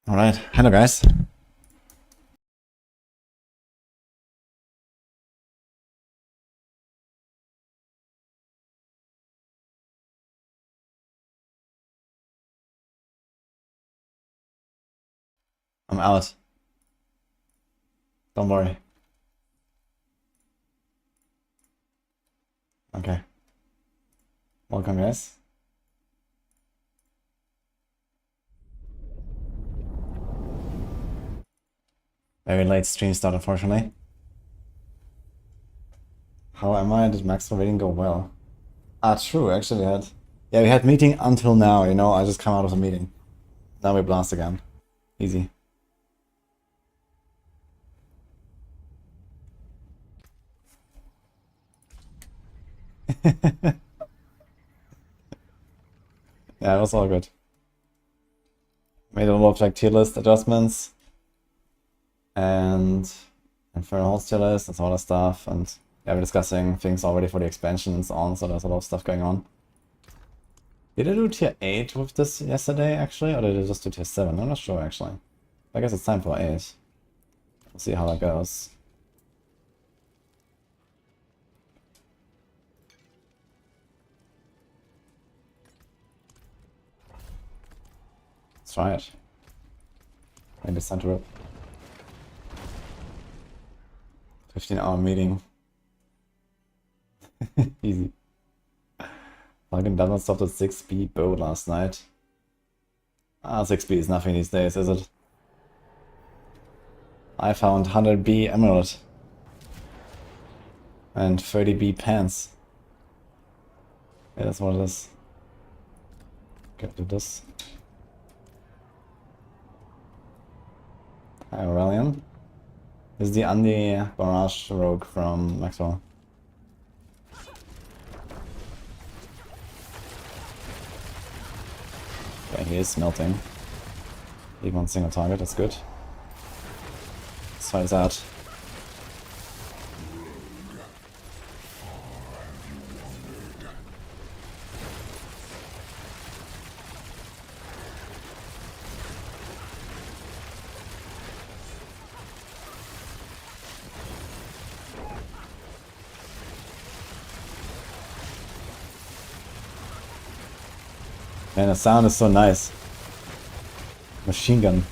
Alright, hello guys. I'm out. Don't worry. Okay. Welcome guys. Very late stream start, unfortunately. How am I? Did Max rating go well? Ah, true, actually we had... Yeah, we had meeting until now, you know, I just come out of the meeting. Now we blast again. Easy. Yeah, it was all good. Made a lot of like tier list adjustments. And Infernal Hordes tier list and some other stuff, and yeah, we're discussing things already for the expansion and so on, so there's a lot of stuff going on. Did I do tier 8 with this yesterday, actually, or did I just do tier 7? I'm not sure, actually. I guess it's time for 8. We'll see how that goes. Let's try it. Maybe it's time to rip. 15-hour meeting. Easy. Fucking double stopped at 6B bow last night. Ah, 6B is nothing these days, is it? I found 100B emerald. And 30B pants. Yeah, that's what it is. Okay, do this. Hi, Aurelian. This is the Andy Barrage rogue from Maxwell. Okay, he is melting. Leave one single target, that's good. Let's try this out. Man, the sound is so nice. Machine gun.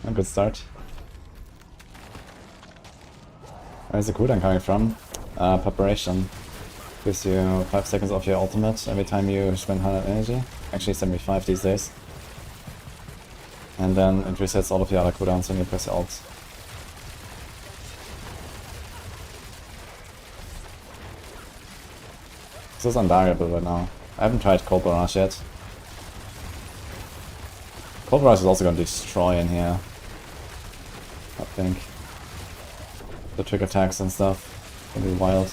A good start. Where's the cooldown coming from? Preparation. Gives you 5 seconds off your ultimate every time you spend 100 energy. Actually 75 these days. And then it resets all of your other cooldowns when you press your ult. This is undiable right now. I haven't tried Cold Barrage yet. Cold Barrage is also going to destroy in here, I think. The trick attacks and stuff will be wild.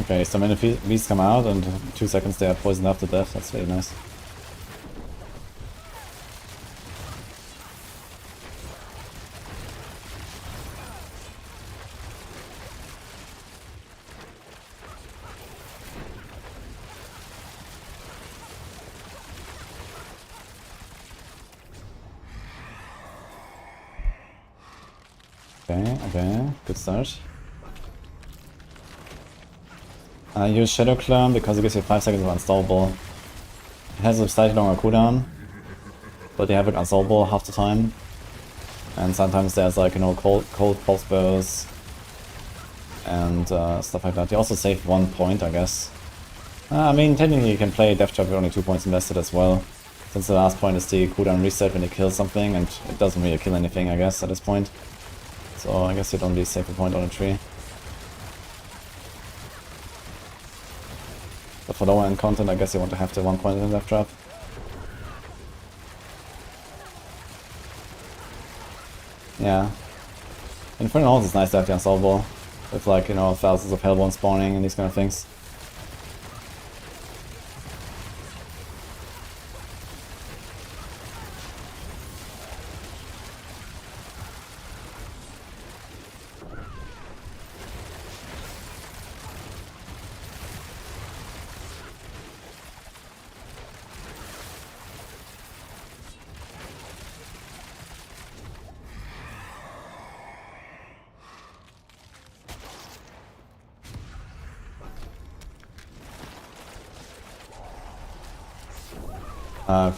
Okay, so many beasts come out and in 2 seconds they are poisoned up to death. That's really nice. Okay, good start. I use Shadow Clone because it gives you 5 seconds of unstoppable. It has a slightly longer cooldown, but you have it unstoppable half the time. And sometimes there's like, you know, cold pulse bursts. and stuff like that. You also save 1 point, I guess. I mean, technically you can play Death Trap with only 2 points invested as well, since the last point is the cooldown reset when you kill something, and it doesn't really kill anything, I guess, at this point. So I guess you'd only save a point on a tree. But for lower end content, I guess you want to have the 1 point in Death Trap. Yeah. Infernal Hordes is nice to have the unsolvable, with like, you know, thousands of Hellborn spawning and these kind of things.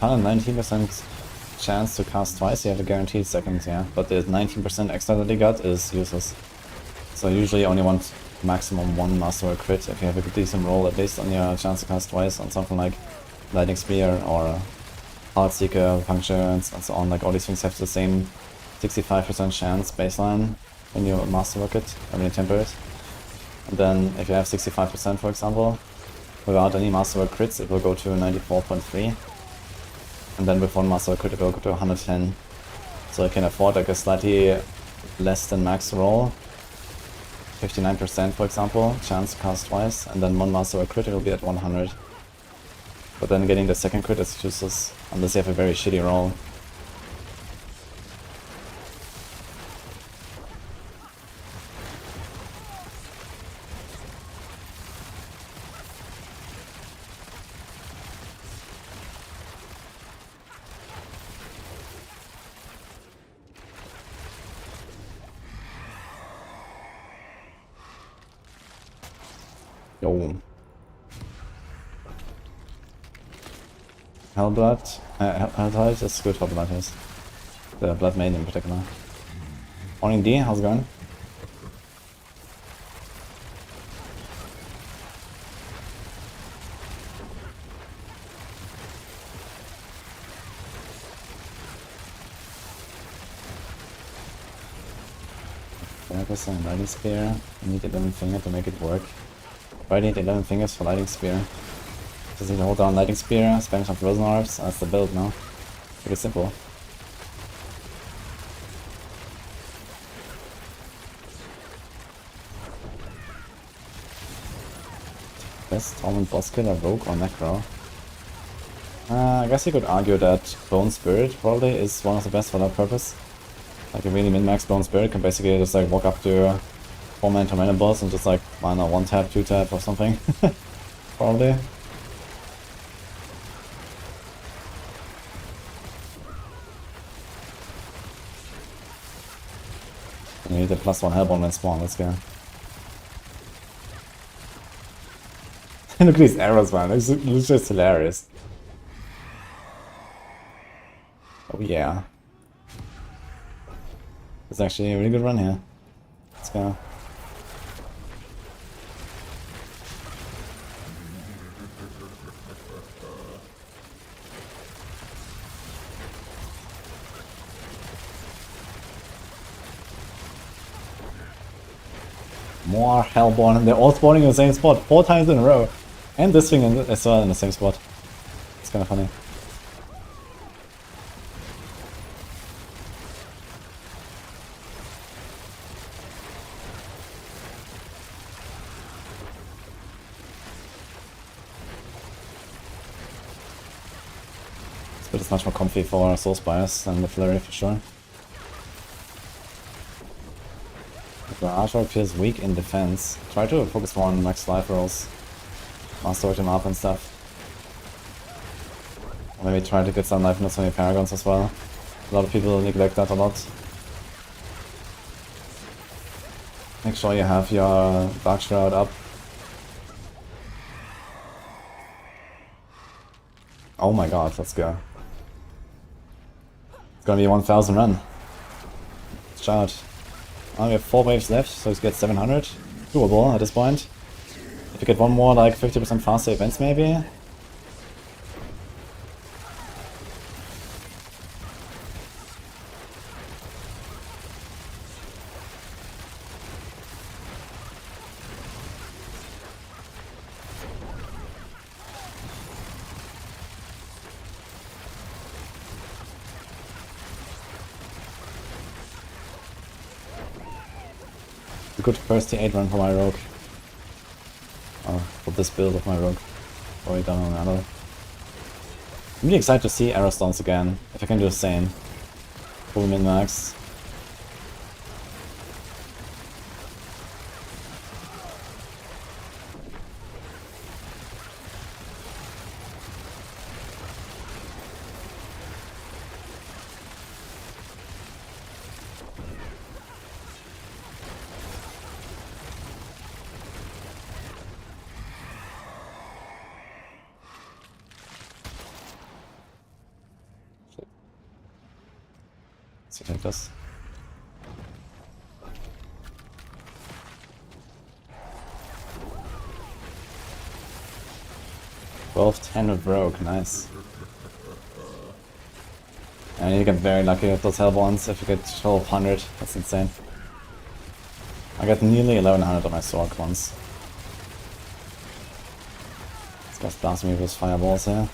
Found a 19% chance to cast twice, you have a guaranteed second, yeah. But the 19% extra that they got is useless. So I usually only want maximum 1 masterwork crit if you have a decent roll, at least on your chance to cast twice on something like Lightning Spear or Heartseeker, Puncture, and so on. Like all these things have the same 65% chance baseline when you masterwork it, or when you temper it. And then if you have 65%, for example, without any masterwork crits, it will go to 94.3. And then with 1 masterwork crit, it will go to 110. So you can afford like a slightly less than max roll. 59% for example, chance to cast twice, and then 1 masterwork crit, it will be at 100. But then getting the second crit is useless, unless you have a very shitty roll. Yo. Hellblood. Hellblood is good for blood hits. The Blood Maiden in particular. Morning D, how's it going? Focus on Lightning Spear. I need 11 finger to make it work. I need 11 fingers for Lightning Spear. Just need to hold down Lightning Spear, spam some Frozen Orbs, that's the build now. Pretty simple. Best Torment boss killer, Rogue or Necro? I guess you could argue that Bone Spirit probably is one of the best for that purpose. Like a really min-max Bone Spirit can basically just like walk up to 4-man Tormentor boss and just like, I don't know, 1-tap, 2-tap or something. Probably. You need a +1 Hellborn when spawn, let's go. Look at these arrows, man, it's just hilarious. Oh yeah. It's actually a really good run here. Let's go. More Hellborn, and they're all spawning in the same spot 4 times in a row. And this thing as well in the same spot. It's kind of funny. This bit is much more comfy for soul spires than the flurry for sure. The Archer feels weak in defense. Try to focus more on max life rolls. Master him up and stuff. Or maybe try to get some life notes on your Paragons as well. A lot of people neglect that a lot. Make sure you have your Dark Shroud up. Oh my god, let's go. It's gonna be a 1000 run. Shout. We have 4 waves left, so let's get 700. doable at this point. If you get one more like 50% faster events maybe. A good first T8 run for my rogue. Or for this build of my rogue. Or done on another. I'm really excited to see arrow stones again, if I can do the same. Full min max. Let's take this. Both 10 with rogue, nice. And you get very lucky with those Hellborns if you get 1200, that's insane. I got nearly 1100 on my Sorc once. This guy's blasting me with his fireballs here.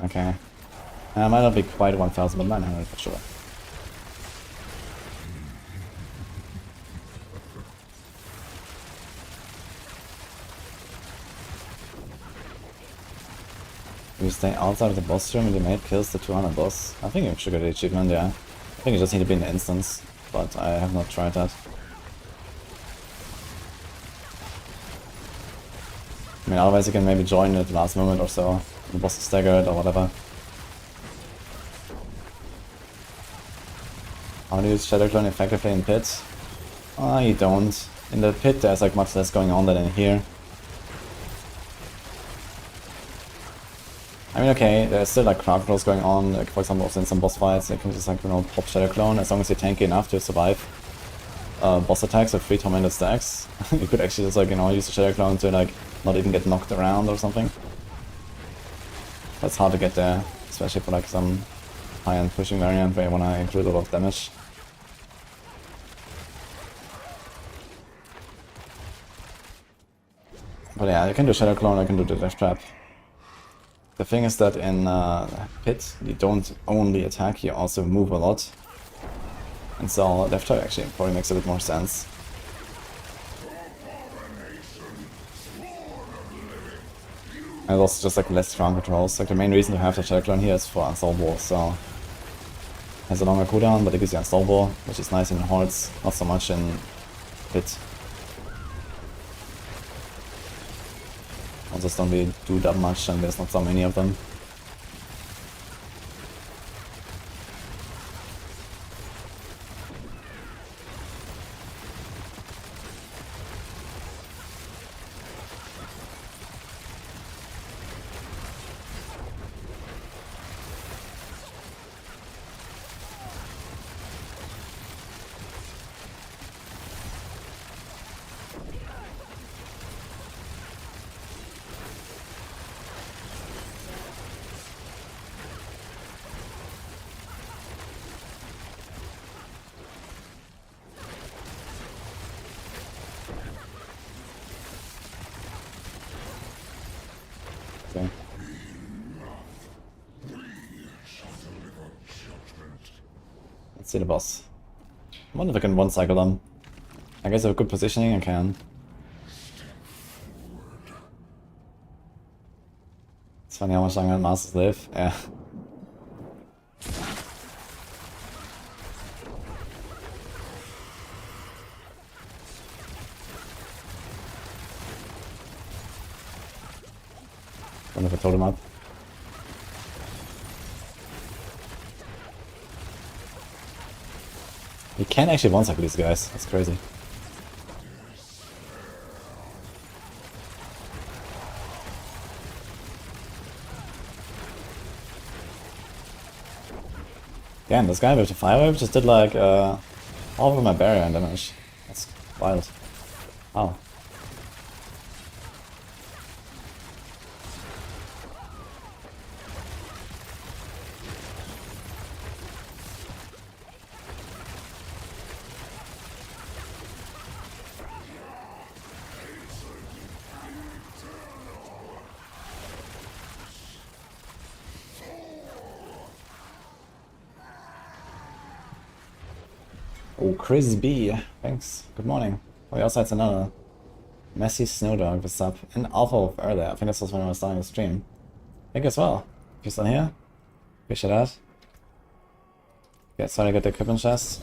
Okay. Might not be quite 1000, but 900 for sure. If you stay outside of the boss room and your mate kills the 200 boss, I think you should get the achievement, yeah. I think you just need to be in the instance, but I have not tried that. I mean, otherwise you can maybe join at the last moment or so. The boss is staggered or whatever. How do you use Shadow Clone effectively in pit? You don't. In the pit there's like much less going on than in here. I mean, okay, there's still like crowd controls going on, like for example also in some boss fights you can just like, you know, pop Shadow Clone as long as you're tanky enough to survive boss attacks with 3 tormented stacks. You could actually just like, you know, use the Shadow Clone to like not even get knocked around or something. That's hard to get there, especially for like some high-end pushing variant where you wanna include a lot of damage. But yeah, you can do Shadow Clone, I can do the Death Trap. The thing is that in Pit, you don't only attack, you also move a lot. And so Death Trap actually probably makes a bit more sense. And also just like less ground controls. Like the main reason to have the Shadow Clone here is for Unsolvable, so it has a longer cooldown, but it gives you Unsolvable, which is nice in Hordes, not so much in Pit. Just don't really do that much, and there's not so many of them. Let's see the boss. I wonder if I can one-cycle them. I guess I have good positioning, I can. It's funny how much longer masters live. Yeah. Wonder if I told him up. You can actually one-cycle these guys. That's crazy. Damn, this guy with the fire wave just did like all over my barrier and damage. That's wild. Wow. Oh, Chris B, thanks. Good morning. Oh, your side's another. Messy Snowdog, what's up? And Alpha of earlier. I think this was when I was starting the stream. Thank you as well. If you're still here, appreciate that. Okay, sorry to get the equipment chest.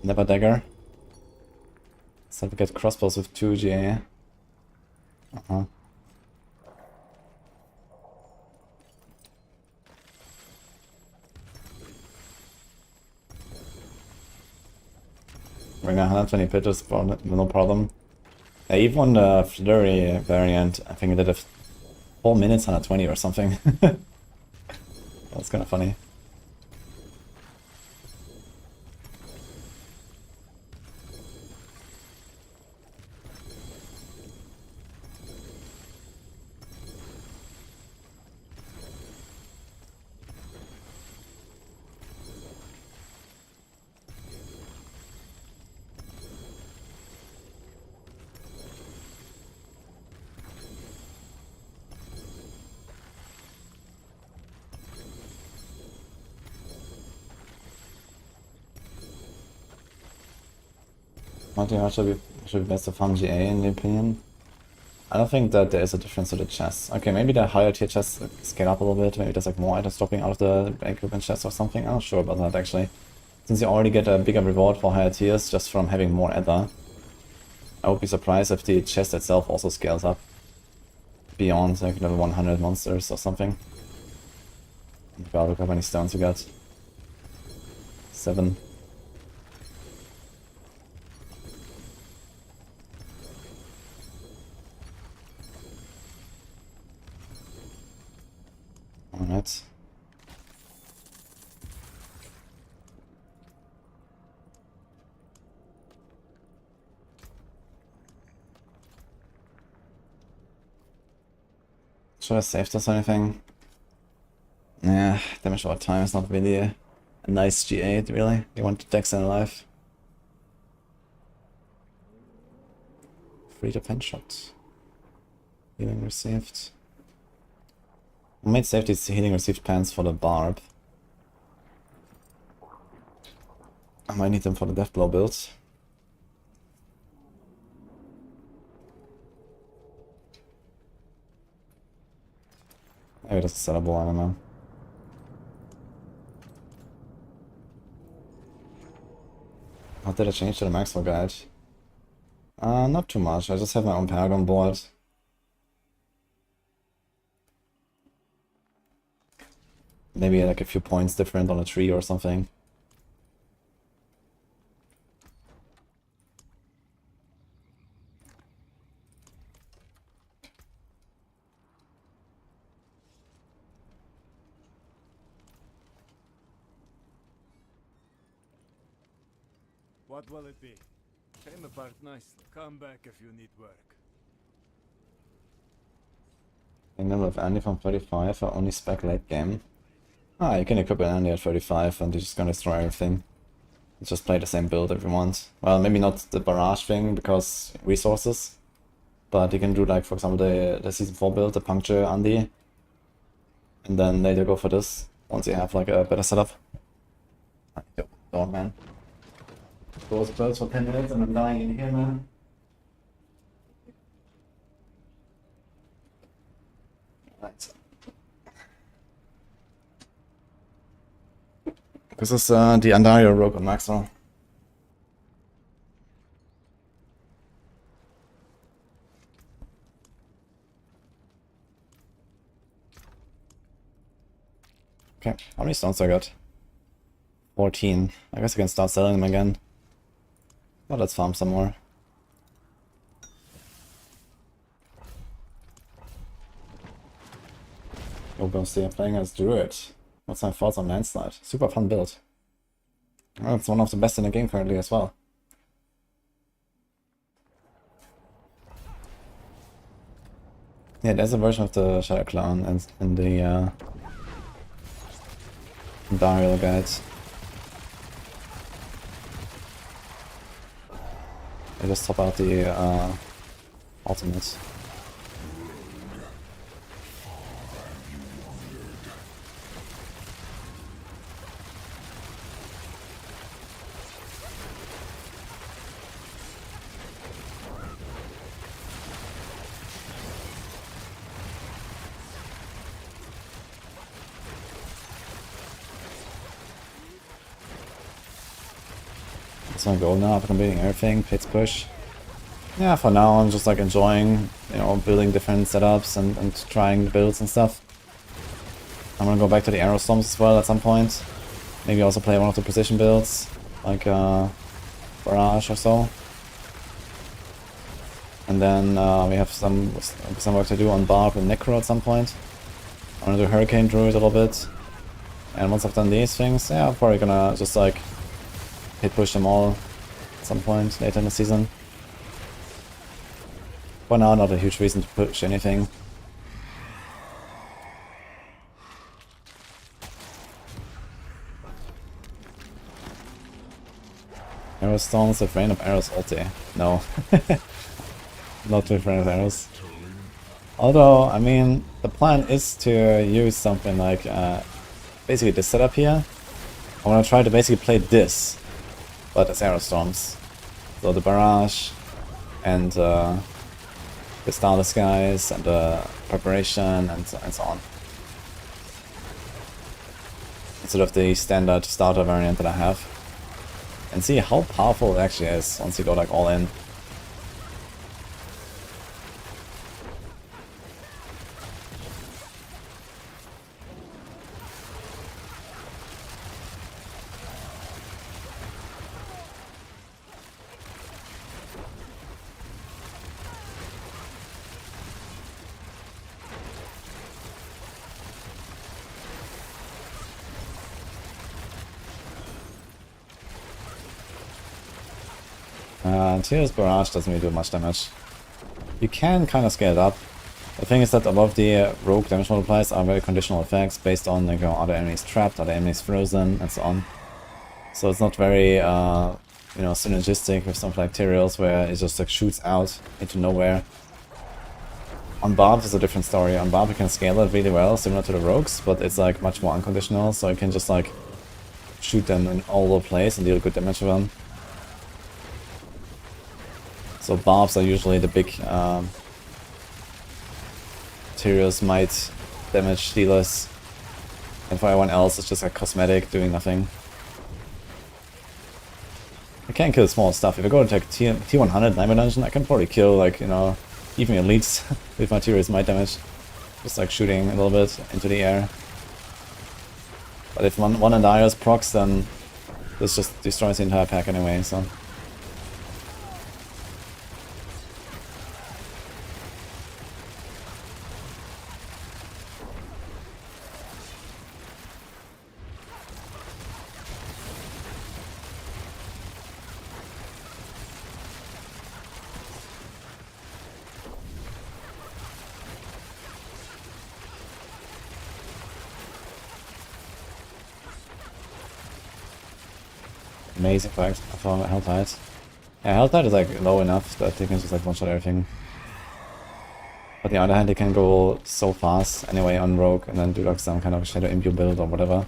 Never dagger. So we get crossbows with 2 GA. Bring 120 pitches, no problem. Even on the Flurry variant, I think I did a 4 minutes 120 or something. That's kind of funny. Should be best to farm GA in the opinion. I don't think that there is a difference to the chests. Okay, maybe the higher tier chests scale up a little bit. Maybe there's like more items dropping out of the equipment chests or something. I'm not sure about that actually. Since you already get a bigger reward for higher tiers just from having more ether, I would be surprised if the chest itself also scales up beyond like level 100 monsters or something. God, look how many stones we got. 7. Alright. Should I save this or anything? Yeah, damage over time is not really a nice G8, really. You want the decks in alive. Free to pen shot. Healing received. I might save these healing received pants for the Barb. I might need them for the Deathblow build. Maybe that's sellable, I don't know. How did I change to the Maxwell guide? Not too much, I just have my own Paragon board. Maybe like a few points different on a tree or something. What will it be? Came apart nicely. Come back if you need work. Kingdom of Andy from 35 for only spec late game. Ah, you can equip an Andy at 35 and you're just gonna destroy everything. Just play the same build if you want. Well, maybe not the barrage thing because resources. But you can do like, for example, the season 4 build, the puncture Andy. And then later go for this. once you have like a better setup. Yo, dog man. Those birds for 10 minutes and I'm dying in here, man. Right. This is the Andario rogue on Maxwell. Okay, how many stones I got? 14. I guess I can start selling them again. Oh, let's farm some more. Oh, Ghosty, I'm playing as Druid. What's my thoughts on Landslide? Super fun build. Oh, it's one of the best in the game currently as well. Yeah, there's a version of the Shadow Clown in the Dario guides. I just top out the ultimates. That's my goal now, after completing everything, Pit's push. Yeah, for now I'm just like enjoying, you know, building different setups and trying the builds and stuff. I'm gonna go back to the arrow storms as well at some point. Maybe also play one of the precision builds, like Barrage or so. And then we have some work to do on Barb and Necro at some point. I'm gonna do Hurricane Druid a little bit. And once I've done these things, yeah, I'm probably gonna just like hit push them all at some point later in the season. For now, not a huge reason to push anything. Arrow stones with rain of arrows ulti. No. Not with rain of arrows. Although, I mean, the plan is to use something like basically this setup here. I want to try to basically play this, but as arrow storms. So the barrage and the starless skies and the preparation and so on. Instead of the standard starter variant that I have. And see how powerful it actually is once you go like all in. Tyr's Barrage doesn't really do much damage. You can kind of scale it up. The thing is that a lot of the rogue damage multipliers are very conditional effects based on like, are the enemies trapped, are the enemies frozen, and so on. So it's not very you know, synergistic with something like Tyrael's where it just like shoots out into nowhere. On Barb is a different story. On Barb you can scale it really well, similar to the rogues, but it's like much more unconditional, so you can just like shoot them in all over the place and deal good damage to them. So Barbs are usually the big Tyrael's might damage dealers, and for everyone else it's just like cosmetic, doing nothing. I can kill small stuff. If I go to like T100 Nightmare Dungeon, I can probably kill like, you know, even elites with my Tyrael's might damage. Just like shooting a little bit into the air. But if one Endio's procs, then this just destroys the entire pack anyway, so... Amazing for Helltide. Yeah, Helltide is like low enough that they can just like one-shot everything. But on the other hand, they can go so fast anyway on Rogue and then do like some kind of Shadow Imbue build or whatever.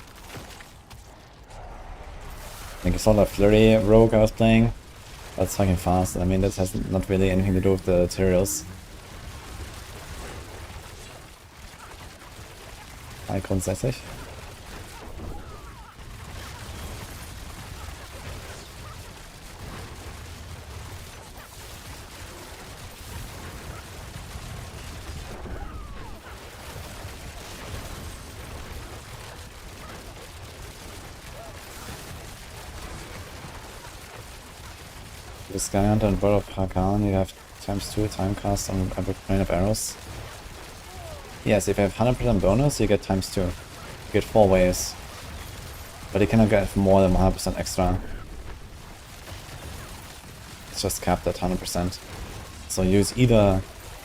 I think you saw that Flurry Rogue I was playing. That's fucking fast. I mean, that has not really anything to do with the materials. Grundsätzlich. With Skyhunter and Bird of Hakan, you have ×2 time cast on a plane of arrows. Yes, if you have 100% bonus, you get ×2. You get 4 waves. But you cannot get more than 100% extra. It's just capped at 100%. So use either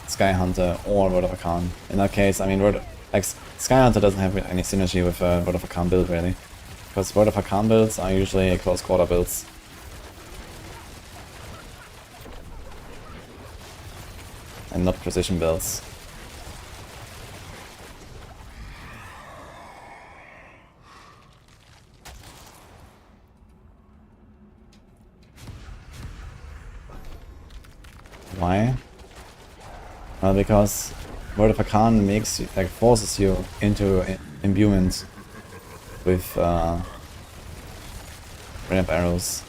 Skyhunter or Bird of Hakan. In that case, I mean, Skyhunter doesn't have any synergy with Bird of Hakan build really. Because Bird of Hakan builds are usually close quarter builds. And not precision builds. Why? Well, because Word of Hakan makes you, like, forces you into imbuement with ramp arrows.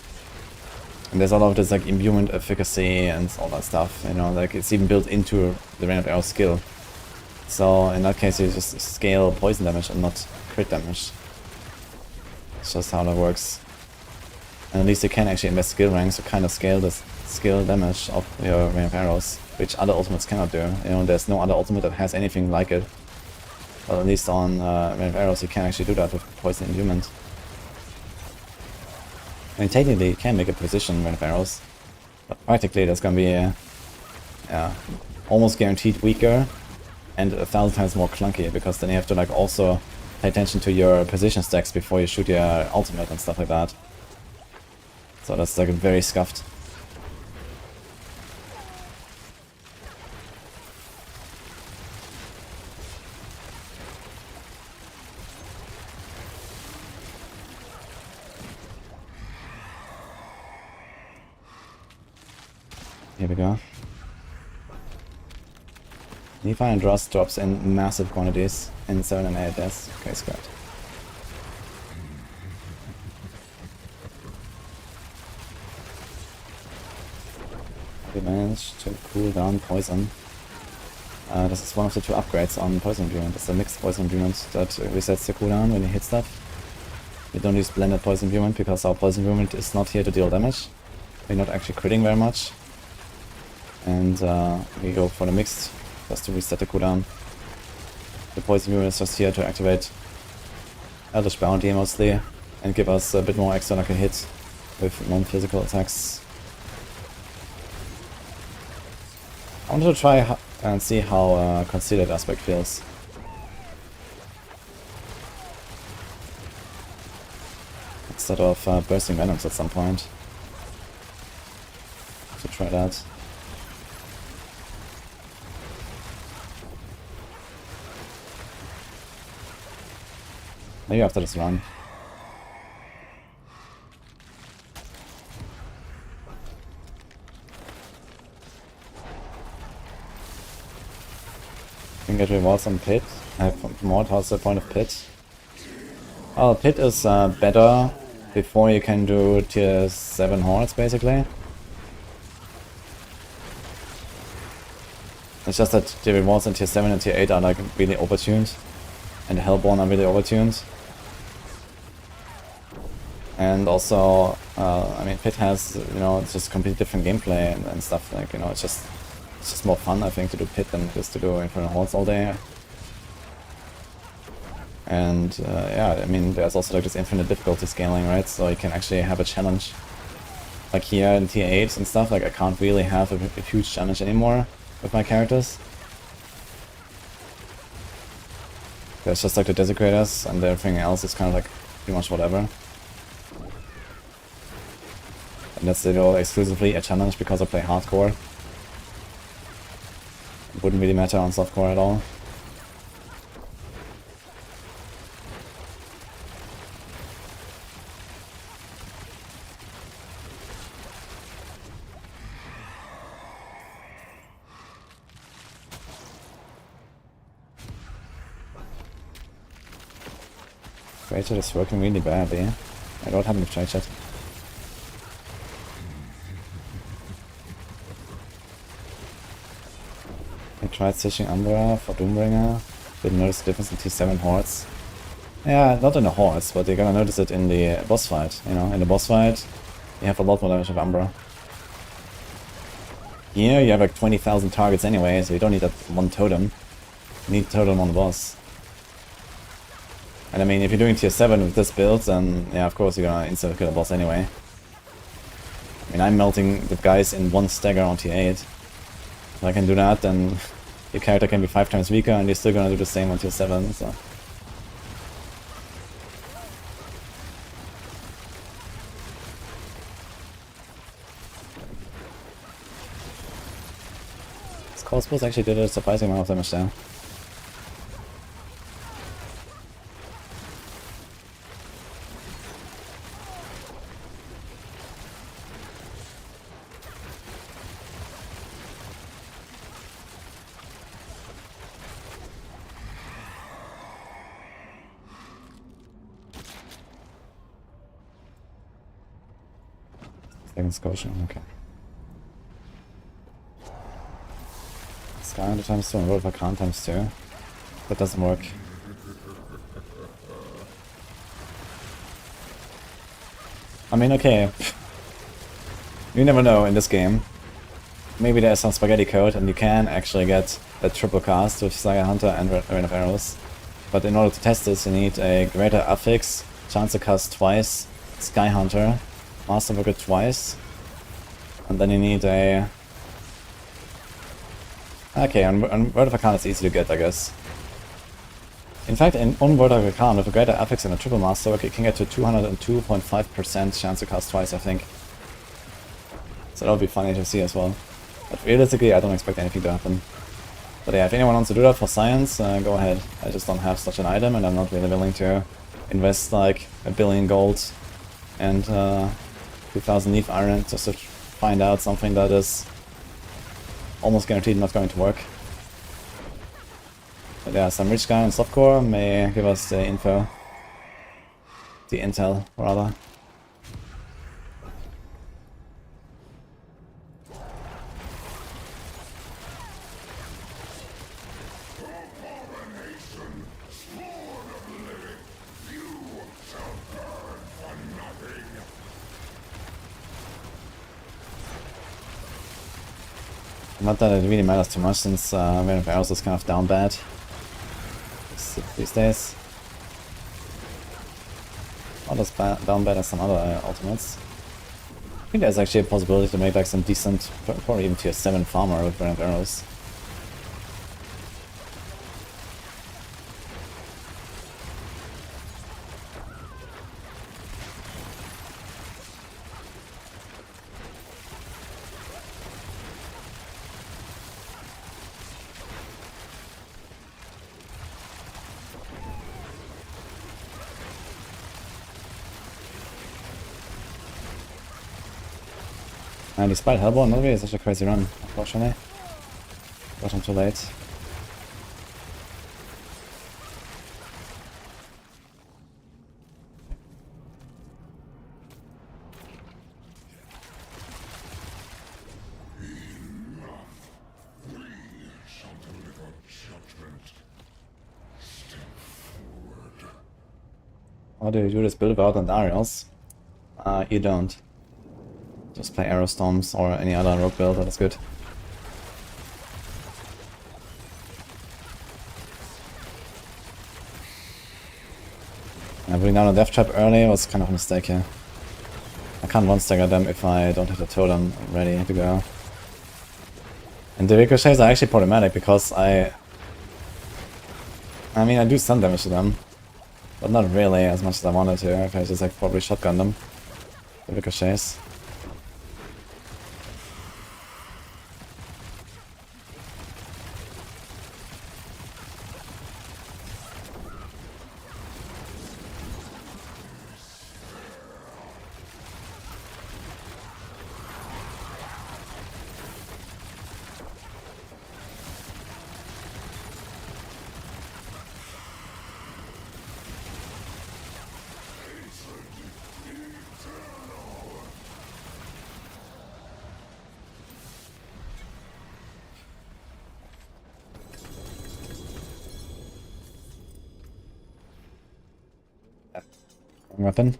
And there's a lot of this like imbuement efficacy and all that stuff, you know, like it's even built into the ramp arrow skill. So in that case you just scale poison damage and not crit damage. It's just how that works. And at least you can actually invest skill ranks to kind of scale the skill damage of your ramp arrows, which other ultimates cannot do. You know, there's no other ultimate that has anything like it. But at least on ramp arrows you can actually do that with poison imbuement. I mean, technically you can make a precision ramp arrows, but practically that's gonna be almost guaranteed weaker and 1,000 times more clunky, because then you have to like also pay attention to your position stacks before you shoot your ultimate and stuff like that. So that's like very scuffed. Here we go. Nephi and Rust drops in massive quantities in 7 and 8, yes. Okay, it's good. We managed to cool down poison. This is one of the 2 upgrades on poison imbuement. It's a mixed poison imbuement that resets the cooldown when you hit stuff. We don't use blended poison imbuement because our poison imbuement is not here to deal damage. We're not actually critting very much. And we go for the mixed, just to reset the cooldown. The poison imbuement is just here to activate Eldritch Bounty mostly, and give us a bit more extra like a hit with non-physical attacks. I wanted to try and see how Concealed Aspect feels. Instead of Bursting Venoms at some point. So try that. Maybe after this run. You can get rewards on Pit. I have more. How's the point of Pit? Oh, Pit is better before you can do tier 7 hordes basically. It's just that the rewards in tier 7 and tier 8 are like really overtuned. And the Hellborn are really overtuned. And also, I mean, Pit has, you know, it's just completely different gameplay and stuff, like, you know, it's just more fun, I think, to do Pit than just to do Infernal Hordes all day. And, yeah, I mean, there's also like this infinite difficulty scaling, right, so you can actually have a challenge. Like here in tier 8 and stuff, like I can't really have a huge challenge anymore with my characters. There's just like the Desecrators, and everything else is kind of like pretty much whatever. And that's, you know, exclusively a challenge because I play hardcore. wouldn't really matter on softcore at all. Trade chat is working really badly. Like, what happened with trade chat? I tried stitching Umbra for Doombringer. Didn't notice the difference in T7 hordes. Yeah, not in the hordes, but you're gonna notice it in the boss fight. You know, in the boss fight, you have a lot more damage of Umbra. Here, you have like 20,000 targets anyway, so you don't need that one totem. You need totem on the boss. And I mean, if you're doing tier 7 with this build, then yeah, of course you're gonna insta kill the boss anyway. I mean, I'm melting the guys in one stagger on tier 8. If I can do that, then your character can be 5 times weaker and you're still gonna do the same on tier 7, so. This crossbows actually did a surprising amount of damage there. Second Scotia, okay. Sky under times 2 and World of Arcana times 2. That doesn't work. I mean, okay. You never know in this game. Maybe there's some spaghetti code and you can actually get that triple cast with Slayer Hunter and Rain of Arrows. But in order to test this, you need a greater affix, chance to cast twice, Sky Hunter, Masterworker twice, and then you need a... Okay, on World of Arcana it's easy to get, I guess. In fact, on World of Arcana, with a greater affix and a triple Masterworker, you can get to 202.5% chance to cast twice, I think. So that would be funny to see as well. But realistically, I don't expect anything to happen. But yeah, if anyone wants to do that for science, go ahead. I just don't have such an item, and I'm not really willing to invest like 1 billion gold and 2,000 leaf iron just to find out something that is almost guaranteed not going to work. But yeah, some rich guy in softcore may give us the info. The intel, rather. Not that it really matters too much, since Rain of Arrows is kind of down bad these days. Not as down bad as some other ultimates. I think there's actually a possibility to make like some decent, probably even tier 7 farmer with Rain of Arrows. And despite Hellborn, not really such a crazy run, unfortunately. Got him too late. How do you do this build without an Ariels? You don't. Just play Arrow Storms or any other rogue build, that is good. Putting down a Death Trap early was kind of a mistake here. I can't one-stagger them if I don't have the totem ready to go. And the ricochets are actually problematic because I mean, I do some damage to them, but not really as much as I wanted to. If I just like probably shotgun them, the ricochets. Weapon.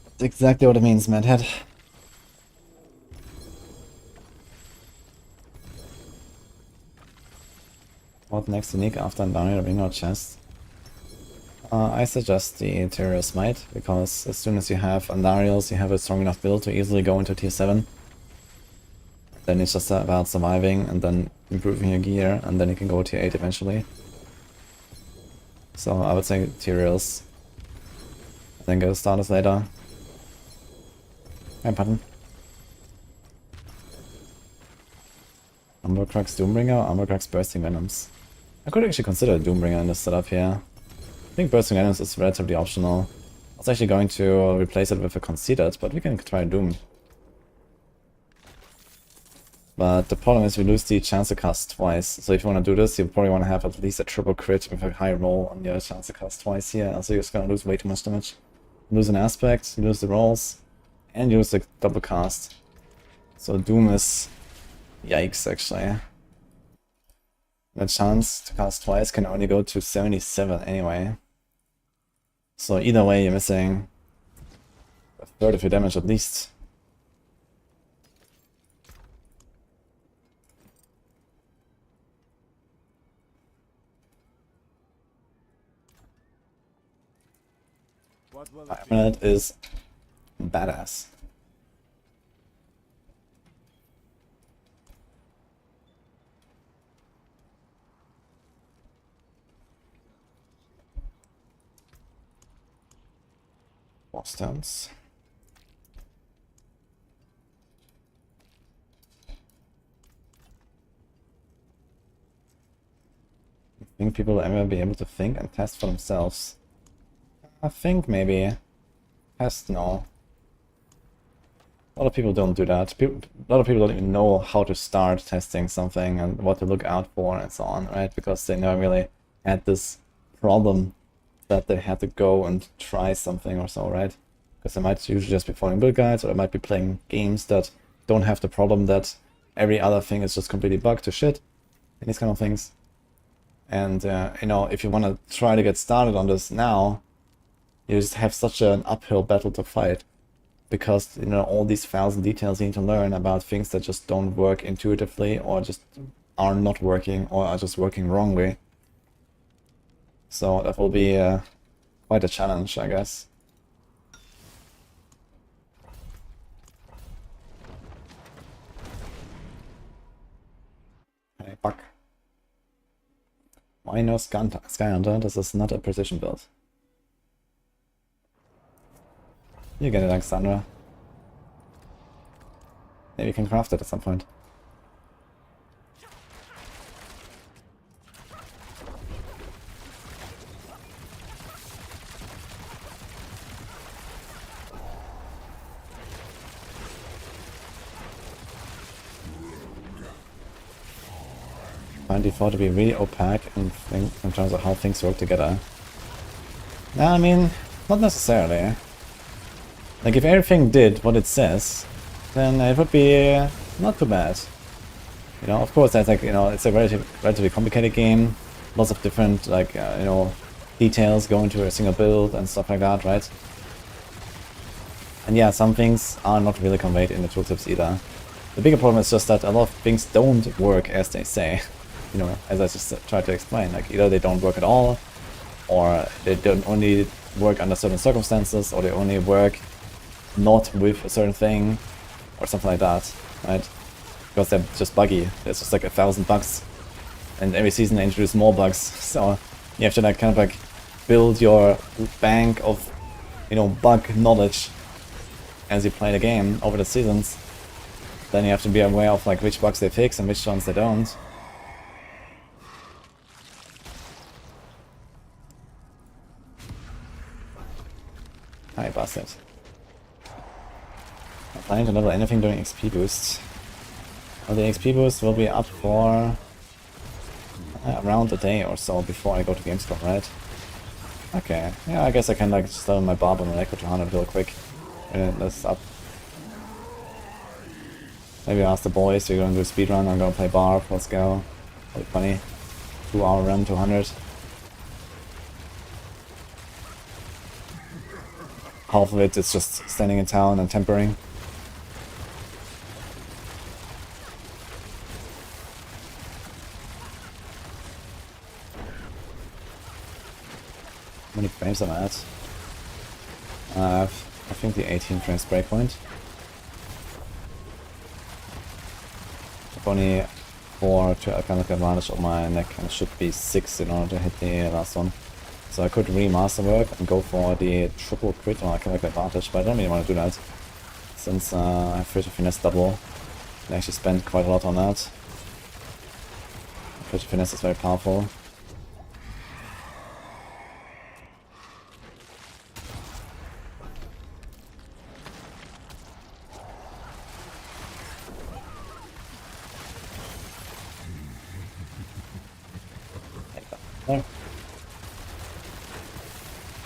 That's exactly what it means, Madhead. What next unique after Undying Ring or Chest? I suggest the Interior Smite, because as soon as you have Andariels, you have a strong enough build to easily go into tier 7. Then it's just about surviving and then improving your gear, and then you can go tier 8 eventually. So I would say Tyrials. Then go starters later. Hey, button. Umbercrux Doombringer or Umbercrux Bursting Venoms? I could actually consider Doombringer in this setup here. I think Bursting Venoms is relatively optional. I was actually going to replace it with a Conceited, but we can try Doom. But the problem is we lose the chance to cast twice. So if you want to do this, you probably want to have at least a triple crit with a high roll on your chance to cast twice here. Also you're just going to lose way too much damage. You lose an aspect, you lose the rolls, and you lose the double cast. So Doom is... yikes, actually. The chance to cast twice can only go to 77 anyway. So either way you're missing a third of your damage at least. That is badass. More stones. You think people will ever be able to think and test for themselves? I think maybe. Test, no. A lot of people don't do that. A lot of people don't even know how to start testing something and what to look out for and so on, right? Because they never really had this problem that they had to go and try something or so, right? Because they might usually just be following build guides, or they might be playing games that don't have the problem that every other thing is just completely bugged to shit, and these kind of things. And, you know, if you want to try to get started on this now, you just have such an uphill battle to fight. Because, you know, all these 1,000 details you need to learn about things that just don't work intuitively, or just are not working, or are just working wrongly. So that will be quite a challenge, I guess. Hey, Buck. Why no Skyhunter? This is not a precision build. You get it, Alexandra. Maybe you can craft it at some point. Find default to be really opaque in terms of how things work together. Nah, I mean, not necessarily. Like, if everything did what it says, then it would be not too bad. You know, of course, that's like, you know, it's a relatively complicated game. Lots of different, like, you know, details go into a single build and stuff like that, right? And yeah, some things are not really conveyed in the tooltips either. The bigger problem is just that a lot of things don't work as they say. You know, as I just tried to explain, like, either they don't work at all, or they don't only work under certain circumstances, or they only work not with a certain thing, or something like that, right? Because they're just buggy. There's just like 1,000 bugs, and every season they introduce more bugs. So you have to like kind of like build your bank of, you know, bug knowledge as you play the game over the seasons. Then you have to be aware of like which bugs they fix and which ones they don't. Hi, bastard. I'm planning to level anything during XP boost. Well, the XP boost will be up for around a day or so before I go to Gamescom, right? Okay, yeah, I guess I can like just level my Barb and my Necro to 100 real quick. And that's up. Maybe ask the boys, we're gonna do a speedrun, I'm gonna play Barb, let's go. That'll be funny. 2-hour run, 200. Half of it is just standing in town and tempering. How many frames am I at? I think the 18 frames breakpoint. I've only 4 to economic advantage on my neck and should be 6 in order to hit the last one. So I could remasterwork and go for the triple crit on economic advantage, but I don't really want to do that. Since I have to finesse double. I actually spent quite a lot on that. Critical finesse is very powerful. There.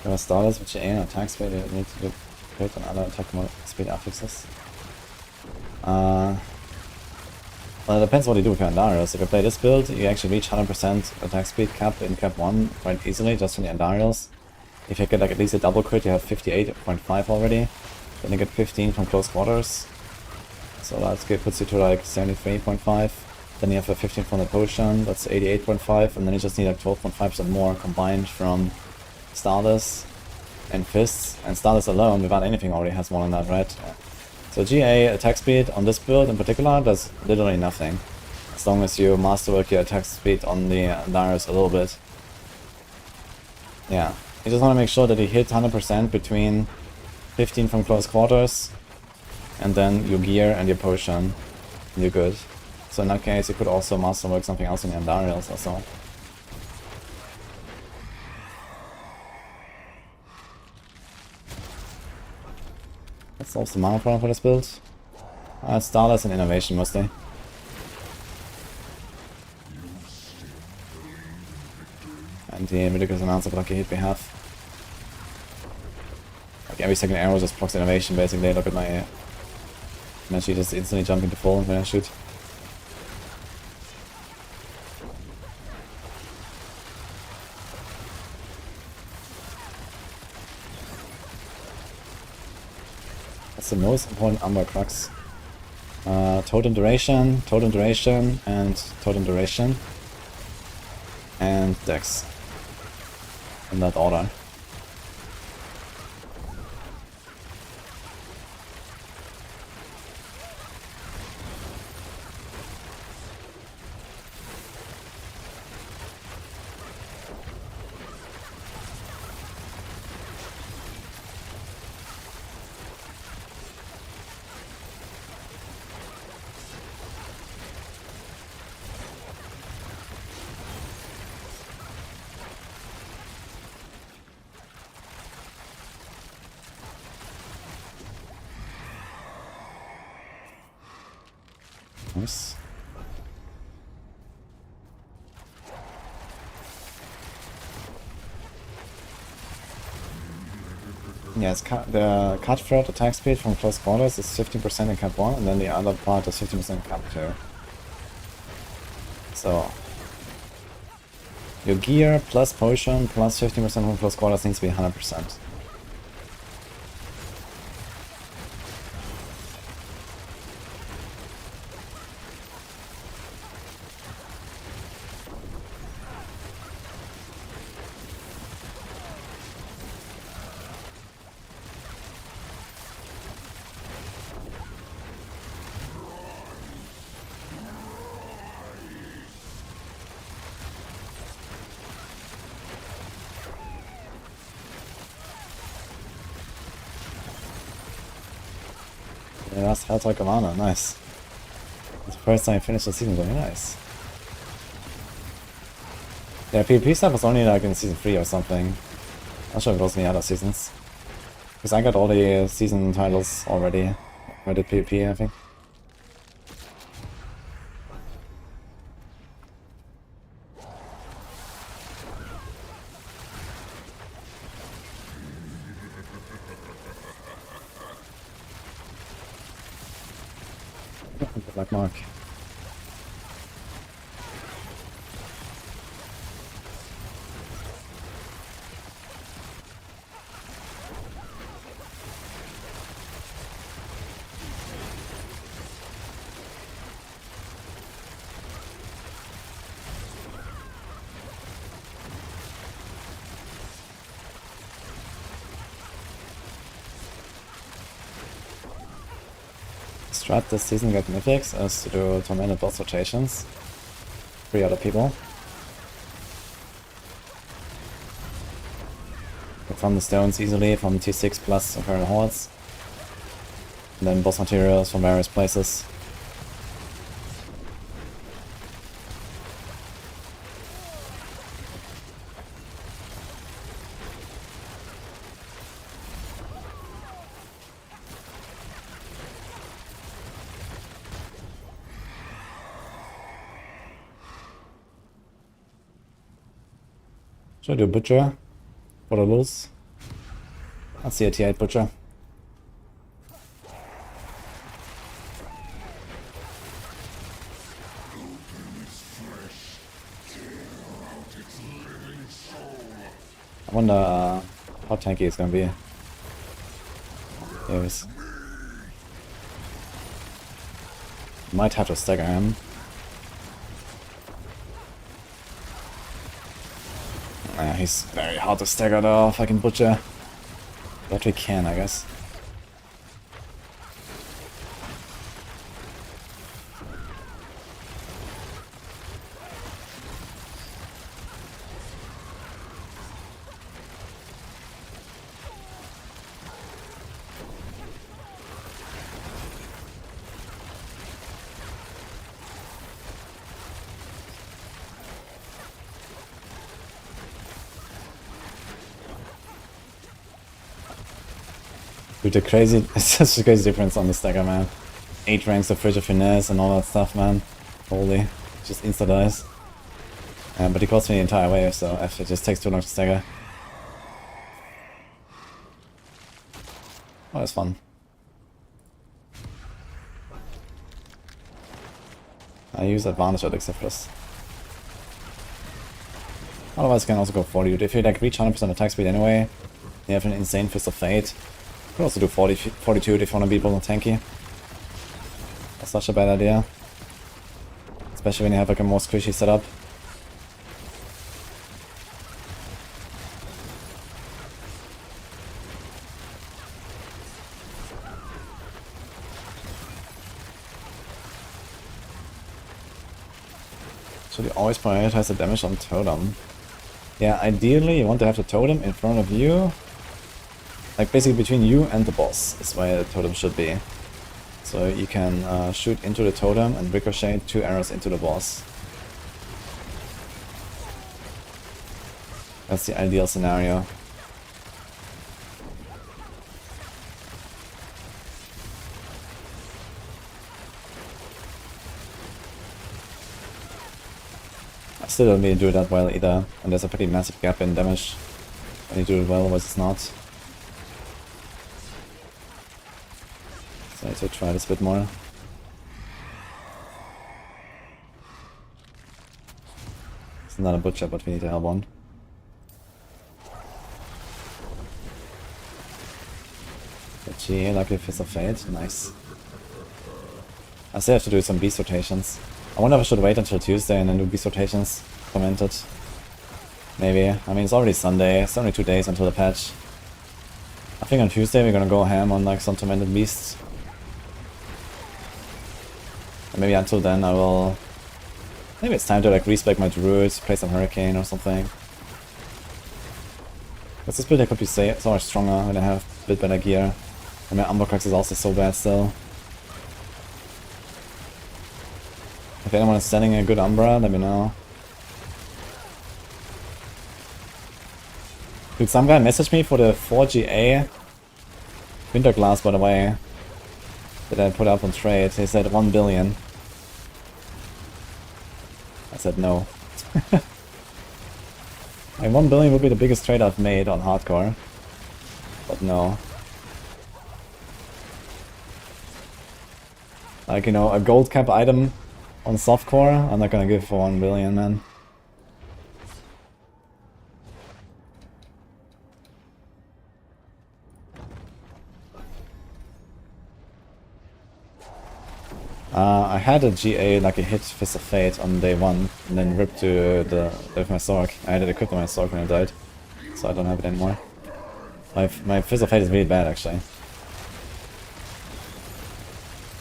There are starters which are in attack speed, you need to do crit and other attack speed affixes. Well, it depends what you do with your Andariels. If you play this build, you actually reach 100% attack speed cap in cap 1 quite easily, just from the Andariels. If you get like at least a double crit, you have 58.5 already. Then you get 15 from close quarters. So that puts you to like 73.5. Then you have a 15 from the potion, that's 88.5, and then you just need like 12.5% more combined from starters and fists. And starters alone, without anything, already has more than that, right? So GA attack speed on this build in particular does literally nothing. As long as you masterwork your attack speed on the Andariels a little bit. Yeah, you just want to make sure that you hit 100% between 15 from close quarters and then your gear and your potion, and you're good. So in that case, you could also masterwork something else in the Andariels also. That solves the mana problem for this build. Starters and innovation mostly. And the ridiculous amounts of lucky hit we have. Like every second arrow just procs innovation basically. Look at my She just instantly jumping to full when I shoot. That's the most important Umber crux. Totem duration, and totem duration. And dex. In that order. Nice. Yes, the cutthroat attack speed from close quarters is 15% in cap 1, and then the other part is 15% in cap 2. So, your gear plus potion plus 15% from close quarters needs to be 100%. Yeah, that's Hellborn Commander, nice. It's the first time I finished the season, very nice. Yeah, PvP stuff was only like in season 3 or something. Not sure if it was in the other seasons. Because I got all the season titles already. I did PvP, I think. Black mark. Strat this season get mythics is to do tormented boss rotations. 3 other people. Get from the stones easily from T6 plus Infernal Hordes. And then boss materials from various places. Should I do Butcher for the lulz? Let's see a T8 Butcher. I wonder how tanky it's gonna be. Anyways. Might have to stagger him. He's very hard to stagger though, fucking Butcher. But we can, I guess. Dude, the crazy, it's such a crazy difference on the stagger, man. 8 ranks of Fridge of Finesse and all that stuff, man. Holy, just insta dies. But he cost me the entire wave, so it just takes too long to stagger. Oh, that's fun. I use advantage at except for this. Otherwise, you can also go 40. If you like reach 100% attack speed anyway, you have an insane Fist of Fate. You could also do 42 if you want to be more tanky. That's such a bad idea. Especially when you have like a more squishy setup. Should you always prioritize the damage on Totem? Yeah, ideally you want to have the Totem in front of you. Like basically between you and the boss is where the Totem should be. So you can shoot into the Totem and ricochet 2 arrows into the boss. That's the ideal scenario. I still don't really do it that well either, and there's a pretty massive gap in damage when you do it well versus not. So I need to try this a bit more. It's not a butcher, but we need a Hellborn. GA, lucky Fist of Fate, nice. I still have to do some beast rotations. I wonder if I should wait until Tuesday and then do beast rotations, commented. Maybe. I mean, it's already Sunday, it's only 2 days until the patch. I think on Tuesday we're gonna go ham on like some tormented beasts. And maybe until then I will... Maybe it's time to like respec my Druid, play some Hurricane or something. Because this build I could be so much stronger when I have a bit better gear. And my Umbercrux is also so bad still. If anyone is selling a good Umbra, let me know. Dude, some guy messaged me for the 4GA Winter Glass, by the way, that I put up on trade. He said 1 billion. I said no. Like 1 billion would be the biggest trade I've made on hardcore. But no. Like, you know, a gold cap item on softcore, I'm not gonna give for 1 billion, man. I had a GA, like a hit Fist of Fate on day 1, and then ripped to with my Sorc. I had it equipped on my Sorc when I died, so I don't have it anymore. My Fist of Fate is really bad, actually.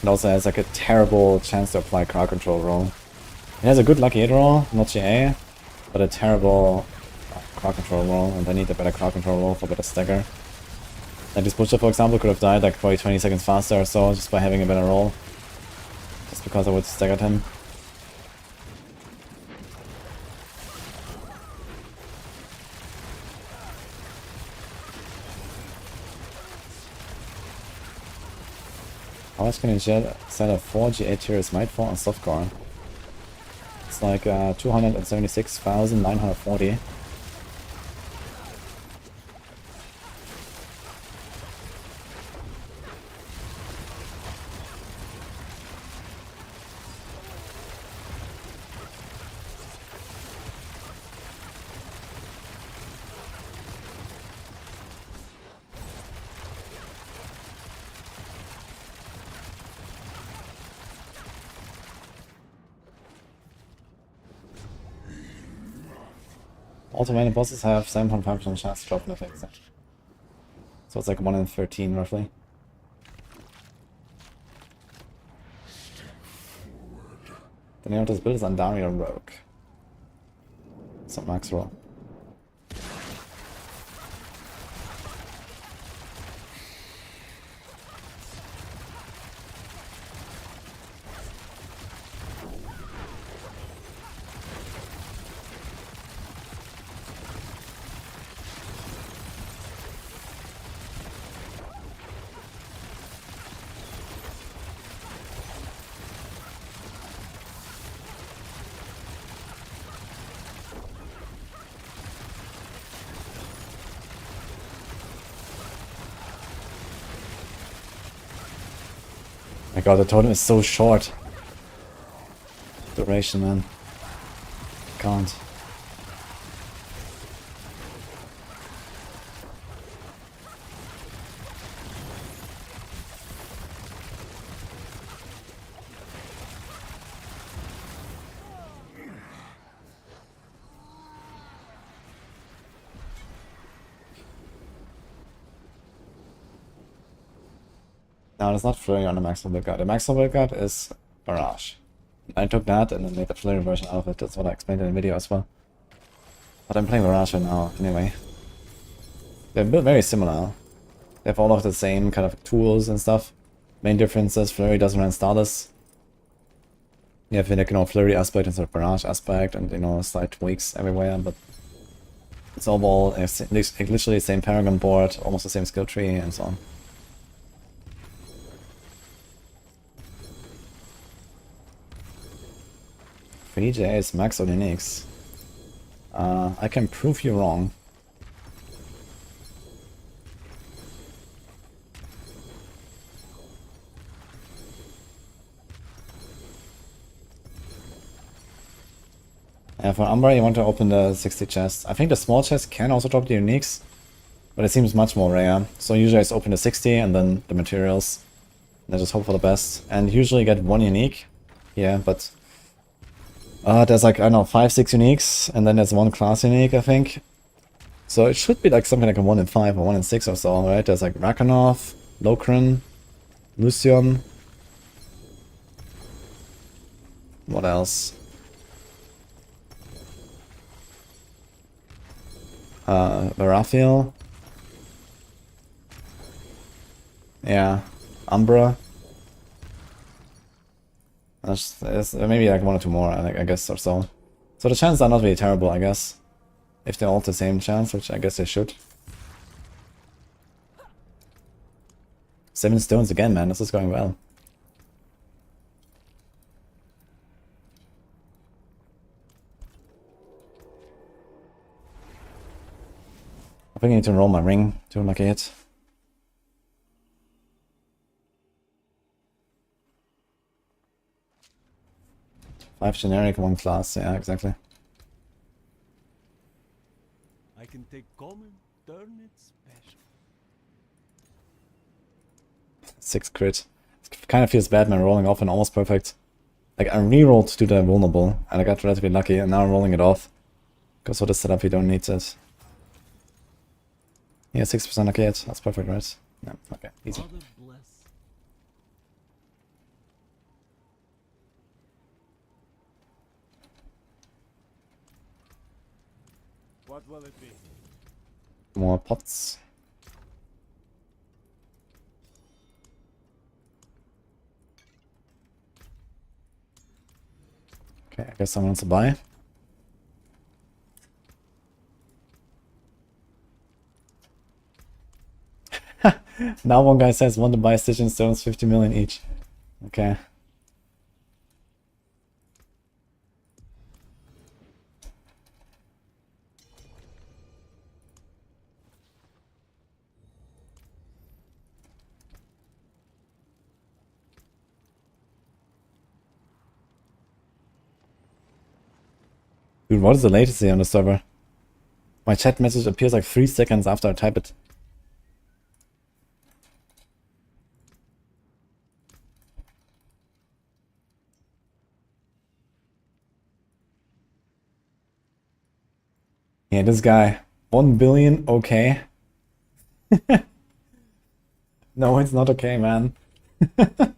It also has like a terrible chance to apply crowd control roll. It has a good lucky hit roll, not GA, but a terrible crowd control roll, and I need a better crowd control roll for better stagger. Like this butcher, for example, could have died like probably 20 seconds faster or so just by having a better roll. Just because I would staggered him. How much can you set a 4 GA tier Smite for on softcore? It's like 276,940. Automated bosses have 7.5% chance to drop an effect. So it's like 1 in 13 roughly. The name of this build is Andario Rogue. It's not max roll. My god, the totem is so short. Duration, man. Can't. No, it's not flurry on the maximal build guard. The maximal build guard is Barrage. I took that and then made the flurry version out of it. That's what I explained in the video as well. But I'm playing Barrage right now, anyway. They're built very similar. They have all of the same kind of tools and stuff. Main differences, flurry doesn't run starless. You have like, you know, flurry aspect instead of barrage aspect, and you know, slight tweaks everywhere, but it's overall literally the same Paragon board, almost the same skill tree, and so on. VJ is max on uniques. I can prove you wrong. For Umbra, you want to open the 60 chest. I think the small chest can also drop the uniques, but it seems much more rare. So usually I just open the 60 and then the materials. And I just hope for the best. And usually get one unique. Yeah, but there's like, I don't know, 5-6 uniques, and then there's one class unique, I think. So it should be like something like a 1 in 5 or 1 in 6 or so, right? There's like Rakanov, Lokran, Lucian. What else? Varafiel. Yeah, Umbra. There's maybe like 1 or 2 more, I guess, or so. So the chances are not really terrible, I guess. If they're all the same chance, which I guess they should. 7 stones again, man. This is going well. I think I need to roll my ring to make a hit. 5 generic, 1 class, yeah, exactly. I can take common, turn it special. 6 crit. It kind of feels bad man rolling off and almost perfect. Like, I rerolled to the vulnerable, and I got relatively lucky, and now I'm rolling it off. Because for the setup, you don't need it. Yeah, 6% okay, that's perfect, right? Yeah, okay, easy. Father bless. What will it be? More pots. Okay, I guess someone wants to buy. Now one guy says want to buy Stitching Stones 50 million each. Okay. Dude, what is the latency on the server? My chat message appears like 3 seconds after I type it. Yeah, this guy. 1 billion, okay. No, it's not okay, man. Okay.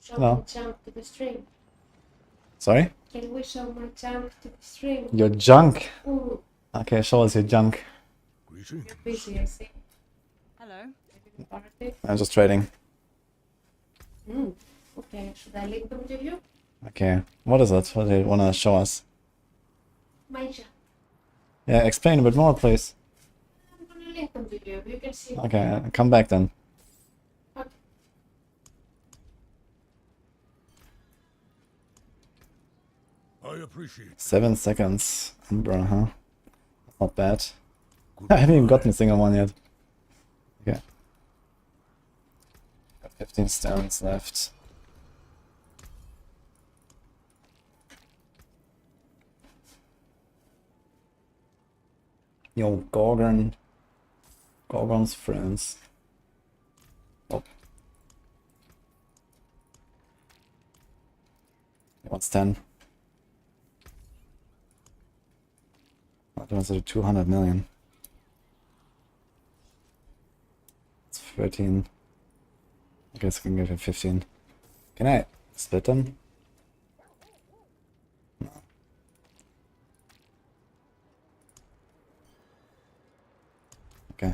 Show Hello. my junk to the stream. Sorry? Can we show my junk to the stream? Your junk. Ooh, Okay, show us your junk. you're busy, I see. Hello. Party. I'm just trading. Okay, should I link them to you? Okay. What is it? What do you want to show us? My junk. Yeah, explain a bit more, please. I'm gonna link them to you. You can see. Okay, come back then. Okay. I appreciate 7 seconds. Umbra, huh? Not bad. I haven't even gotten a single one yet. Okay. Got 15 stones left. Yo, Gorgon. Gorgon's friends. Oh. He wants 10. That wants to do 200 million. It's 13. I guess I can give him 15. Can I split them? No. Okay.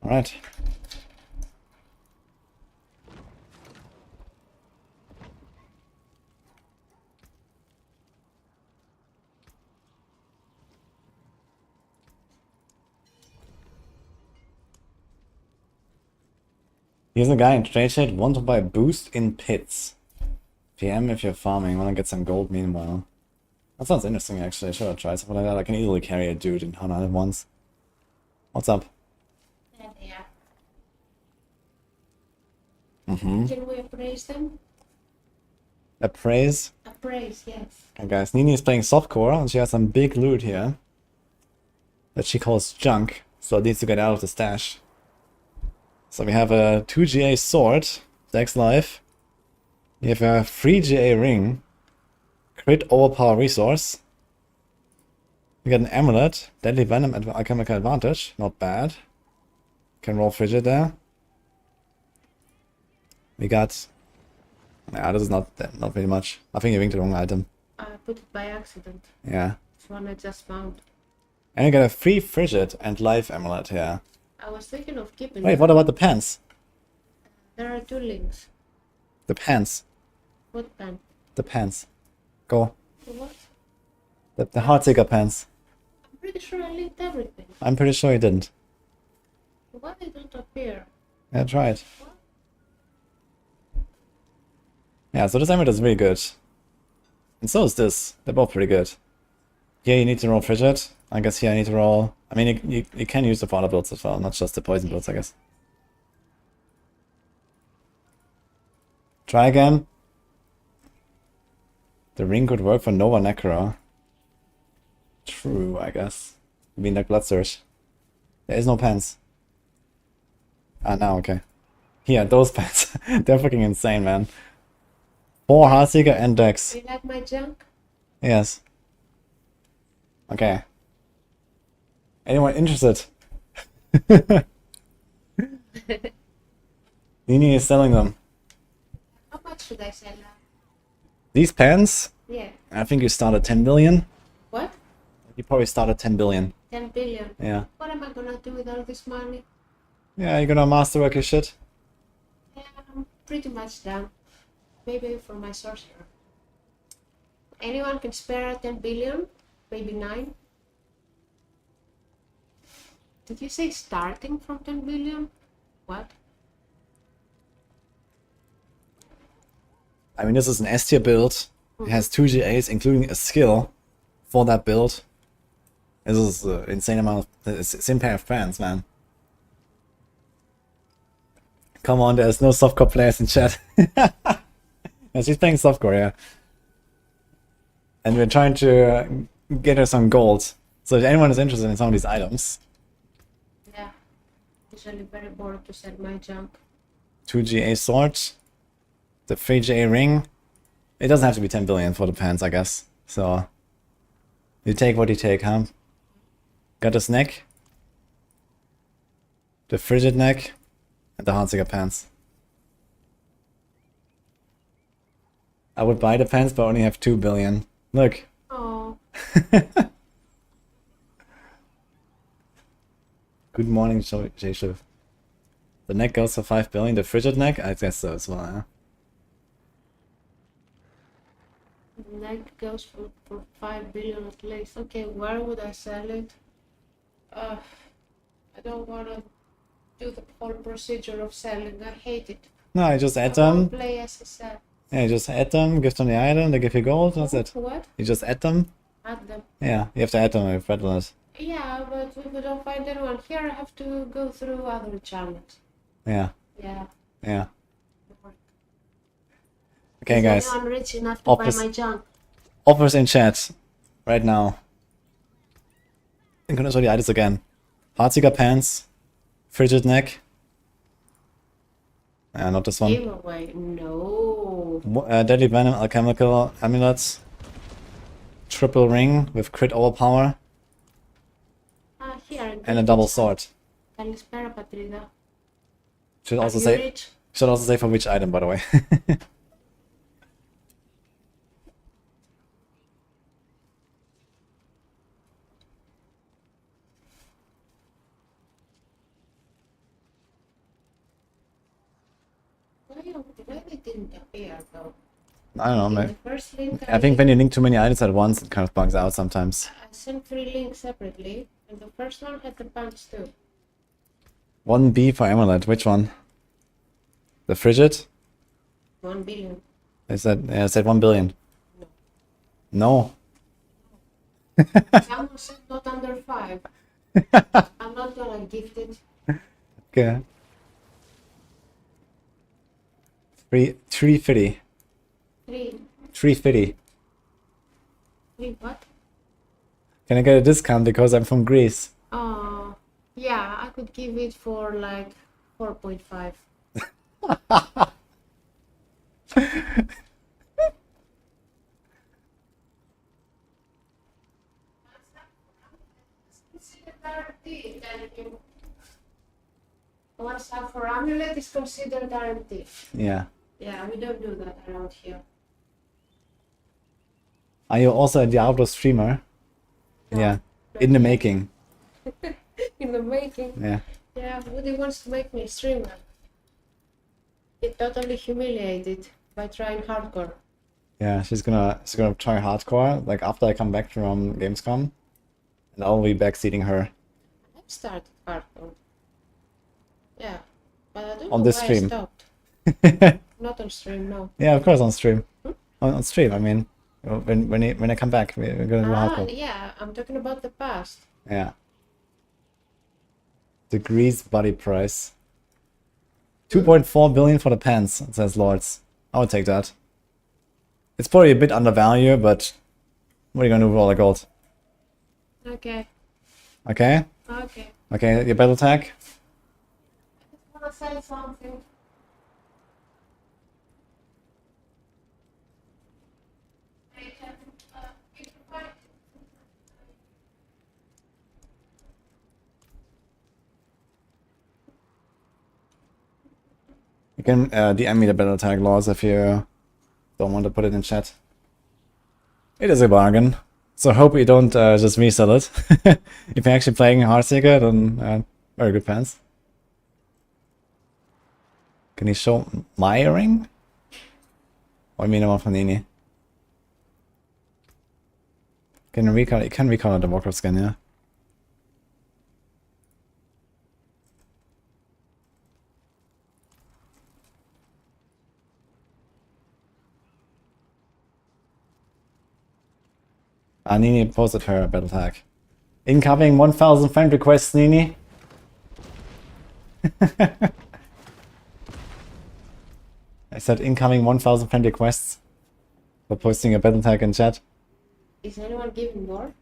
Alright. Here's a guy in trade chat, want to buy boost in pits. PM if you're farming, wanna get some gold meanwhile. That sounds interesting actually, I should have tried something like that. I can easily carry a dude in 100 at once. What's up? There they are. Mm-hmm. Can we appraise them? Appraise. Appraise, yes. Okay guys, Nini is playing softcore and she has some big loot here. That she calls junk, so it needs to get out of the stash. So we have a 2GA sword, Dex Life. We have a 3GA ring, crit overpower resource. We got an amulet, deadly venom and alchemical advantage, not bad. Can roll frigid there. We got, yeah, this is not very much. I think you linked the wrong item. I put it by accident. Yeah. It's one I just found. And you got a free frigid and life amulet here. I was thinking of keeping Wait, them. what about the pants? There are 2 links. The pants. What pen? The pants. Go. What? The Heartseeker pants. I'm pretty sure I linked everything. I'm pretty sure you didn't. Why they don't appear? Yeah, try it. Yeah, so this amulet is really good. And so is this. They're both pretty good. Here you need to roll Frigid. I guess here I need to roll... I mean, you can use the for other builds as well, not just the poison builds, I guess. Try again. The ring could work for Nova Necro. True, I guess. You mean like Blood Surge. There is no pants. Ah, now, okay. Here, those pants. They're fucking insane, man. 4 Heartseeker and Dex. Do you like my junk? Yes. Okay. Anyone interested? Nini is selling them. How much should I sell now? These pants, Yeah. I think you start at 10 billion. What? You probably start at 10 billion. 10 billion. Yeah. What am I gonna do with all this money? Yeah, you're gonna masterwork your shit. Yeah, I'm pretty much done. Maybe for my sorcerer. Anyone can spare 10 billion? Maybe 9? Did you say starting from 10 billion? What? I mean, this is an S tier build. It has 2 GAs, including a skill for that build. This is an insane amount of... insane pair of fans, man. Come on, there's no softcore players in chat. Yeah, she's playing softcore, yeah. And we're trying to get her some gold. So if anyone is interested in some of these items... Yeah. Usually very bored to sell my junk. 2 GA sword. The 3 GA ring. It doesn't have to be 10 billion for the pants, I guess. So... you take what you take, huh? Got this neck. The frigid neck. And the Heartseeker pants. I would buy the pants, but only have 2 billion. Look. Oh. Good morning, J Shiv. The neck goes for 5 billion. The frigid neck? I guess so as well, yeah. Neck goes for 5 billion at least. Okay, where would I sell it? I don't want to do the whole procedure of selling. I hate it. No, I just add I them. won't play SSL. Yeah, you just add them, give them the item, they give you gold, that's it. What? You just add them. Add them. Yeah, you have to add them if you it. Yeah, but if we don't find anyone here, I have to go through other channels. Yeah, Yeah. yeah. Okay, Is guys. anyone rich enough to buy Offers, my junk? offers in chat right now. I'm gonna show the items again. Heartseeker pants, frigid neck. Not this one. Giveaway? No. Deadly venom, alchemical amulets. Triple ring with crit overpower. Here. And a double sword. Καλησπέρα, πατρίδα. Should Are also you say rich? should also say for which item, by the way. Why they didn't appear though? I don't know, In man. the first link I think when you link too many items at once, it kind of bugs out sometimes. I sent 3 links separately, and the first one had the pants too. 1B for amulet, which one? The frigid? 1 billion. I said 1 billion. No. Someone said not under 5. I'm not gonna gift it. Okay. 350. 3. 350. 3 what? Can I get a discount because I'm from Greece? Oh, yeah, I could give it for like 4.5. What's up for amulet is considered RMT. Yeah. Yeah, we don't do that around here. Are you also a Diablo streamer? No, Yeah. not In the yet. making. In the making. Yeah. Yeah, Woody wants to make me a streamer. He totally humiliated by trying hardcore. Yeah, she's gonna try hardcore, like after I come back from Gamescom. And I'll be backseating her. I've started hardcore. Yeah, but I don't On know this why stream. I stopped. Not on stream, no. Yeah, of course on stream. Hmm? On stream, I mean, when I come back, we're gonna do hardcore. Yeah, I'm talking about the past. Yeah. Degrees body price. 2.4 billion for the pants, it says Lords. I would take that. It's probably a bit undervalued, but what are you gonna do with all the gold? Okay. Okay? Okay. Okay, your battle tag? I just wanna say something. You can DM me the battle tag, Lords, if you don't want to put it in chat. It is a bargain. So hope you don't just resell it. If you're actually playing Heartseeker, then very good pants. Can you show my ring? Or you mean the one from Nini? You can recolor the Warcraft skin, yeah? Nini posted her battle tag. Incoming 1000 friend requests, Nini. I said incoming 1000 friend requests for posting a battle tag in chat. Is anyone giving more?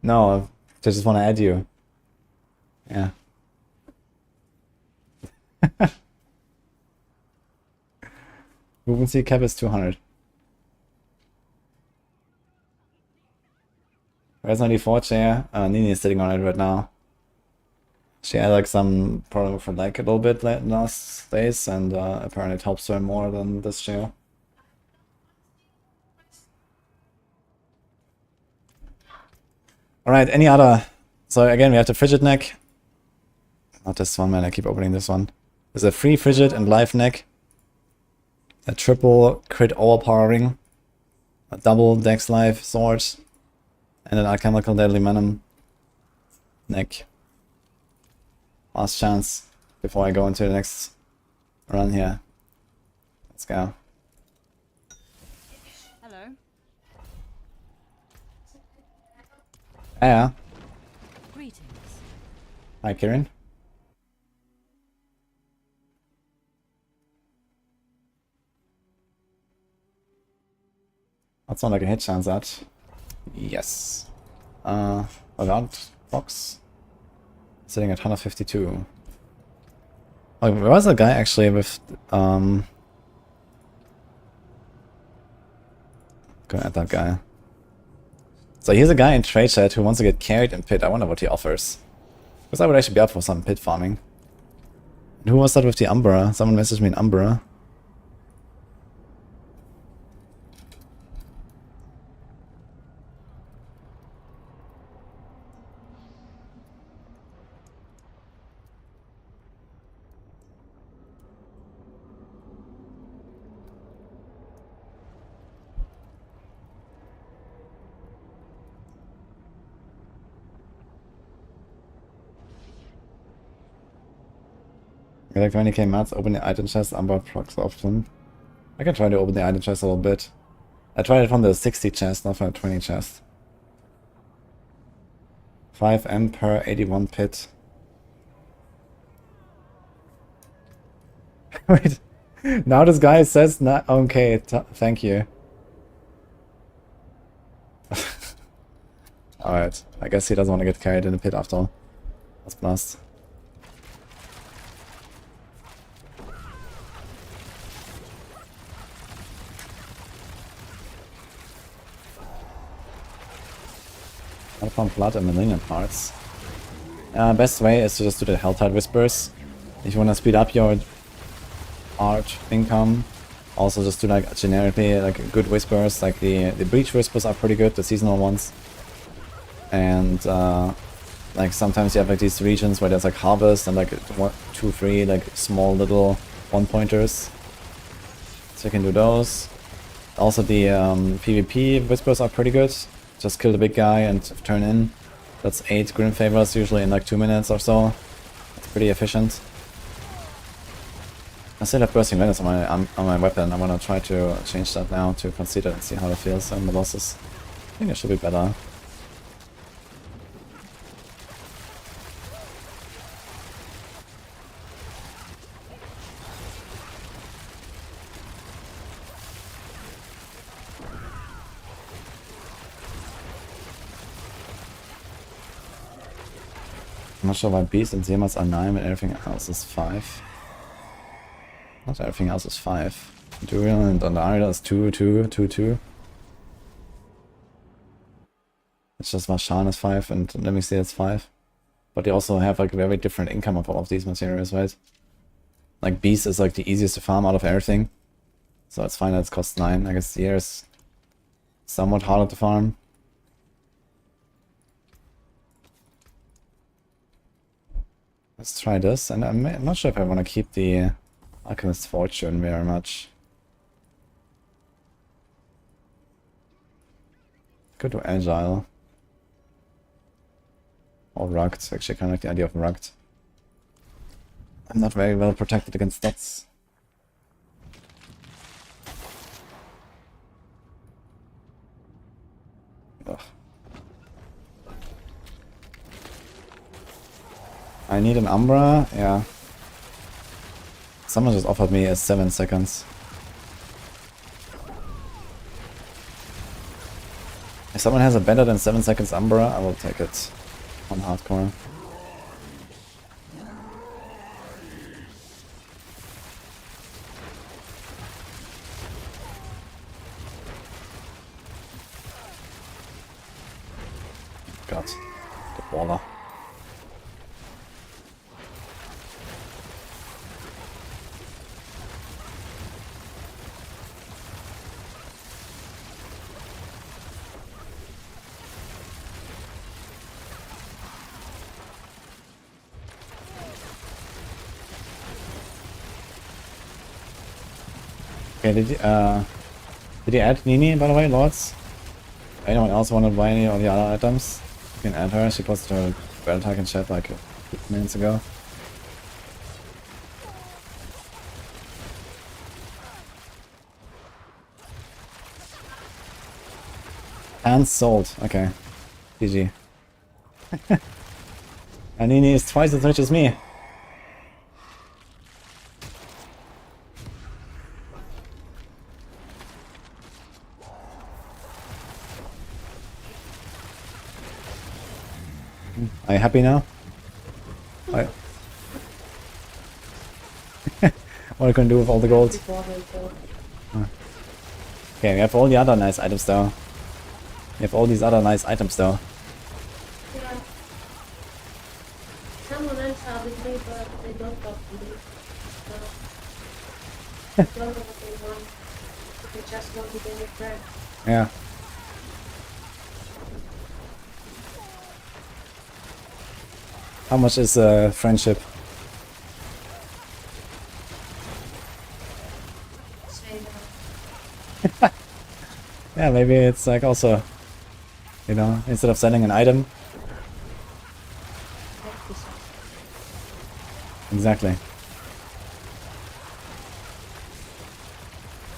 No, I just want to add you. Yeah. Movemency cap is 200. Where's 94 chair? Nini is sitting on it right now. She had like some problem with her leg a little bit last days, and apparently it helps her more than this chair. Alright, any other? So again, we have the Frigid neck. Not this one, man, I keep opening this one. There's a free Frigid and live neck. A triple crit overpowering. A double dex life sword. And an alchemical deadly venom neck. Last chance before I go into the next run here. Let's go. Hello. Yeah. Greetings. Hi, Kieran. That's not like a hit chance, that. Yes. Around box. Sitting at 152. Oh, there was a guy actually with gonna add that guy. So here's a guy in trade chat who wants to get carried in pit. I wonder what he offers. Because I would actually be up for some pit farming. And who was that with the Umbra? Someone messaged me an Umbra. Like 20k mats, open the item chest, Umbra procs option. I can try to open the item chest a little bit. I tried it from the 60 chest, not from the 20 chest. 5M per 81 pit. Wait, now this guy says not okay. Thank you. Alright, I guess he doesn't want to get carried in the pit after all. That's blast. I found blood and malignant parts. Best way is to just do the Helltide Whispers. If you want to speed up your art income, also just do like generically like good whispers, like the Breach Whispers are pretty good, the seasonal ones. And like sometimes you have like these regions where there's like harvest and like 1, 2, 3 like small little one pointers. So you can do those. Also the PvP whispers are pretty good. Just kill the big guy and turn in. That's 8 grim favors usually in like 2 minutes or so. It's pretty efficient. I still have bursting limits on my weapon. I wanna try to change that now to consider and see how it feels on the bosses. I think it should be better. I'm not sure why Beast and Semas are 9 and everything else is 5. Not everything else is 5. Druid and Andaria is 2, 2, 2, 2. It's just Varshan is 5 and let me see it's 5. But they also have like very different income of all of these materials, right? Like Beast is like the easiest to farm out of everything. So it's fine that it costs 9. I guess the air is somewhat harder to farm. Let's try this, and I'm not sure if I want to keep the Alchemist's Fortune very much. Go to Agile. Or Rugged, actually I kind of like the idea of Rugged. I'm not very well protected against stats. Ugh. I need an Umbra, yeah. Someone just offered me a 7 seconds. If someone has a better than 7 seconds Umbra, I will take it on hardcore. God, the baller. Okay, did you add Nini, by the way, Lords? Anyone else want to buy any of the other items? You can add her, she posted her battle tag in chat like a few minutes ago. And sold, okay. GG. And Nini is twice as rich as me. Are you happy now? What are you gonna do with all the gold? Okay, we have all the other nice items though. We have all these other nice items though. Yeah. Someone else have with me, but they don't talk to me. So, I don't know what they want. They just want to be a friend. Yeah. How much is friendship? Say that. Yeah, maybe it's like also, you know, instead of selling an item. Exactly.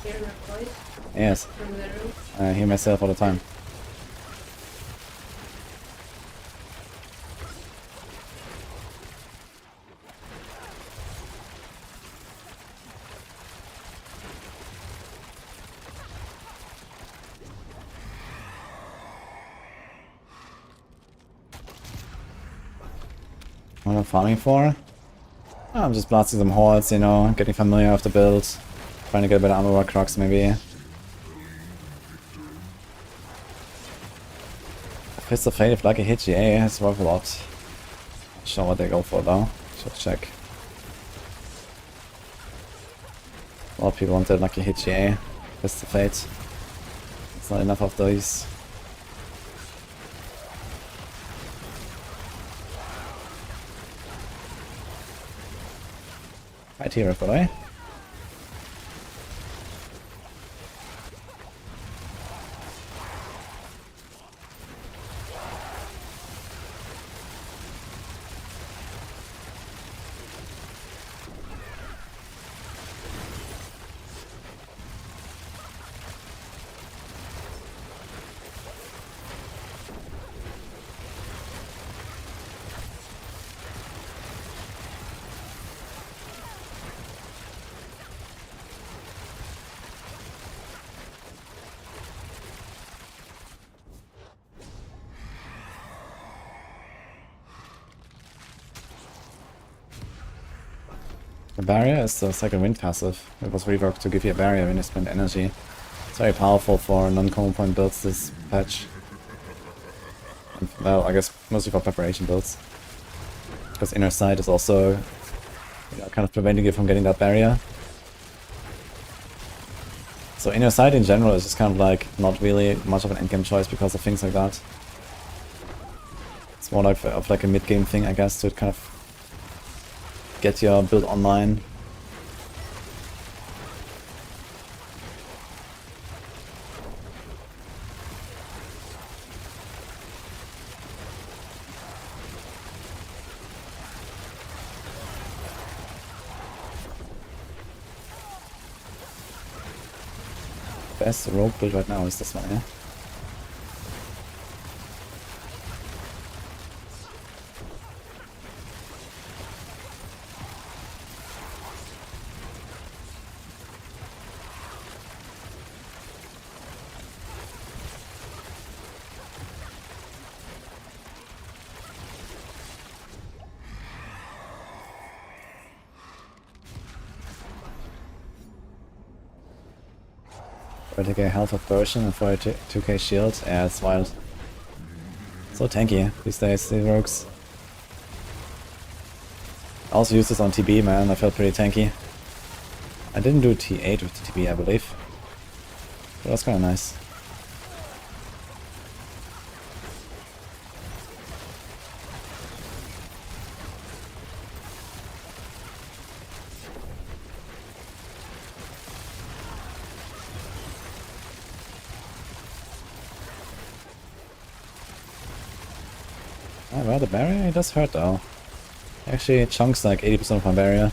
Hear my voice Yes. from the room. I hear myself all the time. What am I farming for? Oh, I'm just blasting some hordes, you know, getting familiar with the build. Trying to get a better armor work crocs maybe. Fist of Fate if Lucky hit GA has worth a lot. Not sure what they go for though. Should check. A lot of people wanted Lucky hit GA. Fist of Fate. It's not enough of these. Right here, by the way. The barrier is the second wind passive. It was reworked to give you a barrier when you spend energy. It's very powerful for non-common point builds this patch. And, well, I guess mostly for preparation builds. Because inner sight is also, you know, kind of preventing you from getting that barrier. So inner sight in general is just kind of like not really much of an endgame choice because of things like that. It's more like of like a mid-game thing, I guess, to kind of get your build online. Best rogue build right now is this one, yeah? For to get health of version and for a 2k shield, yeah, it's wild. So tanky these days, the rogues. I also used this on TB, man, I felt pretty tanky. I didn't do T8 with the TB, I believe. But that's kinda nice. Ah, well, the barrier, it does hurt though. Actually, it chunks like 80% of my barrier.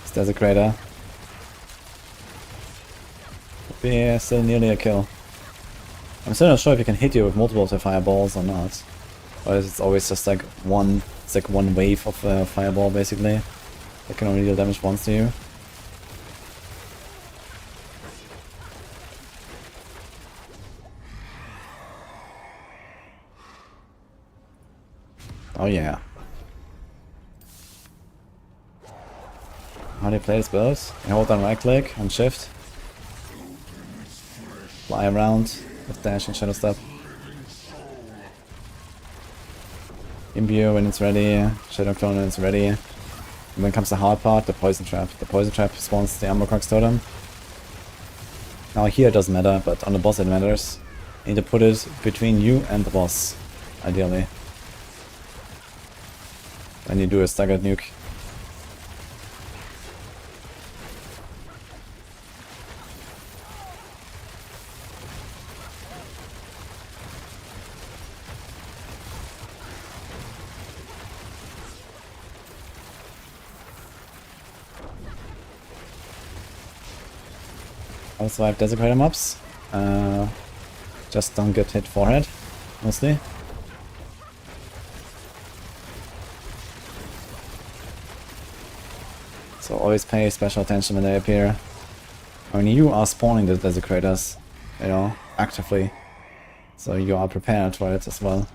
This Desecrator. Would be still nearly a kill. I'm still not sure if you can hit you with multiple of the fireballs or not. Or it's always just like one, it's like one wave of a fireball basically. That can only deal damage once to you. Oh yeah. How do you play this build? You hold down right click and shift. Fly around with dash and shadow step. Imbue when it's ready, shadow clone when it's ready. And then comes the hard part, the poison trap. The poison trap spawns the Ambercrox Totem. Now here it doesn't matter, but on the boss it matters. You need to put it between you and the boss, ideally. Then you do a staggered nuke. Also I have Desecrator mobs. Just don't get hit forehead, mostly. So always pay special attention when they appear. I mean, you are spawning the Desecrators, you know, actively. So you are prepared for it as well.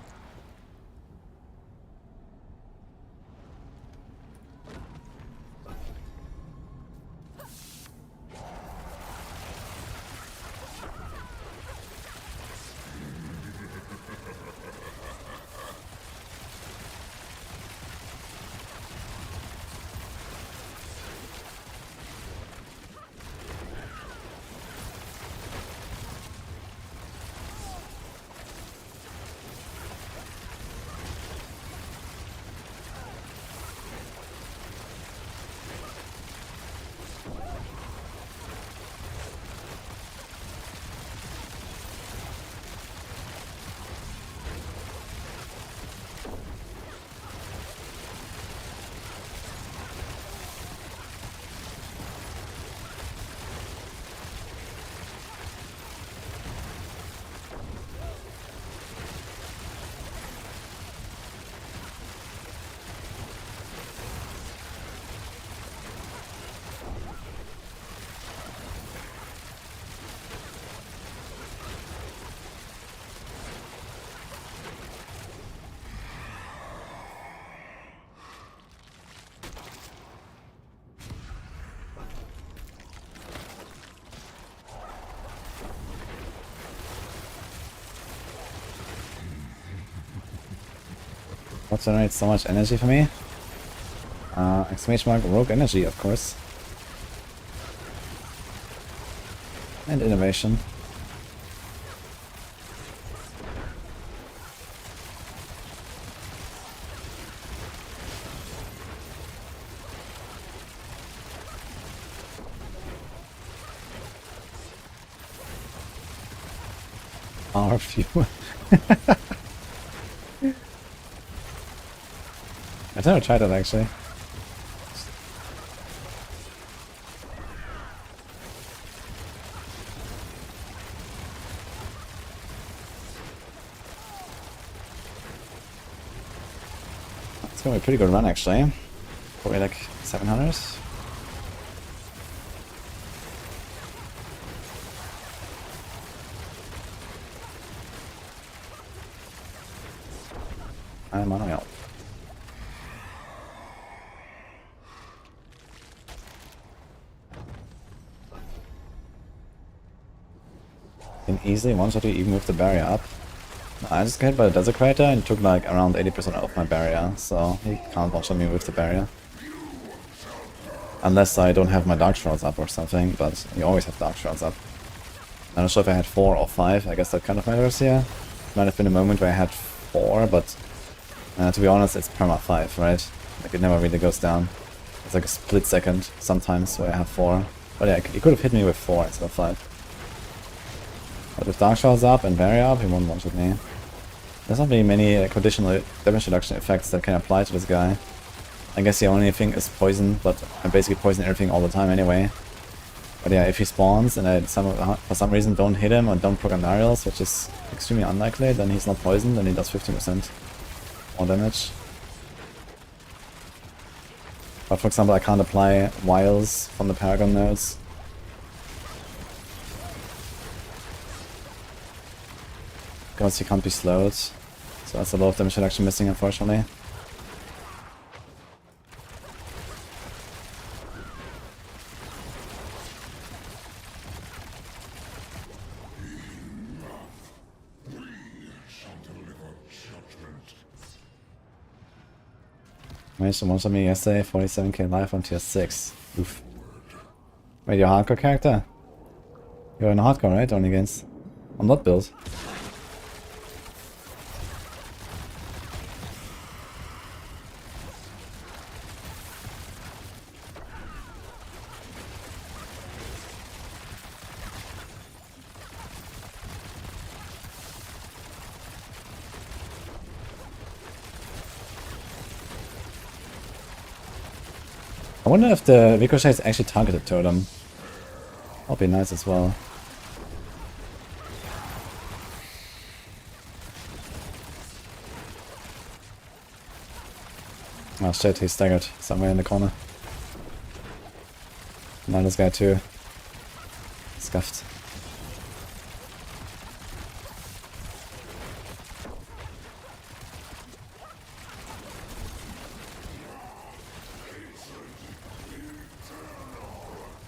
What generates so much energy for me? Exclamation mark rogue energy, of course. And innovation. Our few. I've never tried that actually. It's gonna be a pretty good run actually. Probably like 700. I'm on my own. Can easily one-shot you even with the barrier up. I just got hit by the Desecrator and took like around 80% off my barrier, so he can't one-shot me with the barrier. Unless I don't have my Dark Shrouds up or something, but you always have Dark Shrouds up. I'm not sure if I had 4 or 5, I guess that kind of matters here. Might have been a moment where I had 4, but to be honest, it's perma 5, right? Like it never really goes down. It's like a split second sometimes where I have 4. But yeah, he could have hit me with 4 instead of 5. But with Dark Shrouds up and barrier up, he won't one-shot me. There's not really many conditional damage reduction effects that can apply to this guy. I guess the only thing is poison, but I basically poison everything all the time anyway. But yeah, if he spawns and I for some reason don't hit him or don't proc Andariels, which is extremely unlikely, then he's not poisoned and he does 15% more damage. But for example, I can't apply wiles from the Paragon nodes. Because he can't be slowed. So that's a lot of damage reduction missing, unfortunately. Managed to one-shot me yesterday, 47k life on tier 6. Oof. Wait, you're a hardcore character? You're in a hardcore, right? Only against... on what build? I wonder if the ricochets actually targeted Totem. That'll be nice as well. Oh shit, he's staggered somewhere in the corner. Now this guy too. Scuffed.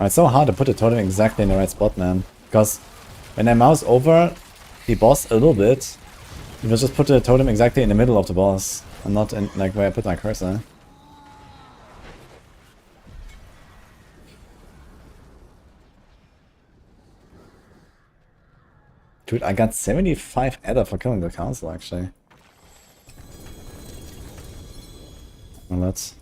Oh, it's so hard to put the totem exactly in the right spot, man. Because when I mouse over the boss a little bit, you will just put the totem exactly in the middle of the boss, and not in like where I put my cursor. Dude, I got 75 adder for killing the council, actually. Well, that's...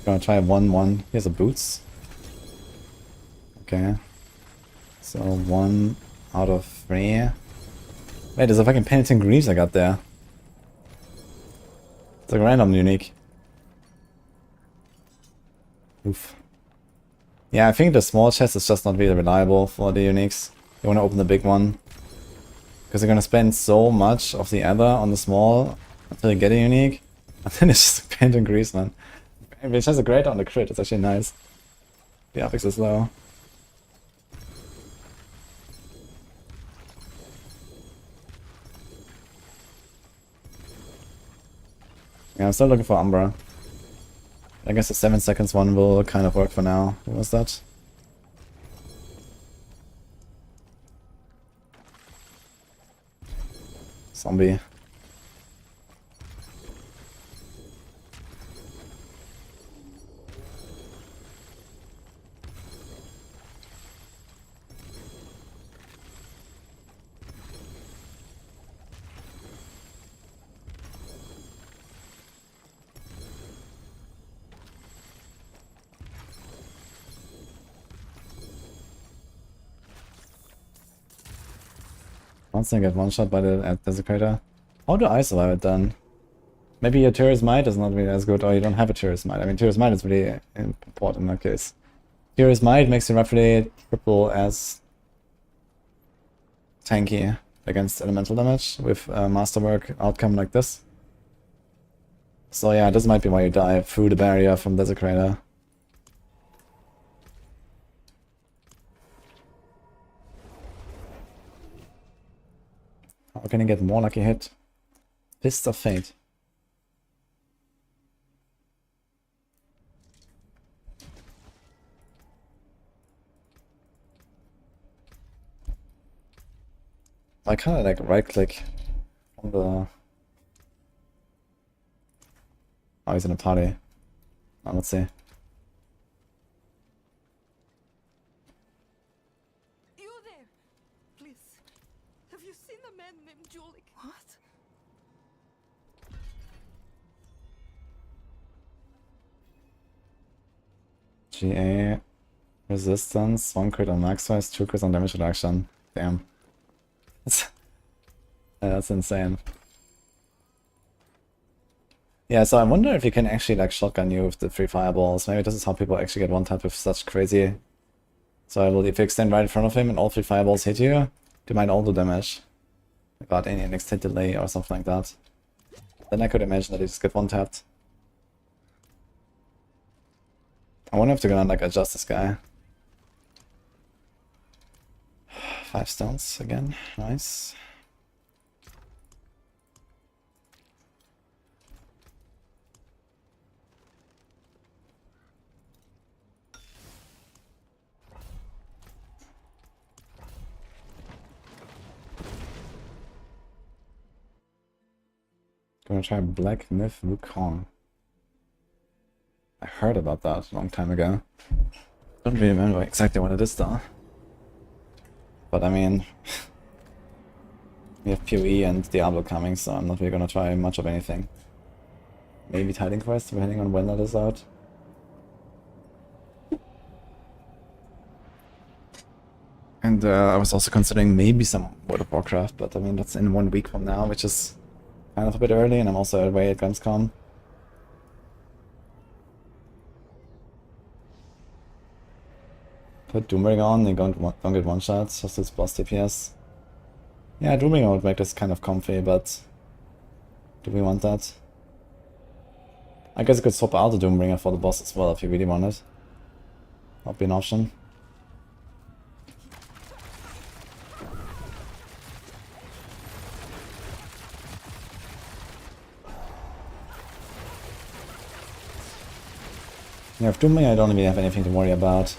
Gonna try 1-1. Here's a boots. Okay. So 1 out of 3. Wait, there's a fucking Penitent Greaves I got there. It's like a random unique. Oof. Yeah, I think the small chest is just not really reliable for the uniques. You wanna open the big one. Because you're gonna spend so much of the other on the small until you get a unique. And then it's just Penitent Greaves, man. Which has a great on the crit, it's actually nice. The affix is low. Yeah, I'm still looking for Umbra. I guess the 7 seconds one will kind of work for now. What was that? Zombie. Once I get one shot by the desecrator. How do I survive it then? Maybe your Tear's Might is not really as good, or you don't have a Tear's Might. I mean, Tear's Might is really important in that case. Tear's Might makes you roughly triple as tanky against elemental damage with a masterwork outcome like this. So yeah, this might be why you die through the barrier from desecrator. How can you get more lucky hit? Fist of Fate. I kinda like right click on the... Oh, he's in a party. Oh, let's see. You there? Please. Have you seen a man named Julik? What? GA resistance, 1 crit on max size, 2 crits on damage reduction. Damn. That's insane. Yeah, so I wonder if you can actually like shotgun you with the 3 fireballs. Maybe this is how people actually get one tap with such crazy. So if you extend right in front of him and all 3 fireballs hit you, they might all do damage. Without any extended delay or something like that. Then I could imagine that you just get one tapped. I wonder if they're gonna like adjust this guy. 5 stones again, nice. Gonna try Black Myth Wukong. I heard about that a long time ago. Don't really remember exactly what it is though. But I mean, we have PoE and Diablo coming, so I'm not really gonna try much of anything. Maybe Titan Quest, depending on when that is out. And I was also considering maybe some World of Warcraft, but I mean that's in 1 week from now, which is kind of a bit early, and I'm also away at Gamescom. Put Doombringer on, you don't get one shots, just its boss DPS. Yeah, Doombringer would make this kind of comfy, but do we want that? I guess you could swap out the Doombringer for the boss as well if you really want it. That'd be an option. Yeah, with Doombringer I don't really have anything to worry about.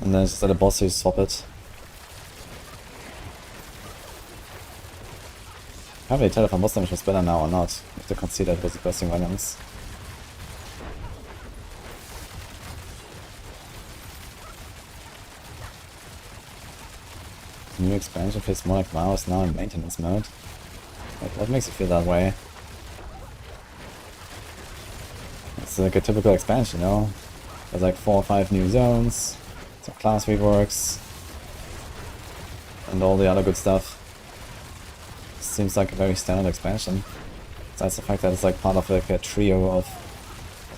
And then it's just at a boss you swap it. Can't really tell if my boss damage was better now or not. You have to consider it was the bursting volumes. New expansion feels more like WoW is now in maintenance mode. Like, what makes you feel that way? It's like a typical expansion, you know? There's like 4 or 5 new zones, some class reworks, and all the other good stuff. Seems like a very standard expansion. Besides the fact that it's like part of like a trio of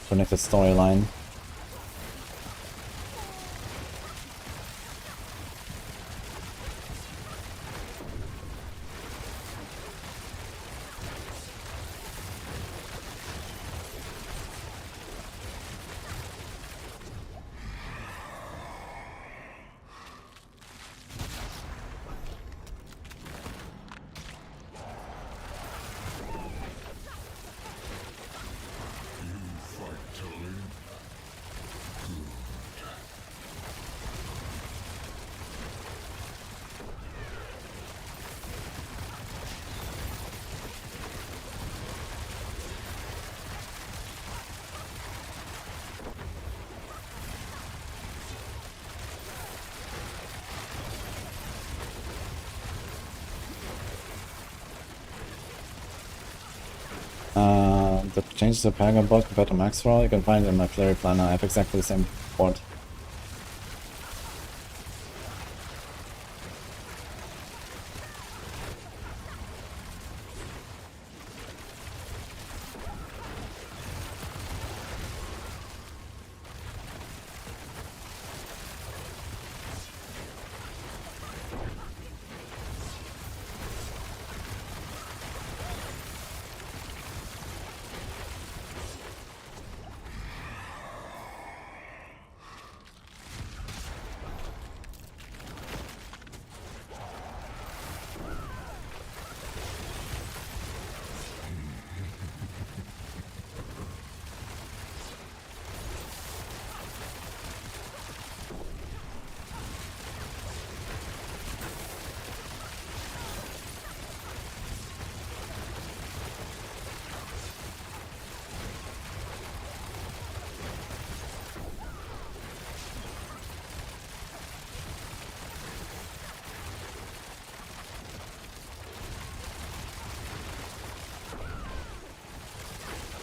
connected storyline. The changes to Paragon board compared to Max Roll, you can find it in my Cleric Planner. I have exactly the same board.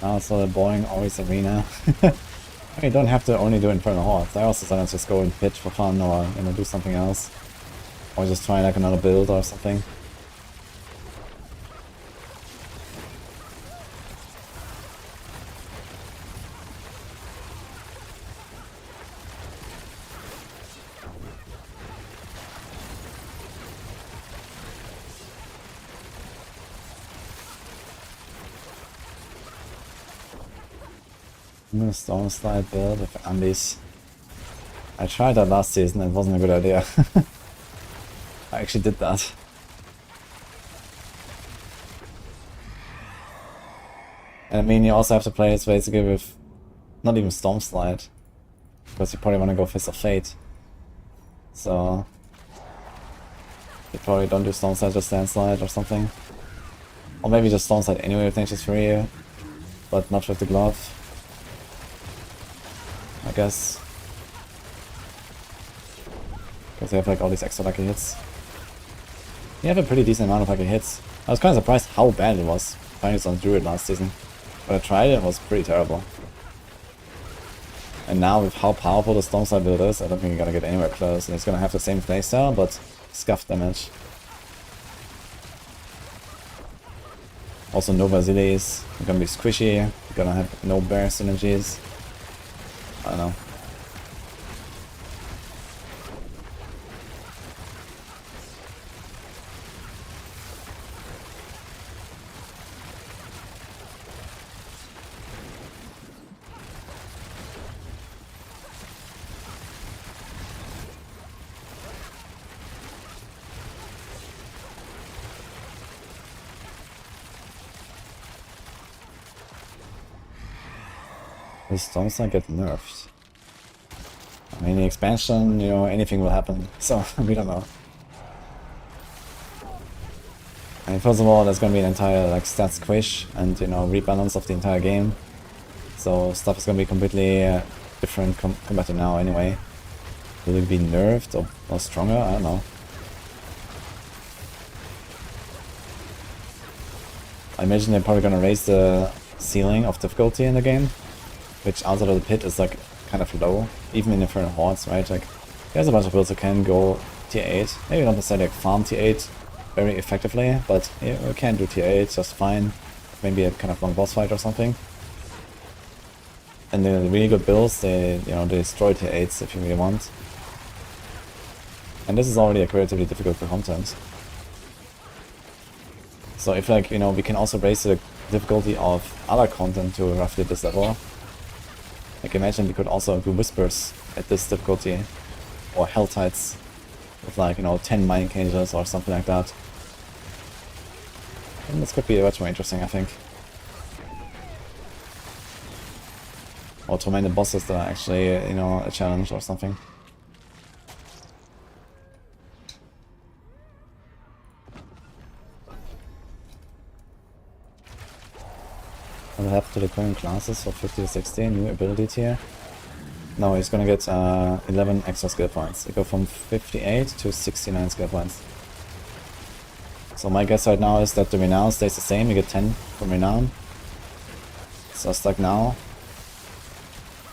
Also the boring always arena. I mean, you don't have to only do Infernal Hordes. I also sometimes just go and pitch for fun or, you know, do something else. Or just try like another build or something. I'm gonna Stone Slide build with Ambis. I tried that last season, it wasn't a good idea. I actually did that. And I mean, you also have to play it basically with not even Storm Slide, because you probably want to go Fist of Fate. So you probably don't do Storm Slide, just Stand Slide or something. Or maybe just Storm Slide anyway with Nature's Fury, but not with the glove, I guess. Because they have like all these extra lucky hits. You have a pretty decent amount of lucky hits. I was kind of surprised how bad it was playing this on Druid last season. But I tried it was pretty terrible. And now with how powerful the Storm Slide build is, I don't think you're gonna get anywhere close. And it's gonna have the same playstyle, but scuff damage. Also no Basilis, you're gonna be squishy, you're gonna have no bear synergies. I don't know. The Storm Slide get nerfed. I mean, the expansion, you know, anything will happen, so we don't know. I mean, first of all, there's gonna be an entire like stat squish and, you know, rebalance of the entire game. So stuff is gonna be completely different compared to now anyway. Will it be nerfed or stronger? I don't know. I imagine they're probably gonna raise the ceiling of difficulty in the game, which outside of the pit is like kind of low, even in Infernal Hordes, right? Like, there's a bunch of builds that can go tier 8, maybe not necessarily like farm tier 8 very effectively, but you can do tier 8 just fine, maybe a kind of long boss fight or something. And the really good builds, they, you know, they destroy tier 8s if you really want. And this is already a relatively difficult content. So if, like, you know, we can also raise the difficulty of other content to roughly this level. Like, imagine we could also do Whispers at this difficulty, or Hell Tides with, like, you know, 10 Mind Cages or something like that. And this could be much more interesting, I think. Or tormented bosses that are actually, you know, a challenge or something. What will happen to the current classes for 50 to 60, new ability tier? No, he's gonna get 11 extra skill points. They go from 58 to 69 skill points. So my guess right now is that the renown stays the same, you get 10 from renown. So stuck now.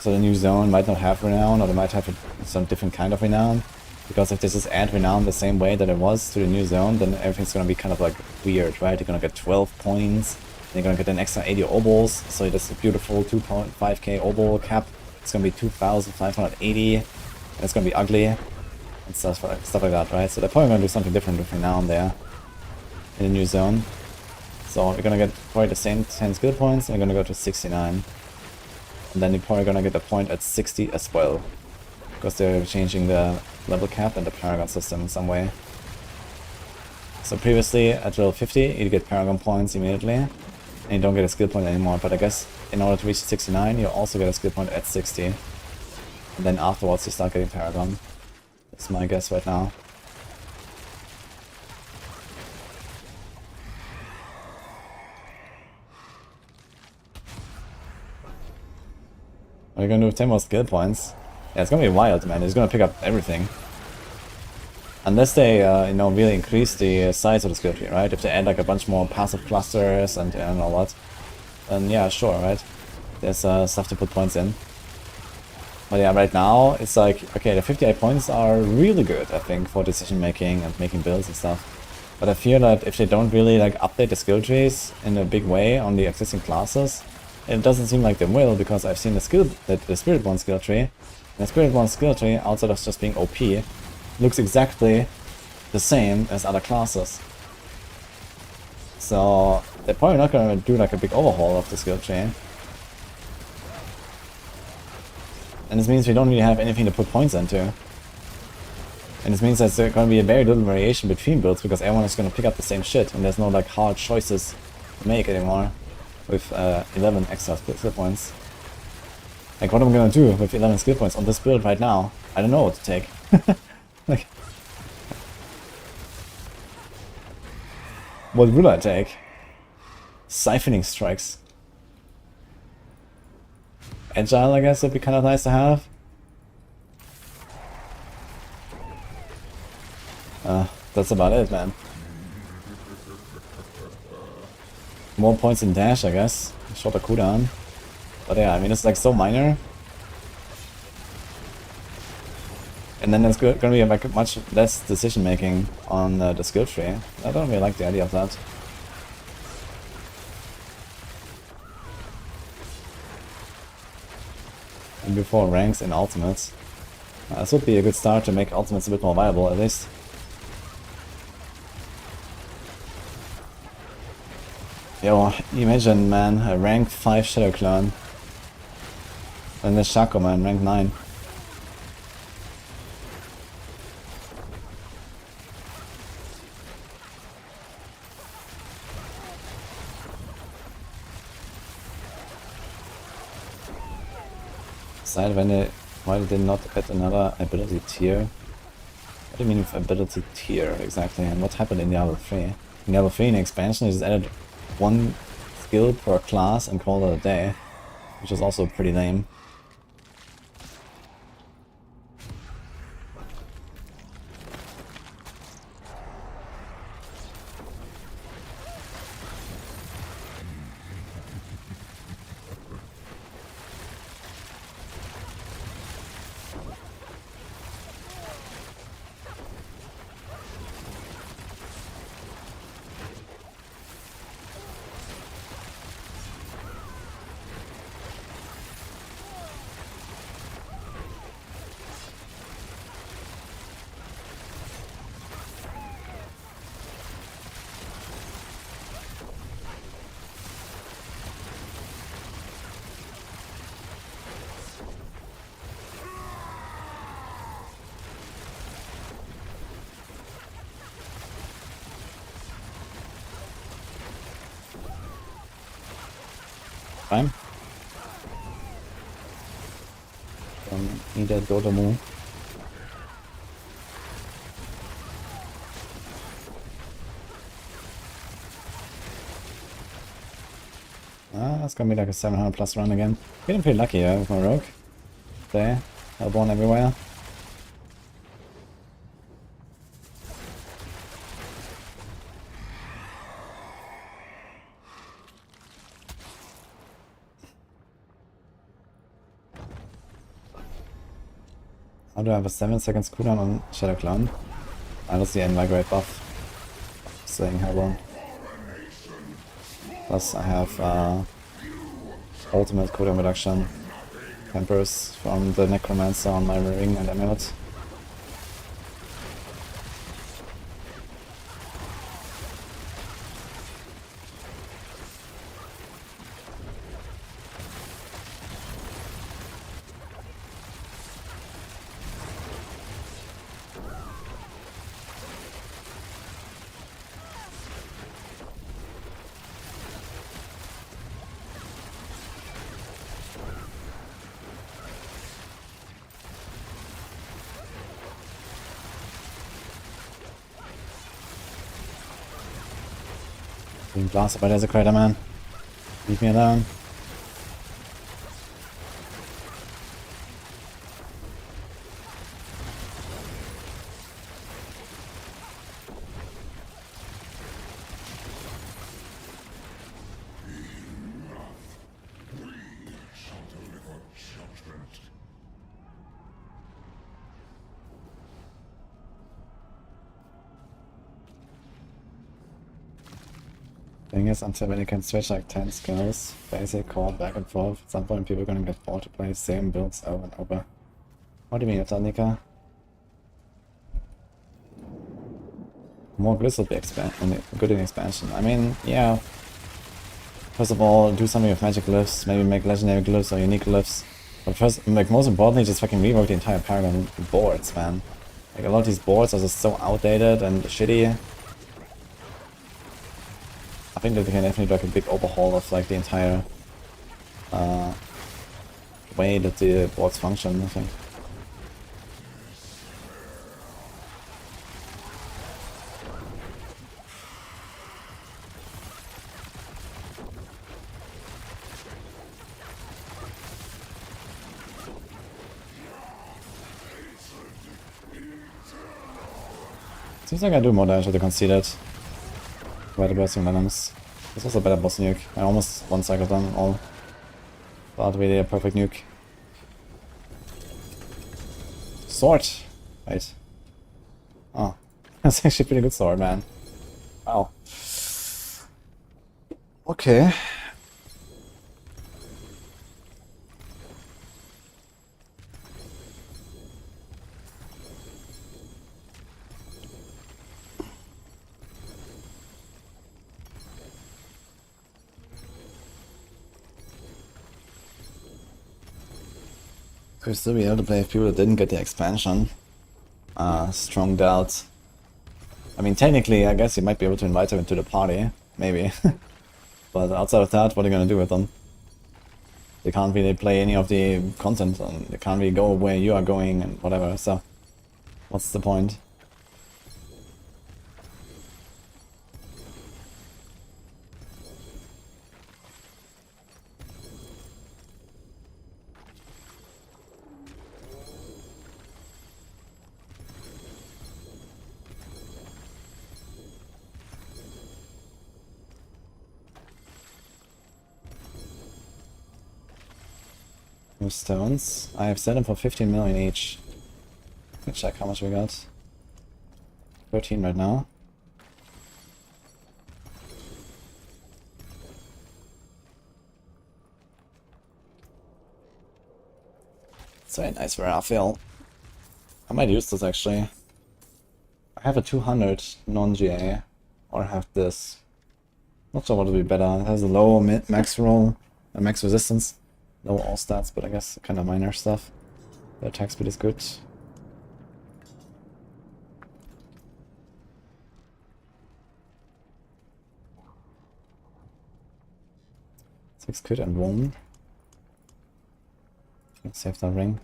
So the new zone might not have renown, or they might have some different kind of renown. Because if this is add renown the same way that it was to the new zone, then everything's gonna be kind of like weird, right? You're gonna get 12 points, and you're gonna get an extra 80 obols, so that's a beautiful 2.5k obol cap. It's gonna be 2,580, and it's gonna be ugly, and stuff like that, right? So they're probably gonna do something different with renown there, in the new zone. So you're gonna get probably the same 10 skill points, and you're gonna go to 69. And then you're probably gonna get a point at 60 as well. Because they're changing the level cap and the Paragon system in some way. So previously, at level 50, you get Paragon points immediately. And you don't get a skill point anymore. But I guess in order to reach 69, you also get a skill point at 60. And then afterwards, you start getting Paragon. That's my guess right now. What are you gonna do with 10 more skill points? Yeah, it's gonna be wild, man. It's gonna pick up everything. Unless they, you know, really increase the size of the skill tree, right? If they add like a bunch more passive clusters and I don't know what, then yeah, sure, right? There's stuff to put points in. But yeah, right now it's like, okay, the 58 points are really good, I think, for decision making and making builds and stuff. But I fear that if they don't really like update the skill trees in a big way on the existing classes, it doesn't seem like they will, because I've seen the Spiritborn skill tree. And the Spiritborn skill tree, outside of just being OP, looks exactly the same as other classes. So they're probably not gonna do like a big overhaul of the skill tree. And this means we don't really have anything to put points into. And this means that there's gonna be a very little variation between builds, because everyone is gonna pick up the same shit, and there's no like hard choices to make anymore. With 11 extra skill points. Like, what am I gonna do with 11 skill points on this build right now? I don't know what to take. Like, what will I take? Siphoning strikes. Agile, I guess, would be kind of nice to have. That's about it, man. More points in dash, I guess. Shorter cooldown. But yeah, I mean, it's like so minor. And then there's gonna be like much less decision making on the skill tree. I don't really like the idea of that. And before ranks and ultimates. This would be a good start to make ultimates a bit more viable, at least. Yo, imagine, man, a rank 5 Shadow Clone. And the Shaco, man, rank 9. Why did they not add another ability tier? What do you mean with ability tier, exactly? And what happened in Diablo 3? In Diablo 3, in the expansion, they just added one skill per class and called it a day, which is also pretty lame. Fine. Need a Dotomu. That's gonna be like a 700 plus run again. Getting pretty lucky with my rogue. There, Hellborn everywhere. How do I have a 7 seconds cooldown on Shadow Clone? I don't see any migrate buff. Saying Hellborn. Plus I have ultimate cooldown reduction. Tempers from the Necromancer on my ring and amulet. Being blasted by Desecrator, man. Leave me alone. Thing is, until when you can switch like 10 skills, basic, core, back and forth, at some point people are gonna get bored to play same builds over and over. What do you mean, Tanika? More glitches will be good in expansion. I mean, yeah. First of all, do something with magic glyphs, maybe make legendary glyphs or unique glyphs. But first, like most importantly, just fucking rework the entire Paragon boards, man. Like a lot of these boards are just so outdated and shitty. I think that we can definitely do like a big overhaul of like the entire way that the boards function, I think. Seems like I do more damage with the Conceded. By the bursting venoms. This was a better boss nuke. I almost one-cycled them all. But really a perfect nuke. Sword! Wait. Oh. That's actually a pretty good sword, man. Wow. Okay. Could still be able to play with people that didn't get the expansion. Strong doubt. I mean, technically, I guess you might be able to invite them into the party. Maybe. But outside of that, what are you gonna do with them? They can't really play any of the content, and they can't really go where you are going and whatever, so... What's the point? Stones. I have set them for 15 million each. Let me check how much we got. 13 right now. It's very nice for Raphael. I might use this actually. I have a 200 non-GA, or I have this. Not sure what would be better. It has a low max roll, max resistance. Low all stats, but I guess kind of minor stuff. The attack speed is good. Six crit and 1. Let's save that ring.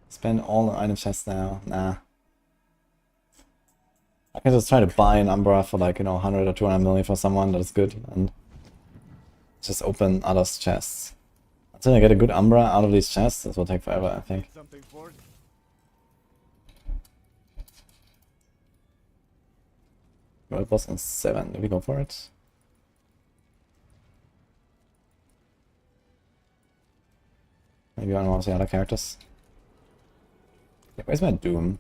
Spend all the item chests now. Nah. I can just try to buy an Umbra for like, 100 or 200 million for someone that is good, and just open others' chests. Until I get a good Umbra out of these chests, this will take forever, I think. World boss on 7, do we go for it? Maybe on one of the other characters. Yeah, where's my Doom?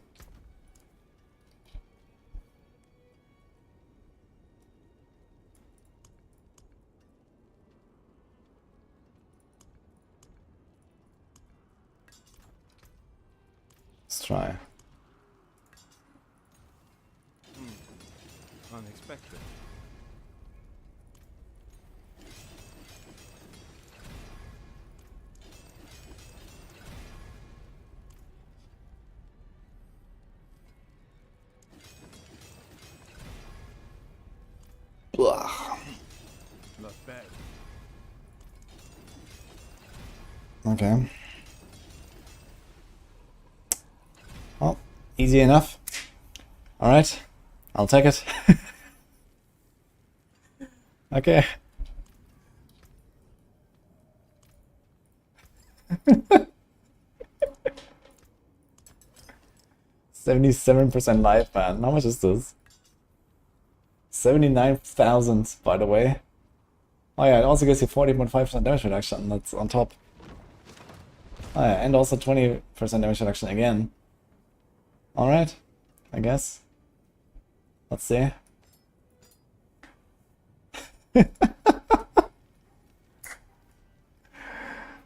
Let's try. Unexpected. Blah. Not bad. Okay. Well, easy enough. Alright, I'll take it. Okay. $77% life, man. How much is this? 79,000, by the way. Oh yeah, it also gives you 40.5% damage reduction. That's on top. Oh yeah, and also 20% damage reduction again. Alright, I guess. Let's see.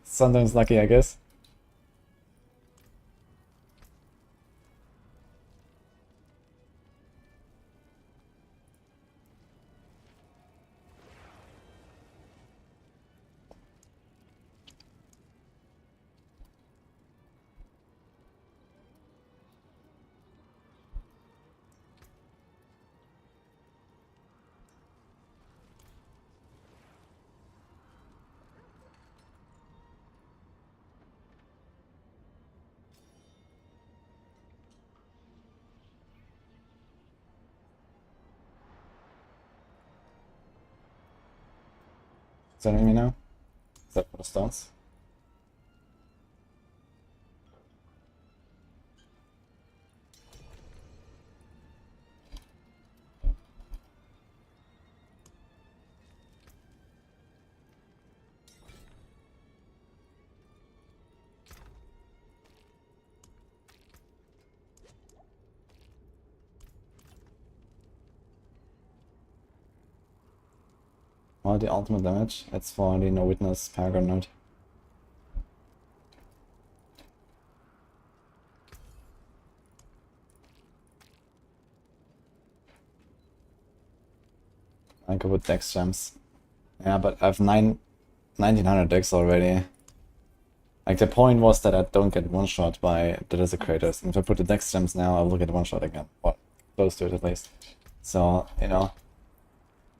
Sometimes lucky, I guess. Sending me now? Is that for the stones? Well, the ultimate damage, it's for the no witness paragon node. I could put dex gems. Yeah, but I have 1900 dex already. Like, the point was that I don't get one shot by the desecrators. And if I put the dex gems now, I will get one shot again. Or close to it at least. So, you know.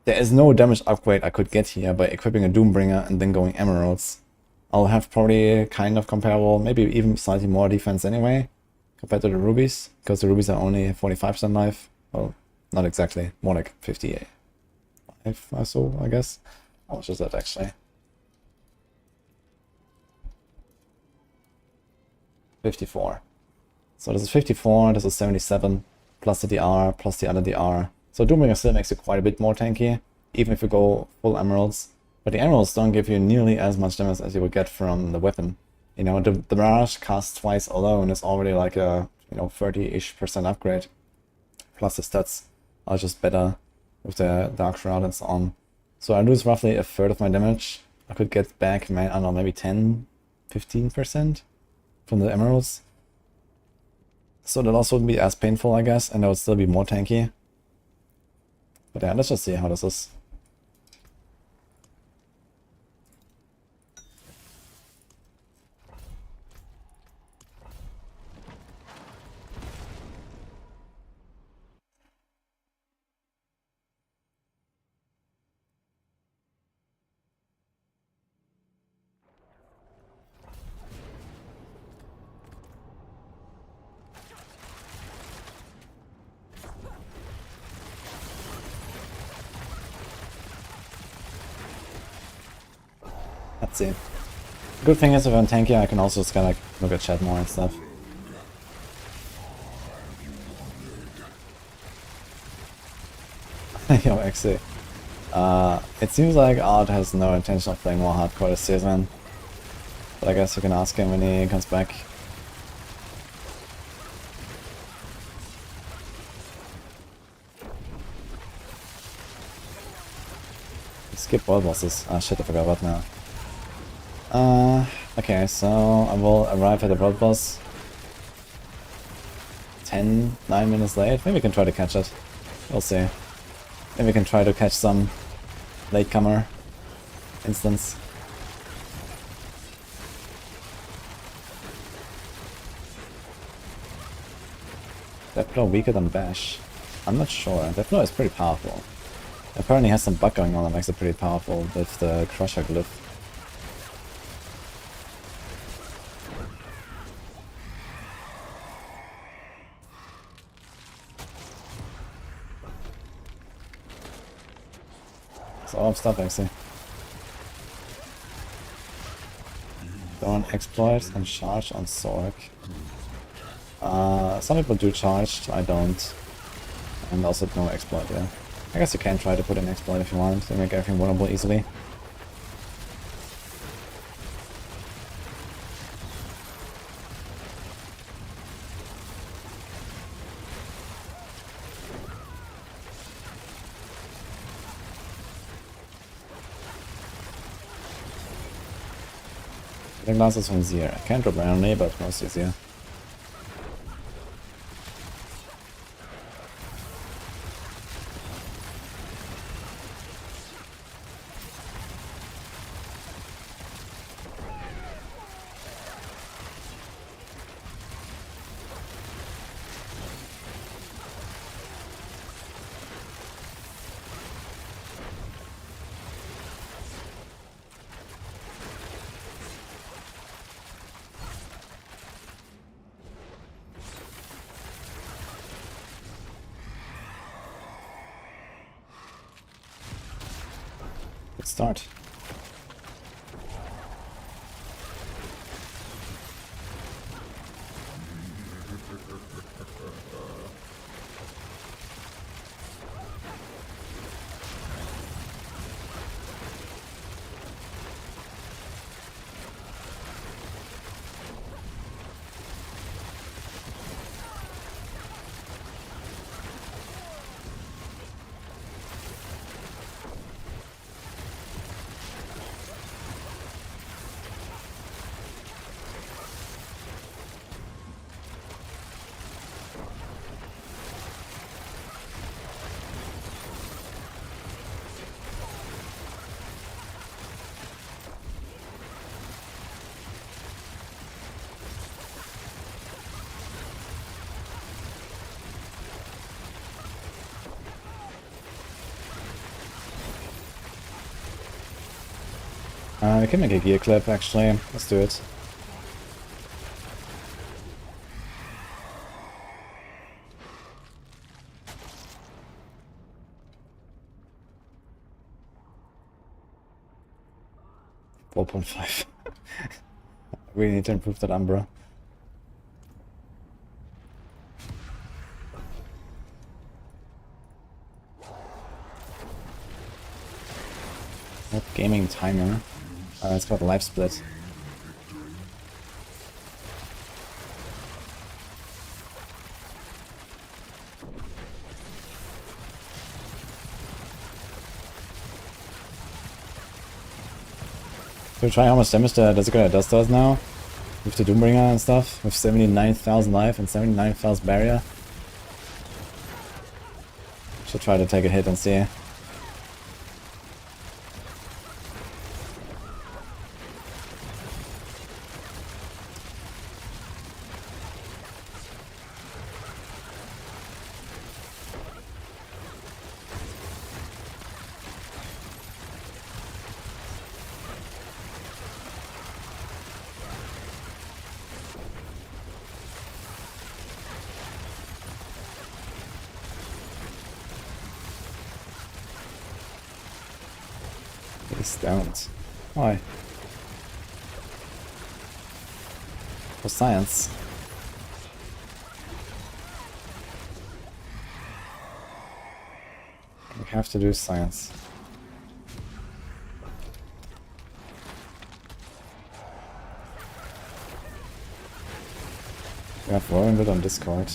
There is no damage upgrade I could get here by equipping a Doombringer and then going emeralds. I'll have probably kind of comparable, maybe even slightly more defense anyway, compared to the rubies, because the rubies are only 45% life. Well, not exactly, more like 58 or so, I guess. How much is that actually? 54. So this is 54, this is 77, plus the DR, plus the other DR. So Doombringer still makes you quite a bit more tanky, even if you go full emeralds. But the emeralds don't give you nearly as much damage as you would get from the weapon. You know, the barrage cast twice alone is already like a, you know, 30-ish% upgrade. Plus the stats are just better with the Dark Shroud and so on. So I lose roughly a third of my damage. I could get back, I don't know, maybe 10-15% from the emeralds. So that also wouldn't be as painful, I guess, and that would still be more tanky. But yeah, let's just see how this is. Let's see. The good thing is if I'm tanky, I can also just kind of like look at chat more and stuff. Yo, actually, it seems like Art has no intention of playing more hardcore this season. But I guess you can ask him when he comes back. Skip all bosses. Ah shit, I forgot about now. Okay, so I will arrive at the world boss 9 minutes late. Maybe we can try to catch it. We'll see. Maybe we can try to catch some latecomer instance. Deathblow weaker than Bash? I'm not sure. Deathblow is pretty powerful. Apparently has some bug going on that makes it pretty powerful with the Crusher glyph. It's all stuff actually. Don't exploit and charge on Sorc. Some people do charge, I don't. And also no exploit, yeah. I guess you can try to put an exploit if you want to make everything vulnerable easily. The glass is from Zir. I can't drop randomly, but most easier. Good start. We can make a gear clip actually. Let's do it. .5. We need to improve that Umbra. What gaming timer? It's called Life Split. Should we try how much damage the Desecrator does to us now? With the Doombringer and stuff? With 79,000 life and 79,000 barrier? Should try to take a hit and see. He's don't. Why? For science. We have to do science. We have Whirlwind on Discord.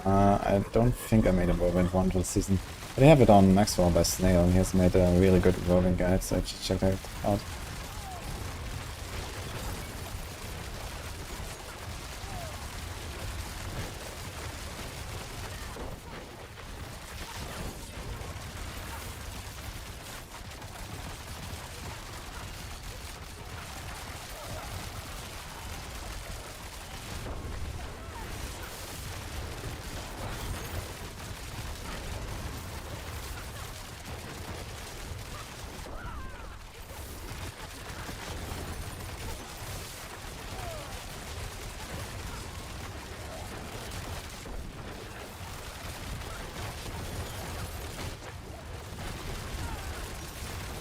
I don't think I made a Whirlwind one for the season. But I have it on Maxwell by Snail. He has made a really good Whirlwind guide, so I should check that out.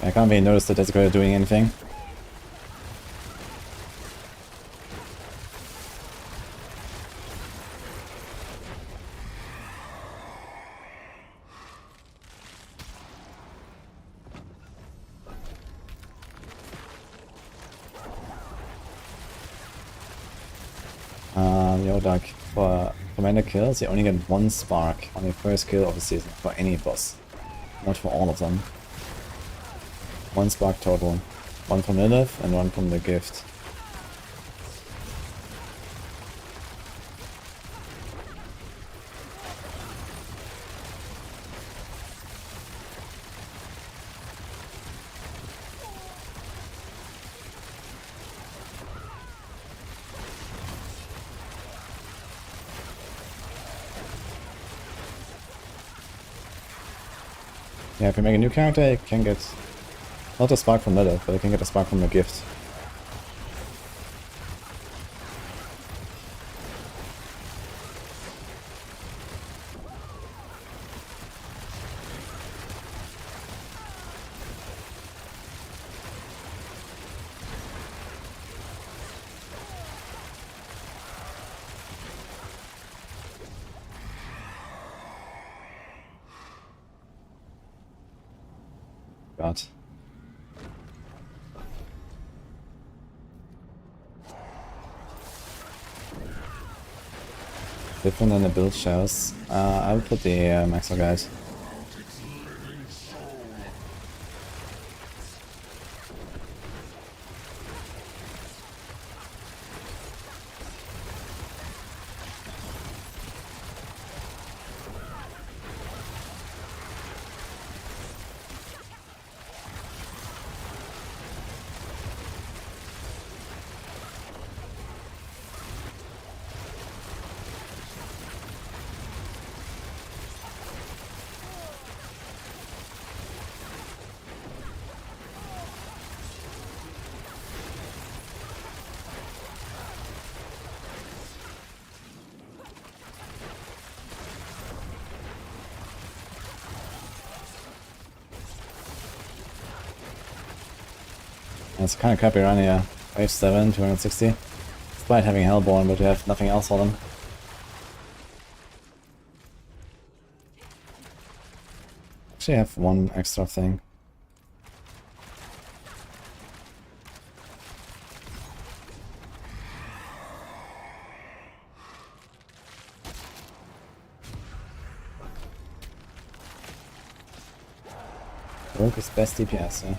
I can't really notice the Desecrator doing anything. Yodak, for commander kills, you only get 1 spark on your first kill of the season for any boss. Not for all of them. 1 spark total. 1 from Lilith and 1 from the gift. Yeah, if you make a new character, you can get not a spark from Lilith, but you can get a spark from the gift. God. Different than the build shows. I'll put the Maxwell guide. It's kind of crappy around here. Wave 7, 260. Despite having Hellborn, but you have nothing else for them. Actually, I have 1 extra thing. Rogue is best DPS, yeah.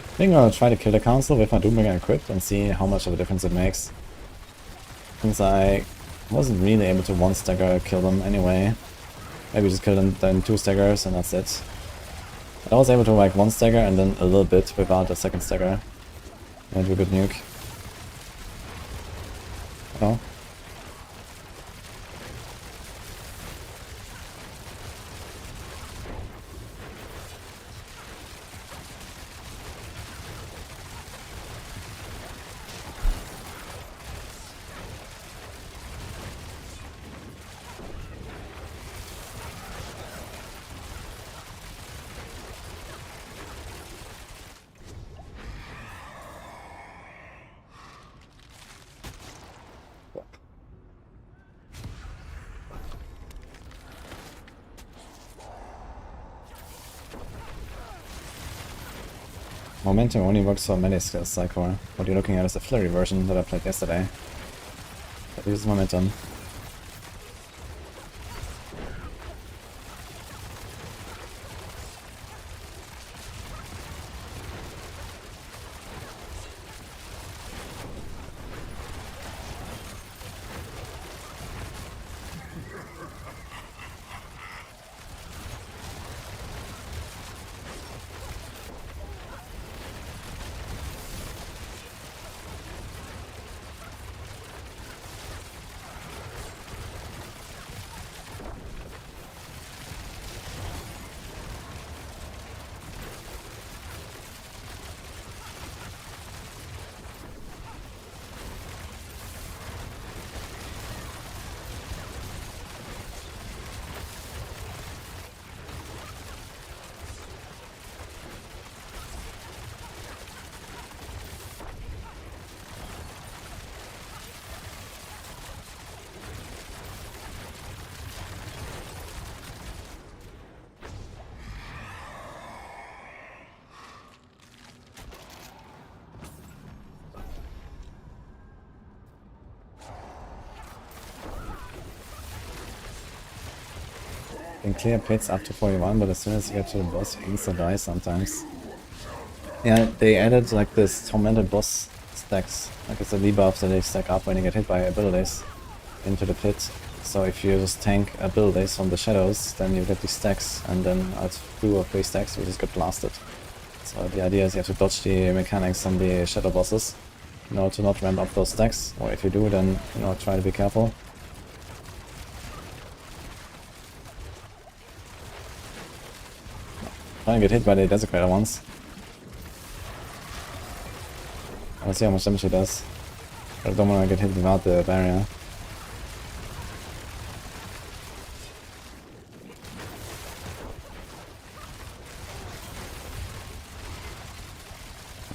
I think I'll try to kill the council with my Doombringer equipped and see how much of a difference it makes. Since I wasn't really able to 1-stagger kill them anyway. Maybe just kill them then 2 staggers and that's it. But I was able to like 1-stagger and then a little bit without a 2nd stagger. And do a good nuke. Oh. momentum only works for melee skills, Psychor. What you're looking at is the flurry version that I played yesterday. That uses momentum. You can clear pits up to 41, but as soon as you get to the boss, you insta-die sometimes. Yeah, they added like this tormented boss stacks, like it's a debuff that they stack up when you get hit by abilities into the pit. So if you just tank abilities from the shadows, then you get these stacks, and then at 2 or 3 stacks you just get blasted. So the idea is you have to dodge the mechanics on the shadow bosses, in order to not ramp up those stacks, or if you do, then try to be careful. Try and get hit by the desecrator once. I'll see how much damage he does. But I don't want to get hit without the barrier.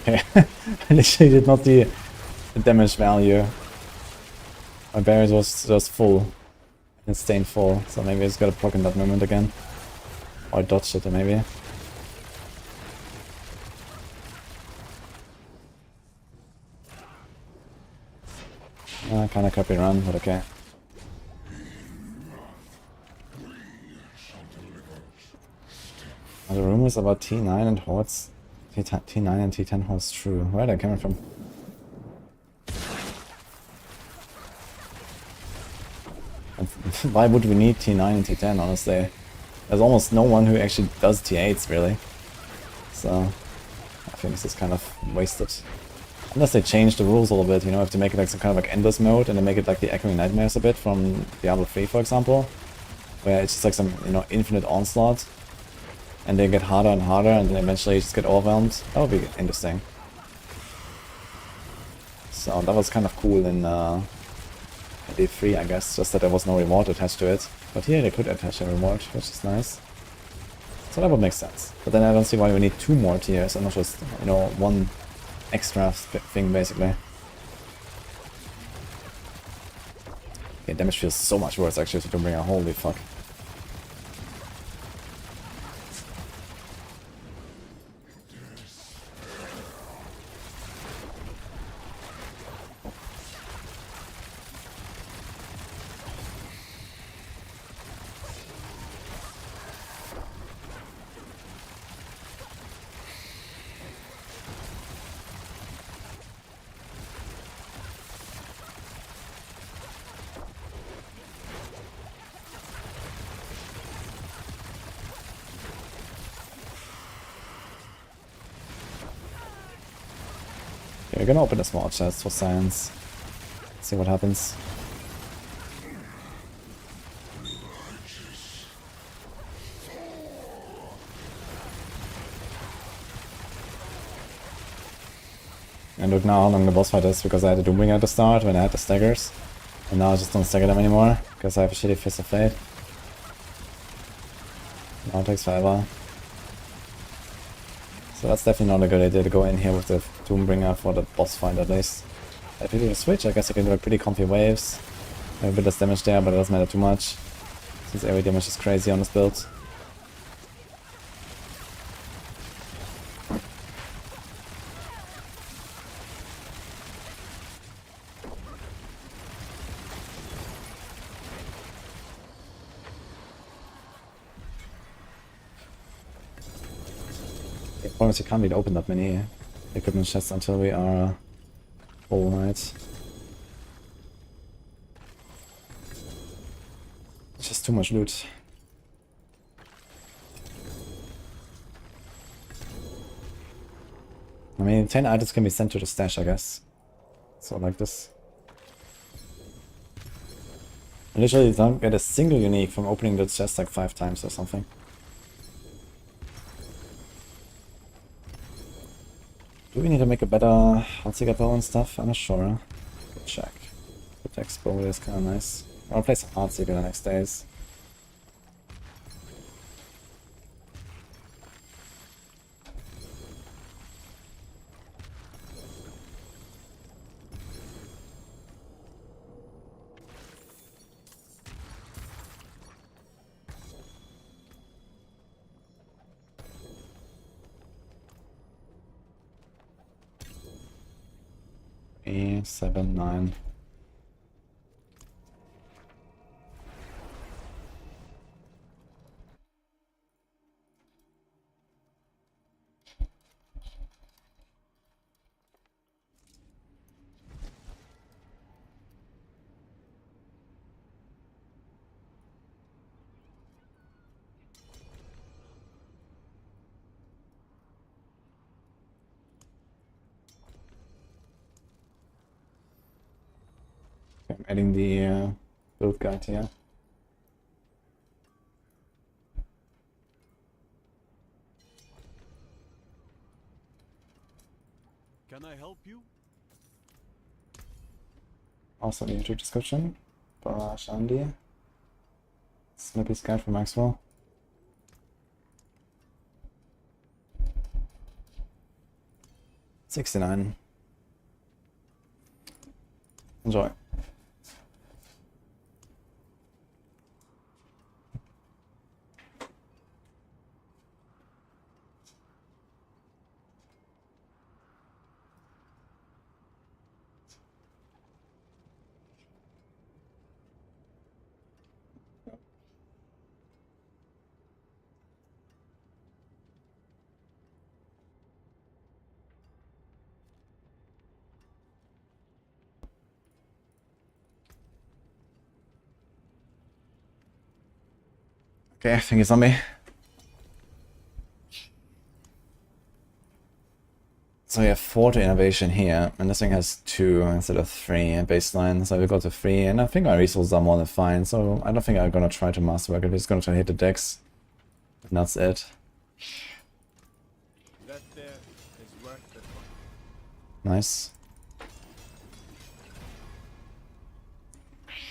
Okay, I literally did not see the damage value. My barrier was just full. It stayed full, so maybe I just gotta block in that moment again. Or I dodged it maybe. Kinda copy run, but okay. The rumors about T9 and Hordes, T9 and T10 Hordes true. Where are they coming from? And why would we need T9 and T10, honestly? There's almost no one who actually does T8s, really. So, I think this is kind of wasted. Unless they change the rules a little bit, if they make it like some kind of like endless mode and they make it like the Echoing Nightmares a bit from Diablo 3, for example, where it's just like some, infinite onslaught, and they get harder and harder, and then eventually you just get overwhelmed. That would be interesting. So that was kind of cool in D3, I guess, just that there was no reward attached to it. But here they could attach a reward, which is nice. So that would make sense. But then I don't see why we need 2 more tiers and not just, one extra thing, basically. Okay, damage feels so much worse actually to Doombringer, holy fuck. We're gonna open a small chest for science. See what happens. And look now how long the boss fight is, because I had a Doombringer at the start when I had the staggers. And now I just don't stagger them anymore, because I have a shitty Fist of Fate. Now it takes forever. So that's definitely not a good idea to go in here with the Doombringer for the boss fight at least. If you do a switch, I guess I can do like pretty comfy waves. Have a bit less damage there, but it doesn't matter too much, since every damage is crazy on this build. problem is you can't really open that many equipment chests until we are full, right? It's just too much loot. I mean, 10 items can be sent to the stash, I guess. So like this. I literally don't get a single unique from opening the chest like 5 times or something. Do we need to make a better Heartseeker bow and stuff? I'm not sure. Good check. The text bow is kinda nice. I'll play some Heartseeker the next days. E7, 9. I'm adding the build guide here. Can I help you? Also the YouTube description. Andy. Snippy's guide for Maxwell. $69. Enjoy. Okay, thank you, zombie. So we have 4 to innovation here, and this thing has 2 instead of 3 baseline, so we go to 3, and I think our resources are more than fine, so I don't think I'm gonna try to masterwork it, we're just gonna try to hit the decks, and that's it. That there is worth it. Nice.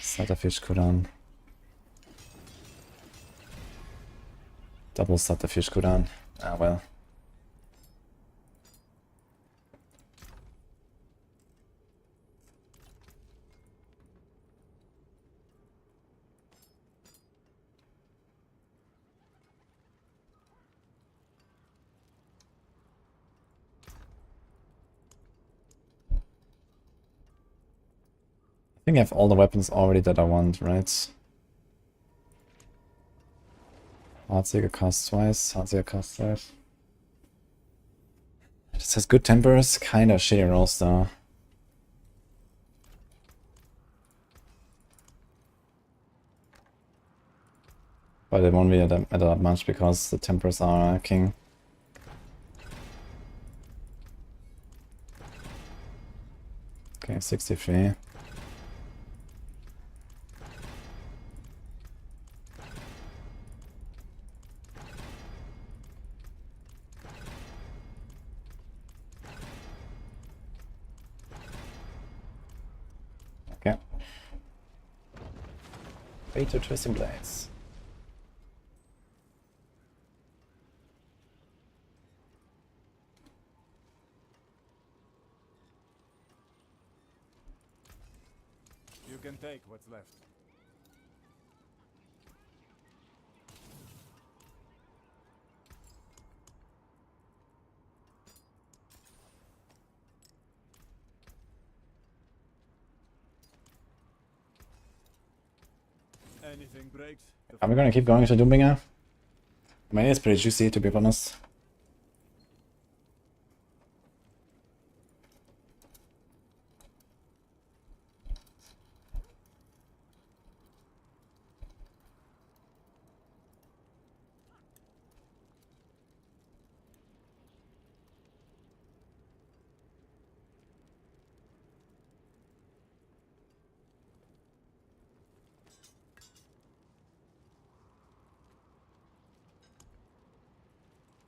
Set a fish cooldown. Double set the fish cooldown. Ah well. I think I have all the weapons already that I want, right? Heartseeker costs twice, Heartseeker costs twice. This has good tempers, kinda shitty rolls though. But it won't be matter that much because the tempers are king. Okay, 63. Okay. 8 twisting blades. You can take what's left. Anything breaks. Are we gonna keep going to Doombringer? I mean, it's pretty juicy to be honest.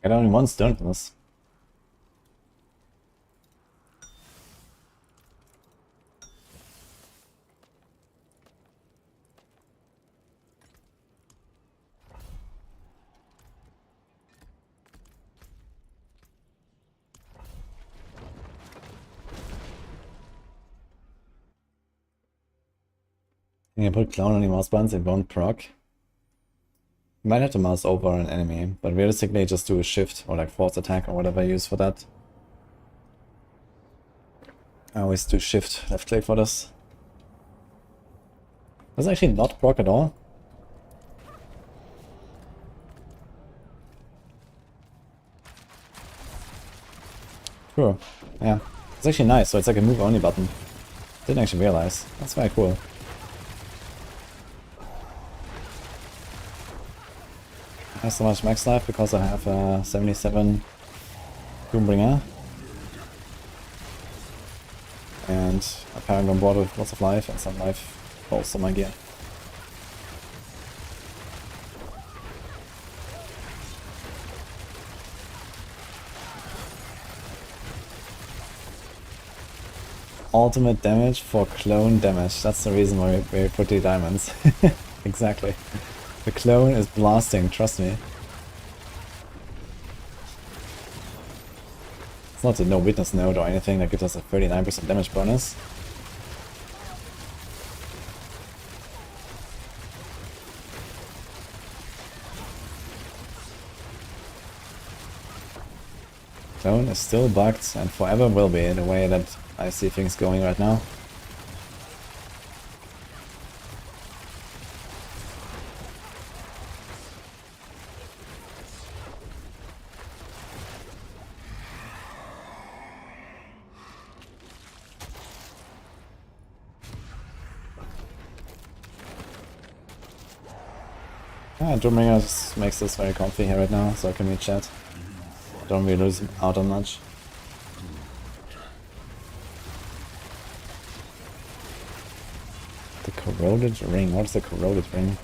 I got only one stone for this. You can put clone on your mouse buttons, it won't proc. You might have to mouse over an enemy, but realistically just do a shift or like force attack or whatever you use for that. I always do shift left click for this. Does actually not proc at all. Sure, yeah. It's actually nice, so it's like a move only button. Didn't actually realize. That's very cool. I have so much max life because I have a 77 Doombringer. And a Paragon board with lots of life and some life bolts on my gear. Ultimate damage for clone damage. That's the reason why we put the diamonds. Exactly. The clone is blasting, trust me. It's not a no witness node or anything that gives us a 39% damage bonus. Clone is still bugged and forever will be in the way that I see things going right now. Doombringer just makes this very comfy here right now, so I can read chat. Don't really lose out on much. The corroded ring. What's the corroded ring?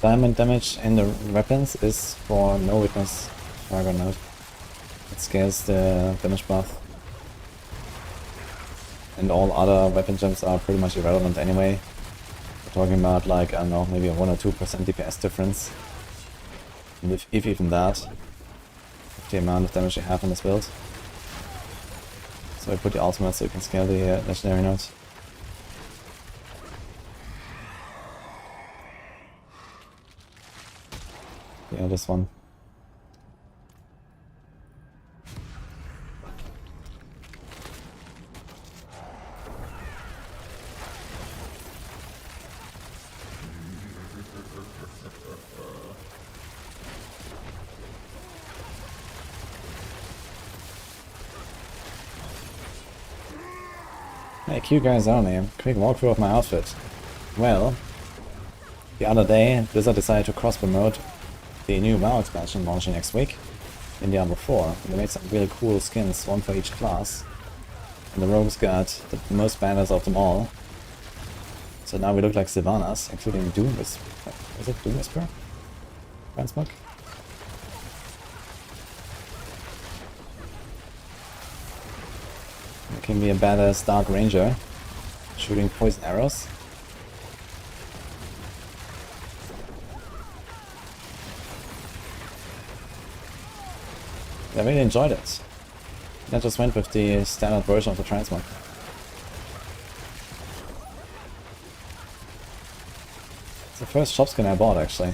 Diamond damage in the weapons is for no witness Paragon node. It scales the damage buff. And all other weapon gems are pretty much irrelevant anyway. We're talking about like, I don't know, maybe a 1 or 2% DPS difference. And if even that, with the amount of damage you have in this build. So I put the ultimate so you can scale the legendary nodes. Yeah, this one. Hey, Q guys only. Quick walkthrough of my outfit. Well, the other day Blizzard decided to cross-promote the new WoW expansion launching next week in Diablo 4. They made some really cool skins, one for each class. And the rogues got the most banners of them all. So now we look like Sylvanas, including Doom Whisper. Is it Doom Whisper? Transmog? You can be a badass Dark Ranger, shooting poison arrows. I really enjoyed it. I just went with the standard version of the transmog. It's the first shop skin I bought actually.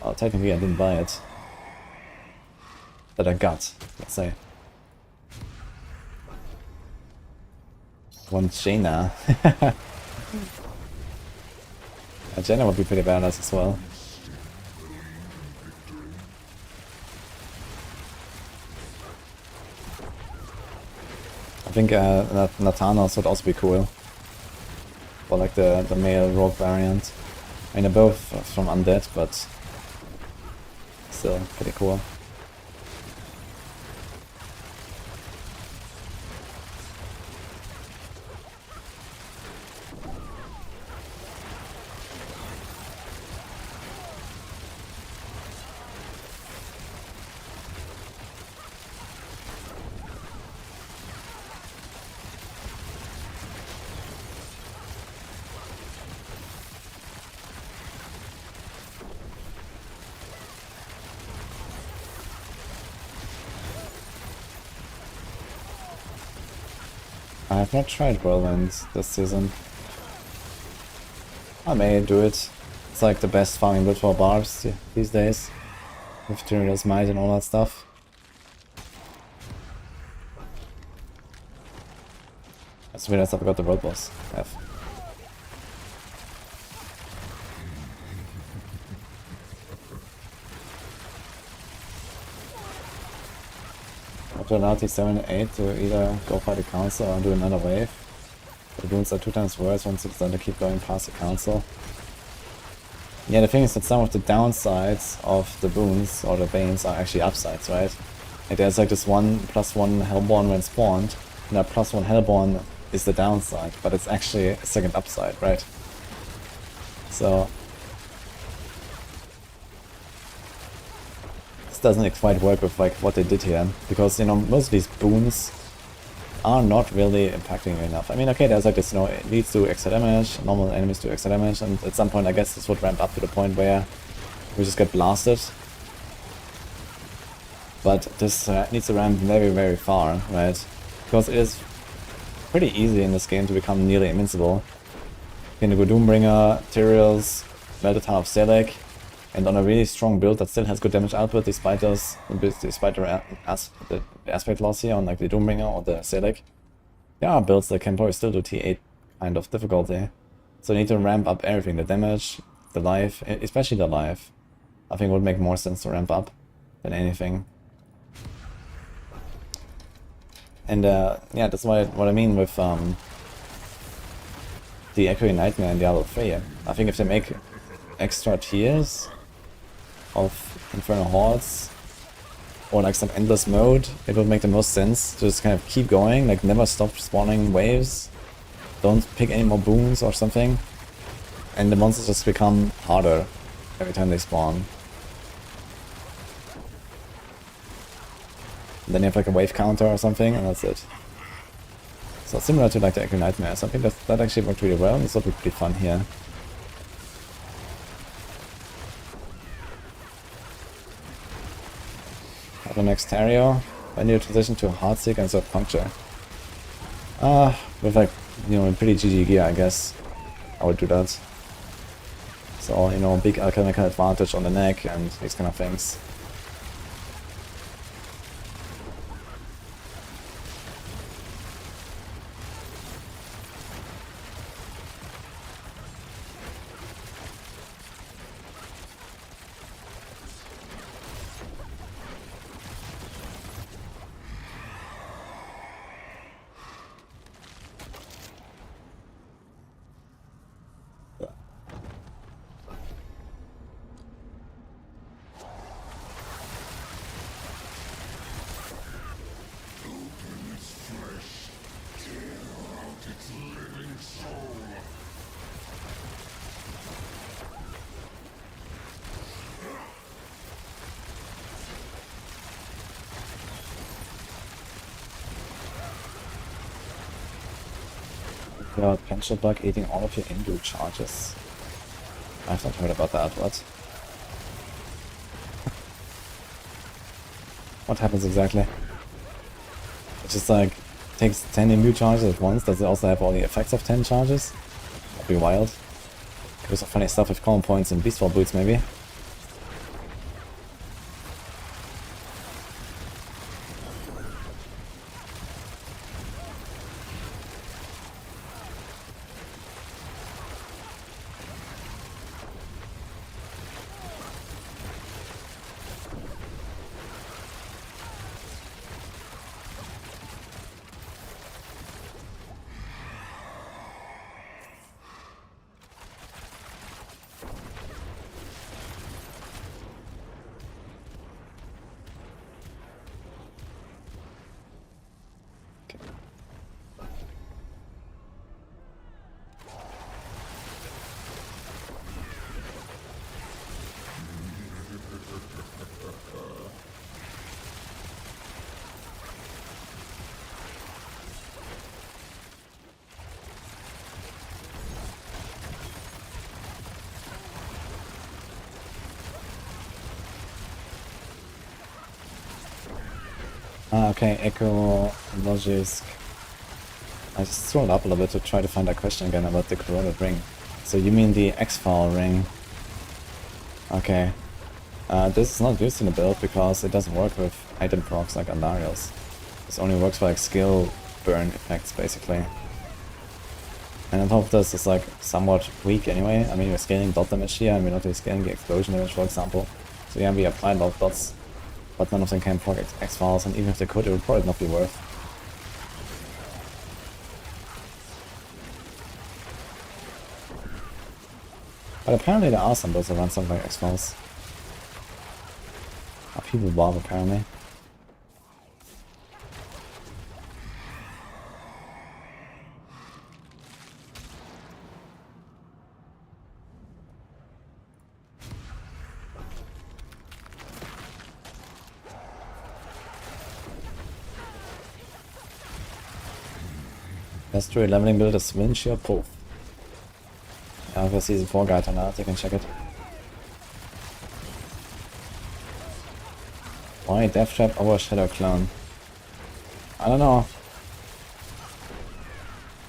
Well, technically I didn't buy it. That I got, let's say. One Jaina. Jaina would be pretty badass as well. I think Nathanos would also be cool. or like the male rogue variant. I mean, they're both from undead, but still pretty cool. I have not tried whirlwinds this season. I may do it. It's like the best farming build for barbs these days. With Tyraniel's Might and all that stuff. That's weird, I forgot the world boss. F. After allowed 7 and 8 to either go for the council or do another wave. The boons are 2 times worse once it's done to keep going past the council. Yeah, the thing is that some of the downsides of the boons or the banes are actually upsides, right? Like there's like this 1+1 Hellborn when spawned, and that +1 Hellborn is the downside, but it's actually a second upside, right? So doesn't quite work with like what they did here, because you know most of these boons are not really impacting you enough. I mean, okay, there's like this, you know, it leads to extra damage, normal enemies do extra damage, and at some point I guess this would ramp up to the point where we just get blasted. But this needs to ramp very, very far, right? Because it is pretty easy in this game to become nearly invincible. You can go Doombringer, Tyraels, Melted Heart of Selec, and on a really strong build that still has good damage output despite those, despite the aspect loss here on like the Doombringer or the Selec. There are builds that can probably still do T8 kind of difficulty. So you need to ramp up everything, the damage, the life, especially the life. I think would make more sense to ramp up than anything. And yeah, that's what I mean with the Echoing Nightmare in Diablo 3. I think if they make extra tiers of Infernal Hordes or like some endless mode, it would make the most sense to just kind of keep going, like never stop spawning waves, don't pick any more boons or something, and the monsters just become harder every time they spawn. And then you have like a wave counter or something, and that's it. So similar to like the Echo Nightmare, so I think that actually worked really well, and this will be pretty fun here. The next Tario, I need to transition to a Heartseek and Surf Puncture. With like, you know, pretty GG gear, I guess I would do that. So, you know, big alchemical advantage on the neck and these kind of things. Pencil bug eating all of your inbuilt charges. I've not heard about that, what? What happens exactly? It just like takes 10 imbue charges at once. Does it also have all the effects of 10 charges? That'd be wild. Could do some funny stuff with common points and Beastfall boots maybe. Ah, okay, Echo Logisk. I just scrolled up a little bit to try to find that question again about the corroded ring. So you mean the X-File ring? Okay. This is not used in the build because it doesn't work with item procs like Andariel's. This only works for like skill burn effects basically. And on top of this, it's like somewhat weak anyway. I mean, we're scaling dot damage here and we're not really scaling the explosion damage, for example. So yeah, we applied a lot of dots, but none of them can proc X-Files, and even if they could, it would probably not be worth. But apparently there are some builds that run something like X-Files. Are people Barb apparently. Best Druid leveling build is Windshield Pull. Yeah, if a season 4 guide or not, you can check it. Why Death Trap over Shadow Clone? I don't know.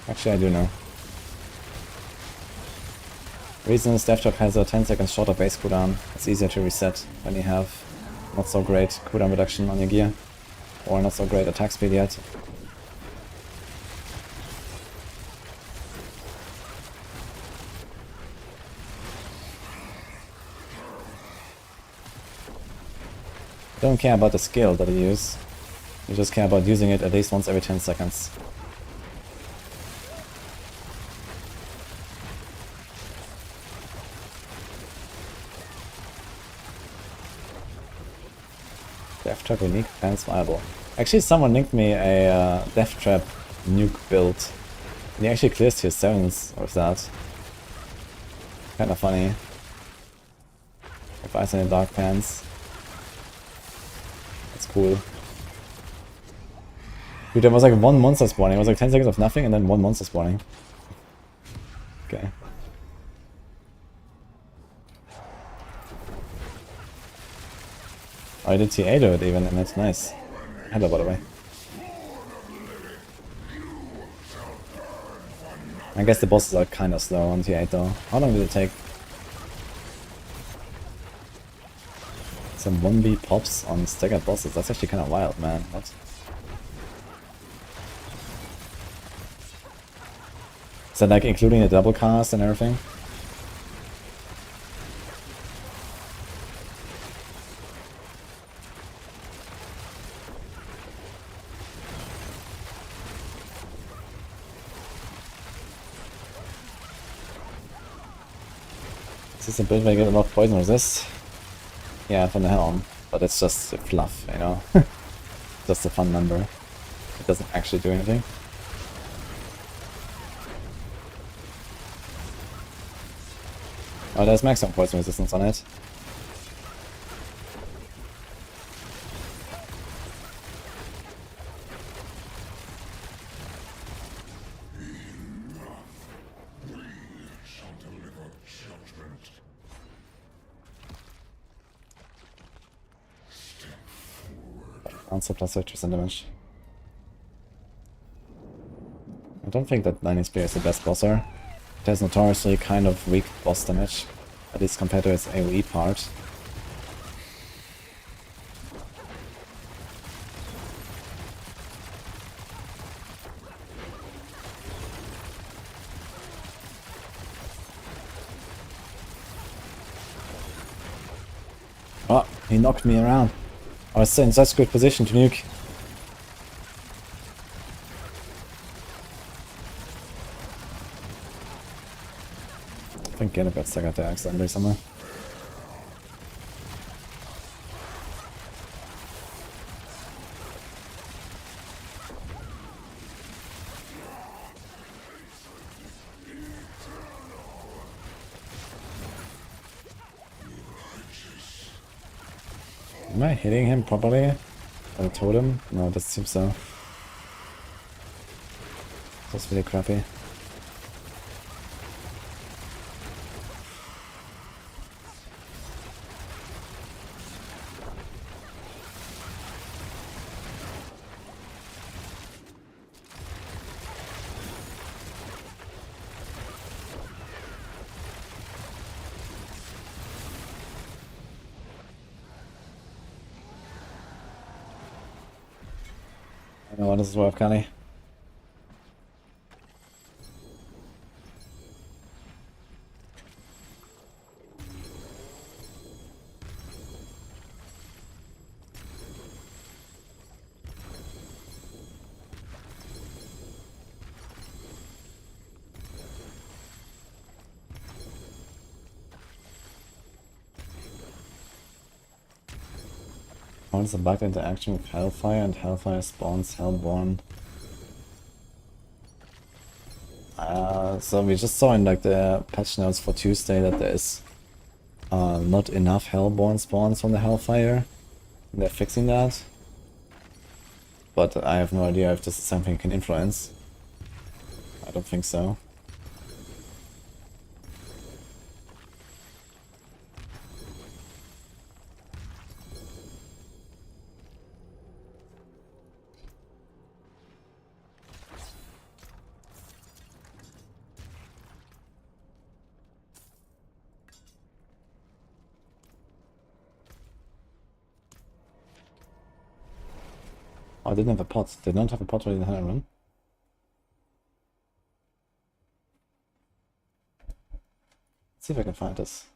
Actually, I do know. Reason is Death Trap has a 10 seconds shorter base cooldown. It's easier to reset when you have not so great cooldown reduction on your gear. Or not so great attack speed yet. Don't care about the skill that you use. You just care about using it at least once every 10 seconds. Death Trap unique, fans viable. Actually, someone linked me a Death Trap nuke build. And he actually clears tier 7s with that. Kinda funny. If Ice in the Dark Pants. That's cool. Dude, there was like one monster spawning. It was like 10 seconds of nothing and then one monster spawning. Okay. Oh, I did TA to it even, and that's nice. Hello, by the way. I guess the bosses are kinda slow on T8 though. How long did it take? Some 1v pops on staggered bosses. That's actually kinda wild, man. What? Is that like including the double cast and everything? Is this a build where you get a lot of poison resist? Yeah, from the helm, but it's just a fluff, you know? Just a fun number. It doesn't actually do anything. Oh, there's maximum poison resistance on it. Answer plus 30% damage. I don't think that Lightning Spear is the best bosser. It has notoriously kind of weak boss damage, at least compared to its AoE part. Oh, he knocked me around. I was in such good position to nuke. I think Genebets got there accidentally somewhere. Am I hitting him properly? Or the totem? No, it doesn't seem so. That's really crappy. know what this is worth, Kelly. What is a bugged interaction with Hellfire and Hellfire spawns Hellborn? So we just saw in like the patch notes for Tuesday that there is not enough Hellborn spawns from the Hellfire. They're fixing that. But I have no idea if this is something you can influence. I don't think so. Oh, I didn't have a pot. They don't have a pot ready in the hand run. Let's see if I can find this.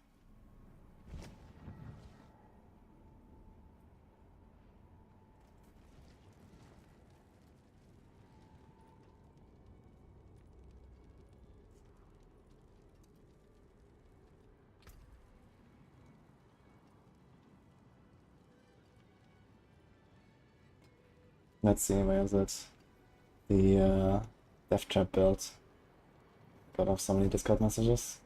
Let's see, where is it? The Death Trap build. Got off so many Discord messages.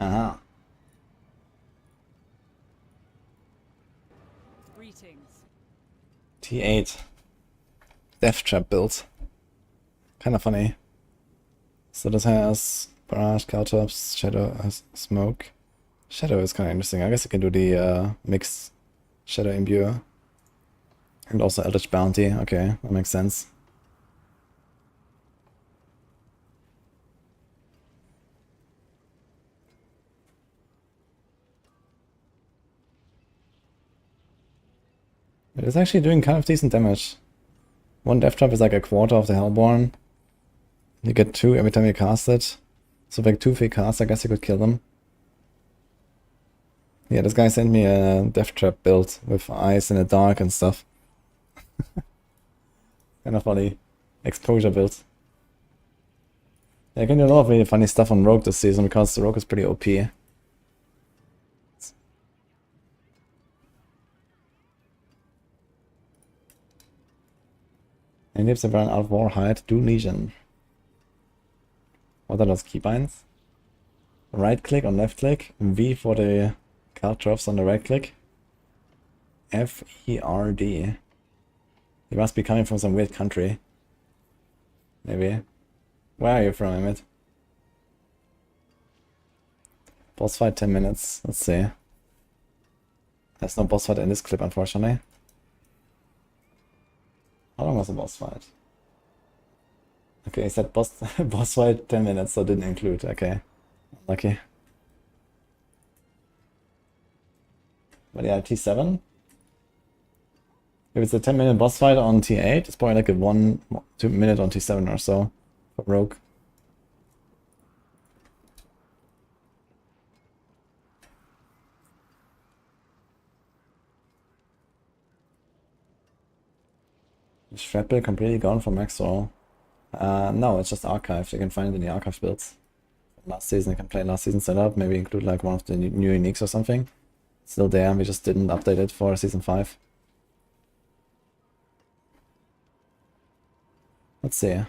Aha. Greetings. T8. Death Trap build. Kinda funny. So this has Barrage, Caltops, Shadow, Smoke. Shadow is kinda interesting. I guess you can do the mixed Shadow Imbue. And also Eldritch Bounty. Okay, that makes sense. It is actually doing kind of decent damage. One Death Trap is like a quarter of the Hellborn. You get 2 every time you cast it. So like 2 free casts, I guess you could kill them. Yeah, this guy sent me a Death Trap build with eyes in the dark and stuff. Kind of funny. Exposure build. Yeah, I can do a lot of really funny stuff on Rogue this season because the Rogue is pretty OP. And gives a run out of Warhide, do Legion. What are those keybinds? Right click on left click, V for the card drops on the right click. FERD. He must be coming from some weird country. Maybe. Where are you from, Emmett? Boss fight 10 minutes. Let's see. There's no boss fight in this clip, unfortunately. How long was the boss fight? Okay, he said boss fight 10 minutes, so didn't include. Okay. Lucky. But yeah, T7. If it's a 10-minute boss fight on T8, it's probably like a 1-2 minute on T7 or so for Rogue. Is Shrapple completely gone from Maxwell? No, it's just archived. You can find it in the archive builds. Last season, you can play last season setup, maybe include like one of the new uniques or something. It's still there, we just didn't update it for season 5. Let's see.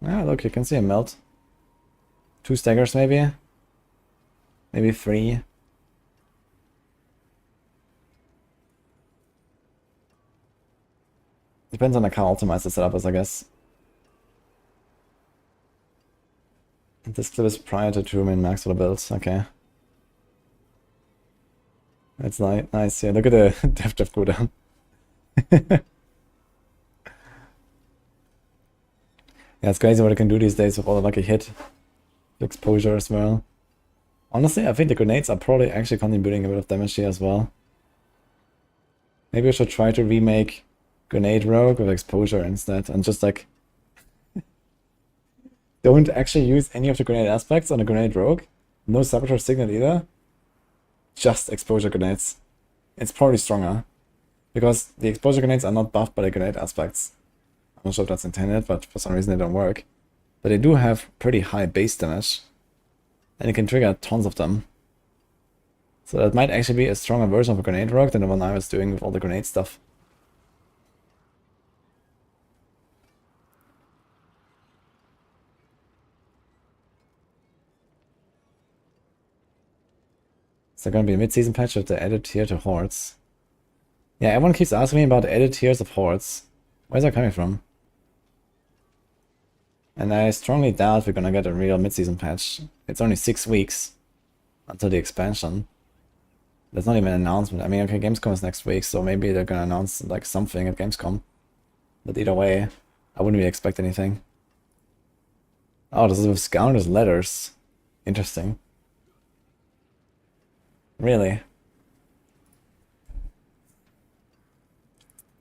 Ah, look, you can see a melt. 2 staggers maybe? Maybe 3. Depends on like how optimized the setup is, I guess. This clip is prior to true main max for the builds. Okay. That's nice. Yeah, look at the depth of cooldown. Yeah, it's crazy what I can do these days with all the lucky hit exposure as well. Honestly, I think the grenades are probably actually contributing a bit of damage here as well. Maybe I should try to remake Grenade Rogue with exposure instead and just like don't actually use any of the grenade aspects on a Grenade Rogue. No Saboteur Signet either. Just exposure grenades. It's probably stronger. Because the exposure grenades are not buffed by the grenade aspects. I'm not sure if that's intended, but for some reason they don't work. But they do have pretty high base damage. And you can trigger tons of them. So that might actually be a stronger version of a Grenade Rogue than the one I was doing with all the grenade stuff. Is there going to be a mid-season patch with the added tier to Hordes? Yeah, everyone keeps asking me about the added tiers of Hordes. Where's that coming from? And I strongly doubt we're gonna get a real mid-season patch. It's only 6 weeks until the expansion. There's not even an announcement. I mean, okay, Gamescom is next week, so maybe they're gonna announce like something at Gamescom. But either way, I wouldn't really expect anything. Oh, this is with Scoundrel's letters. Interesting. Really?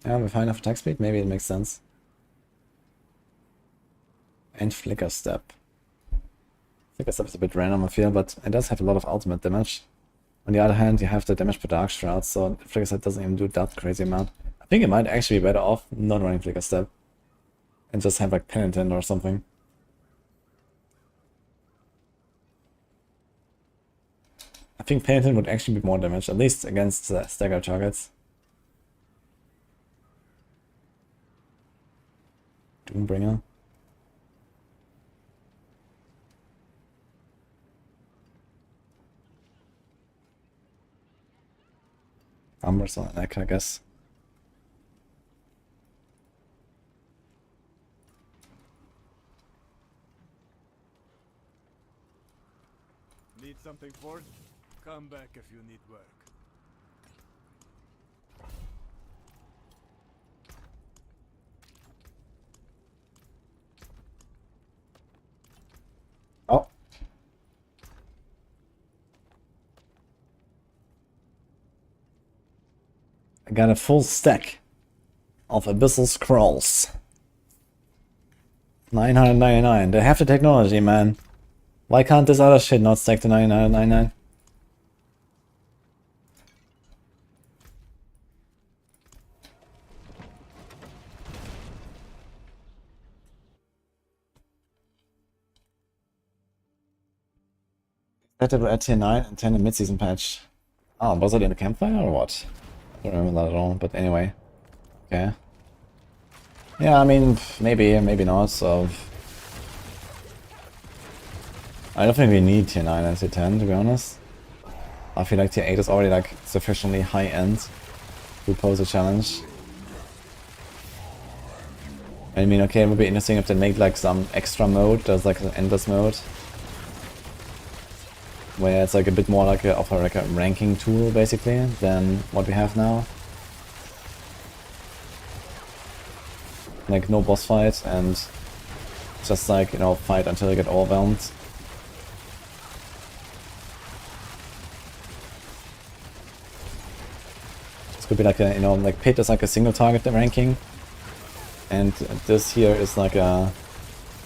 Yeah, we're fine enough attack speed? Maybe it makes sense. And Flicker Step. Flicker Step is a bit random, I feel, but it does have a lot of ultimate damage. On the other hand, you have the damage per Dark Shroud, so Flicker Step doesn't even do that crazy amount. I think it might actually be better off not running Flicker Step. And just have like Penitent or something. I think Penitent would actually be more damage, at least against stagger targets. Doombringer. Armor's on the neck, I guess. Need something for it? Come back if you need work. Oh. I got a full stack of Abyssal Scrolls. 999. They have the technology, man. Why can't this other shit not stack to 999? That will add tier 9 and 10 in mid-season patch. Oh, was it in the campfire or what? I don't remember that at all, but anyway. Okay. Yeah, I mean, maybe, maybe not, so... I don't think we need tier 9 and tier 10, to be honest. I feel like tier 8 is already like sufficiently high-end to pose a challenge. I mean, okay, it would be interesting if they make like some extra mode, there's like an endless mode. Where it's like a bit more like a ranking tool, basically, than what we have now. Like, no boss fight, and just like, you know, fight until you get overwhelmed. This could be like a, you know, like Pit is like a single target ranking. And this here is like a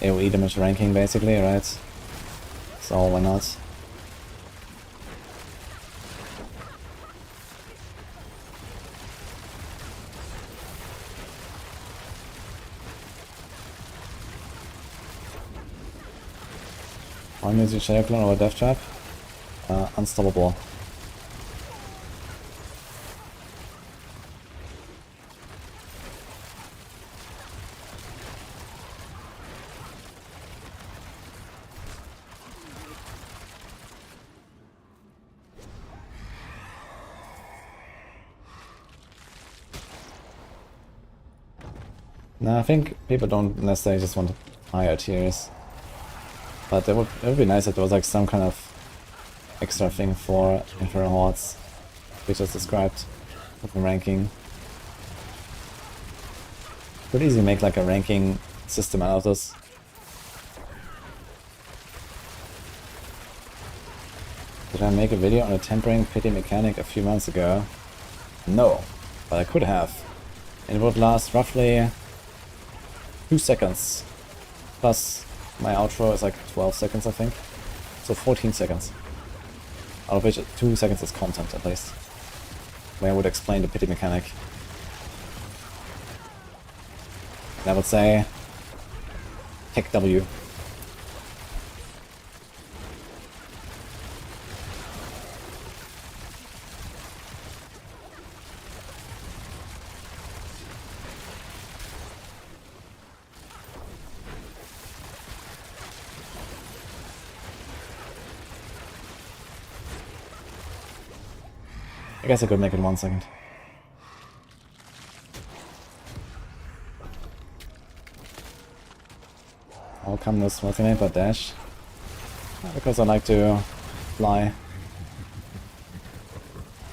AoE damage ranking, basically, right? So, why not? One using Shadow Clone or Death Trap. Unstoppable. No, I think people don't necessarily just want higher tiers. But it would be nice if there was like some kind of extra thing for Infernal Hordes, we just described, with the ranking. Could easily make like a ranking system out of this. Did I make a video on a tempering pity mechanic a few months ago? No, but I could have. And it would last roughly 2 seconds. Plus my outro is like 12 seconds, I think. So 14 seconds. Out of which 2 seconds is content at least. Where I would explain the pity mechanic. And I would say Tech W. I guess I could make it 1 second. I'll come this what's in it, but dash. Because I like to fly.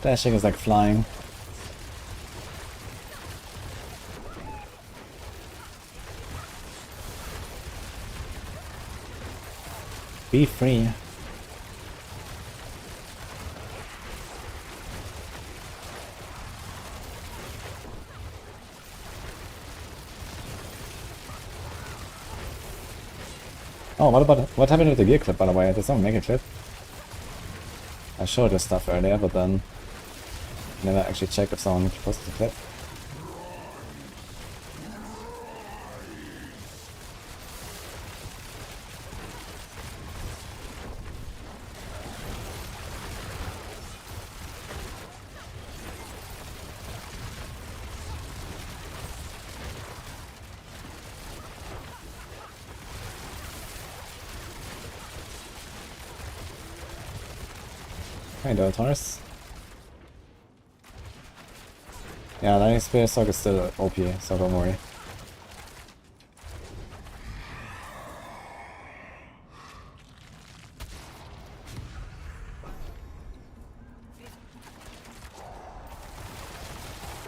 Dashing is like flying. Be free. Oh, what happened with the gear clip, by the way? Did someone make a clip? I showed this stuff earlier, but then never actually checked if someone posted the clip. Hey, Taurus. Yeah, Lightning Spear Sorc is still OP, so don't worry.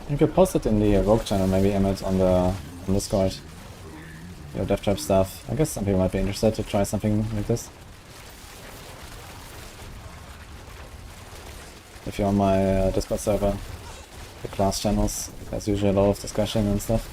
You could post it in the Rogue channel, maybe Emmett, on Discord. Your death trap stuff. I guess some people might be interested to try something like this. If you're on my Discord server, the class channels, there's usually a lot of discussion and stuff.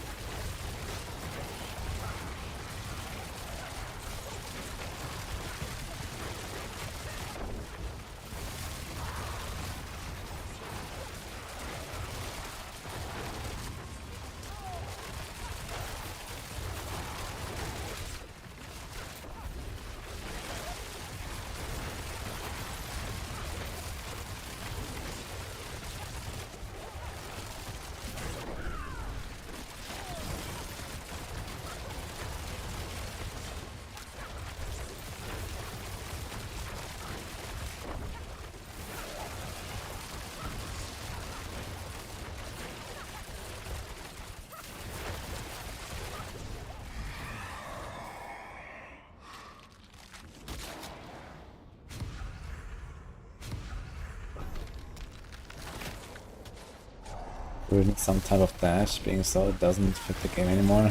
Ruined some type of dash, being so it doesn't fit the game anymore.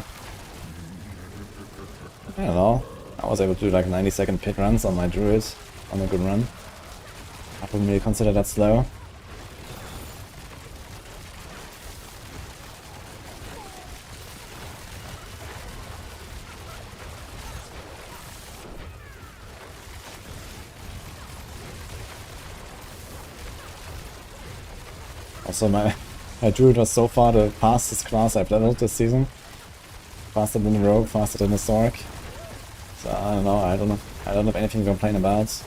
I don't know. I was able to do like 90-second pit runs on my Druid on a good run. I wouldn't really consider that slow. Also my Druid was so far the fastest class I've leveled this season. Faster than the Rogue, faster than the Sorc. So I don't know, I don't have anything to complain about.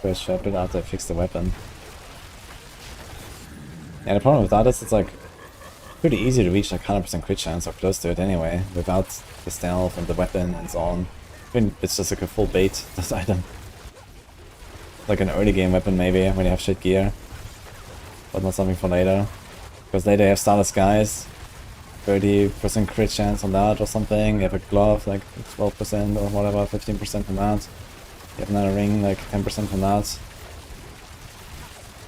Great shot build after I fix the weapon. Yeah, the problem with that is it's like pretty easy to reach like 100% crit chance or close to it anyway, without the stealth and the weapon and so on. I mean, it's just like a full bait, this item. Like an early game weapon maybe, when you have shit gear. But not something for later. Because later you have Starless Skies, 30% crit chance on that or something. You have a glove, like 12% or whatever, 15% from that. You have another ring, like 10% from that.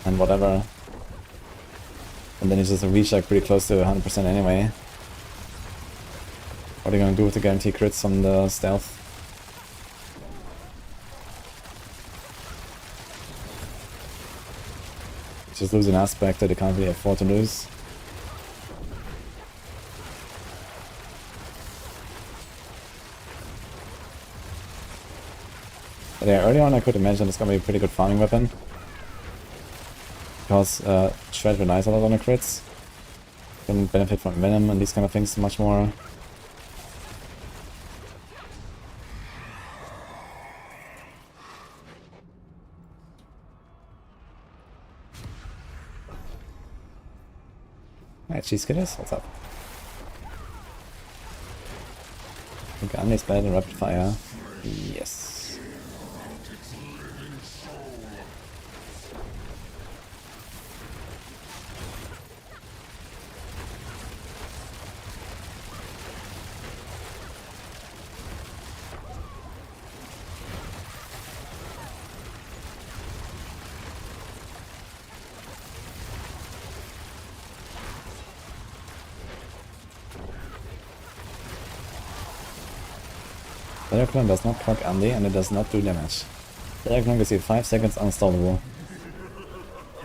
And whatever. And then you just reach like pretty close to 100% anyway. What are you gonna do with the guaranteed crits from the stealth? You just lose an aspect that you can't really afford to lose. But yeah, early on I could imagine it's gonna be a pretty good farming weapon. Because Shred relies a lot on the crits. Can benefit from Venom and these kind of things much more. Alright, Cheesekitties, what's up? Gun is better than rapid fire. Yes. Diablo does not proc Andy and it does not do damage. Diablo gives you 5 seconds unstoppable.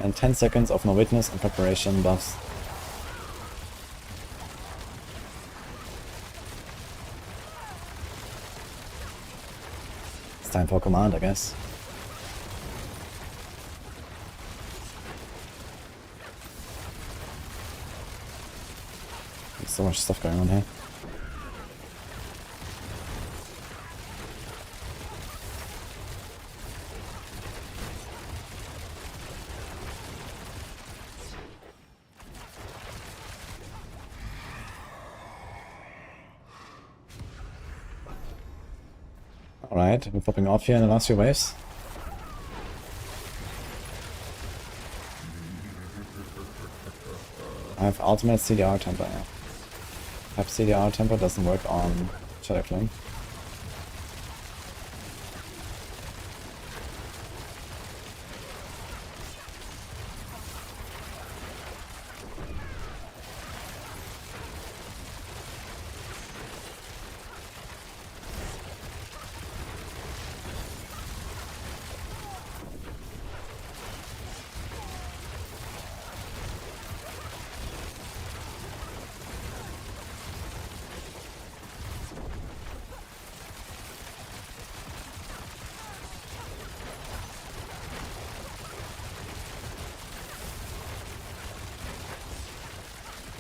And 10 seconds of no witness and preparation buffs. It's time for command, I guess. There's so much stuff going on here. Alright, we're popping off here in the last few waves. I have ultimate CDR tempo now. Have CDR tempo doesn't work on Shadowclone.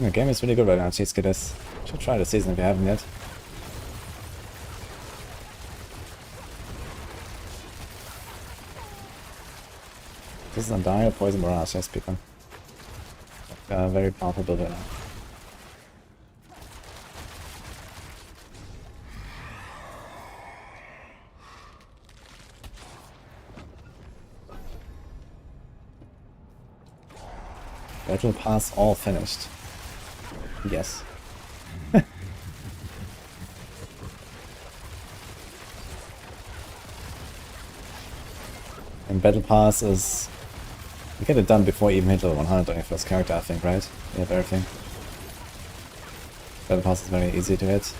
The game is really good right now, Cheesekitties. Should try the season if you haven't yet. This is Undying Poison Barrage, yes, people. Very powerful build right now. Battle Pass all finished. Yes. And Battle Pass is... You get it done before you even hit level 100 on your first character, I think, right? You have everything. Battle Pass is very easy to hit.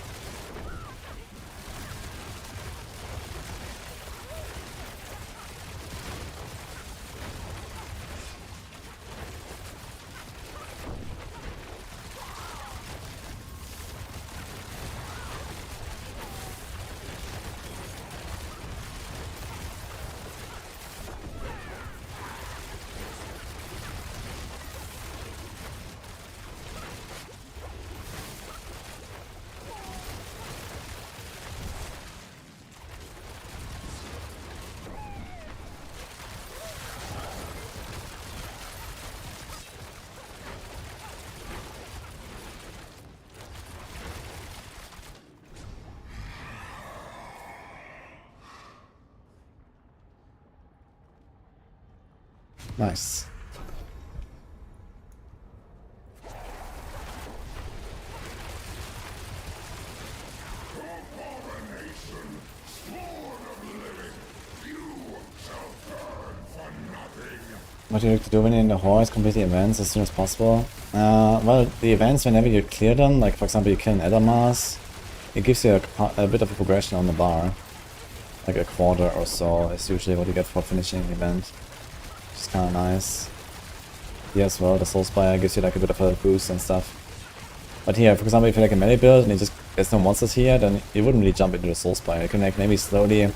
Nice. What do you have to do when you're in the Hordes? Complete the events as soon as possible. Well, the events, whenever you clear them, like for example you kill an Edelmars, it gives you a bit of a progression on the bar. Like a quarter or so is usually what you get for finishing the event. Which is kinda nice. Here as well, the Soulspire gives you like a bit of a boost and stuff. But here, for example, if you like a melee build and there's no monsters here, then you wouldn't really jump into the Soulspire. You can like maybe slowly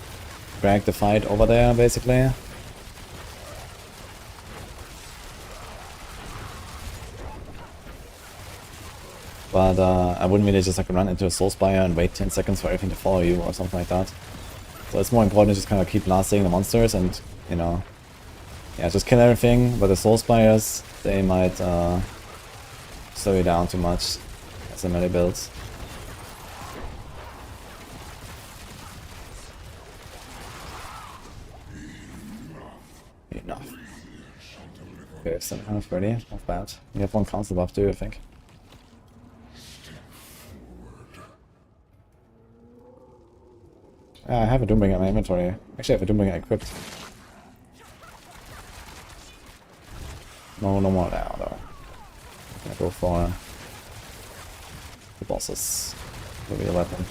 drag the fight over there, basically. But I wouldn't really just like run into a Soulspire and wait 10 seconds for everything to follow you or something like that. So it's more important to just kind of keep blasting the monsters and, you know, yeah, just kill everything. But the Soulspires, they might slow you down too much as a melee build. Enough. Okay, 730, not bad. You have one council buff too, I think. I have a Doombringer in my inventory. Actually, I have a Doombringer equipped. No more now, though. I'm gonna go for the bosses. Will be a weapon.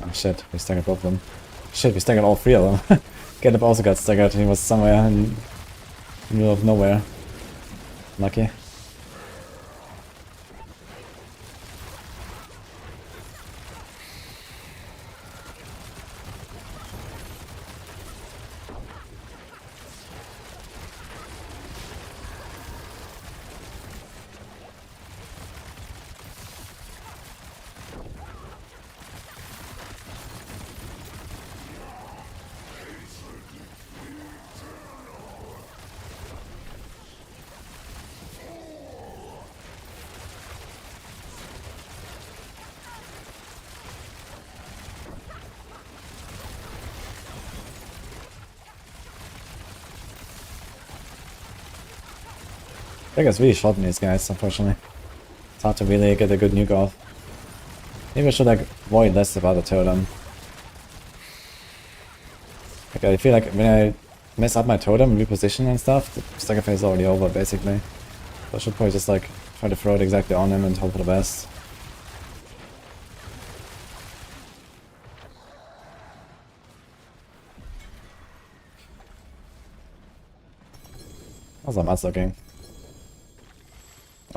Oh shit, we staggered both of them. Shit, we staggered all three of them. Gallop also got staggered, he was somewhere in the middle of nowhere. Lucky. I think it's really short in these guys, unfortunately. It's hard to really get a good nuke off. Maybe I should like worry less about the totem. Like I feel like when I mess up my totem, reposition and stuff, the stagger phase is already over basically. So I should probably just like try to throw it exactly on him and hope for the best. How's that masterworking?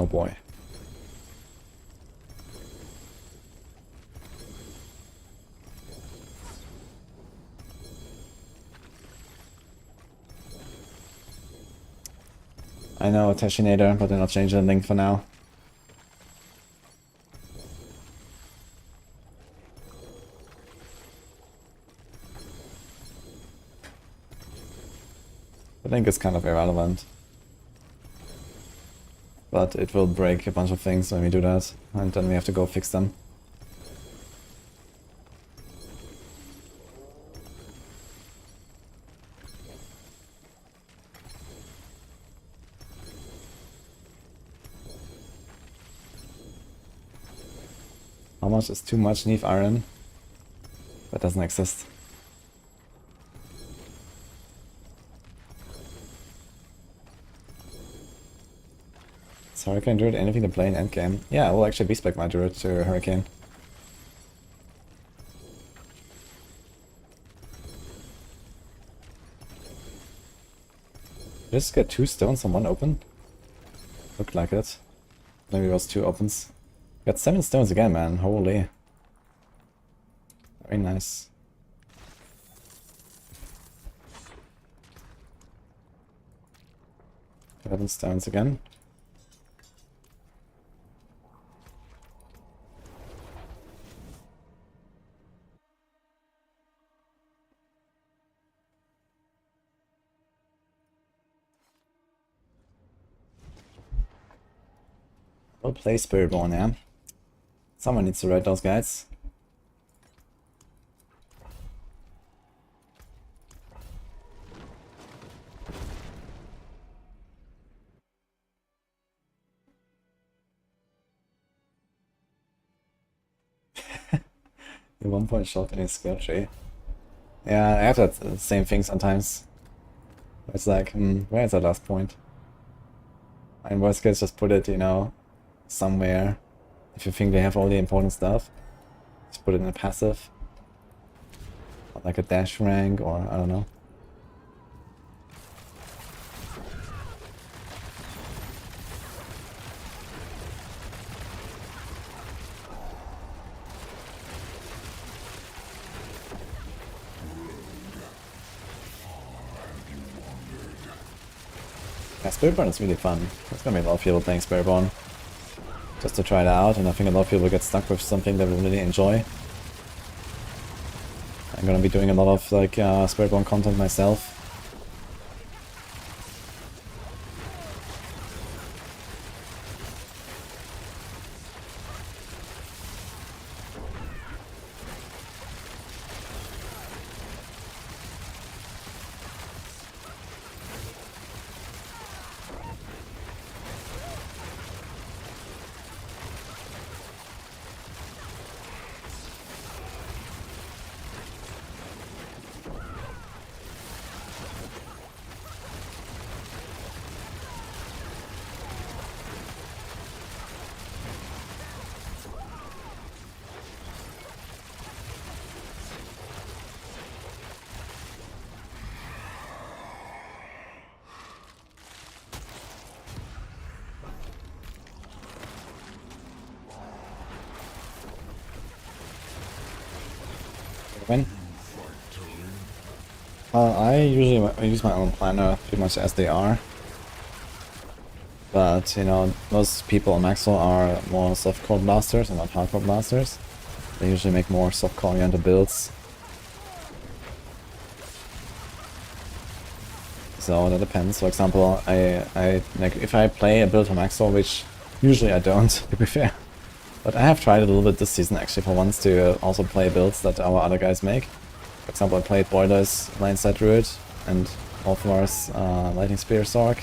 Oh boy. I know, Tashinator, but they're not changing the link for now. The link is kind of irrelevant. But it will break a bunch of things when we do that, and then we have to go fix them. How much is too much Neve iron? That doesn't exist. So Hurricane Druid, anything to play in Endgame? Yeah, I will actually B-spec my Druid to Hurricane. Did I just get 2 stones on 1 open? Looked like it. Maybe it was 2 opens. Got 7 stones again, man. Holy. Very nice. Seven stones again. We'll play Spiritborn, yeah. Someone needs to raid those guys. The 1 point shot in his skill tree. Yeah, I have that same thing sometimes. It's like, where is that last point? In worst case, just put it, you know, somewhere. If you think they have all the important stuff, just put it in a passive. Or like a dash rank, or I don't know. Yeah, Spiritborn is really fun. There's gonna be a lot of people playing Spiritborn just to try it out, and I think a lot of people get stuck with something they really enjoy. I'm gonna be doing a lot of like Spiritborn content myself. When? I usually use my own planner pretty much as they are. But, you know, most people on Maxwell are more softcore blasters and not hardcore blasters. They usually make more softcore oriented builds. So that depends. For example, I like if I play a build for Maxwell, which usually I don't, to be fair. But I have tried a little bit this season actually for once to also play builds that our other guys make. For example, I played Boiler's Lineside Druid and Alphar's Lightning Spear Sorc,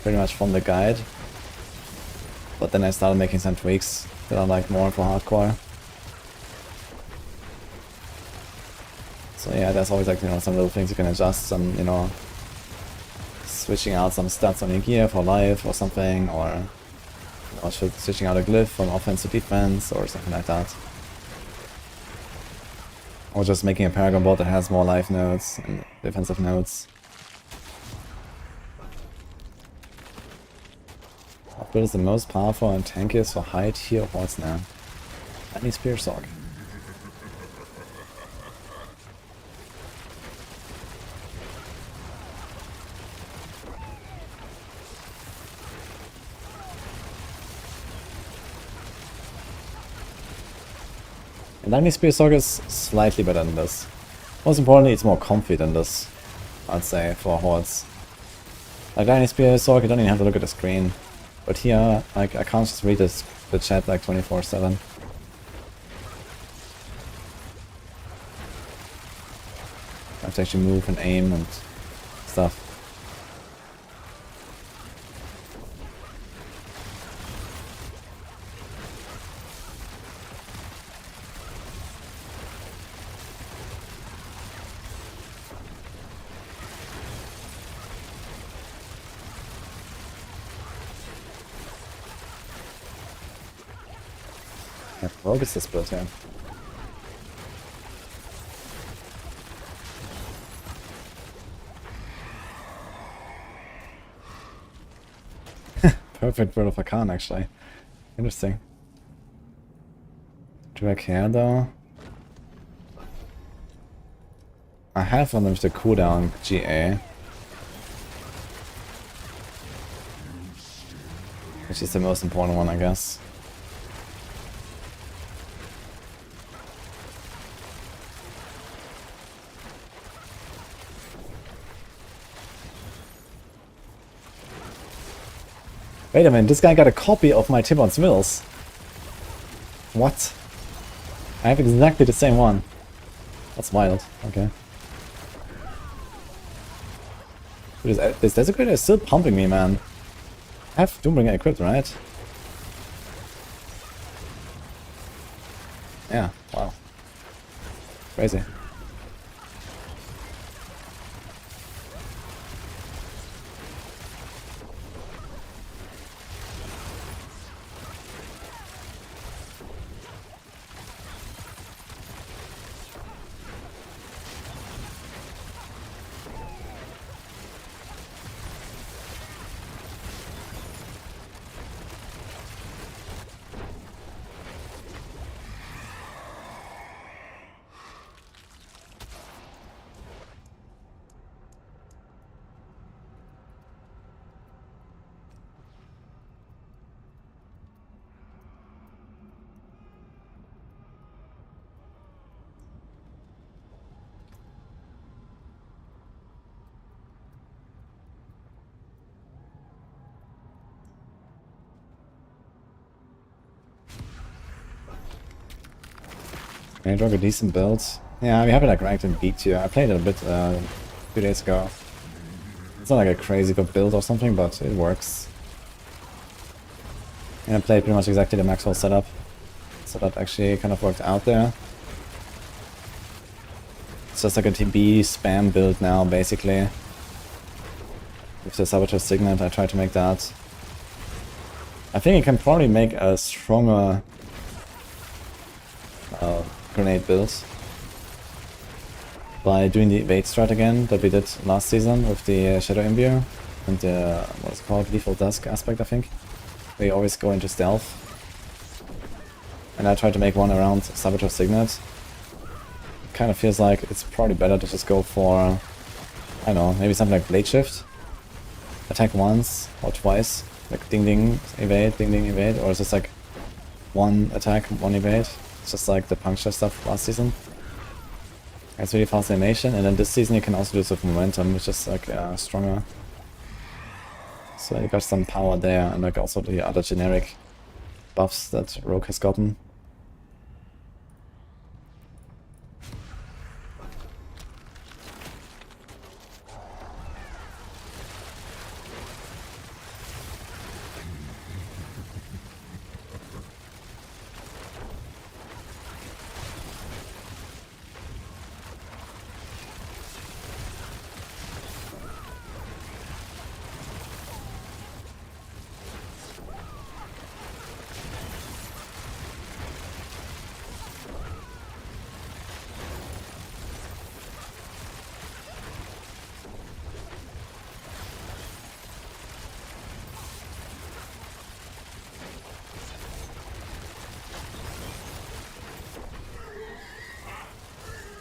pretty much from the guide. But then I started making some tweaks that are like more for hardcore. So yeah, there's always like, you know, some little things you can adjust, some, you know, switching out some stats on your gear for life or something, or or switching out a glyph from offense to defense or something like that. Or just making a Paragon board that has more life nodes and defensive nodes. What build is the most powerful and tankiest for high tier hordes now? Tiny Spear Sorc. And Lightning Spear Sorc is slightly better than this. Most importantly, it's more comfy than this, I'd say, for hordes. Like Lightning Spear Sorc, you don't even have to look at the screen. But here, like, I can't just read the chat like 24/7. I have to actually move and aim and stuff. Yeah, Rogue is this build here. Perfect build of a Khan, actually. Interesting. Do I care though? I have one of the cooldown GA. Which is the most important one, I guess. Wait a minute, this guy got a copy of my Tibbon's Mills. What? I have exactly the same one. That's wild. Okay. This Desecrator is still pumping me, man. I have Doombringer equipped, right? Yeah, wow. Crazy. I drove a decent build. Yeah, we have it like ranked in B tier. I played it a bit 2 days ago. It's not like a crazy good build or something, but it works. And I played pretty much exactly the Maxwell setup. So that actually kind of worked out there. It's just like a TB spam build now, basically. With the Saboteur Signet, I try to make that. I think you can probably make a stronger grenade build by doing the evade strat again that we did last season with the Shadow Imbue and the, what's it called, Lethal Dusk aspect, I think. We always go into stealth. And I tried to make one around Saboteur Signet. Kind of feels like it's probably better to just go for, I don't know, maybe something like Blade Shift. Attack once or twice, like ding ding evade, or is this like one attack, one evade? It's just like the puncture stuff last season. It's really fast animation, and then this season you can also do this with momentum, which is like stronger. So you got some power there, and like also the other generic buffs that Rogue has gotten.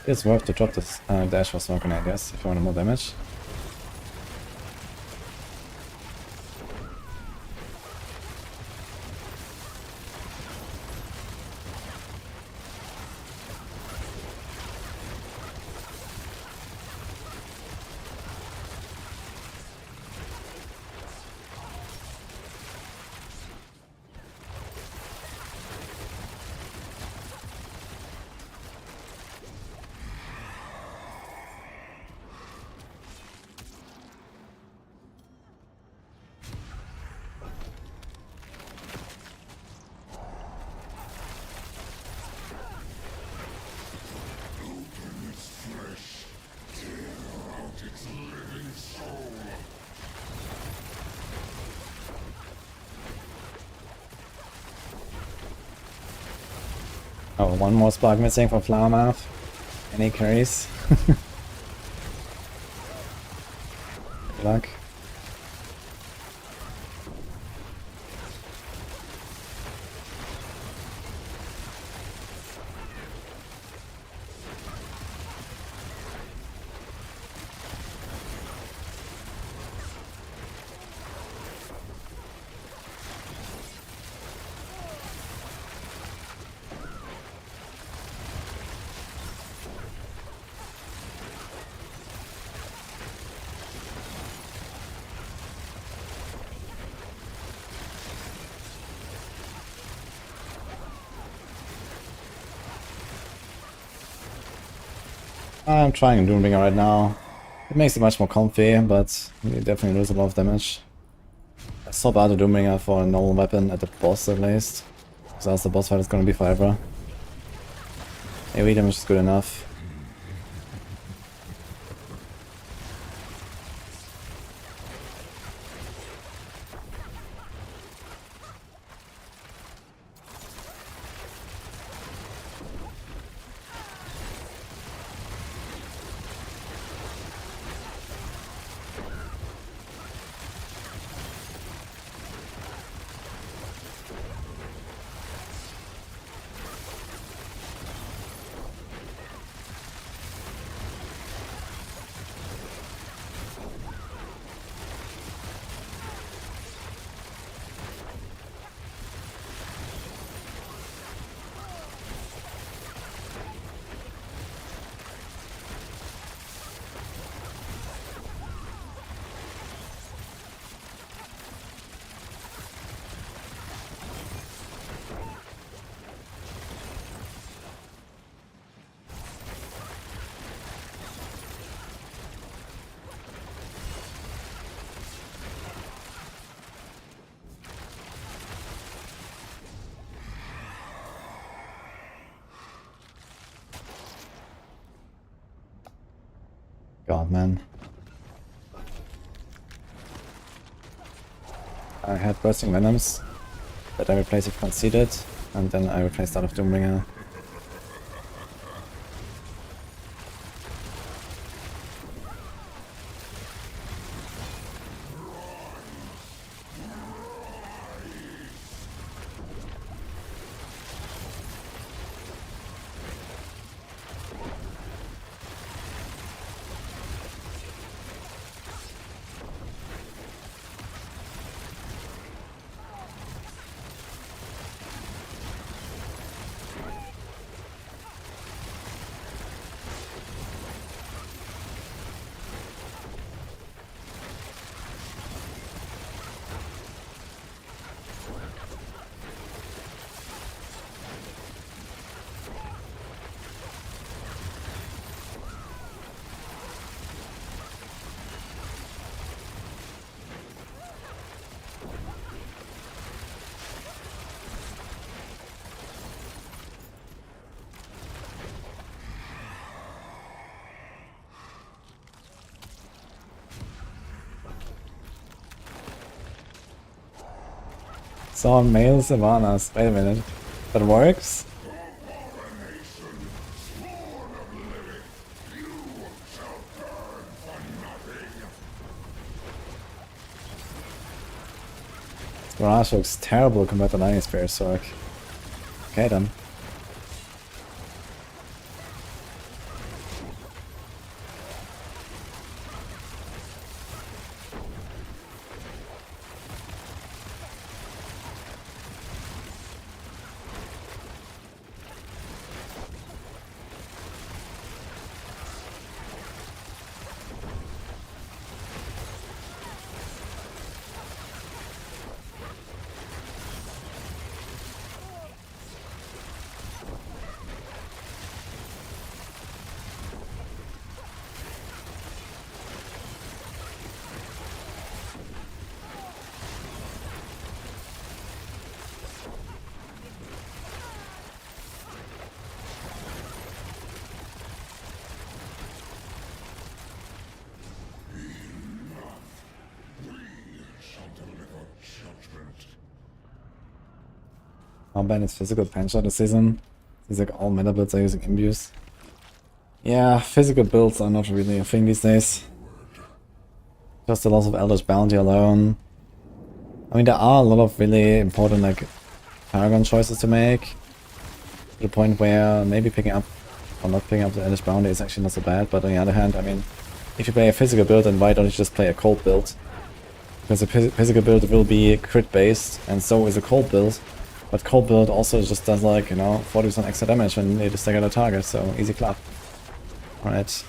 It's worth to drop this dash for smoking, I guess, if you want more damage. Oh, one more spark missing for Flowermouth. Any carries? Good luck. I'm trying Doombringer right now. It makes it much more comfy, but you definitely lose a lot of damage. I swap out the Doombringer for a normal weapon at the boss at least. Because else the boss fight is gonna be forever. AoE damage is good enough. God, man. I had Bursting Venoms that I replaced with Conceded, and then I replaced out of Doombringer. So male Sylvanas. Wait a minute. That works? Garage looks terrible compared to Lightning Spear Sorc. Okay then. How bad is physical pencha this season? Seems like all meta builds are using imbues. Yeah, physical builds are not really a thing these days. Just the loss of Eldritch Bounty alone. I mean, there are a lot of really important like Paragon choices to make. To the point where maybe picking up or not picking up the Eldritch Bounty is actually not so bad, but on the other hand, I mean, if you play a physical build, then why don't you just play a cold build? Because a physical build will be crit based, and so is a cold build. But cold build also just does like, you know, 40% extra damage when they just stagger the target, so easy clap. Alright.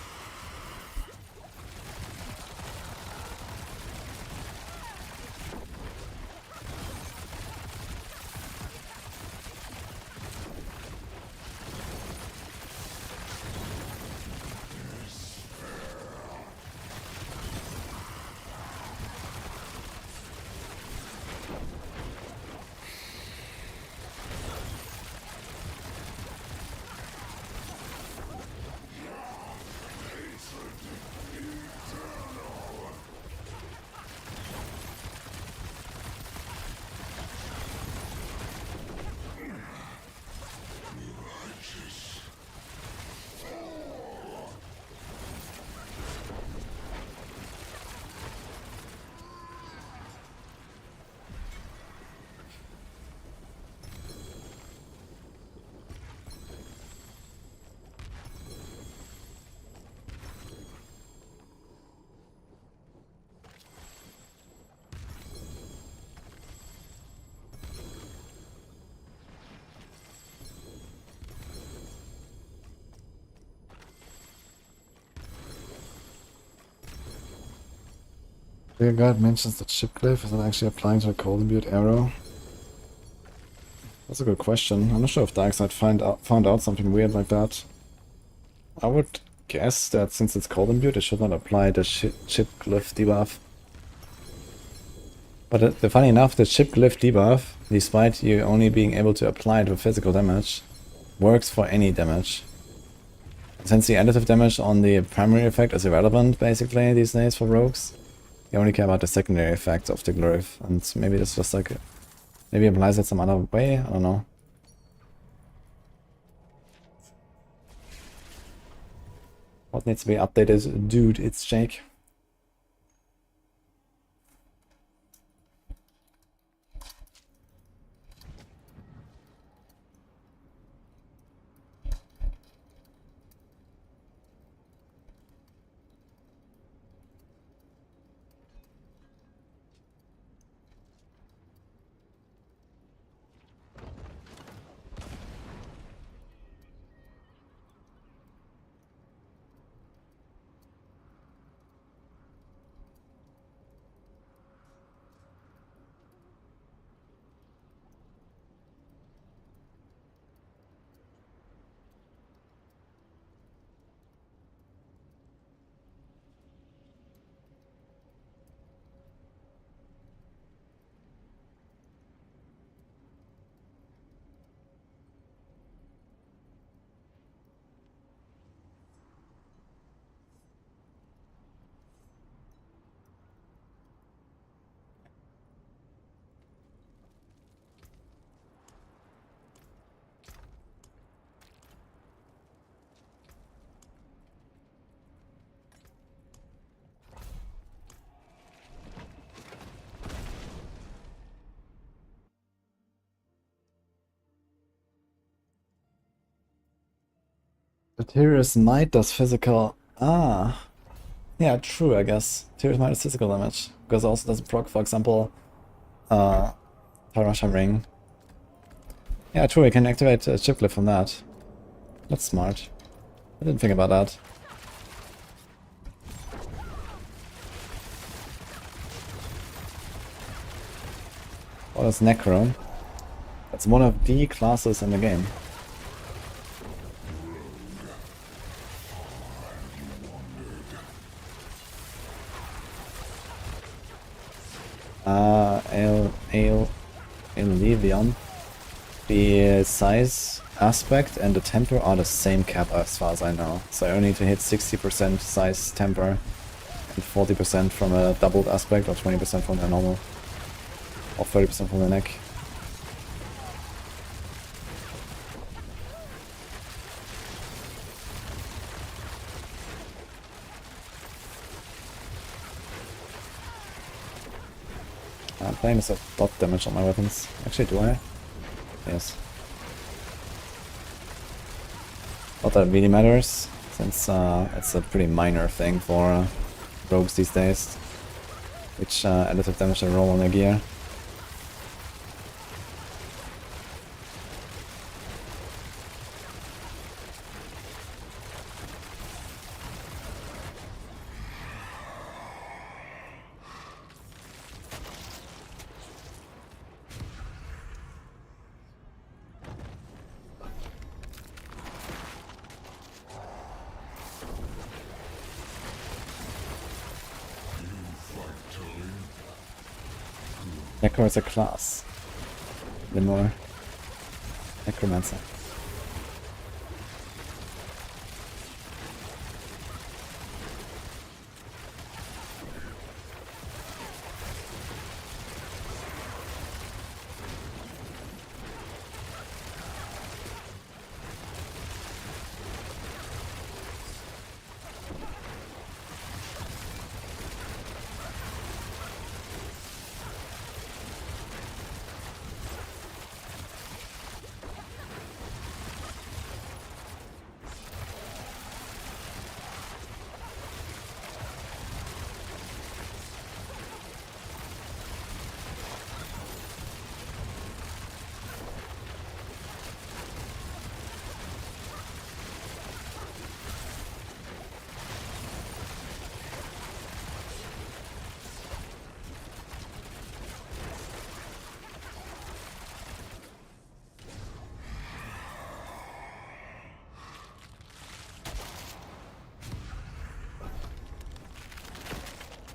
The guide mentions that chip glyph is not actually applying to the cold imbued arrow. That's a good question. I'm not sure if Darkseid found out something weird like that. I would guess that since it's cold imbued, it should not apply the chip glyph debuff. But funny enough, the chip glyph debuff, despite you only being able to apply it with physical damage, works for any damage. Since the additive damage on the primary effect is irrelevant, basically, these days for rogues, you only care about the secondary effects of the glyph, and maybe this just like... maybe applies it some other way, I don't know. What needs to be updated? Dude, it's Jake. Tyrus Might does physical... Ah. Yeah, true, I guess. Tyrus Might is physical damage. Because it also doesn't proc, for example, Parasha Ring. Yeah, true, you can activate a chip glyph from that. That's smart. I didn't think about that. What is Necro? That's one of the classes in the game. Levion. The size aspect and the temper are the same cap as far as I know. So I only need to hit 60% size temper and 40% from a doubled aspect, or 20% from the normal, or 30% from the neck. I'm playing this at dot damage on my weapons. Actually, do I? Yes. Not that really matters, since it's a pretty minor thing for rogues these days, which additive damage they roll on their gear. Necro is a class. Limor. Necromancer.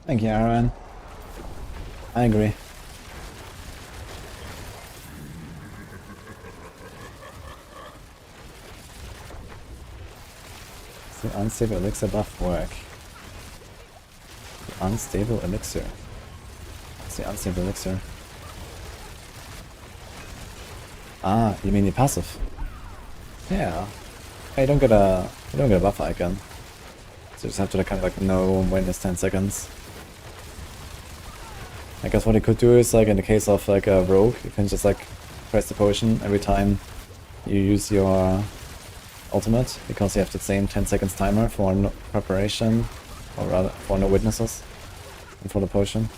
Thank you, Aaron. I agree. Does the unstable elixir buff work? The unstable elixir. What's the unstable elixir? Ah, you mean the passive? Yeah. You don't get a buff icon. So you just have to kind of like know when it's 10 seconds. I guess what you could do is like in the case of like a rogue, you can just like press the potion every time you use your ultimate, because you have the same 10 seconds timer for no preparation, or rather for no witnesses, and for the potion.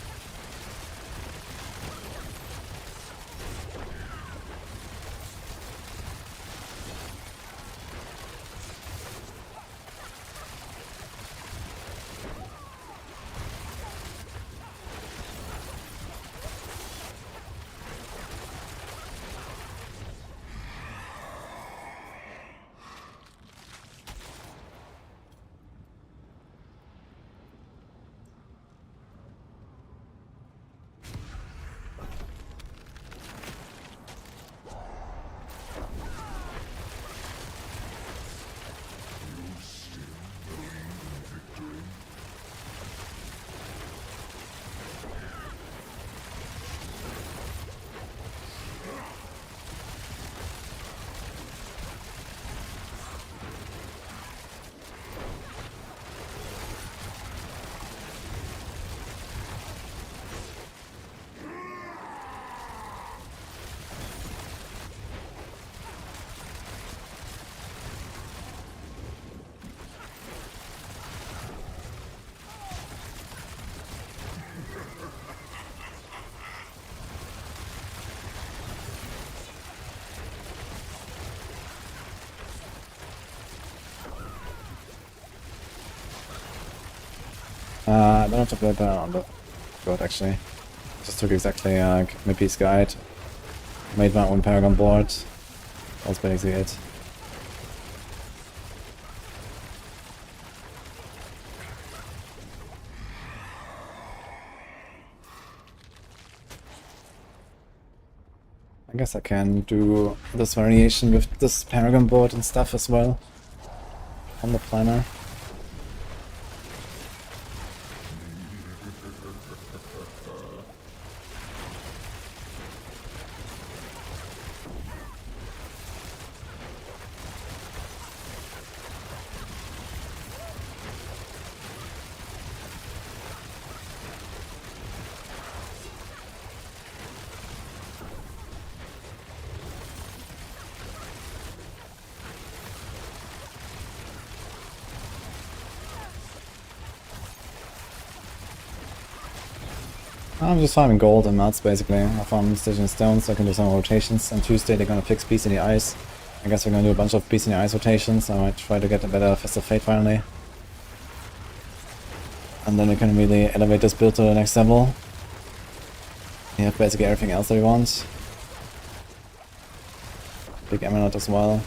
I don't have to build that on the board actually. Just took exactly Mippy's guide, made my own Paragon board. That's basically it. I guess I can do this variation with this Paragon board and stuff as well on the planner. I'm just farming gold and mats basically. I farm Stitching Stones so I can do some rotations. On Tuesday they're gonna fix Beast in the Ice. I guess we're gonna do a bunch of Beast in the Ice rotations. I might try to get a better Festive Fate finally. And then we can really elevate this build to the next level. We have basically everything else that we want. Big Emerald as well.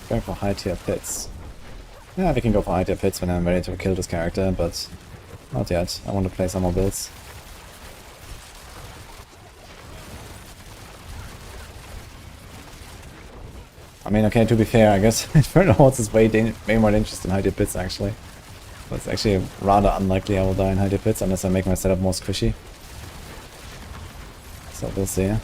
Going for high tier pits. Yeah, we can go for high tier pits when I'm ready to kill this character, but not yet. I want to play some more builds. I mean, okay, to be fair, I guess Infernal Hordes is way more dangerous than high tier pits actually. But it's actually rather unlikely I will die in high tier pits unless I make my setup more squishy. So we'll see.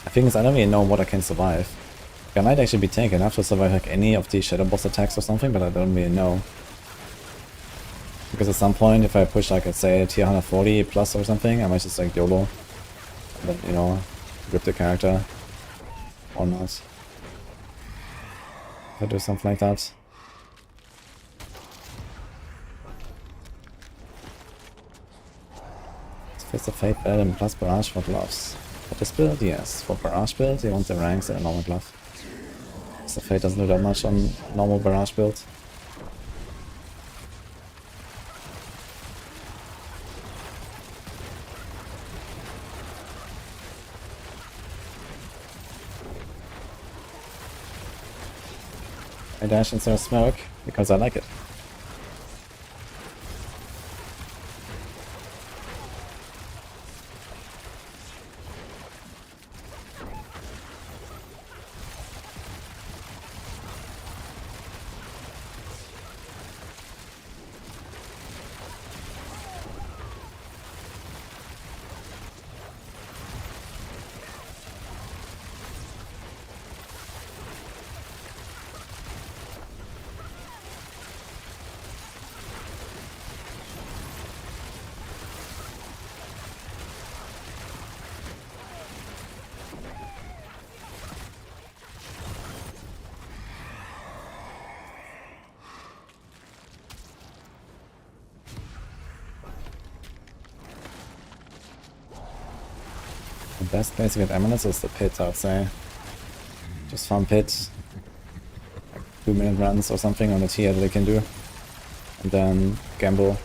The thing is, I don't really know what I can survive. I might actually be tanky enough to survive like any of the Shadow Boss attacks or something, but I don't really know. Because at some point, if I push like, let's say, tier 140 plus or something, I might just like YOLO. And then, you know, rip the character. Or not. If I do something like that. Fist of Fate Paladin plus Barrage for gloves. For this build, yes. For Barrage build, you want the ranks and a normal glove. Fist of Fate doesn't do that much on normal Barrage build. I dash instead of smoke because I like it. The best place to get amulets is the pit, I would say. Just farm pit, like 2-minute runs or something on a tier that they can do, and then gamble.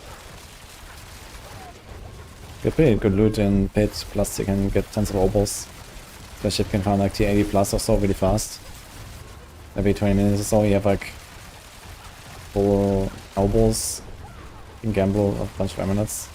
Get pretty good loot in pit, plus you can get tons of obols. The ship can farm like tier 80 plus or so really fast. Every 20 minutes or so you have like full obols. You can gamble a bunch of amulets.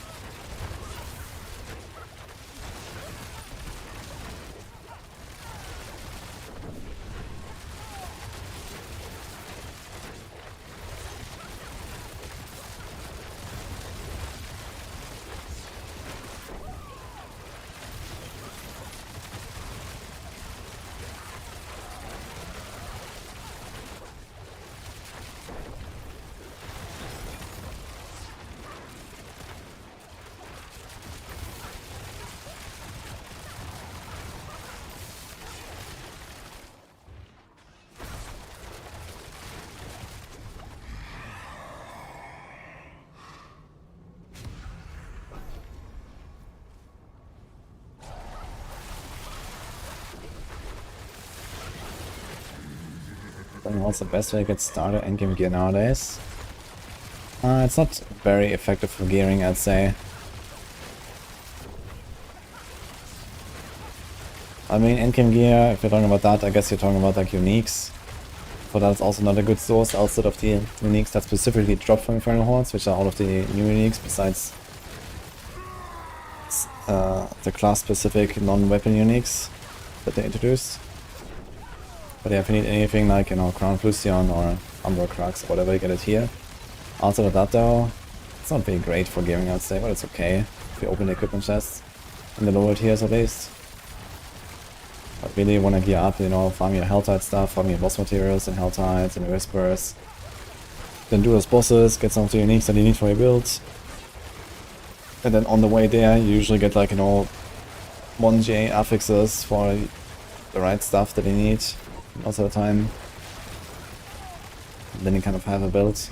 What's the best way to get started endgame gear nowadays? It's not very effective for gearing, I'd say. I mean, endgame gear, if you're talking about that, I guess you're talking about like uniques. For that, it's also not a good source outside of the uniques that specifically drop from Infernal Hordes, which are all of the new uniques besides the class-specific non-weapon uniques that they introduced. But yeah, if you need anything like, you know, Crown Lucian or Umbra Crux or whatever, you get it here. Outside of that though, it's not very great for gearing, I'd say, but it's okay if you open the equipment chests, in the lower tiers at least. But really you want to gear up, you know, farm your Helltide stuff, farm your boss materials and Helltides and Whispers. Then do those bosses, get some of the uniques that you need for your build. And then on the way there, you usually get like, you know, 1J affixes for the right stuff that you need most of the time. And then you kind of have a build.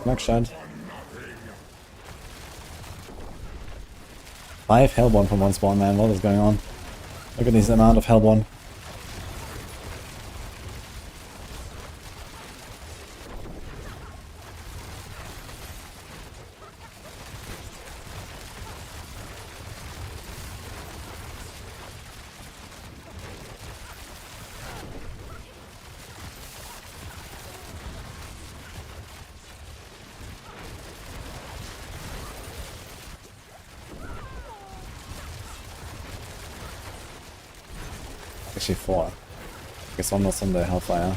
Knock shot. 5 Hellborn from one spawn, man. What is going on? Look at this amount of Hellborn. Actually 4. I guess one was on the Hellfire.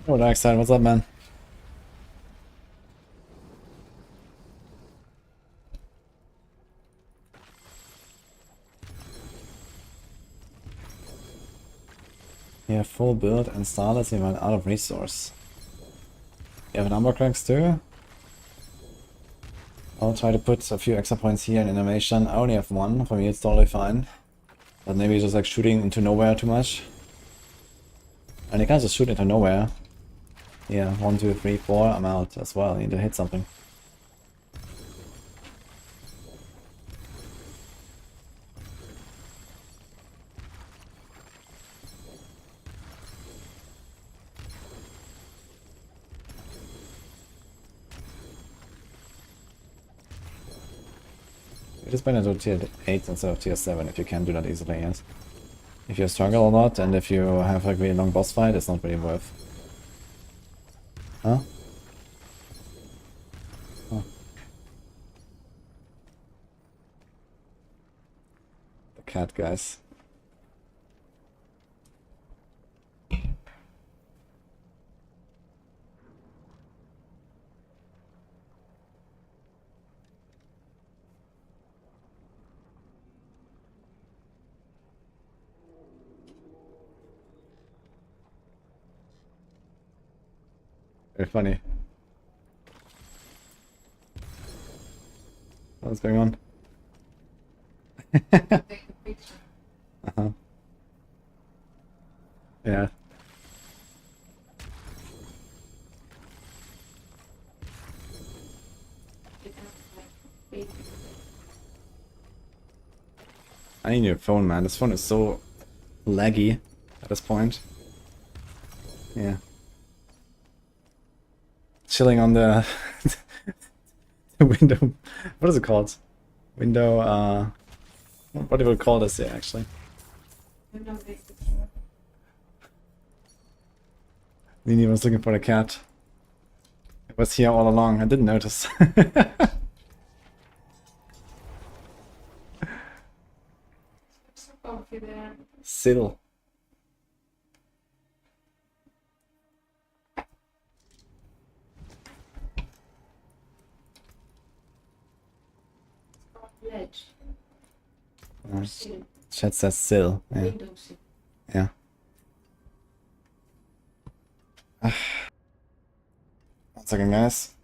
Oh, Darkside, what's up, man? Yeah, full build and starless, you went out of resource. You have an Umber Cracks too? I'll try to put a few extra points here in animation. I only have one, for me it's totally fine. But maybe just like shooting into nowhere too much. And you can't just shoot into nowhere. Yeah, 1, 2, 3, 4, I'm out as well. I need to hit something. Just better to tier 8 instead of tier 7 if you can do that easily, yes. If you struggle a lot and if you have like a really long boss fight, it's not really worth. Huh? Oh. The cat, guys. Very funny. What's going on? Uh-huh. Yeah. I need your phone, man. This phone is so laggy at this point. Yeah. Chilling on the, the window. What is it called? Window, what do we call this here, actually? Nini was looking for the cat. It was here all along. I didn't notice. Sill. Ledge. Chat says sill. Yeah. Yeah. One second, guys.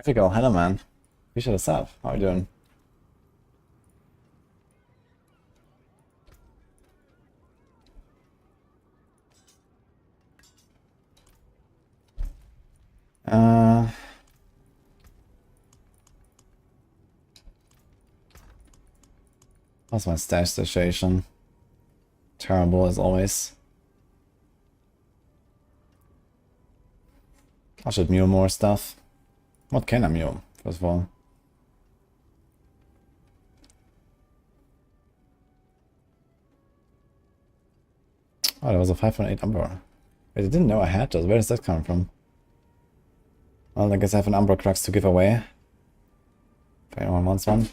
There we go. Hello, man. Appreciate the sub. How are you doing? How's my stash situation? Terrible as always. I should mule more stuff. What can I mule, first of all? Oh, there was a 5.8 Umbra. Wait, I didn't know I had those. Where does that come from? Well, I guess I have an Umbra Crux to give away. If anyone wants one.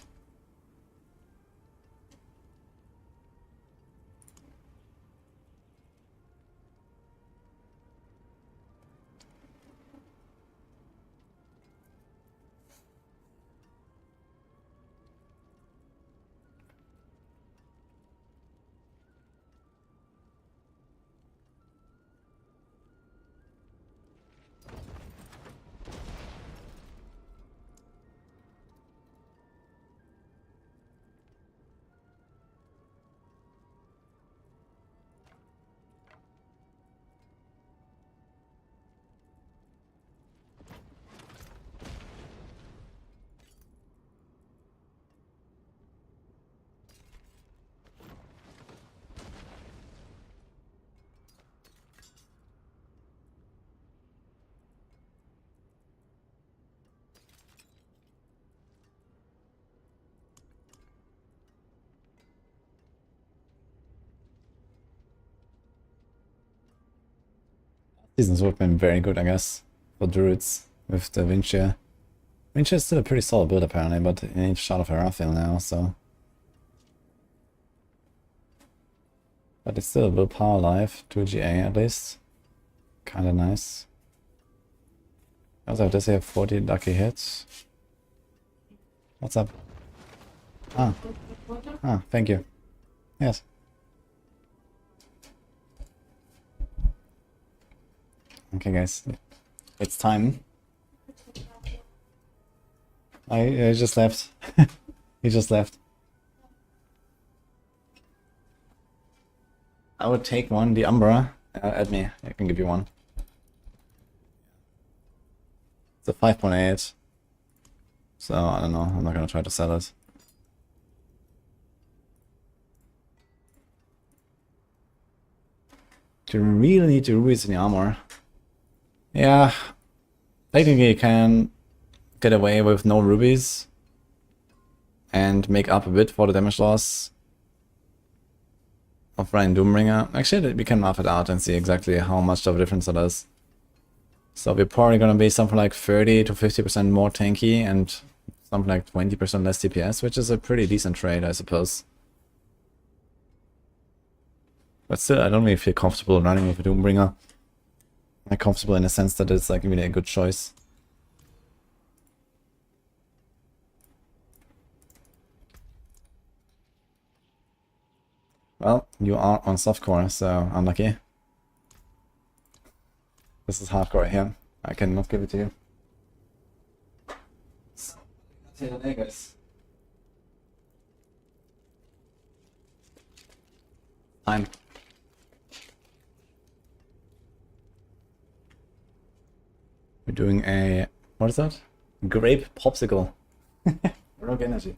Seasons would have been very good, I guess, for Druids with the Vinci. Vinci is still a pretty solid build apparently, but you need Shard of Heraphil now, so... But it's still a willpower life, 2 GA at least. Kinda nice. I also have this here, 40 lucky hits. What's up? Ah. Ah, thank you. Yes. Okay guys, it's time. I just left. He just left. I would take one, the Umbra. Add me, I can give you one. It's a 5.8. So, I don't know, I'm not gonna try to sell it. Do you really need to rubies in the armor? Yeah, technically you can get away with no rubies and make up a bit for the damage loss of running Doombringer. Actually, we can map it out and see exactly how much of a difference it is. So we're probably gonna be something like 30 to 50% more tanky and something like 20% less DPS, which is a pretty decent trade, I suppose. But still, I don't really feel comfortable running with a Doombringer. I'm comfortable in the sense that it's like really a good choice. Well, you are on softcore, so unlucky. This is hardcore here. I cannot give it to you. See you later, guys. Time. We're doing a... what is that? Grape popsicle. Rogue energy.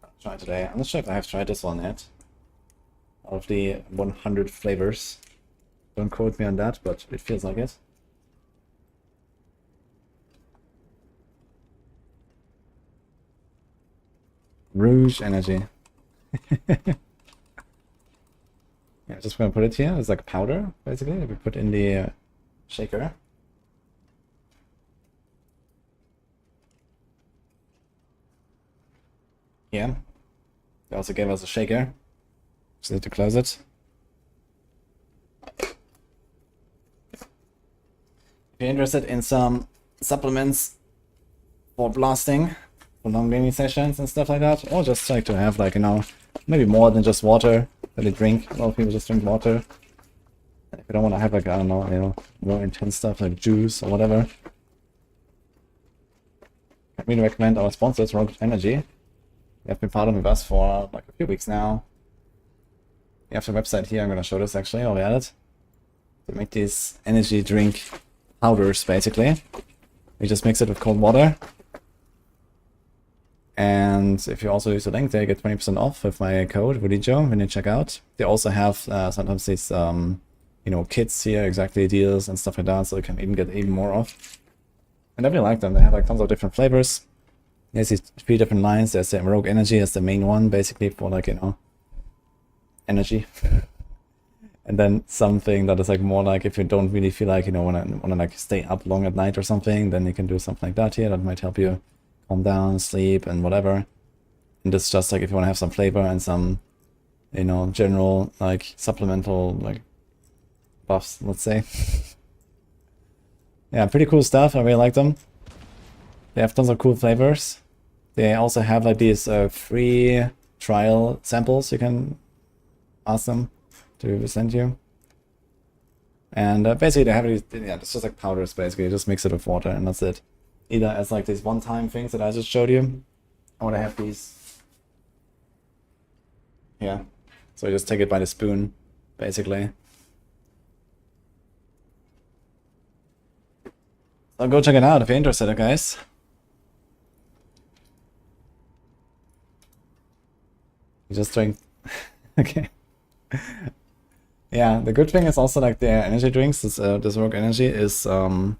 I'll try today. I'm not sure if I have tried this one yet. Out of the 100 flavors. Don't quote me on that, but it feels like it. Rouge energy. Yeah, just gonna put it here. It's like a powder, basically, that we put in the shaker. Yeah. They also gave us a shaker. Just need to close it. If you're interested in some supplements for blasting, for long gaming sessions and stuff like that, or just like to have like, you know, maybe more than just water that they drink. A lot of people just drink water. If you don't want to have like, I don't know, you know, more intense stuff like juice or whatever, I really recommend our sponsors, Rogue Energy. They have been partnering with us for like a few weeks now. We have the website here, I'm gonna show this actually, while we at it. To make these energy drink powders, basically. We just mix it with cold water. And if you also use the link, they get 20% off with my code, wudijo, when you check out. They also have sometimes these, you know, kits here, exactly deals and stuff like that, so you can even get even more off. And I really like them, they have like tons of different flavors. There's these 3 different lines. There's the Rogue Energy as the main one, basically for like, you know, energy. And then something that is like more like if you don't really feel like, you know, wanna like stay up long at night or something, then you can do something like that here. That might help you calm down, sleep, and whatever. And this is just like if you want to have some flavor and some, you know, general like supplemental like buffs, let's say. Yeah, pretty cool stuff. I really like them. They have tons of cool flavors. They also have like these free trial samples you can ask them to send you. And basically they have these, yeah, it's just like powders basically. You just mix it with water and that's it. Either as like these one-time things that I just showed you, or I have these. Yeah, so you just take it by the spoon, basically. So go check it out if you're interested, guys. You just drink. Okay. Yeah, the good thing is also like their energy drinks. This Rogue Energy is like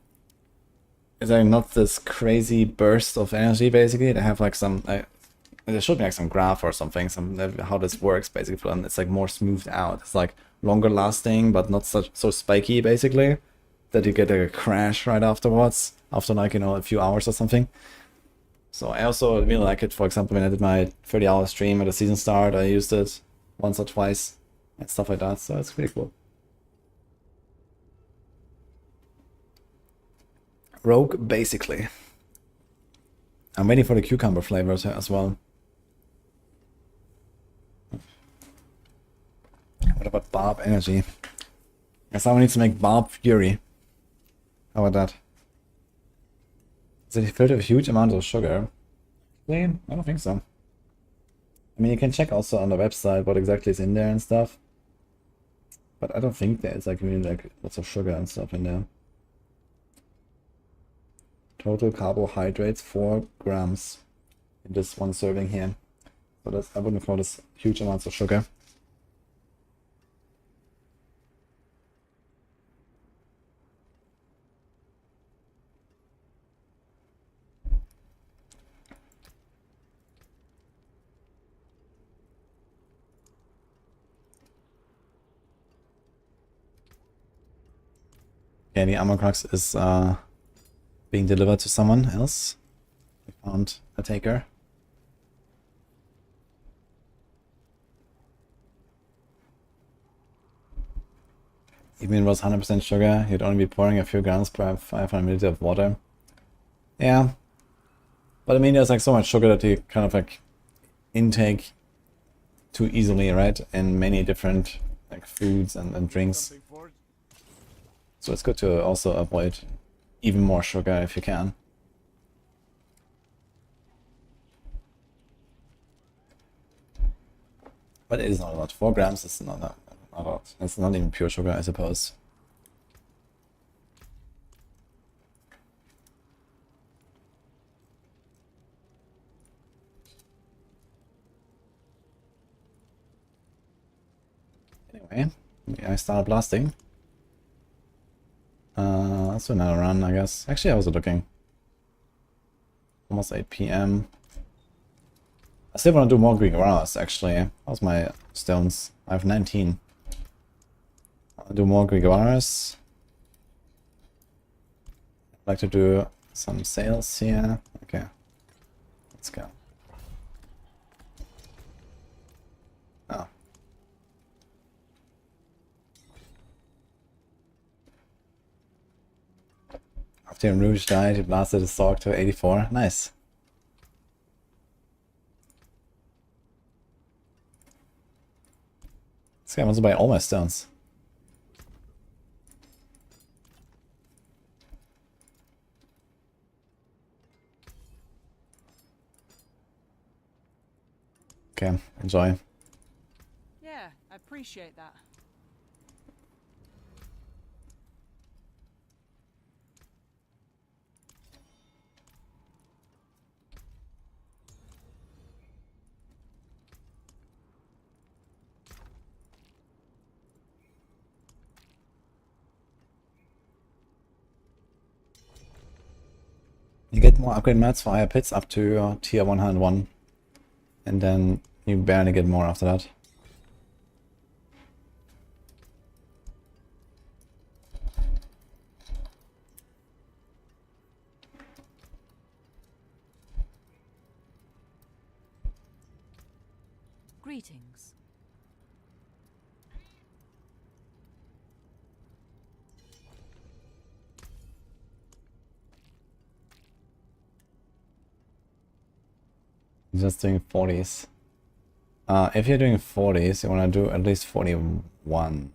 not this crazy burst of energy. Basically, they have like some there should be like some graph or something, some how this works basically, and it's like more smoothed out. It's like longer lasting, but not so spiky basically, that you get like a crash right afterwards, after like, you know, a few hours or something. So I also really like it. For example, when I did my 30-hour stream at the season start, I used it once or twice and stuff like that. So it's pretty cool. Rogue, basically. I'm waiting for the cucumber flavors as well. What about Barb energy? Guess someone needs to make Barb Fury. How about that? Is it filled with a huge amount of sugar? I don't think so. I mean, you can check also on the website what exactly is in there and stuff. But I don't think there's like really like lots of sugar and stuff in there. Total carbohydrates 4 grams in this one serving here. So that's, I wouldn't call this huge amounts of sugar. Yeah, the armor crux is being delivered to someone else. We found a taker. Even if it was 100% sugar, you'd only be pouring a few grams per 500 milliliters of water. Yeah. But I mean, there's like so much sugar that you kind of like intake too easily, right? In many different like foods and drinks. Something for it? So it's good to also avoid even more sugar if you can. But it is not a lot. 4 grams is not a lot. It's not even pure sugar, I suppose. Anyway, I started blasting. Let's do another run, I guess. Actually, I was looking. Almost 8 PM. I still want to do more Grigras, actually. How's my stones? I have 19. I'll do more Grigras. I'd like to do some sales here. Okay. Let's go. Oh. After Rouge died, he blasted his Sorc to 84. Nice. This guy wants to buy all my stones. Okay, enjoy. Yeah, I appreciate that. You get more upgrade mats for higher pits up to tier 101. And then you barely get more after that. Greetings. Just doing 40s. If you're doing 40s, you want to do at least 41.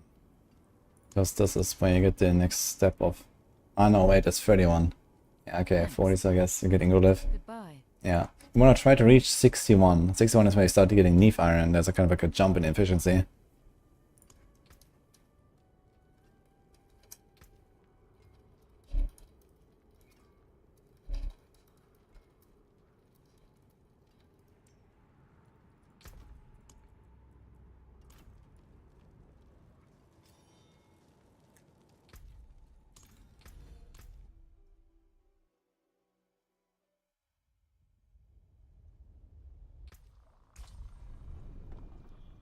Because this is when you get the next step of... Ah no, wait, it's 31. Yeah, okay, 40s I guess, you get Ingolith. Goodbye. Yeah. You want to try to reach 61. 61 is when you start getting Neef Iron. There's a kind of like a jump in efficiency.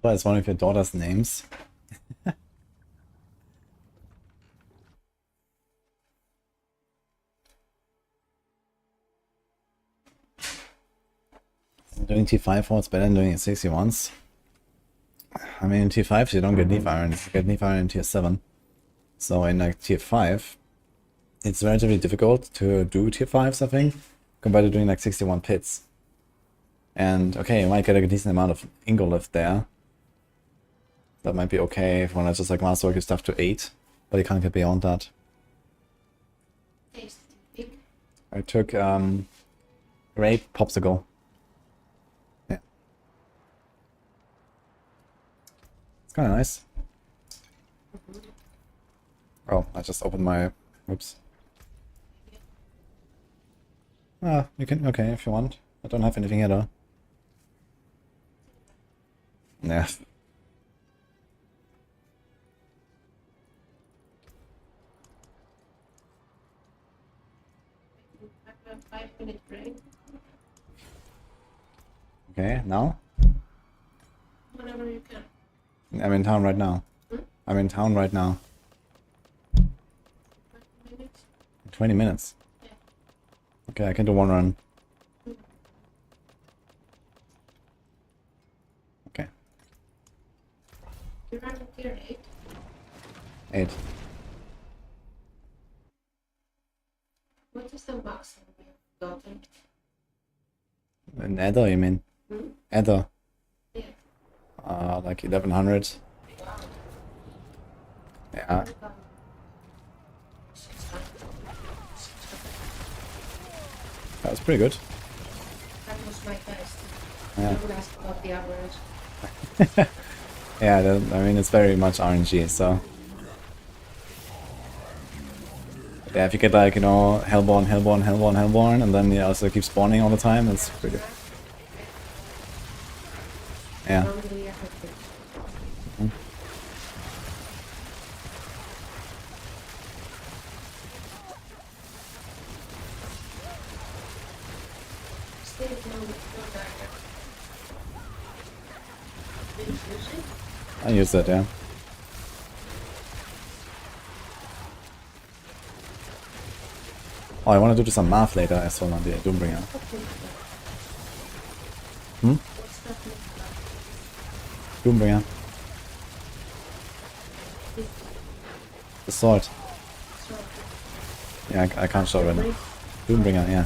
But it's one of your daughter's names. Doing T5 it's better than doing it 61s. I mean, in Tier 5 you don't get Leaf Iron, you get Leaf Iron in Tier 7. So in like Tier 5, it's relatively difficult to do Tier 5s, I think, compared to doing like 61 pits. And okay, you might get a decent amount of Ingo lift there. That might be okay if you want to just like masterwork your stuff to 8, but you can't get beyond that. I took Rape Popsicle. Yeah. It's kind of nice. Oh, I just opened my... Oops. Ah, you can... Okay, if you want. I don't have anything here though. Yeah. I have a 5-minute break. Okay, now? Whenever you can. I'm in town right now. I'm in town right now. 20 minutes? 20 minutes? Yeah. Okay, I can do one run. Okay. You're running tier 8? 8. What is the maximum you've gotten? An Ether, you mean? Ether. Yeah. Like 1100. Yeah. That was pretty good. That was my best. Yeah. I would ask about the average. Yeah, I mean, it's very much RNG, so... Yeah, if you get like, you know, Hellborn, Hellborn, Hellborn, Hellborn, and then you also keep spawning all the time, it's pretty... Yeah. Strongly effective. Still no dagger. Did you use it? I use that, yeah. Oh, I want to do some math later as well on the Doombringer. What's that look Doombringer. The sword. like? Yeah, I can't show it right now. Doombringer, yeah.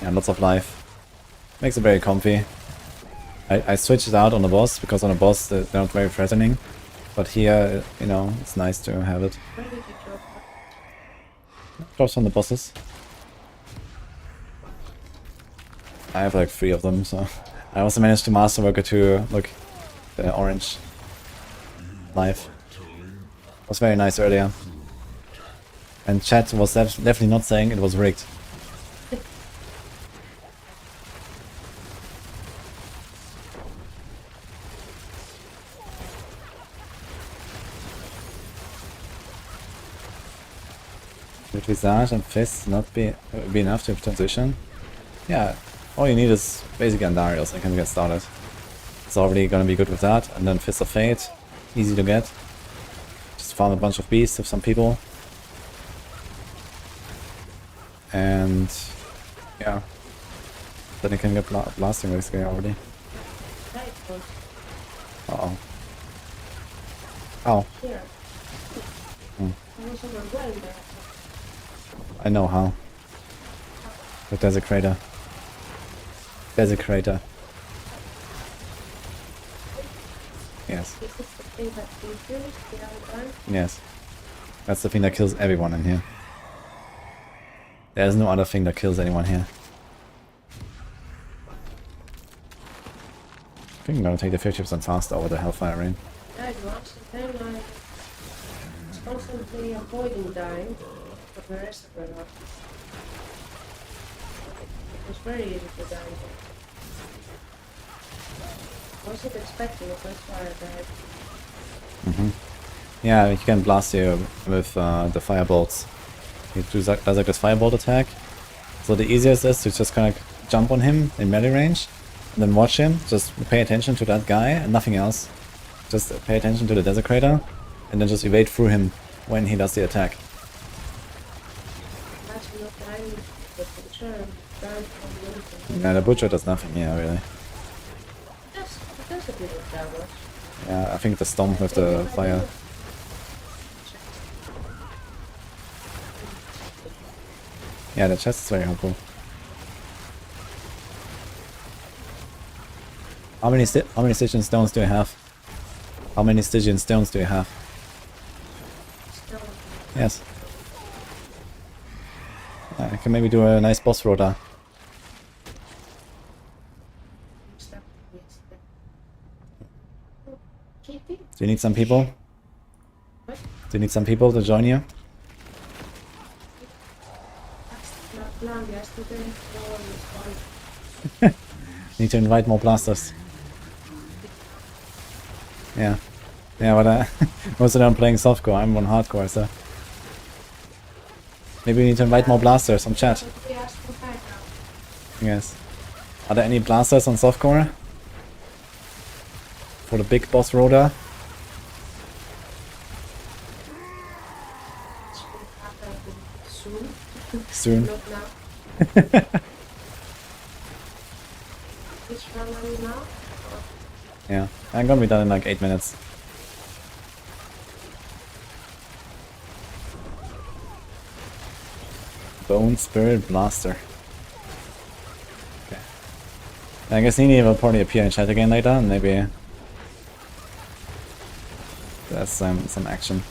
Yeah, lots of life. Makes it very comfy. I switched it out on the boss, because on the boss they're not very threatening. But here, you know, it's nice to have it. Where did you drop that? Drops on the bosses. I have like 3 of them, so... I also managed to masterwork it to, look, the orange life. Was very nice earlier. And chat was definitely not saying it was rigged. Would Visage and Fist not be enough to transition? Yeah, all you need is basically Andariels and can get started. It's already gonna be good with that, and then Fist of Fate, easy to get. Just farm a bunch of beasts with some people. And yeah, then you can get blasting basically already. Right, well, Uh-oh. Ow. here. I was overwhelmed there. I know how. But there's a crater. There's a crater. Yes. Is this the thing that you use the other time? Yes. That's the thing that kills everyone in here. There's no other thing that kills anyone here. I think I'm gonna take the 50% faster over the Hellfire Rain. Yeah, it was. And then I was constantly avoiding dying, but the rest of the lot. It was very easy to die. I wasn't expecting it, that's why I died. Yeah, he can blast you with the firebolts. He does like this firebolt attack. So the easiest is to just kind of jump on him in melee range, then watch him. Just pay attention to that guy and nothing else. Just pay attention to the Desecrator, and then just evade through him when he does the attack. That's not dying the butcher and dying from the other thing. Yeah, the Butcher does nothing, yeah, really. It does a bit of damage. Yeah, I think the Stomp with the fire. Yeah, the chest is very helpful. How many Stygian stones do you have? How many Stygian stones do you have? Still, Yes. I can maybe do a nice boss rota. stuck with the Kitty? Do you need some people? What? Do you need some people to join you? That's not planned yesterday. No one responded. Need to invite more blasters. Yeah. Yeah, but most of them playing softcore, I'm on hardcore, so... Maybe we need to invite more blasters on chat. But we asked for background. Yes. Are there any blasters on softcore? For the big boss rota? It will happen soon. Soon. Not now. Which one are you now? Yeah. I'm gonna be done in like 8 minutes. Bone Spirit Blaster. Okay. I guess Nini will probably appear in chat again later, and maybe there's some action.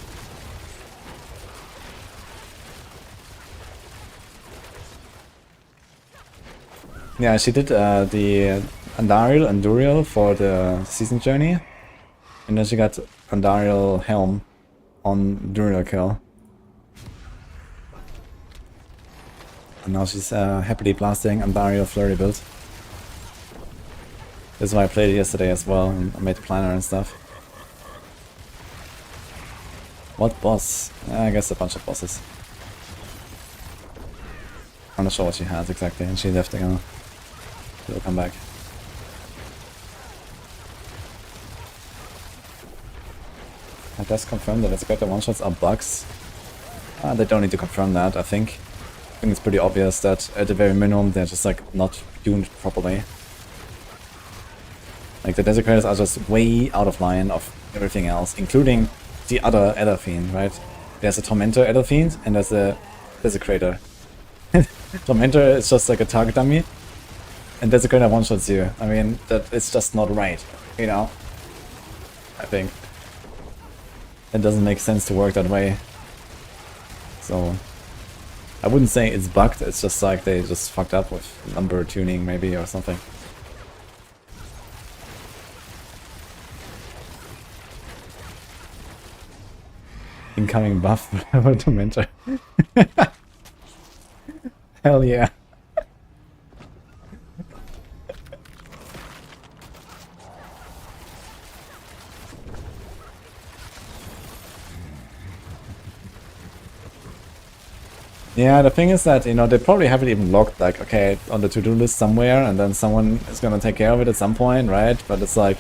Yeah, she did the Andariel and Duriel for the season journey, and then she got Andariel Helm on Duriel kill. And now she's happily blasting Andariel Flurry build. This is why I played it yesterday as well, and I made the planner and stuff. What boss? I guess a bunch of bosses. I'm not sure what she has exactly, and she left again. She'll come back. I just confirmed that it's better one-shots are bugs. They don't need to confirm that, I think. I think it's pretty obvious that at the very minimum they're just like not tuned properly. Like the Desecrators are just way out of line of everything else, including the other Elder Fiend, right? There's a Tormentor Elder Fiend and there's a Desecrator. Tormentor is just like a target dummy, and Desecrator one-shots you. I mean, that it's just not right, you know? I think. It doesn't make sense to work that way. So... I wouldn't say it's bugged, it's just like they just fucked up with number tuning maybe or something. Incoming buff, whatever to mentor. Hell yeah. Yeah, the thing is that, you know, they probably have it even logged, like, okay, on the to-do list somewhere, and then someone is gonna take care of it at some point, right? But it's like,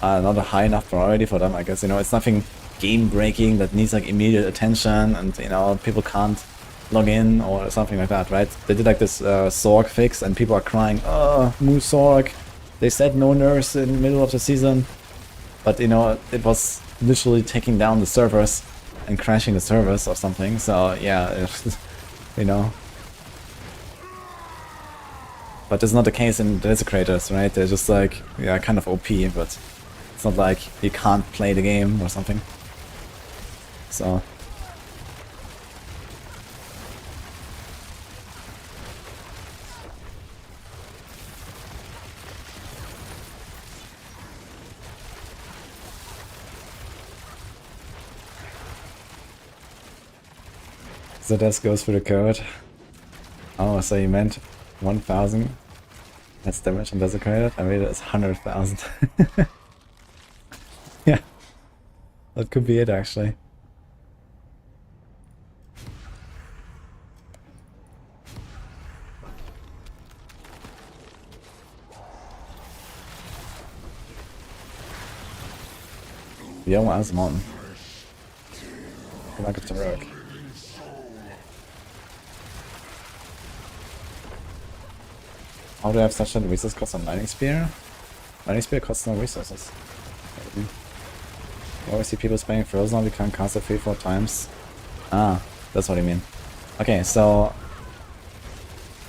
not a high enough priority for them, I guess, you know, it's nothing game-breaking that needs, like, immediate attention, and, you know, people can't log in or something like that, right? They did, like, this Sorc fix, and people are crying, oh, new Sorc, they said no nerfs in the middle of the season, but, you know, it was literally taking down the servers and crashing the servers or something, so, yeah, you know. But it's not the case in Desecrators, right? They're just like, yeah, kind of OP, but it's not like you can't play the game or something. So... So this goes for the code. Oh, so you meant 1,000? That's damage on Desecrated? I mean, it's 100,000. Yeah. That could be it, actually. Yo, Asmon. Lack of heroic. How do I have such a resource cost on Lightning Spear? Lightning Spear costs no resources. Maybe. You always see people spamming Frozen, we can't cast it 3-4 times. Ah, that's what I mean. Okay, so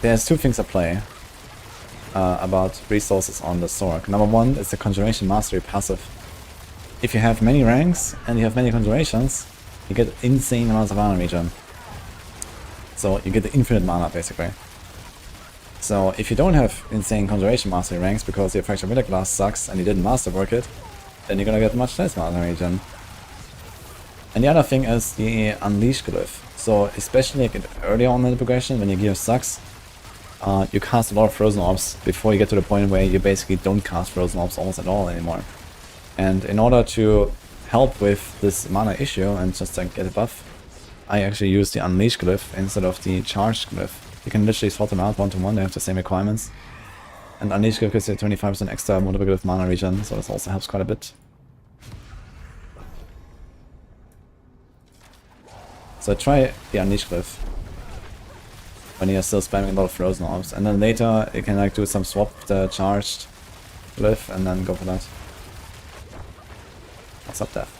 there's two things at play about resources on the Sorc. Number one is the Conjuration Mastery passive. If you have many ranks and you have many conjurations, you get insane amounts of mana regen. So you get the infinite mana basically. So if you don't have insane Conjuration Mastery ranks because your Fractured Winterglass sucks and you didn't masterwork it, then you're gonna get much less mana regen. And the other thing is the Unleash glyph. So especially like earlier on in the progression when your gear sucks, you cast a lot of Frozen Orbs before you get to the point where you basically don't cast Frozen Orbs almost at all anymore. And in order to help with this mana issue and just like get a buff, I actually use the Unleash glyph instead of the Charged glyph. You can literally swap them out 1-to-1, they have the same requirements. And Unleash glyph gives you 25% extra multiple glyph mana regen, so this also helps quite a bit. So try the Unleash glyph when you're still spamming a lot of Frozen Orbs, and then later you can like do some swap with the Charged glyph and then go for that. What's up, Death?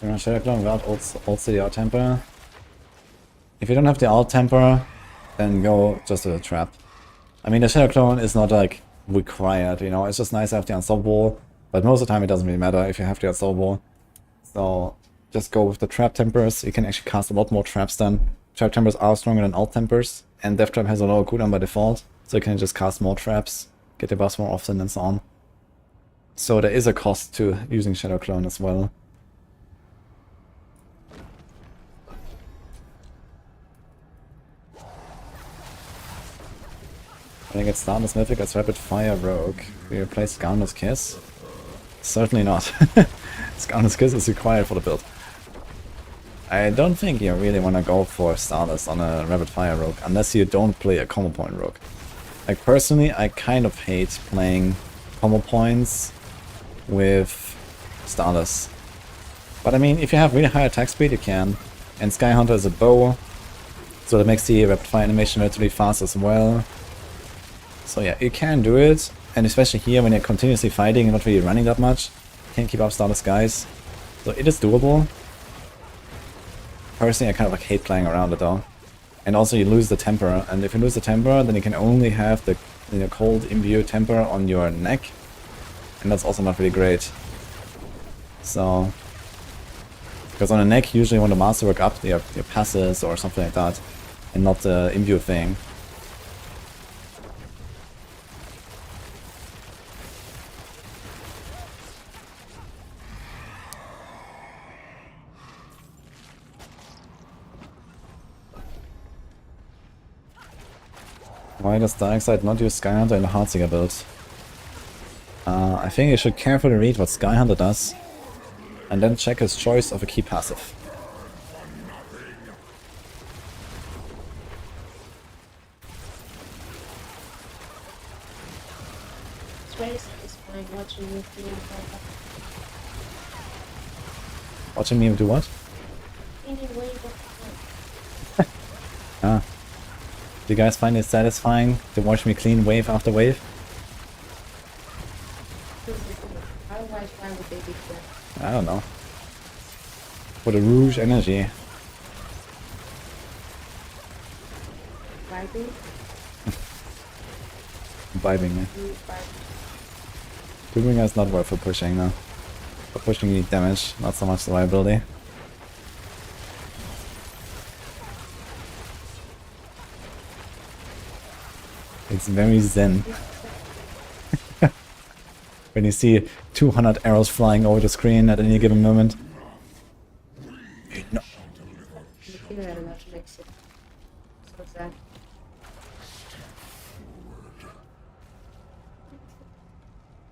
You're on Shadow Clone without also the Alt Temper. If you don't have the Alt Temper, then go just to the Trap. I mean, the Shadow Clone is not like required, you know, it's just nice to have the Unstoppable, but most of the time it doesn't really matter if you have the Unstoppable. So just go with the Trap Tempers. You can actually cast a lot more traps then. Trap Tempers are stronger than Alt Tempers, and Death Trap has a lower cooldown by default, so you can just cast more traps, get your buffs more often and so on. So there is a cost to using Shadow Clone as well. When I get Starless Mythic as Rapid Fire Rogue, we replace Scoundrel's Kiss? Certainly not. Scoundrel's Kiss is required for the build. I don't think you really want to go for Starless on a Rapid Fire Rogue, unless you don't play a combo point Rogue. Like personally, I kind of hate playing combo points with Starless. But I mean, if you have really high attack speed, you can. And Sky Hunter is a bow, so that makes the Rapid Fire animation relatively fast as well. So yeah, you can do it, and especially here when you're continuously fighting and not really running that much, you can keep up Starless Skies. So it is doable. Personally, I kind of like hate playing around it though. And also you lose the temper, and if you lose the temper, then you can only have the cold imbue temper on your neck, and that's also not really great. So, because on the neck, usually you want to masterwork up your passes or something like that, and not the imbue thing. Why does Darkseid not use Skyhunter in the Heartseeker build? I think you should carefully read what Skyhunter does, and then check his choice of a key passive. It's very satisfying watching you feel like Watching me do what? Ah. Do you guys find it satisfying to watch me clean wave after wave? Otherwise, why would they be there? I don't know. For the Rouge energy. Vibing. Vibing, yeah. Vibing. Doombringer is not worth for pushing, no. For pushing you need damage, not so much survivability. It's very zen. When you see 200 arrows flying over the screen at any given moment. No. Material that makes it so sad.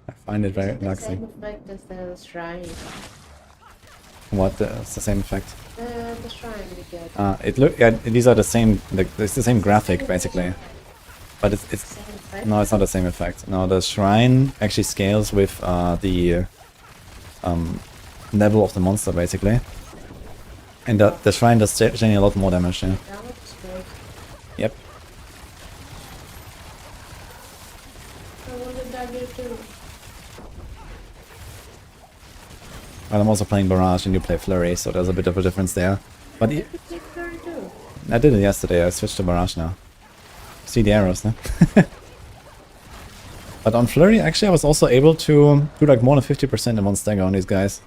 I find it very Is it the relaxing. same effect as the shrine? What? It's the same effect. The shrine we get. Yeah, these are the same. It's the same graphic basically, but it's Same effect? no, it's not the same effect. No, the shrine actually scales with the level of the monster basically, and the shrine does generally a lot more damage. Yeah. That looks great. Yep. I wanted that here too. Well, I'm also playing Barrage and you play Flurry, so there's a bit of a difference there. But You could take Flurry too. I did it yesterday. I switched to Barrage now. See the arrows, no? But on Flurry, actually, I was also able to do like more than 50% in one stagger on these guys.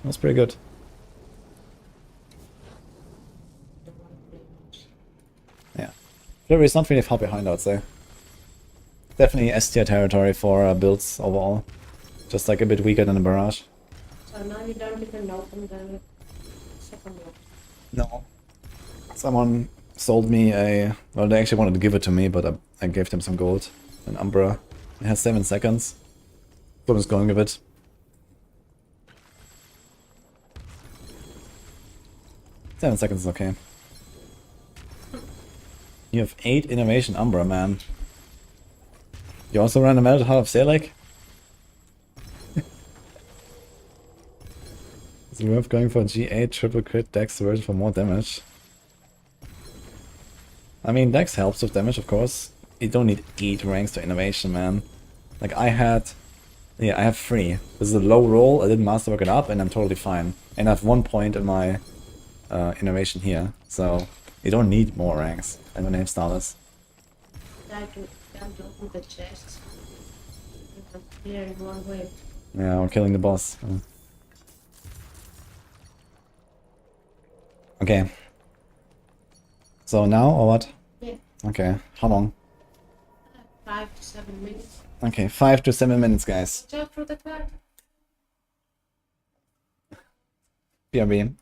That was pretty good. Yeah. Flurry is not really far behind, I would say. Definitely S tier territory for builds overall. Just like a bit weaker than the Barrage. So now you don't even open the second one. No. Someone sold me a... Well, they actually wanted to give it to me, but I gave them some gold. An Umbra. It has 7 seconds. So I'm just going with it. Seven seconds is okay. You have 8 innovation Umbra, man. You also run a Melted Heart of Salek? Is it worth going for G8 triple crit Dex version for more damage? I mean, Dex helps with damage, of course. You don't need 8 ranks to innovation, man. Like, I had... Yeah, I have 3. This is a low roll, I didn't masterwork it up, and I'm totally fine. And I have 1 point in my innovation here, so you don't need more ranks than when you have starters. Can't open the chest. You can clear in one way. Yeah, or killing the boss. Okay. So now, or what? Yeah. Okay, how long? 5 to 7 minutes. Okay, 5 to 7 minutes, guys. Watch out for the cat. BRB.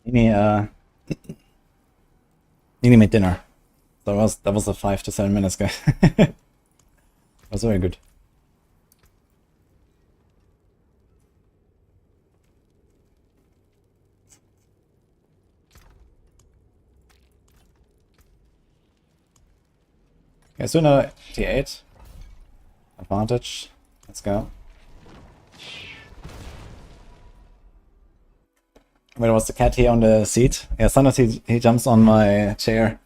Nini made dinner. That was a 5 to 7 minutes guy. That was very good. Okay, so now T8. Advantage. Let's go. Wait, was the cat here on the seat? Yeah, sometimes he jumps on my chair.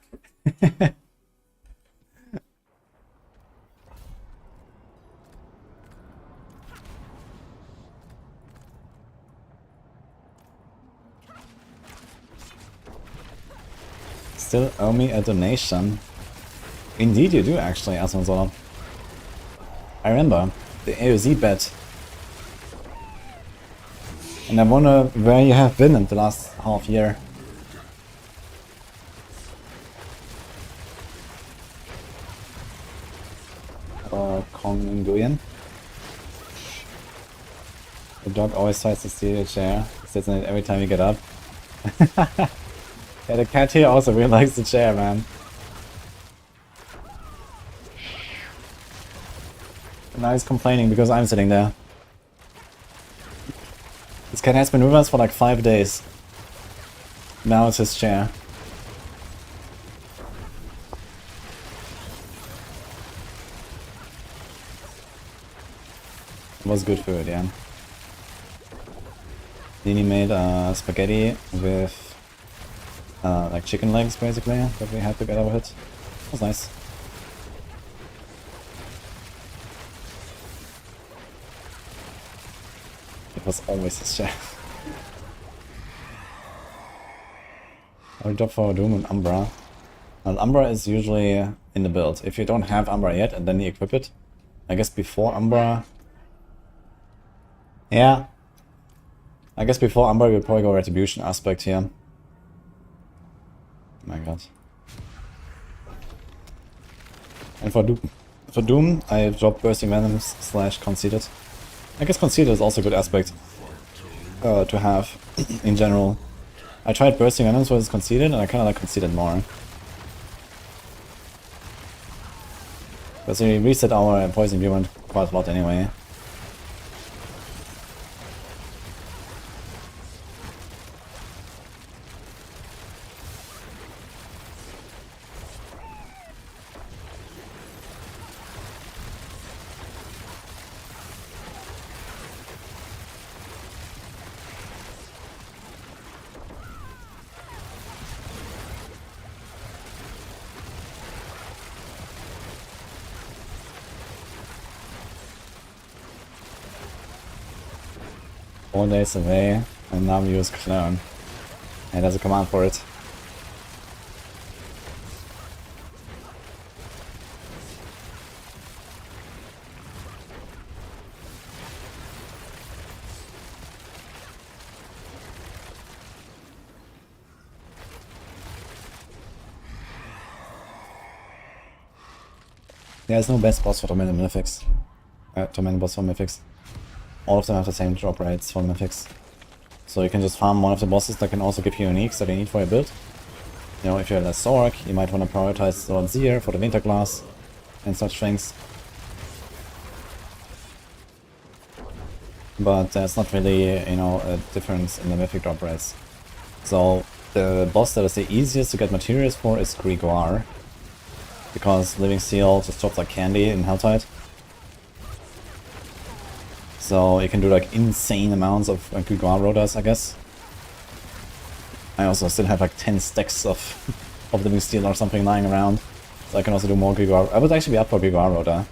Still owe me a donation. Indeed you do actually, Asmonzola. I remember the AOZ bet. And I wonder where you have been in the last half year. Or Kong Nguyen. The dog always tries to steal your chair. He sits in it every time you get up. Yeah, the cat here also really likes the chair, man. And now he's complaining because I'm sitting there. This cat has been with us for like 5 days. Now it's his chair. It was good food, yeah. Nini made spaghetti with like chicken legs basically that we had together with it. It was nice. It was always his chair. Our job for Doom and Umbra. Well, Umbra is usually in the build. If you don't have Umbra yet and then you equip it, I guess before Umbra. Yeah. I guess before Umbra we'll probably go Retribution aspect here. Oh my god. And for Doom, I dropped Bursting Venoms / Conceited. I guess Conceited is also a good aspect to have in general. I tried Bursting Venoms versus Conceited and I kinda like Conceited more. Because we reset our Poison Viewment quite a lot anyway. Four days away, and now we use Clone. And there's a command for it. There's no best boss for Tormented Mythics. Tormented boss for Mythics. All of them have the same drop rates for Mythics. So you can just farm one of the bosses that can also give you uniques that you need for your build. You know, if you're a Sorc, you might want to prioritize Sword Seer for the Winter class and such things. But there's not really, you know, a difference in the Mythic drop rates. So the boss that is the easiest to get materials for is Gregoire. Because Living Seal just drops like candy in Helltide. So you can do like insane amounts of Gregoire rotas, I guess. I also still have like 10 stacks of Living Steel or something lying around. So I can also do more Gregoire. I would actually be up for Gregoire rota.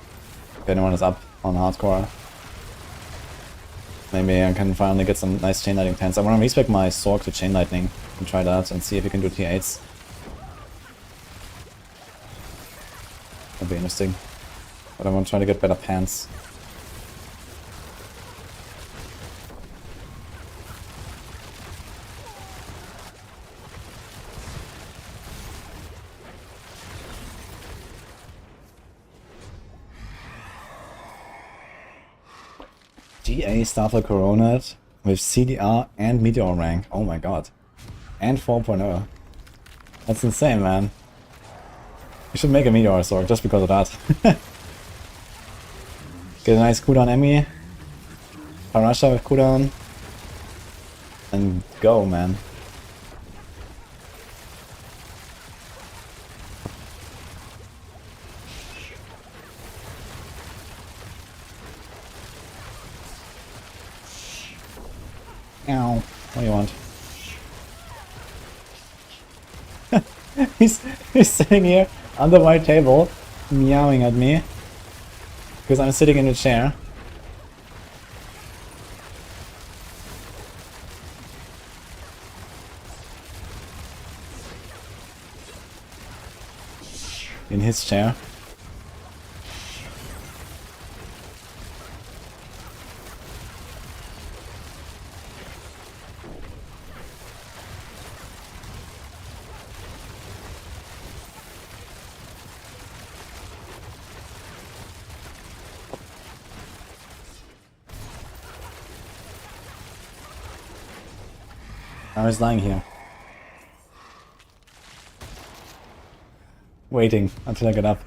If anyone is up on hardcore. Maybe I can finally get some nice Chain Lightning 10s. I want to respec my Sorc to Chain Lightning and try that and see if you can do T8s. That'd be interesting. But I want to try to get better pants. GA Starfall Coronat with CDR and Meteor rank. Oh my god. And 4.0. That's insane, man. You should make a Meteor Sorc just because of that. Get a nice cooldown Emmy. Parasha with cooldown. And go, man. Ow. What do you want? he's sitting here on the white table, meowing at me. Because I'm sitting in a chair. In his chair. I was lying here. Waiting until I get up.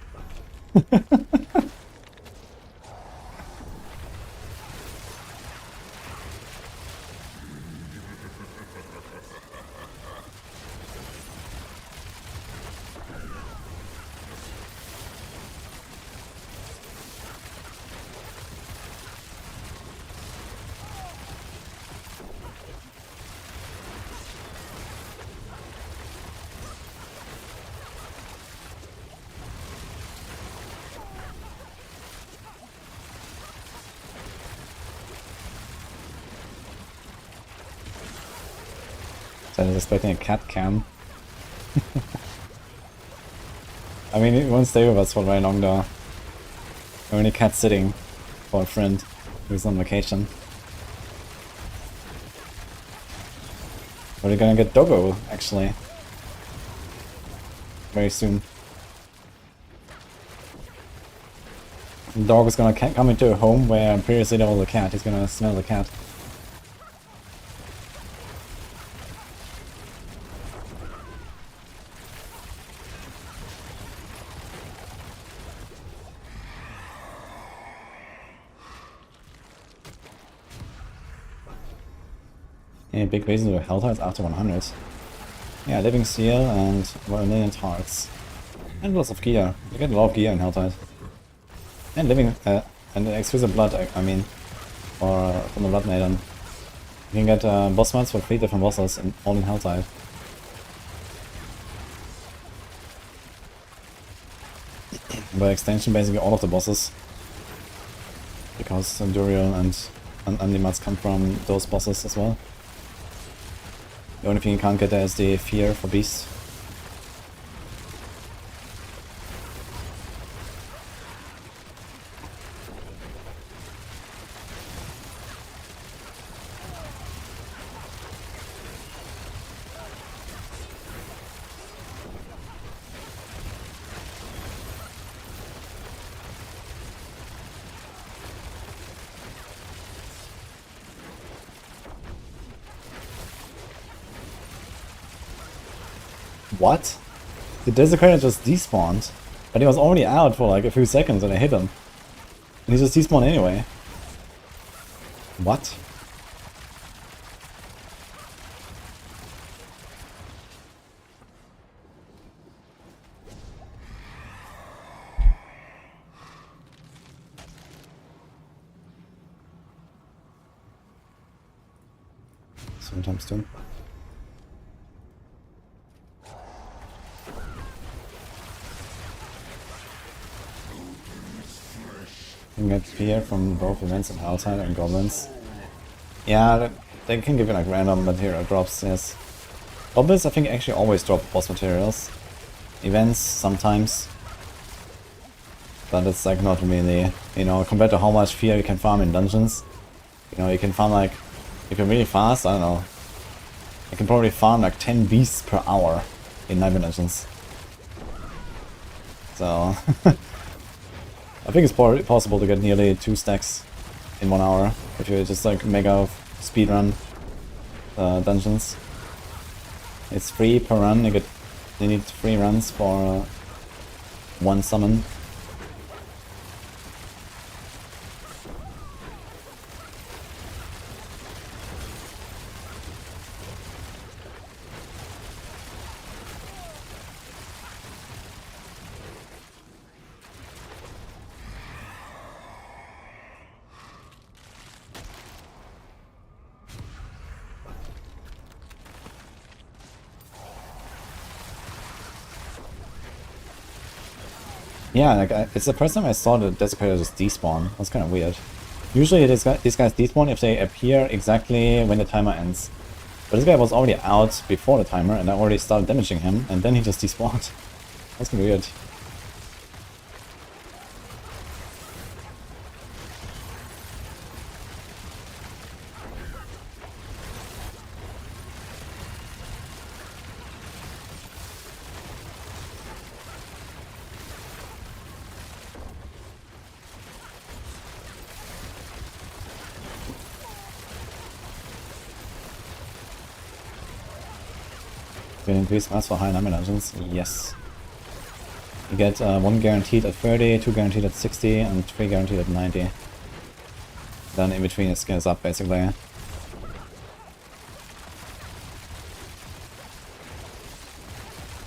I was expecting a cat cam. I mean, it won't stay with us for very long though. We're only cat sitting for a friend who's on vacation. We're gonna get doggo, actually. Very soon. The dog is gonna come into a home where previously there was a cat. He's gonna smell the cat. A big reason to health hearts after 100. Yeah, living seal and 1 million hearts. And lots of gear. You get a lot of gear in Helltide. And living and exquisite blood, I mean. Or from the Blood Maiden. You can get boss mods for 3 different bosses in, all in Helltide. By extension, basically all of the bosses. Because Duriel and Animats come from those bosses as well. The only thing you can't get there is the fear for beasts. What? The Desecrator just despawned, but he was already out for like a few seconds and I hit him. And he just despawned anyway. What? Sometimes too. You can get spear from both events in Helltide and Goblins. Yeah, they can give you like random material drops, yes. Goblins I think actually always drop boss materials. Events sometimes. But it's like not really, you know, compared to how much fear you can farm in dungeons. You know, you can farm like, if you're really fast, I don't know. You can probably farm like 10 beasts per hour in Nightmare Dungeons. So... I think it's possible to get nearly 2 stacks in 1 hour if you just like mega speedrun dungeons. It's free per run. You need 3 runs for 1 summon. Yeah, like it's the first time I saw the Desecrator just despawn. That's kind of weird. Usually these guys despawn if they appear exactly when the timer ends. But this guy was already out before the timer and I already started damaging him and then he just despawned. That's kind of weird. Can increase mass for high number dungeons? Yes. You get 1 guaranteed at 30, 2 guaranteed at 60, and 3 guaranteed at 90. Then in between it scales up basically.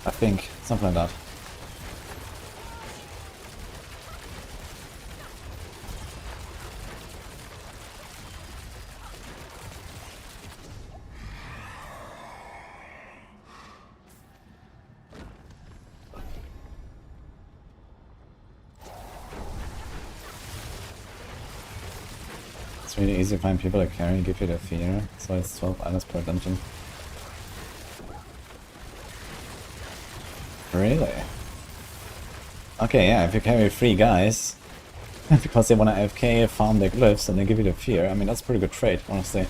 I think, something like that. It's really easy to find people that carry and give you the fear, so it's 12 items per dungeon. Really? Okay, yeah, if you carry 3 guys, because they wanna AFK, farm their glyphs, and they give you the fear, I mean, that's a pretty good trade, honestly.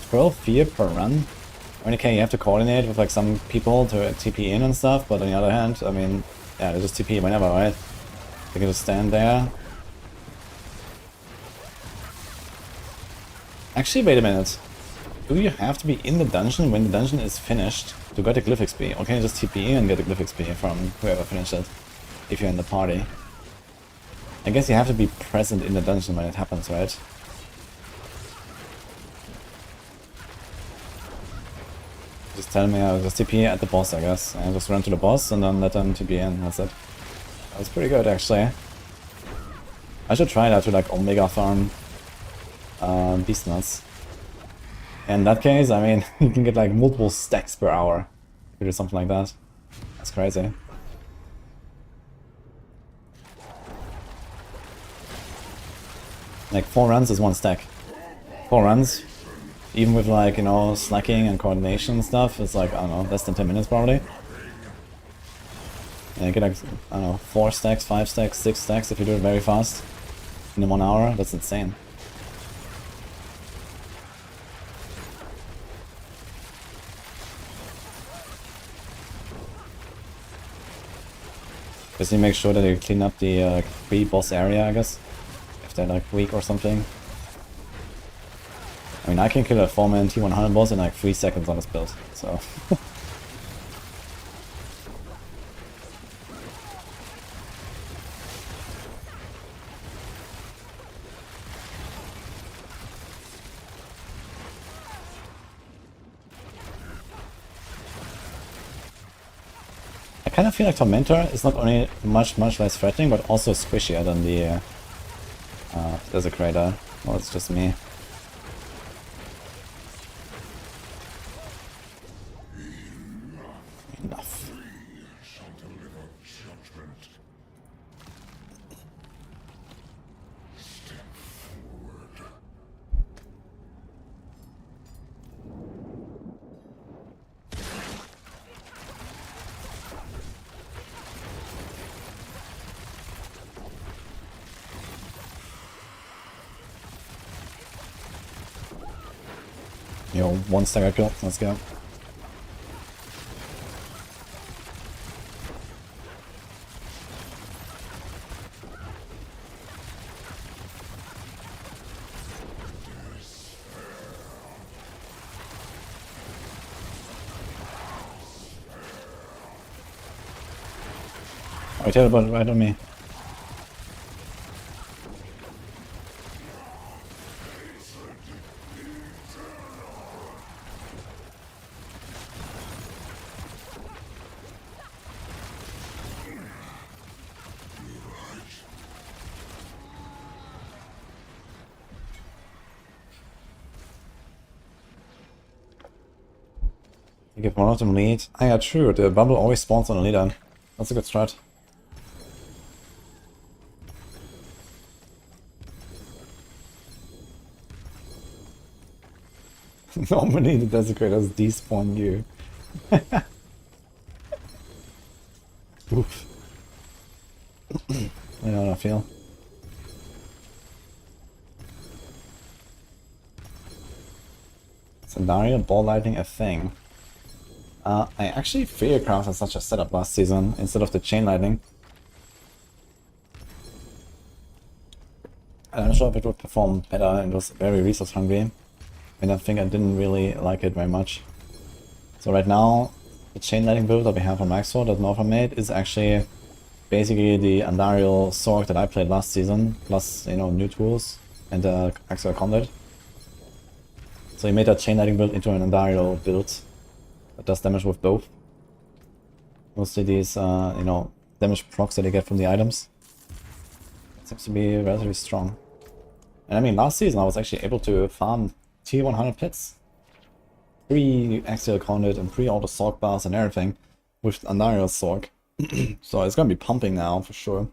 12 fear per run? I mean, okay, you have to coordinate with like some people to TP in and stuff, but on the other hand, I mean, yeah, they just TP whenever, right? They can just stand there. Actually, wait a minute. Do you have to be in the dungeon when the dungeon is finished to get the glyph XP? Or can you just TP in and get the glyph XP from whoever finished it, if you're in the party? I guess you have to be present in the dungeon when it happens, right? Just tell me I'll just TP at the boss, I guess. And just run to the boss and then let them TP in, that's it. That's pretty good, actually. I should try that to like Omega farm beast nuts. In that case, I mean, you can get like multiple stacks per hour if you do something like that. That's crazy. Like 4 runs is 1 stack. 4 runs, even with like, you know, slacking and coordination and stuff, it's like, I don't know, less than 10 minutes probably. And you get like, I don't know, 4 stacks, 5 stacks, 6 stacks if you do it very fast. In 1 hour, that's insane. Just need to make sure that you clean up the pre-boss area, I guess. If they're like weak or something. I mean, I can kill a 4-man T100 boss in like 3 seconds on this build, so... I kind of feel like Tormentor is not only much less threatening, but also squishier than the Desecrator. Well, it's just me. Enough. Yo, 1 stagger kill, let's go. Oh, he teleported right on me. You give one of them lead. Ah yeah, true, the bubble always spawns on a leader. That's a good strat. Normally the desecrators despawn you. Oof. I know how I feel. Scenario ball lightning a thing. I actually crafted such a setup last season instead of the chain lightning. I'm not sure if it would perform better. It was very resource hungry, and I think I didn't really like it very much. So right now, the chain lightning build that we have on Maxwell that Norfa made is actually basically the Andariel Sorc that I played last season, plus, you know, new tools and Axial Conduit. So he made that chain lightning build into an Andariel build that does damage with both. Mostly these, you know, damage procs that you get from the items. It seems to be relatively strong. And I mean, last season I was actually able to farm tier 100 pits. Pre-Axial Conduit and pre all the Sorc bars and everything with Andariel Sorc. So it's gonna be pumping now for sure.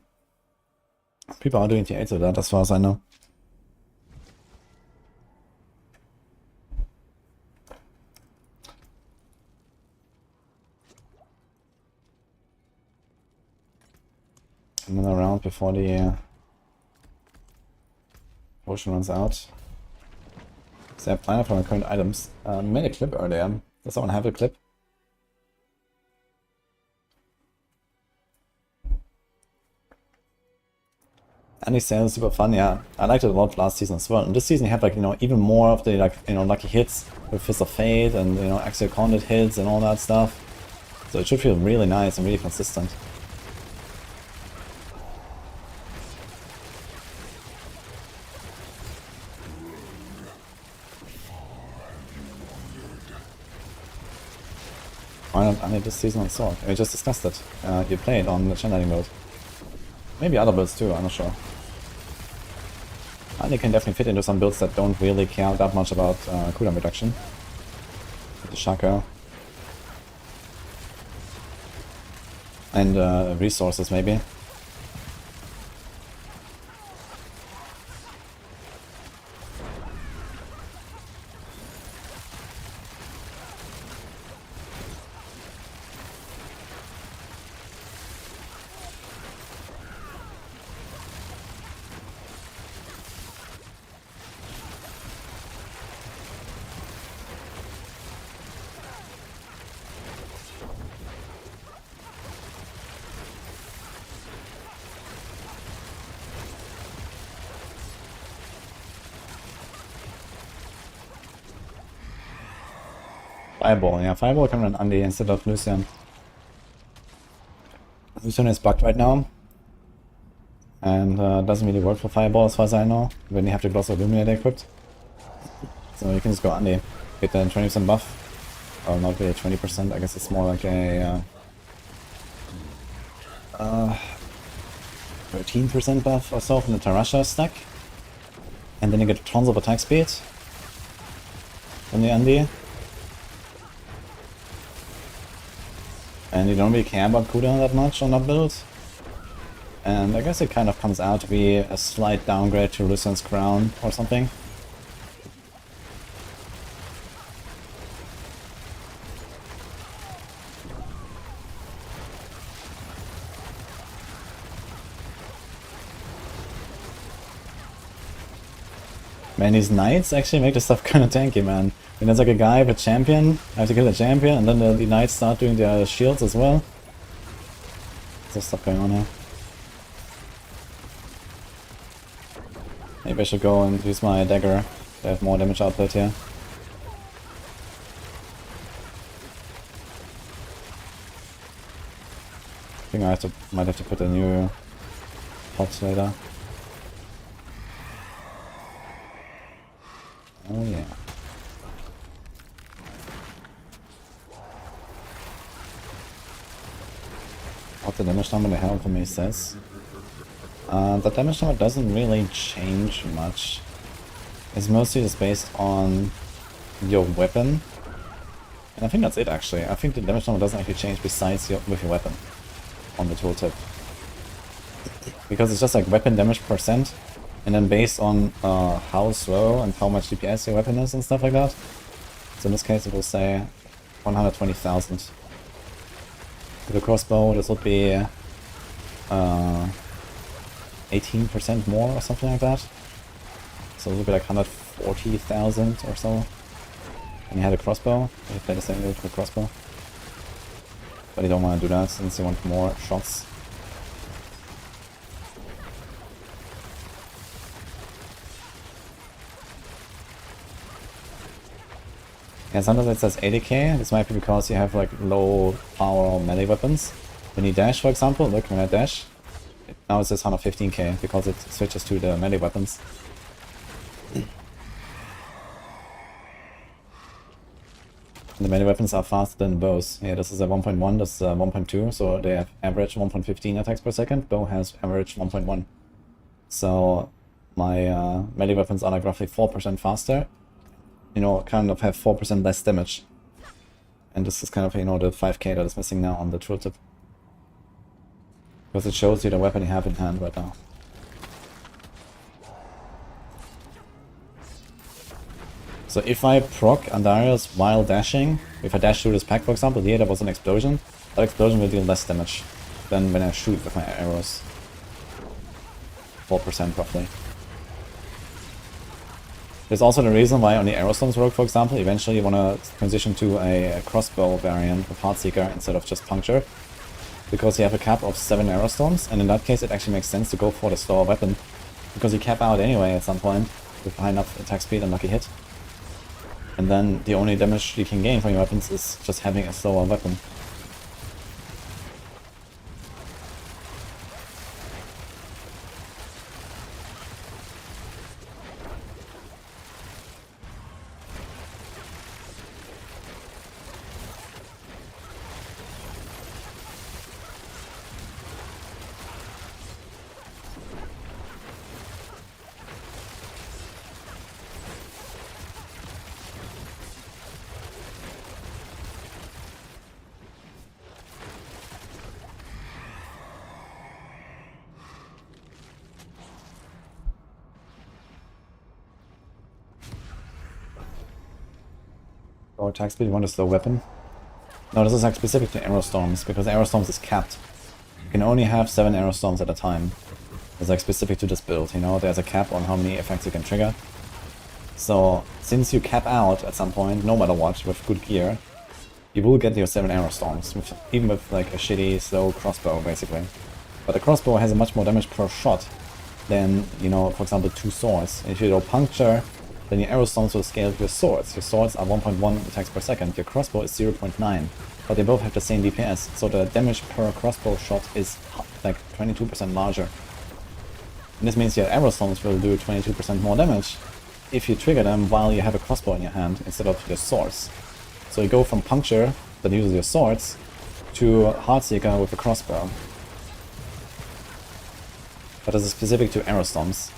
People are doing T8s with that as far as I know. Another round before the potion runs out. Is there a planner for my current items? Made a clip earlier. Does someone have a clip? Andy sale is super fun, yeah. I liked it a lot last season as well. And this season you have, like, you know, even more of the, like, you know, lucky hits with Fist of Fate and, you know, Axial Conduit hits and all that stuff. So it should feel really nice and really consistent. Why not only this season on Sorc? We just discussed it. You played on the channeling mode. Maybe other builds too, I'm not sure. And you can definitely fit into some builds that don't really care that much about cooldown reduction. Like the Shaka. And resources maybe. Fireball, yeah, Fireball can run Andy instead of Lucian. Lucian is bugged right now. And doesn't really work for Fireball as far as I know, when you have the Gloss Illuminator equipped. So you can just go Andy, get the 20% buff. Or not really 20%, I guess it's more like a 13% buff or so from the Tarasha stack. And then you get tons of attack speed from the Andy. And you don't really care about cooldown that much on that build. And I guess it kind of comes out to be a slight downgrade to Lucian's Crown or something. Man, these knights actually make this stuff kind of tanky, man. When there's like a guy with a champion, I have to kill the champion, and then the knights start doing their shields as well. There's stuff going on here. Maybe I should go and use my dagger to have more damage output here. think might have to put a new pot later. Oh yeah. What the damage number in the hell for me says. The damage number doesn't really change much. It's mostly just based on your weapon. And I think that's it actually. I think the damage number doesn't actually change besides with your weapon on the tooltip. Because it's just like weapon damage percent, and then based on how slow and how much DPS your weapon is and stuff like that. So in this case it will say 120,000. With a crossbow this would be 18% more or something like that. So it would be like 140,000 or so. And you had a crossbow, you play the same with a crossbow. But you don't want to do that since you want more shots. Yeah, sometimes it says 80k. This might be because you have like low power melee weapons. When you dash, for example, look, when I dash, now it says 115k because it switches to the melee weapons. The melee weapons are faster than bows. Yeah, this is a 1.1, this is a 1.2, so they have average 1.15 attacks per second. Bow has average 1.1. So my melee weapons are like roughly 4% faster. You know, kind of have 4% less damage. And this is kind of, you know, the 5k that is missing now on the tooltip. Because it shows you the weapon you have in hand right now. So if I proc Andarius while dashing, if I dash through this pack for example, here there was an explosion, that explosion will deal less damage than when I shoot with my arrows. 4% roughly. There's also the reason why only arrow storms work, for example. Eventually you want to transition to a crossbow variant with Heartseeker instead of just puncture. Because you have a cap of 7 arrow storms, and in that case it actually makes sense to go for the slower weapon. Because you cap out anyway at some point with high enough attack speed and lucky hit. And then the only damage you can gain from your weapons is just having a slower weapon. Or attack speed, you want a slow weapon? No, this is like specific to arrow storms, because arrow storms is capped. You can only have 7 arrow storms at a time. It's like specific to this build, you know, there's a cap on how many effects you can trigger. So, since you cap out at some point, no matter what, with good gear, you will get your 7 arrow storms, even with like a shitty, slow crossbow, basically. But the crossbow has a much more damage per shot than, you know, for example, 2 swords. If you do puncture, then your arrow storms will scale with your swords. Your swords are 1.1 attacks per second, your crossbow is 0.9. But they both have the same DPS, so the damage per crossbow shot is like 22% larger. And this means your arrow storms will do 22% more damage if you trigger them while you have a crossbow in your hand instead of your swords. So you go from puncture, that uses your swords, to Heartseeker with a crossbow. But this is specific to arrow storms,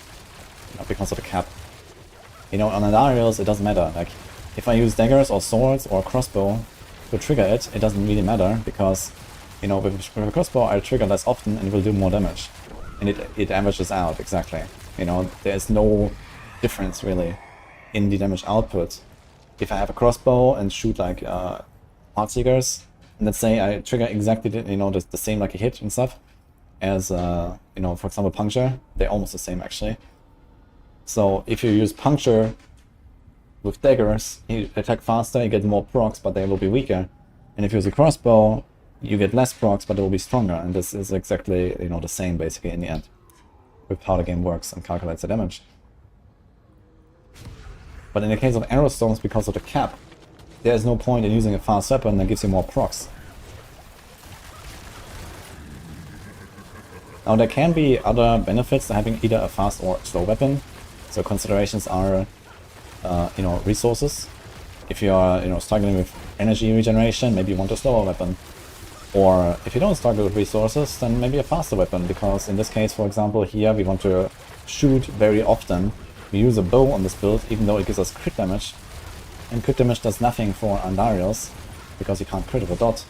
because of the cap. You know, on Andarius it doesn't matter, like, if I use daggers or swords or crossbow to trigger it, it doesn't really matter, because, you know, with a crossbow I trigger less often and it will do more damage. And it averages out, exactly. You know, there's no difference, really, in the damage output. If I have a crossbow and shoot, like, Heartseekers, and let's say I trigger exactly, you know, the same, like, a hit and stuff, as, you know, for example, puncture, they're almost the same, actually. So if you use puncture with daggers, you attack faster, you get more procs, but they will be weaker. And if you use a crossbow, you get less procs, but they will be stronger. And this is exactly, you know, the same basically in the end, with how the game works and calculates the damage. But in the case of arrow storms, because of the cap, there is no point in using a fast weapon that gives you more procs. Now there can be other benefits to having either a fast or slow weapon. So considerations are, you know, resources. If you are, you know, struggling with energy regeneration, maybe you want a slower weapon. Or if you don't struggle with resources, then maybe a faster weapon, because in this case, for example, here we want to shoot very often. We use a bow on this build, even though it gives us crit damage. And crit damage does nothing for Andariels, because you can't crit with a dot.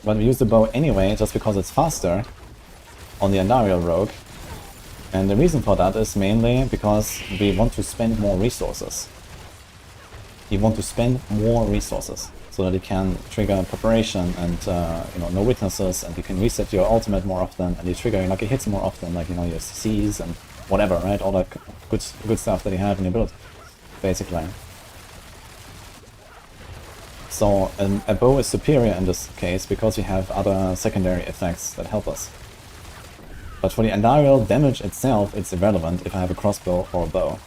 But we use the bow anyway, just because it's faster on the Andariel rogue. And the reason for that is mainly because we want to spend more resources. You want to spend more resources, so that you can trigger preparation and, you know, no witnesses, and you can reset your ultimate more often, and you trigger your lucky hits more often, like, you know, your CCs and whatever, right? All that good stuff that you have in your build, basically. So a bow is superior in this case because we have other secondary effects that help us. But for the Andariel damage itself, it's irrelevant if I have a crossbow or a bow.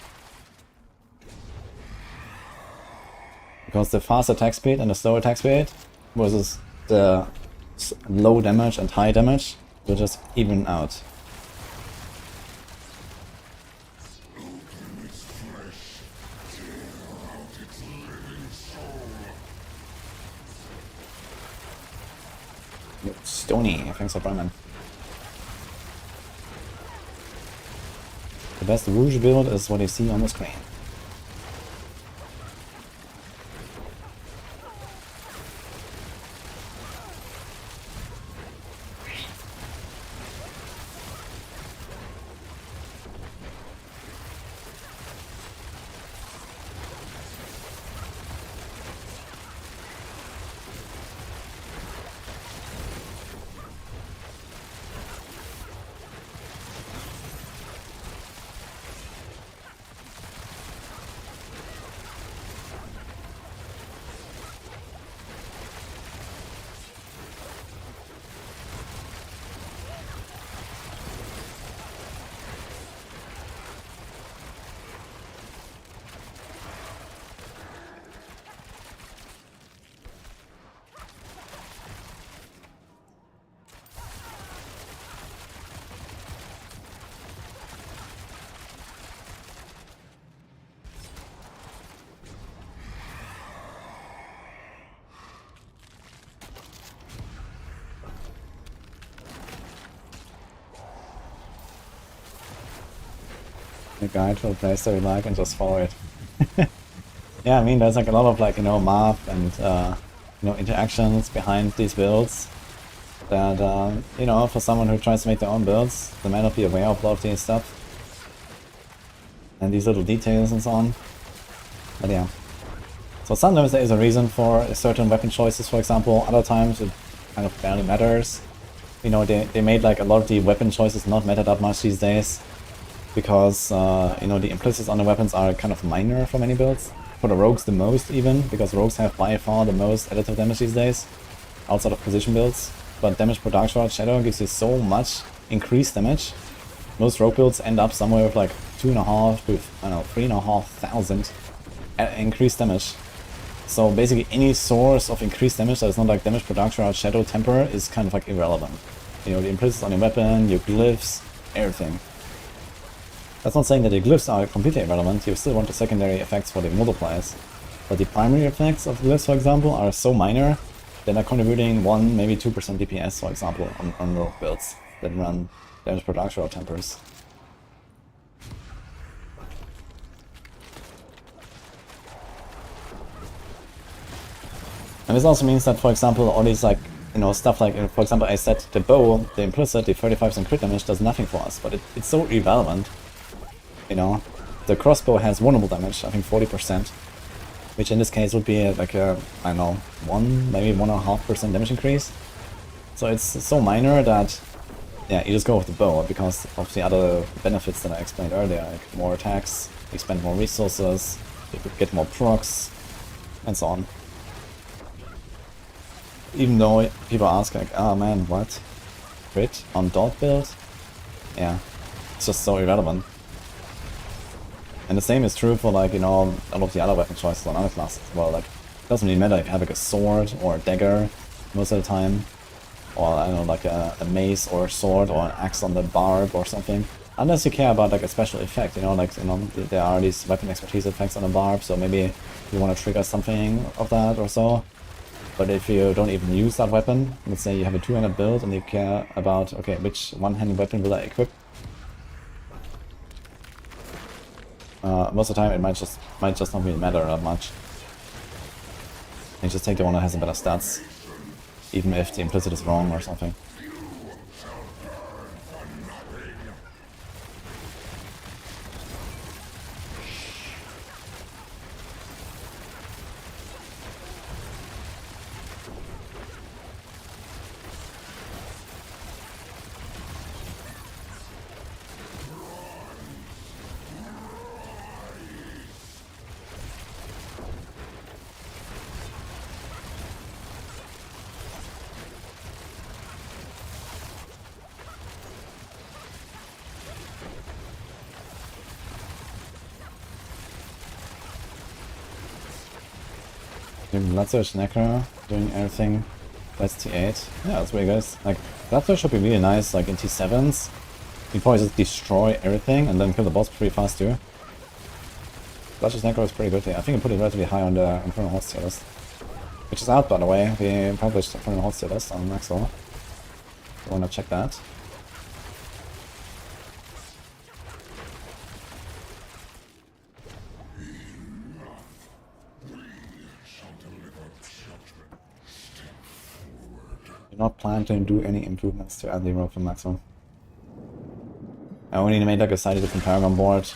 Because the fast attack speed and the slow attack speed versus the low damage and high damage will just even out. Stony, thanks for Brandon. The best Rouge build is what you see on the screen. A guide to a place that you like and just follow it. Yeah, I mean, there's like a lot of, like, you know, map and you know, interactions behind these builds that you know, for someone who tries to make their own builds, they might not be aware of a lot of these stuff and these little details and so on. But yeah, so sometimes there is a reason for certain weapon choices, for example. Other times it kind of barely matters. You know, they made like a lot of the weapon choices not matter that much these days, because you know, the implicits on the weapons are kind of minor for many builds. For the rogues the most even, because rogues have by far the most additive damage these days, outside of position builds. But damage per Dark Shroud Shadow gives you so much increased damage. Most rogue builds end up somewhere with like 2.5 to, I don't know, 3,500 increased damage. So basically any source of increased damage that is not like damage per Dark Shroud Shadow Temper is kind of like irrelevant. You know, the implicits on your weapon, your glyphs, everything. That's not saying that the glyphs are completely irrelevant. You still want the secondary effects for the multipliers. But the primary effects of glyphs, for example, are so minor that are contributing 1, maybe 2% DPS, for example, on rogue builds that run damage per Dark Shroud Tempers. And this also means that, for example, all these, like, you know, stuff like, for example, I said the bow, the implicit, the 35% crit damage does nothing for us, but it's so irrelevant. You know, the crossbow has vulnerable damage, I think 40%, which in this case would be like a, I don't know, 1, maybe 1.5% damage increase. So it's so minor that, yeah, you just go with the bow because of the other benefits that I explained earlier, like more attacks, you spend more resources, you get more procs, and so on. Even though people ask like, oh man, what? Crit on dot build? Yeah, it's just so irrelevant. And the same is true for, like, you know, all of the other weapon choices on other classes as well. Like, it doesn't really matter if you have like a sword or a dagger most of the time. or I don't know, like a mace or a sword or an axe on the barb or something. Unless you care about like a special effect, you know, like, you know, there are these weapon expertise effects on the barb, so maybe you want to trigger something of that or so. But if you don't even use that weapon, let's say you have a 200 build and you care about, okay, which one-handed weapon will I equip? Most of the time it might just not really matter that much. You just take the one that has the better stats, even if the implicit is wrong or something. Bloodsurge Necro doing everything. That's T8. Yeah, that's pretty good. Like, Bloodsurge should be really nice, like in T7s. You probably just destroy everything and then kill the boss pretty fast too. Bloodsurge Necro is pretty good here. I think I put it relatively high on the Infernal Hordes tier list. Which is out, by the way. We published Infernal Hordes tier list on Maxwell. If you wanna check that. Not plan to do any improvements to add the rope for maximum. I only made like a slightly different Paragon board.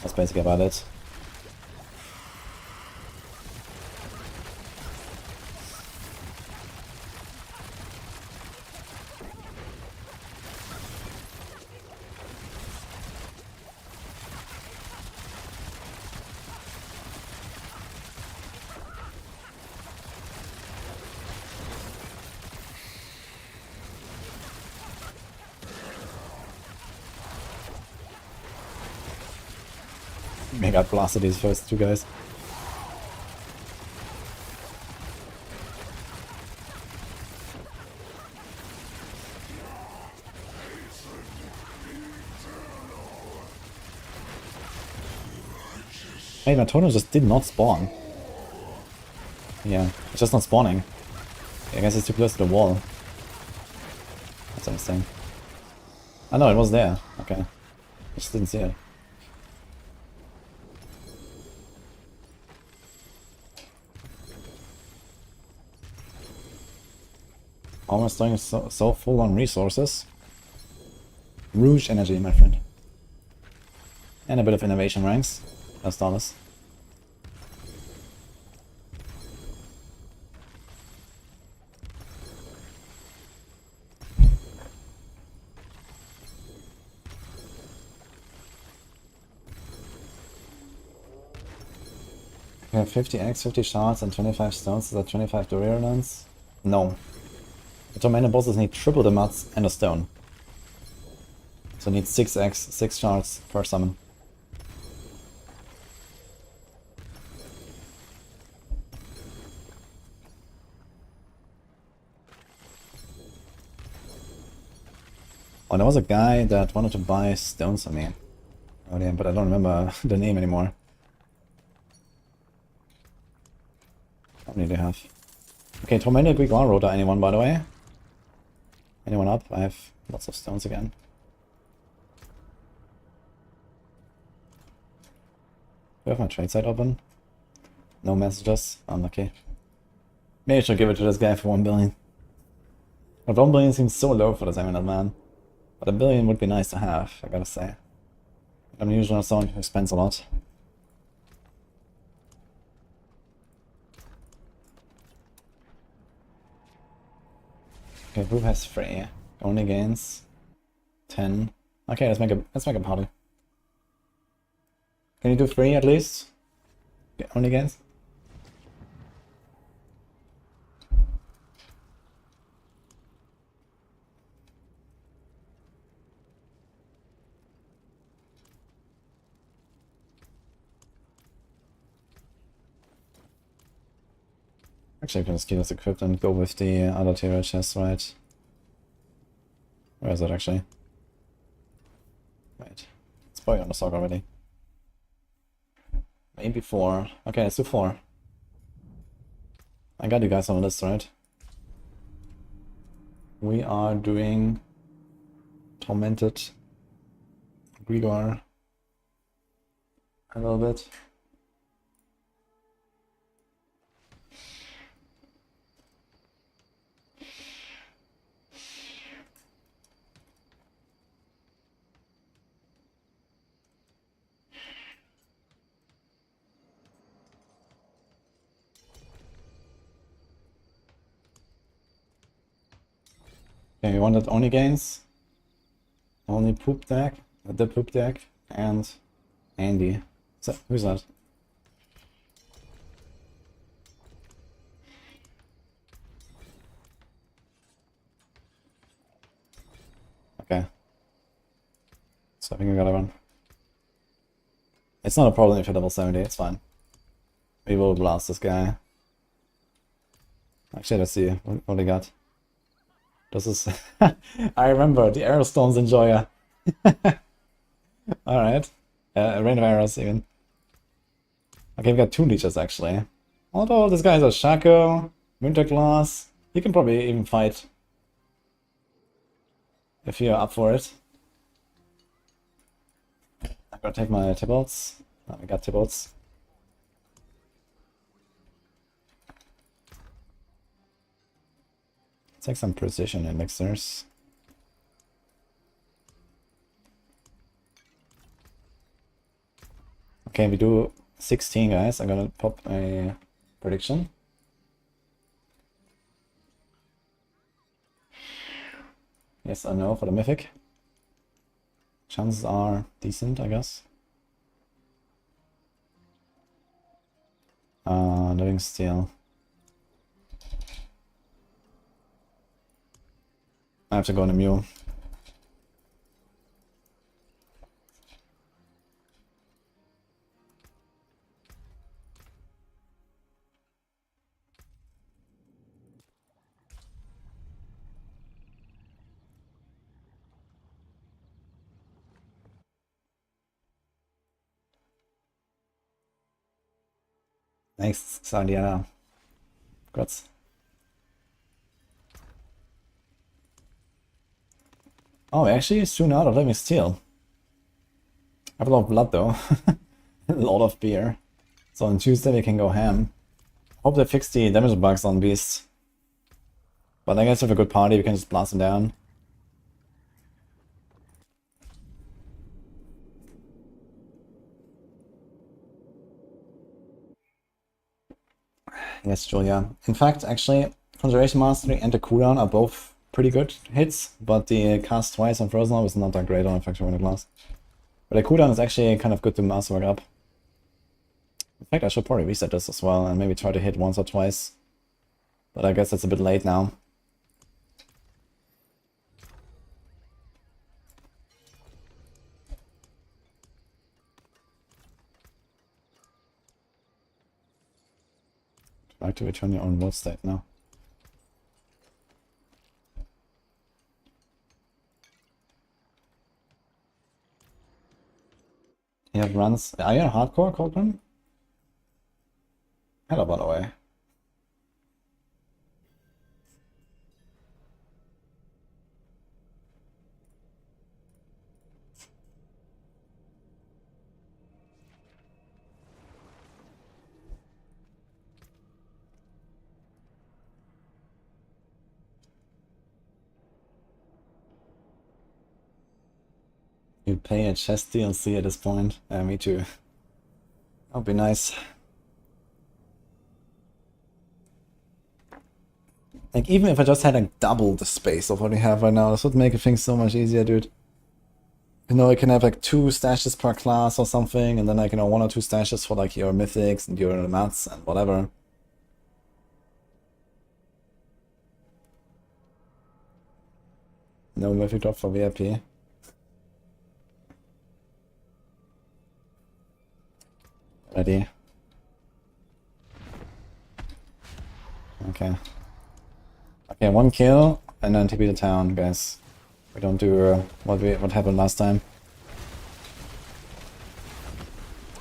That's basically about it. Maybe I blasted these first two guys. Hey, my totem just did not spawn. Yeah, it's just not spawning. I guess it's too close to the wall. That's interesting. I know it was there. Okay. I just didn't see it. Almost doing so full on resources. Rouge energy, my friend. And a bit of innovation ranks. That's dollars. We have 50 eggs, 50 shards, and 25 stones. Is that 25 virulence? No. The tormented bosses need triple the mats and a stone. So need 6 eggs, 6 shards per summon. Oh, there was a guy that wanted to buy stones from me. Oh yeah, but I don't remember the name anymore. How many do you have? Okay, Tormented Greek War Rotor, anyone by the way? Anyone up? I have lots of stones again. Do I have my trade site open? No messages? Unlucky. Maybe I should give it to this guy for 1 billion. But 1 billion seems so low for this eminent man. But 1 billion would be nice to have, I gotta say. I'm usually not someone who spends a lot. Okay, who has 3? Only gains 10. Okay, let's make a party. Can you do 3 at least? Yeah, only gains? Actually, I can just keep this equipped and go with the other tier chest, right? Where is it actually? Wait. It's probably on the Sorc already. Maybe 4. Okay, let's do 4. I got you guys on the list, right? We are doing Tormented Grigor a little bit. Okay, we wanted only gains, only poop deck, the poop deck, and Andy. So, who's that? Okay. So I think we got everyone. It's not a problem if you're level 70, it's fine. We will blast this guy. Actually, let's see what we got. This is... I remember, the Arrowstone's Enjoyer. Alright. Rain of Arrows, even. Okay, we got 2 leeches, actually. Although this guy has a Shaco, Winterglass. He can probably even fight. If you're up for it. I'm gonna take my Tybalts. Oh, we got Tybalts. Take some precision elixirs. Okay, we do 16, guys. I'm gonna pop a prediction. Yes or no for the mythic. Chances are decent, I guess. Living Steel. I have to go on a mule. Thanks, Sardiana. Congrats. Oh, actually, soon out of Living Steel. I have a lot of blood though. A lot of beer. So on Tuesday we can go ham. Hope they fix the damage bugs on Beast. But I guess with a good party we can just blast them down. Yes, Julia. In fact, actually, Conjuration Mastery and the cooldown are both pretty good hits, but the cast twice on Frozen Orb is not that great on Infected Winterglass. But the cooldown is actually kind of good to masterwork up. In fact, I should probably reset this as well and maybe try to hit once or twice. But I guess it's a bit late now. Like to return your own world state now. You have runs. Are you a hardcore, Colton? Hello, by the way. You pay a chest DLC at this point? Me too. That'll be nice. Like, even if I just had like double the space of what we have right now, this would make things so much easier, dude. You know, I can have like 2 stashes per class or something, and then like, you know, 1 or 2 stashes for like your mythics and your mats and whatever. No mythic drop for VIP. Ready. Okay. Okay, 1 kill, and then TP the town, guys. We don't do what happened last time.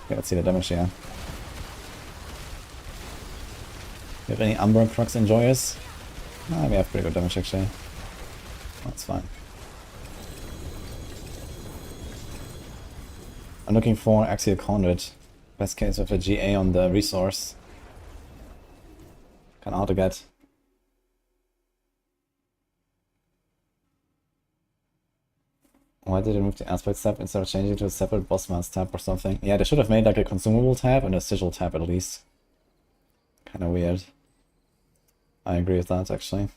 Okay, let's see the damage here. Do you have any Umbra Crux Enjoyers? We have pretty good damage actually. That's fine. I'm looking for Axial Conduit. Best case with a GA on the resource. Kinda hard to get. Why did they move the aspect tab instead of changing to a separate boss mass tab or something? Yeah, they should have made like a consumable tab and a sigil tab at least. Kinda weird. I agree with that actually.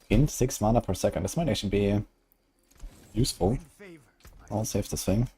In 6 mana per second. This might actually be useful. I'll save this thing.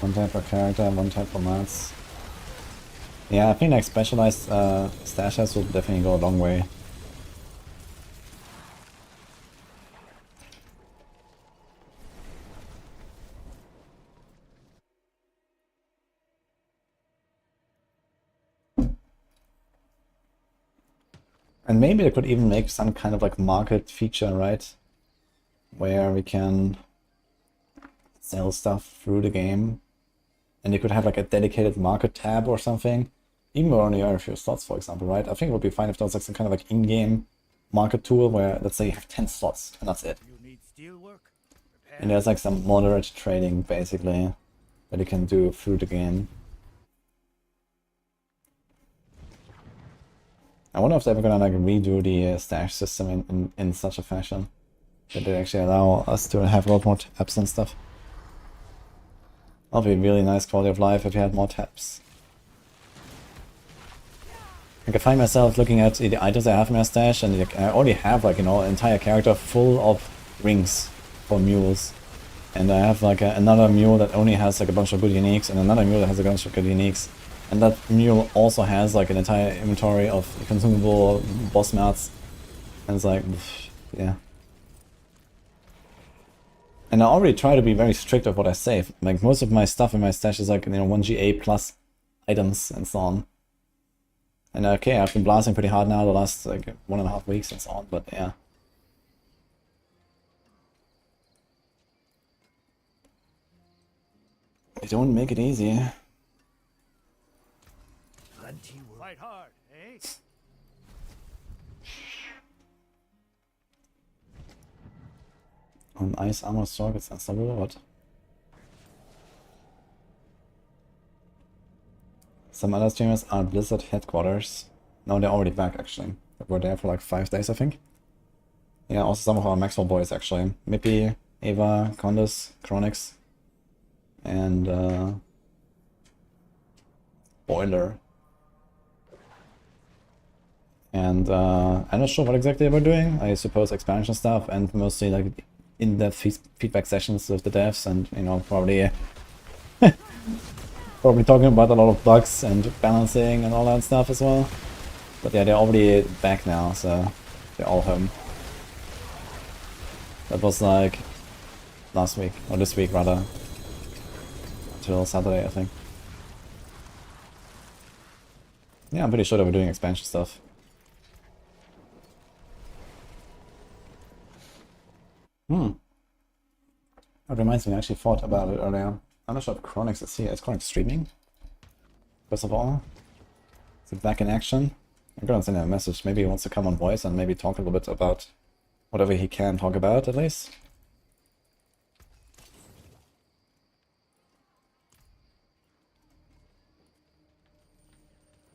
One type per character, one type per mats. Yeah, I think like specialized stashes will definitely go a long way. And maybe they could even make some kind of like market feature, right? Where we can sell stuff through the game. And you could have like a dedicated market tab or something. Even though only are a few slots, for example, right? I think it would be fine if there was like some kind of like in-game market tool where, let's say, you have 10 slots and that's it. And there's like some moderate trading, basically, that you can do through the game. I wonder if they're ever gonna like redo the stash system in such a fashion that they actually allow us to have a lot more tabs and stuff. That would be really nice quality of life if you had more tabs. I can find myself looking at the items I have in my stash, and I already have like, you know, an entire character full of rings for mules. And I have like another mule that only has like a bunch of good uniques, and another mule that has a bunch of good uniques. And that mule also has like an entire inventory of consumable boss mats. And it's like, yeah. And I already try to be very strict of what I save. Like most of my stuff in my stash is like, you know, 1 GA plus items and so on. And okay, I've been blasting pretty hard now the last like 1.5 weeks and so on, but yeah. They don't make it easy. Fight hard, eh? On Ice Armor Sorc, it's unstoppable, what? Some other streamers are Blizzard headquarters. No, they're already back actually. They were there for like 5 days, I think. Yeah, also some of our Maxwell boys actually. Mippy, Ava, Condus, Chronix, and Boiler. And I'm not sure what exactly they were doing. I suppose expansion stuff and mostly like in-depth feedback sessions with the devs, and you know, probably probably talking about a lot of bugs and balancing and all that stuff as well. But yeah, they're already back now, so they're all home. That was like last week, or this week rather, until Saturday I think. Yeah, I'm pretty sure they were doing expansion stuff. That reminds me, I actually thought about it earlier. I'm not sure if Chronix is here. Is Chronix streaming? First of all, is it back in action? I'm gonna send him a message. Maybe he wants to come on voice and maybe talk a little bit about whatever he can talk about at least.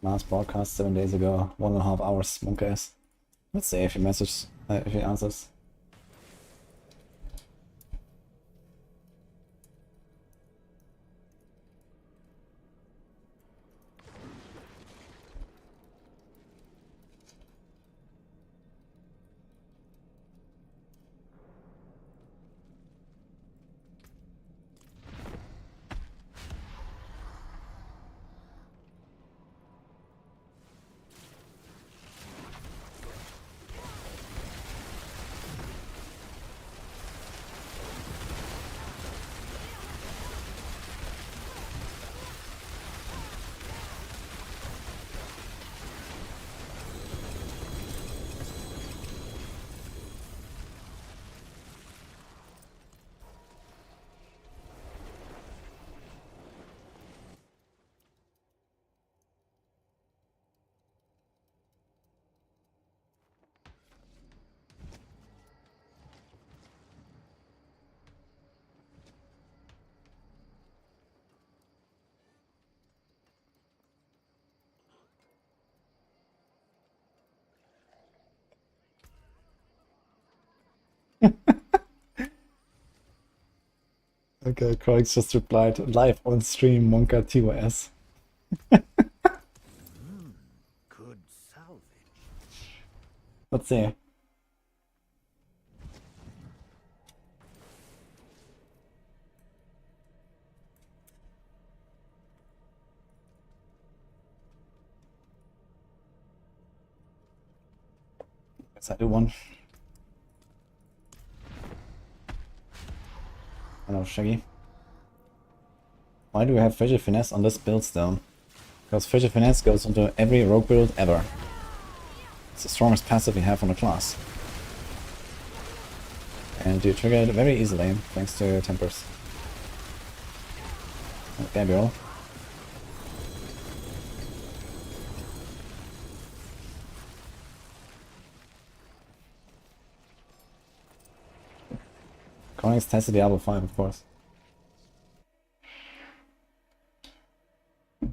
Last broadcast 7 days ago, 1.5 hours, monkey. Let's see if he if he answers. Okay, Croix just replied, live on stream, Monka TOS. Good salvage. Let's see. Guess I do one. Hello, Shaggy. Why do we have Frigid Finesse on this build still? Because Frigid Finesse goes into every rogue build ever. It's the strongest passive we have on the class. And you trigger it very easily, thanks to Tempers. Gabriel. Chronix tested Diablo 5, of course. If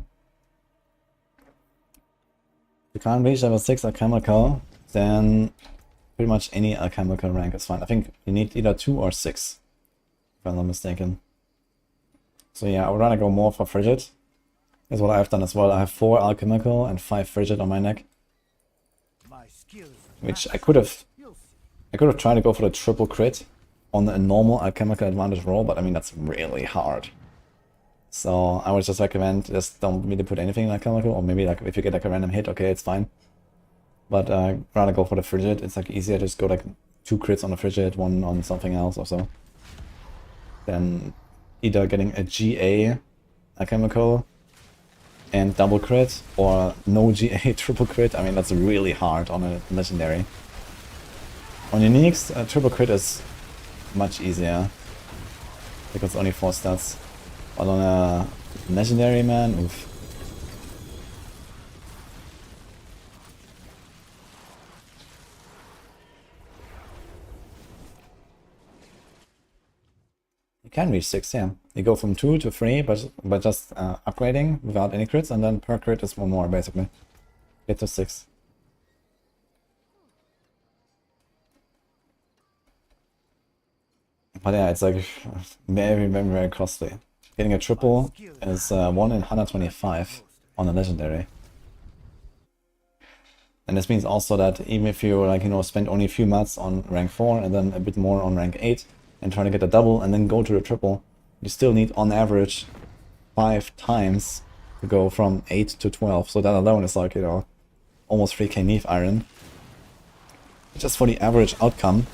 you can't reach level 6 alchemical, then pretty much any alchemical rank is fine. I think you need either 2 or 6, if I'm not mistaken. So yeah, I would rather go more for Frigid. That's what I've done as well. I have 4 alchemical and 5 Frigid on my neck. Which I could have tried to go for the triple crit on a normal alchemical advantage roll, but I mean that's really hard. So I would just recommend just don't really put anything in alchemical, or maybe like if you get like a random hit, okay, it's fine. But rather go for the Frigid. It's like easier to just go like 2 crits on the Frigid, 1 on something else or so. Then either getting a GA alchemical and double crit, or no GA triple crit. I mean that's really hard on a legendary. On uniques, triple crit is much easier because it's only 4 stats. But on a legendary, man, oof. You can reach 6, yeah. You go from 2 to 3, but just upgrading without any crits, and then per crit is 1 more basically. Get to 6. But yeah, it's like very, very, very costly. Getting a triple is 1 in 125 on a legendary. And this means also that even if you like, you know, spend only a few mats on rank 4 and then a bit more on rank 8 and try to get a double and then go to the triple, you still need on average 5 times to go from 8 to 12. So that alone is like, you know, almost 3k Neve Iron. Just for the average outcome.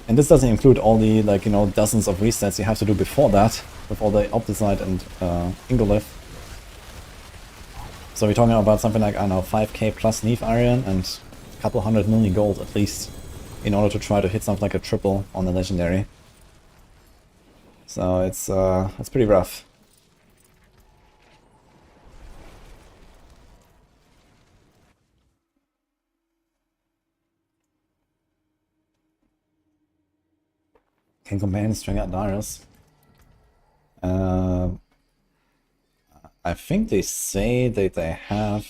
And this doesn't include all the, like, you know, dozens of resets you have to do before that, with all the Opticite and Ingolith. So we're talking about something like, I don't know, 5k plus Neve Iron and a couple 100 million gold at least, in order to try to hit something like a triple on the legendary. So it's pretty rough. Can combine string at Darius. I think they say that they have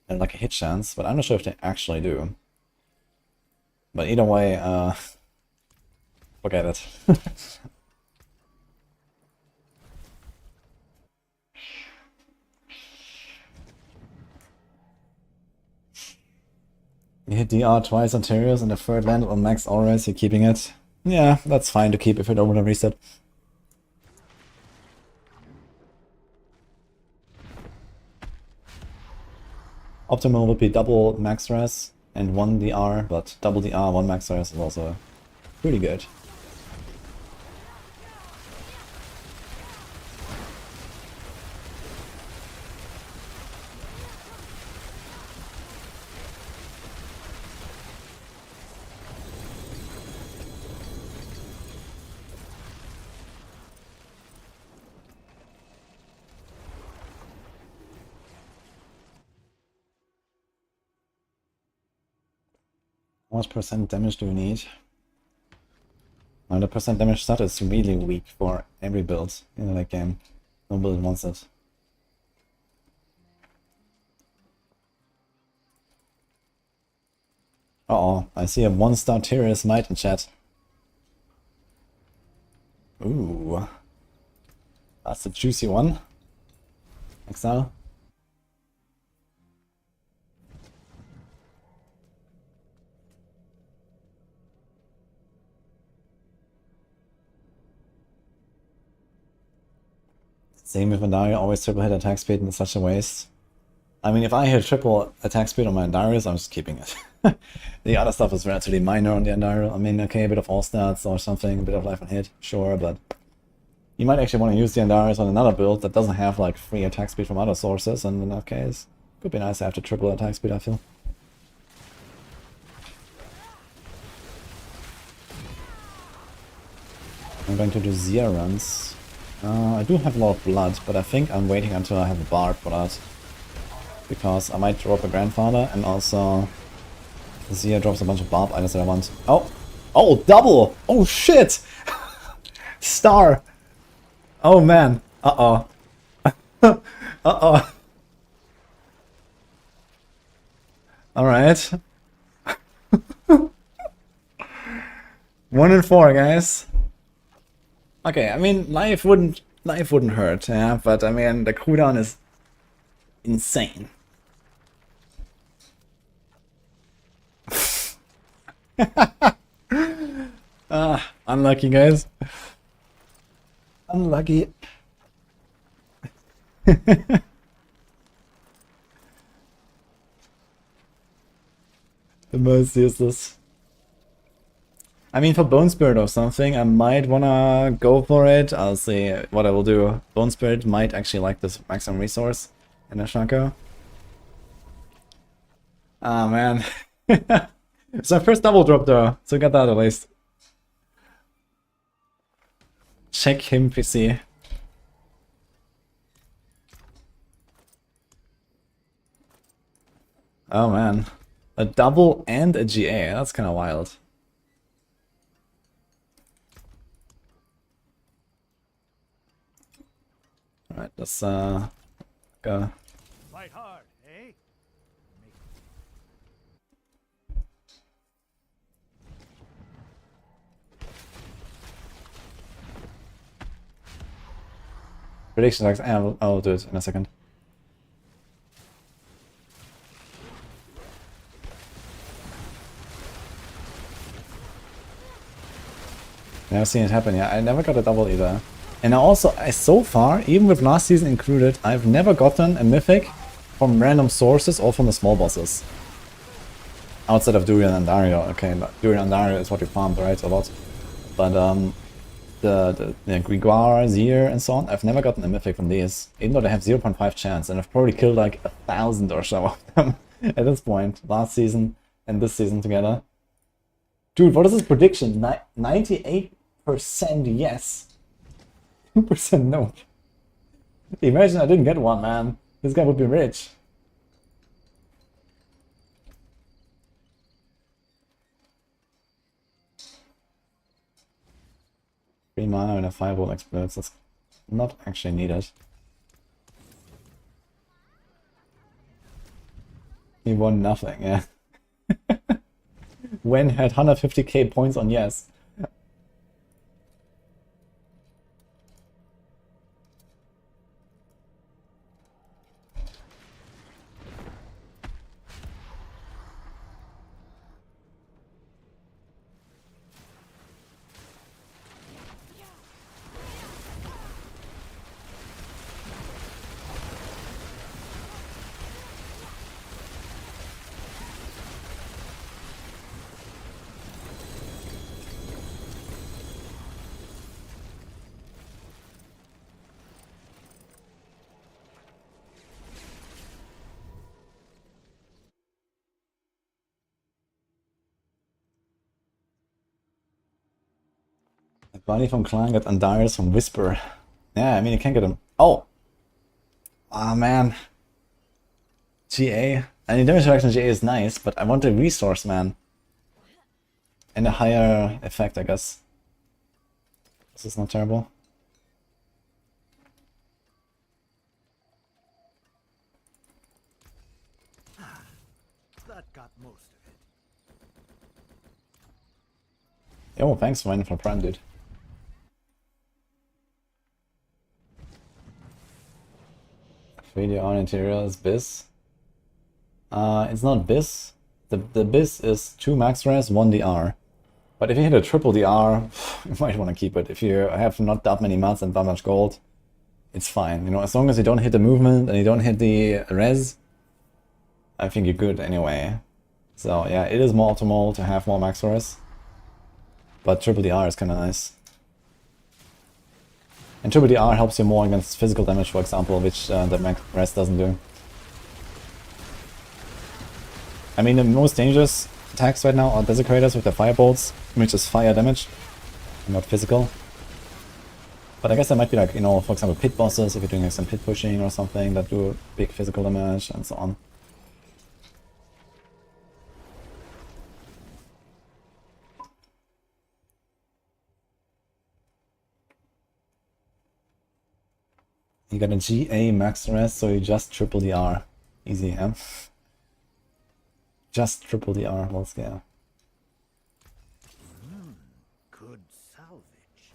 like a hit chance, but I'm not sure if they actually do. But either way, forget it. You hit DR twice on Tyrius and the third land on max auras, you're keeping it. Yeah, that's fine to keep if you don't want to reset. Optimal would be double max res and 1 DR, but double DR, 1 max res is also pretty good. How much percent damage do you need? Well, the percent damage stat is really weak for every build in that game. No build wants it. Uh-oh, I see a 1-star Tyrius Might in chat. Ooh. That's a juicy one. Exile. Same with Andario, always triple hit attack speed and it's such a waste. I mean, if I hit triple attack speed on my Andarius, I'm just keeping it. The other stuff is relatively minor on the Andario. I mean, okay, a bit of all stats or something, a bit of life and hit, sure, but you might actually want to use the Andarius on another build that doesn't have like free attack speed from other sources, and in that case, it could be nice to have the triple attack speed, I feel. I'm going to do Zia runs. I do have a lot of blood, but I think I'm waiting until I have a Barb for that. Because I might drop a Grandfather, and also Zia drops a bunch of Barb items that I want. Oh! Oh, double! Oh shit! Star! Oh man! Uh-oh. Uh-oh. Alright. 1 in 4, guys. Okay, I mean, life wouldn't hurt, yeah, but I mean, the cooldown is insane. Unlucky, guys. Unlucky. The most useless. I mean, for Bone Spirit or something, I might wanna go for it. I'll see what I will do. Bone Spirit might actually like this maximum resource in a Shaco. Ah, man. It's my first double drop though, so get that at least. Check him, PC. Oh man. A double and a GA, that's kinda wild. Alright, let's go. Fight hard, eh? Prediction attacks, I'll do it in a second. Never seen it happen, yeah. I never got a double either. And so far, even with last season included, I've never gotten a mythic from random sources or from the small bosses. Outside of Durian and Dario. Okay, Durian and Dario is what you farmed, right? A lot. But the Grimoire, Zir, and so on, I've never gotten a mythic from these. Even though they have 0.5 chance, and I've probably killed like 1,000 or so of them at this point. Last season and this season together. Dude, what is this prediction? 98% yes. 2% no. Imagine I didn't get one, man. This guy would be rich. Three mana and a fireball explodes. That's not actually needed. He won nothing, yeah. Wen had 150k points on yes. Bunny from Clan got Andarius from Whisper. Yeah, I mean, you can't get him. Oh! Ah, man. GA. I mean, damage reduction GA is nice, but I want a resource, man. And a higher effect, I guess. This is not terrible. That got most of it. Yo, thanks for for Prime, dude. VR interior is Biz. It's not Biz. The Biz is 2 max res, 1 DR. But if you hit a triple DR, you might want to keep it. If you have not that many mats and that much gold, it's fine. You know, as long as you don't hit the movement and you don't hit the res, I think you're good anyway. So yeah, it is more optimal to have more max res. But triple DR is kind of nice. And triple DR helps you more against physical damage, for example, which the max res doesn't do. I mean, the most dangerous attacks right now are Desecrators with their firebolts, which is fire damage, and not physical. But I guess there might be like, you know, for example, pit bosses, if you're doing like some pit pushing or something, that do big physical damage and so on. You got a GA max res, so you just triple the R. Easy, yeah? Just triple the R, well scale. Good salvage.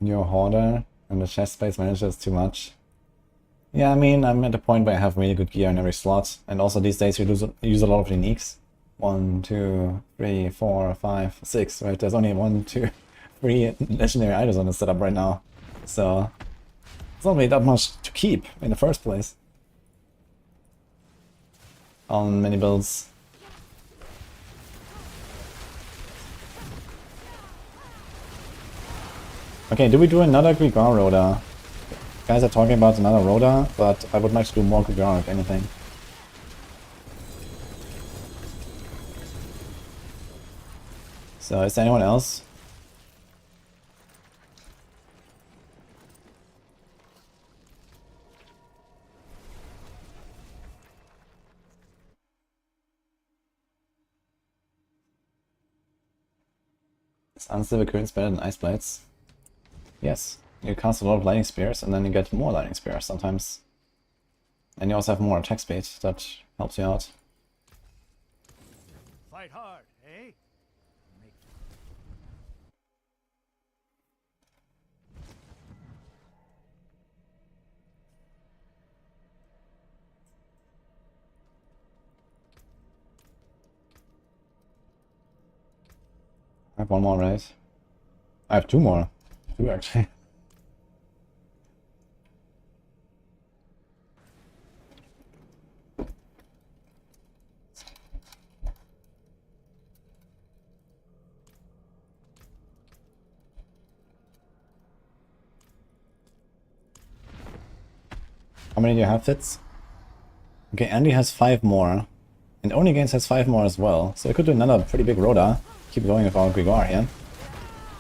You're a hoarder, and the chest space manager is too much. Yeah, I mean, I'm at the point where I have really good gear in every slot, and also these days you use a lot of uniques. 1, 2, 3, 4, 5, 6, right? There's only 1, 2, 3 legendary items on the setup right now. So it's not really that much to keep in the first place on many builds. Okay, do we do another Grigor Rhoda? Guys are talking about another Rhoda, but I would like to do more Grigor if anything. So is there anyone else? Is Unstable Currents better than Ice Blades? Yes. You cast a lot of Lightning Spears and then you get more Lightning Spears sometimes. And you also have more attack speed that helps you out. Fight hard, eh? I have 1 more, right? I have 2 more. 2 actually. How many do you have, Fitz? Okay, Andy has 5 more. And Only Gains has 5 more as well. So we could do another pretty big Rhoda. Keep going with our Grigor here.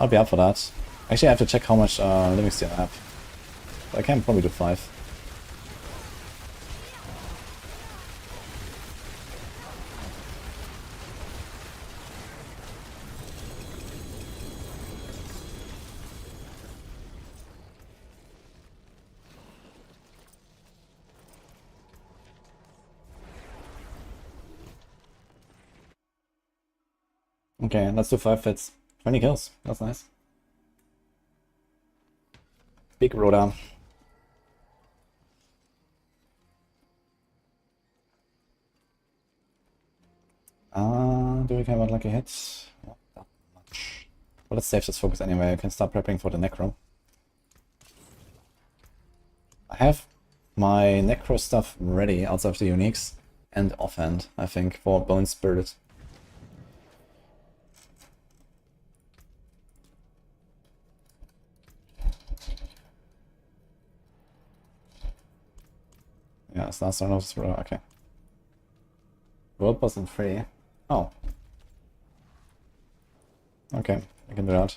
I'll be up for that. Actually, I have to check how much living steel I have. But I can probably do 5. Okay, let's do 5 fits. 20 kills. That's nice. Big Rhoda. Do we care about lucky hits? Not that much. Well, let's save this focus anyway. I can start prepping for the Necro. I have my Necro stuff ready outside of the uniques and offhand, I think, for Bone Spirit. Yeah, it's last turn of okay. World boss in 3. Oh. Okay, I can do that.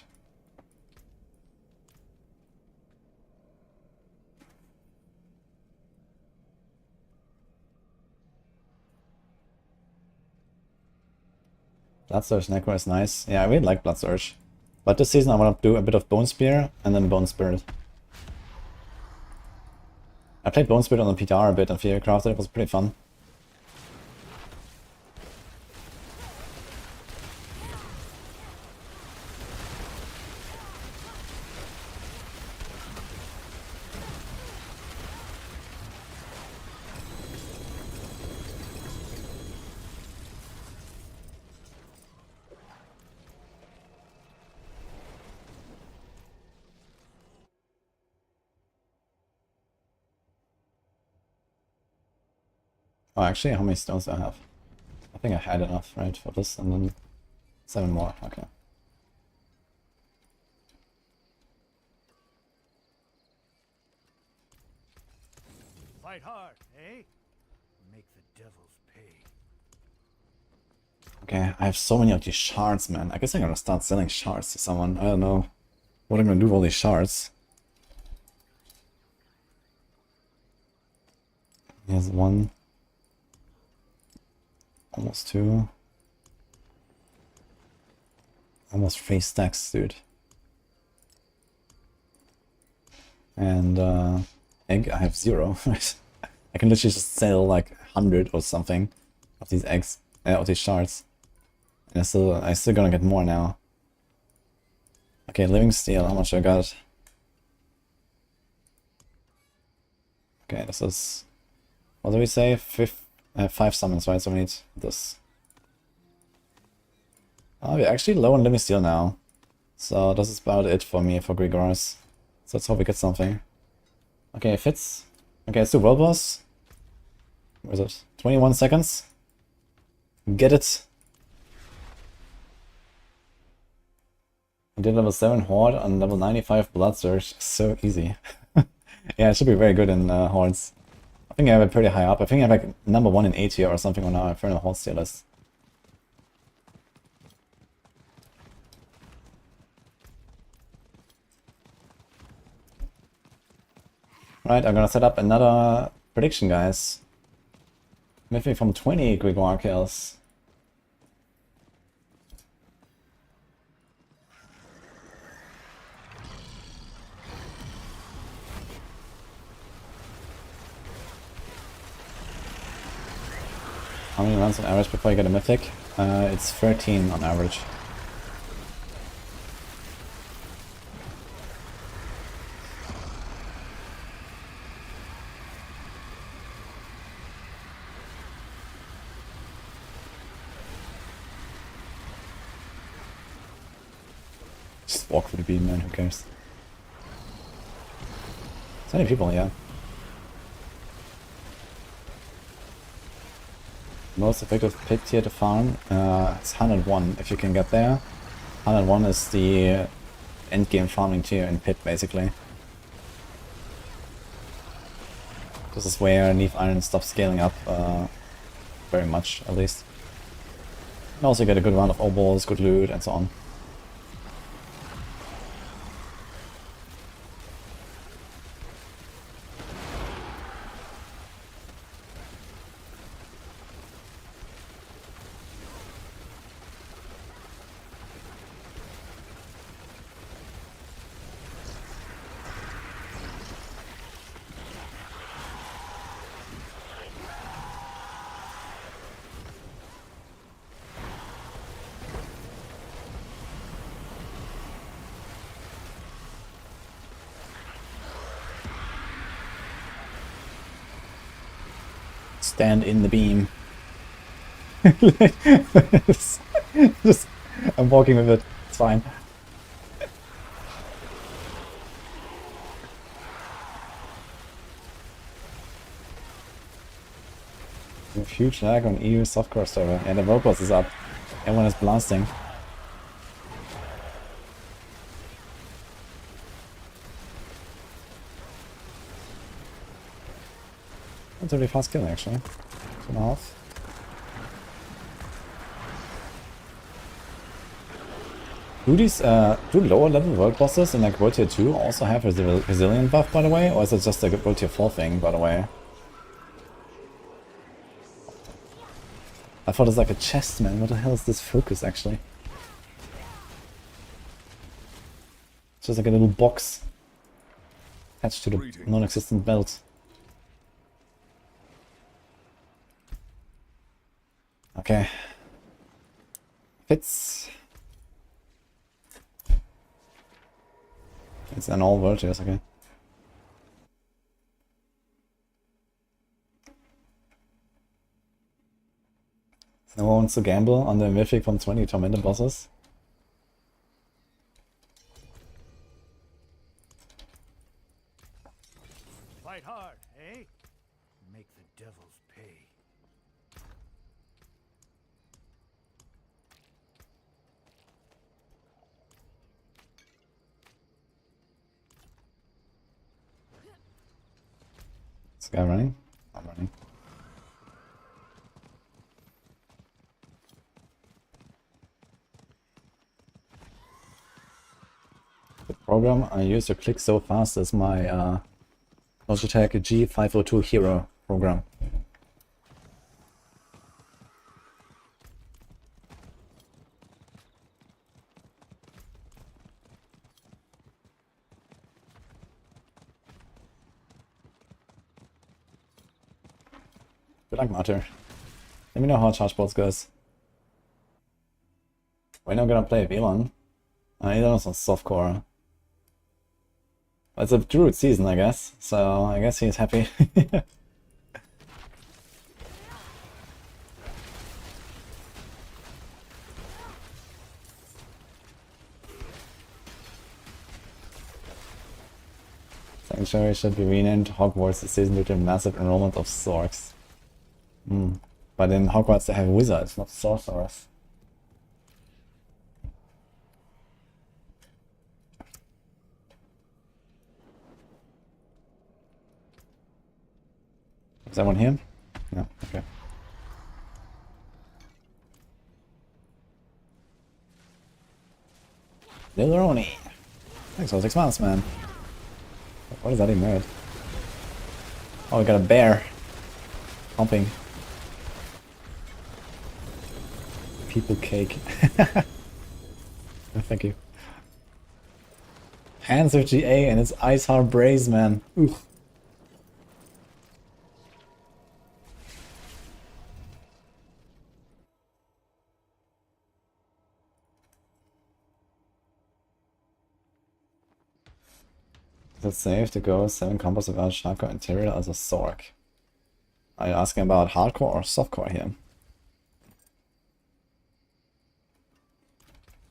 Blood Surge Necro is nice. Yeah, I really like Blood Surge. But this season I want to do a bit of Bone Spear and then Bone Spirit. I played Bone Spirit on the PTR a bit and Fearcrafted, it was pretty fun. Oh, actually, how many stones do I have? I think I had enough, right, for this, and then 7 more, okay. Fight hard, eh? Make the devils pay. Okay, I have so many of these shards, man. I guess I'm gonna start selling shards to someone. I don't know what I'm gonna do with all these shards. Here's 1. Almost 2. Almost 3 stacks, dude. And egg, I have 0. I can literally just sell like 100 or something of these eggs, of these shards. And I still gonna get more now. Okay, living steel, how much I got? Okay, this is, what do we say? 5 summons, right? So we need this. Oh, we're actually low on living steel now. So this is about it for me for Grigors. So let's hope we get something. Okay, it fits. Okay, let's do World Boss. Where is it? 21 seconds. Get it. I did level 7 Horde on level 95 Blood Surge. So easy. Yeah, it should be very good in Hordes. I think I have it pretty high up. I think I have like number 1 in A tier or something on our Infernal Hordes tier list. Right, I'm gonna set up another prediction, guys. Maybe from 20 Grimoire kills. How many runs on average before you get a mythic? It's 13 on average. Just walk for the beam, man, who cares? So many people, yeah. Most effective pit tier to farm, it's 101 if you can get there. 101 is the endgame farming tier in pit, basically. This is where Leaf Iron stops scaling up very much, at least. And also get a good round of obols, good loot, and so on. Stand in the beam. just, I'm walking with it. It's fine. Huge lag on EU softcore server. Yeah, the robot is up. Everyone is blasting. That's a really fast kill, actually. 2.5. Do lower level world bosses in like World Tier 2 also have a resilient buff, by the way? Or is it just a World Tier 4 thing, by the way? I thought it was like a chest, man. What the hell is this focus, actually? It's just like a little box attached to the non-existent belt. Okay. Fits. It's an all virtues, okay. No one wants to gamble on the mythic from 20 tormented bosses. Fight hard, eh? Make the devils pay. Is this guy running? I'm running. The program I use to click so fast is my Logitech G502 Hero program. Good luck, Martyr. Let me know how charge balls goes. We're not gonna play a V1. I don't know some softcore. It's a Druid season, I guess, so I guess he's happy. Sanctuary should be renamed Hogwarts this season due to massive enrollment of Sorcs. But in Hogwarts they have wizards, not sorcerers. Is that one here? No, okay. Lilleroni! Thanks for 6 months, man. What is that even made? Oh, we got a bear. Pumping. People cake. Thank you. Hands of GA and it's Ice Heart Braze, man. Oof. Is it safe to go 7 combos without hardcore interior as a Sorc? Are you asking about hardcore or softcore here?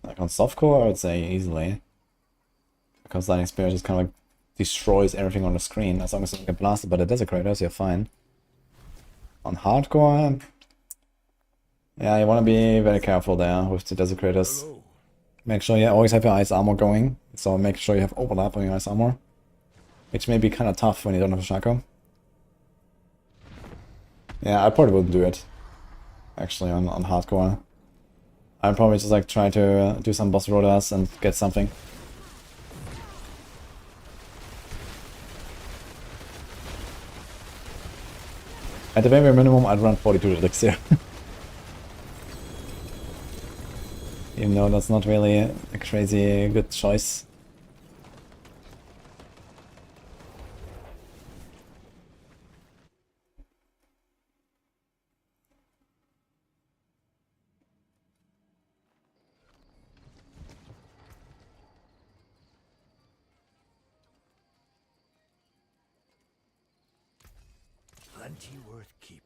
Like on softcore, I would say easily. Because Lightning Spirit just kind of like destroys everything on the screen. As long as you don't get blasted by the Desecrators, you're fine. On hardcore, yeah, you want to be very careful there with the Desecrators. Hello. Make sure you always have your ice armor going. So make sure you have overlap on your ice armor. Which may be kind of tough when you don't have a Shaco. Yeah, I probably wouldn't do it. Actually, on hardcore. I'd probably just like try to do some boss rotas and get something. At the very minimum, I'd run 42 elixir. Even though that's not really a crazy good choice. Plenty worth keeping.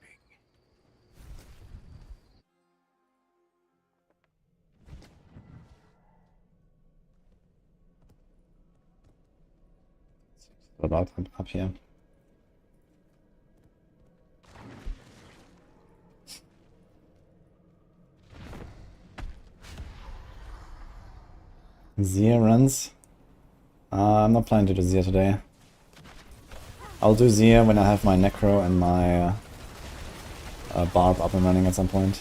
About up here. Zia runs. I'm not planning to do Zia today. I'll do Zia when I have my Necro and my Barb up and running at some point.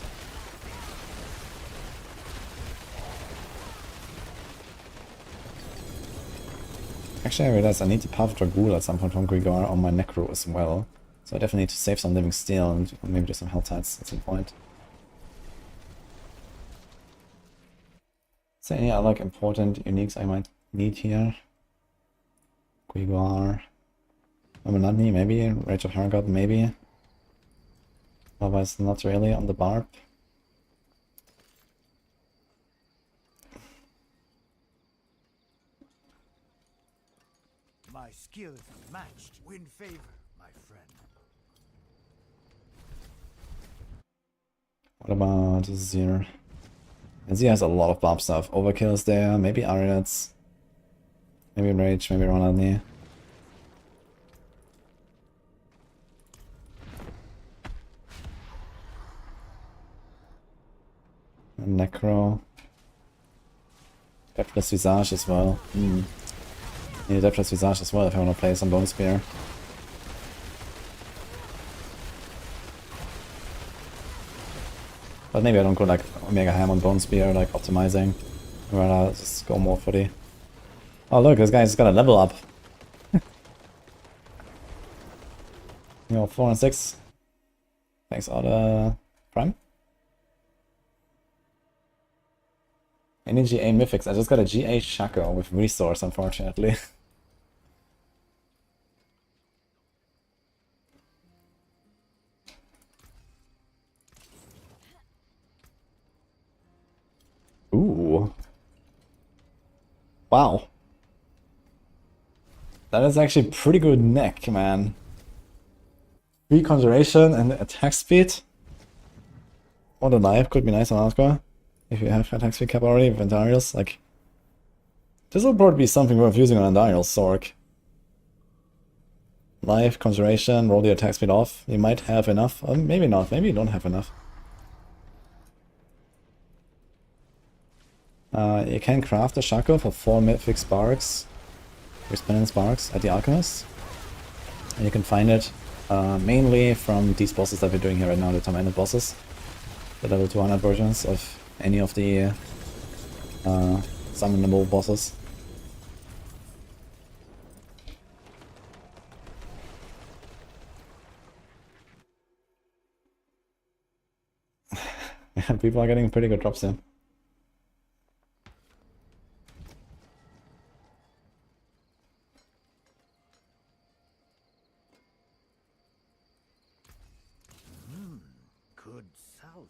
Actually, I realized I need to Path Dragul at some point from Grigor on my Necro as well. So I definitely need to save some Living Steel and maybe do some Helltides at some point. Is there any other like, important uniques I might need here? Grigor. Nutney, maybe. Rachel Hargott, maybe. Otherwise, not really on the Barb. My skill is unmatched. Win favor, my friend. What about Zir? And Zir has a lot of Barb stuff. Overkill is there, maybe Ariats. Maybe Rage, maybe Ronaldney. Necro. Depthless Visage as well. Yeah, Depthless Visage as well if I want to play some Bone Spear. But maybe I don't go like Omega Ham on Bone Spear, like optimizing. I'd rather just go more for the... Oh look, this guy's got a level up. You know, 4 and 6. Thanks, Otter Prime. Any GA Mythics? I just got a GA Shaco with Resource, unfortunately. Ooh. Wow. That is actually pretty good neck, man. 3 Conjuration and attack speed. Or the life could be nice on hardcore. If you have attack speed cap already with Andariel's, like... This will probably be something worth using on Andariel's Sorc. Life, Conjuration, roll the attack speed off. You might have enough. Or maybe not, maybe you don't have enough. You can craft a Shaco for 4 Mythic Sparks. Resplendent Sparks at the Alchemist. And you can find it mainly from these bosses that we're doing here right now, the Tormented bosses. The level 200 versions of any of the summonable bosses. Yeah, people are getting pretty good drops here. Could salvage.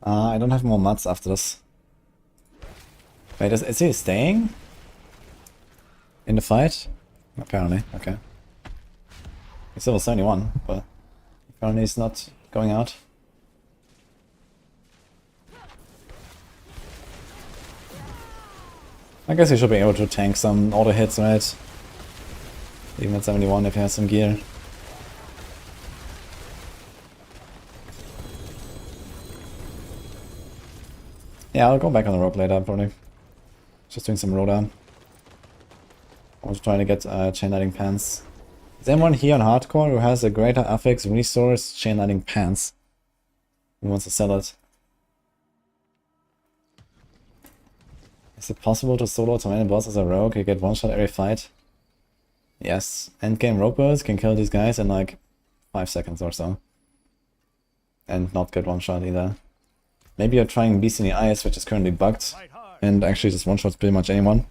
I don't have more mats after this. Wait, is he staying? In the fight? Apparently, okay. He's still 71, but apparently he's not going out. I guess he should be able to tank some auto hits, right? Even at 71 if he has some gear. Yeah, I'll go back on the rope later, probably. Just doing some rolldown. I was trying to get chain lightning pants. Is anyone here on hardcore who has a greater affix resource chain lightning pants? Who wants to sell it? Is it possible to solo tormented boss as a rogue? You get one shot every fight? Yes. Endgame ropers can kill these guys in like 5 seconds or so. And not get one shot either. Maybe you're trying Beast in the Eyes, which is currently bugged, and actually just one-shots pretty much anyone.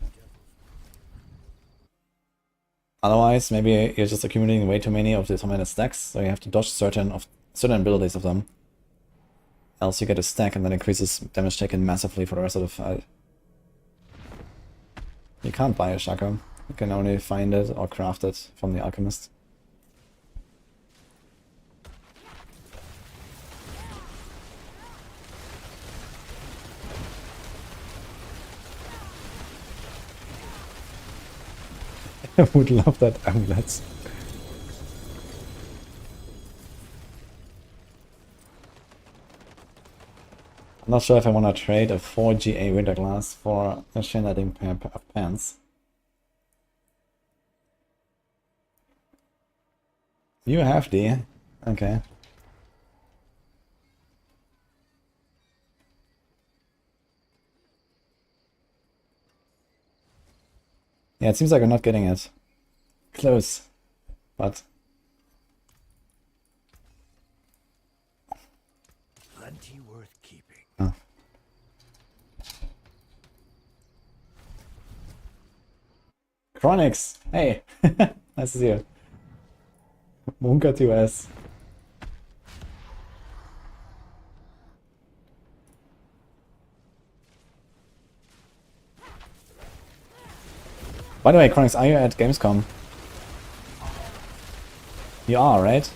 Otherwise, maybe you're just accumulating way too many of the tormented stacks, so you have to dodge certain abilities of them. Else you get a stack and that increases damage taken massively for the rest of the fight. You can't buy a Shaco. You can only find it or craft it from the Alchemist. I would love that amulets. I'm not sure if I want to trade a 4 GA winter glass for a chain lightning pair of pants. You have the... okay. Yeah, it seems like we're not getting it. Close. But... Plenty worth keeping. oh. Chronix! Hey! Nice to see you. Munka TOS. By the way, Chronix, are you at Gamescom? You are, right?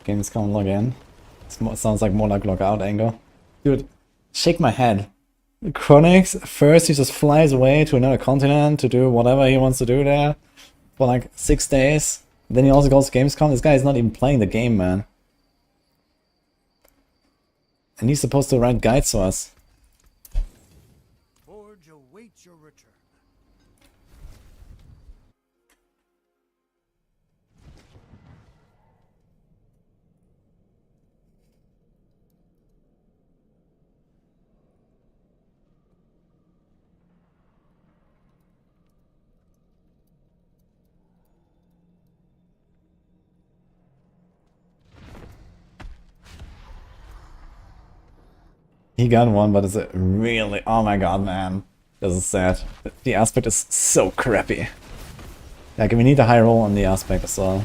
Gamescom login. Sounds like more like logout angle. Dude, shake my head. Chronix, first he just flies away to another continent to do whatever he wants to do there for like 6 days. Then he also goes to Gamescom. This guy is not even playing the game, man. And he's supposed to write guides to us. Forge awaits your return. He got one, but it's really... Oh my god, man. This is sad. The aspect is so crappy. Like, we need a high roll on the aspect as well.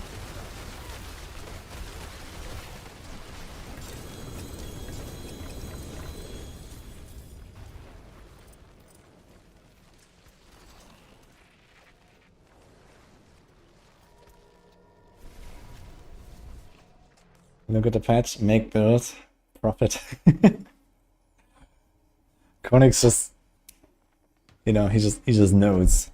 Look at the patch, make build, profit. Konix just, you know, he just knows.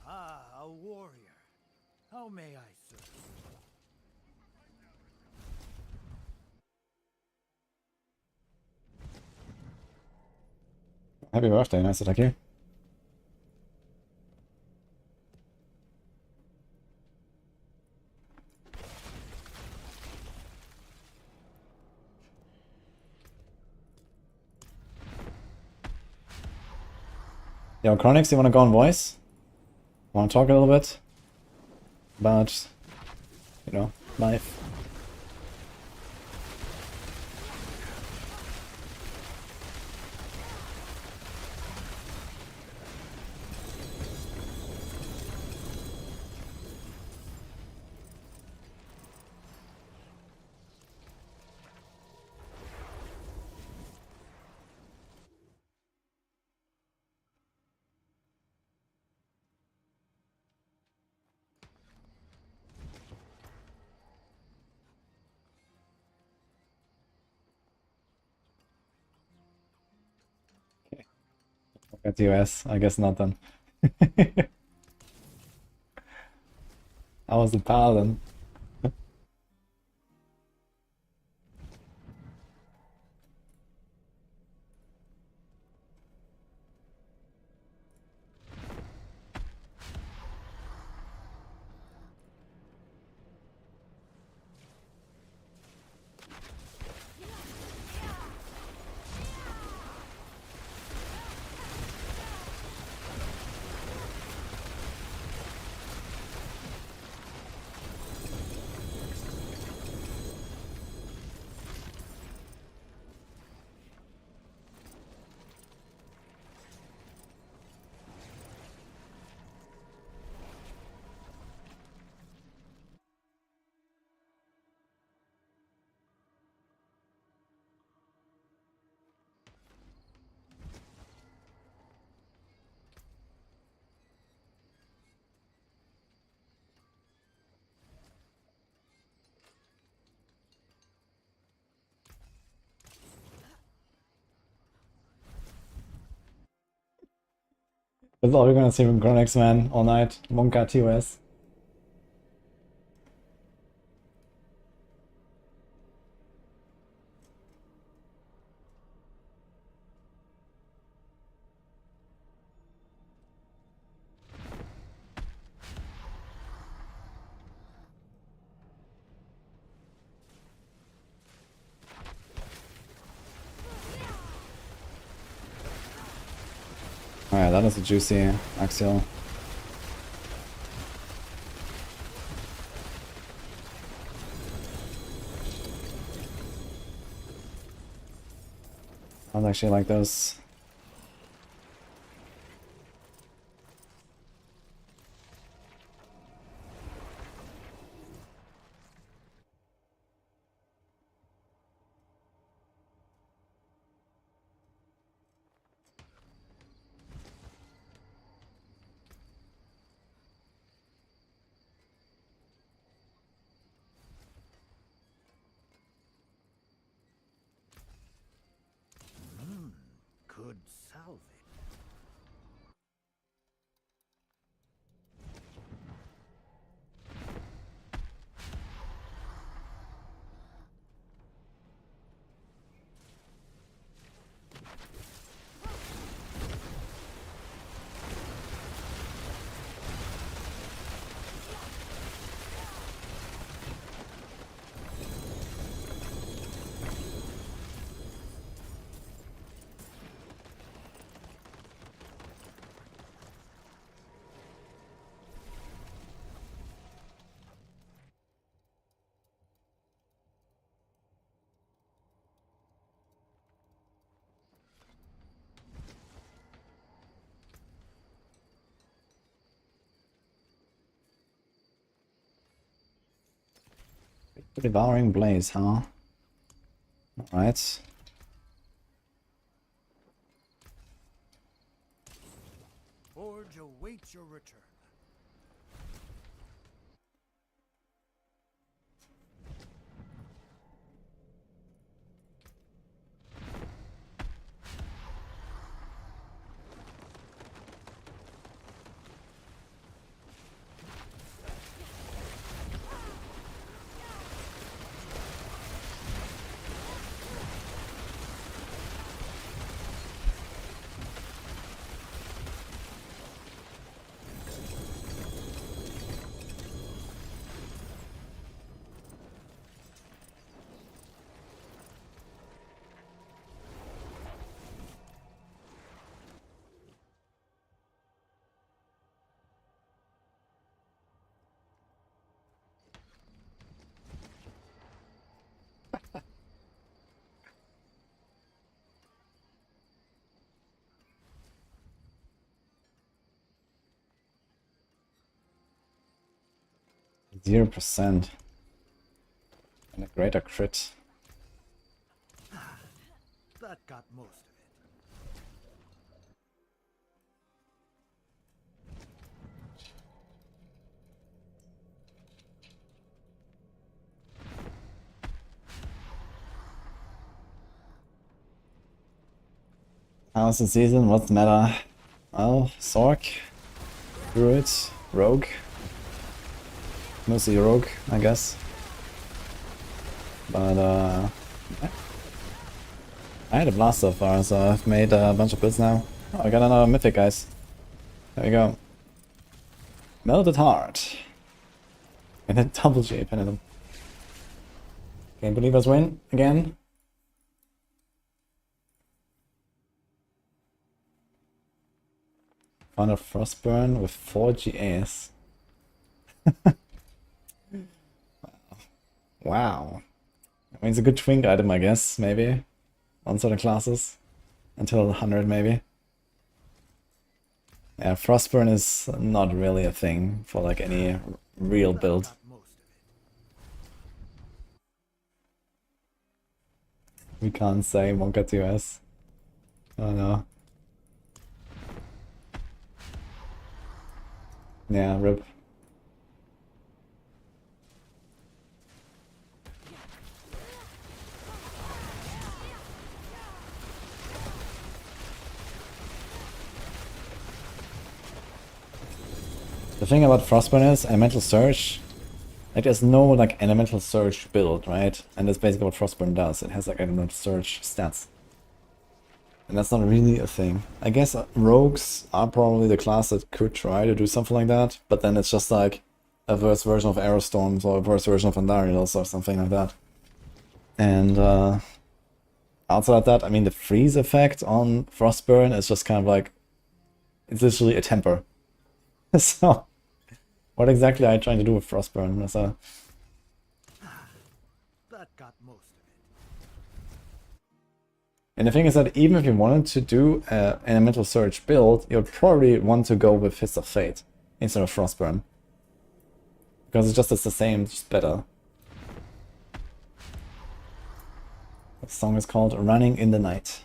Ah, a warrior. How may I serve? Happy birthday, nice to talk to you. Yo, Chronix, you wanna go on voice? Wanna talk a little bit about, you know, life? At US, I guess not then. I was the paladin. That's all we're gonna see from Chronix, man, all night. Monka TOS. Alright, that is a juicy axial. I actually like those. good salvage. Devouring Blaze, huh? Alright. Forge awaits your return. Zero percent. And a greater crit. That got most of it. How's the season? What's the matter? Well, Sorc, Druid, Rogue. Mostly Rogue, I guess. But I had a blast so far, so I've made a bunch of builds now. Oh, I got another mythic, guys. There we go. Melted Heart. And then double J Penitum. Can't believe us win again. Found a Frostburn with 4 GAs. Wow. I mean, it's a good twink item, I guess, maybe. On certain classes. Until 100, maybe. Yeah, Frostburn is not really a thing for like any real build. We can't say Monka 2S. Oh no. Yeah, rip. The thing about Frostburn is Elemental Surge. Like there's no like Elemental Surge build, right? And that's basically what Frostburn does. It has like Elemental Surge stats. And that's not really a thing. I guess rogues are probably the class that could try to do something like that, but then it's just like a worse version of Aerostorms or a worse version of Andariels or something like that. And outside of that, I mean the freeze effect on Frostburn is just kind of like, it's literally a temper. So, what exactly are you trying to do with Frostburn? So, That got most of it. and the thing is that even if you wanted to do an Elemental Surge build, you'd probably want to go with Fist of Fate instead of Frostburn. Because it's the same, just better. The song is called Running in the Night.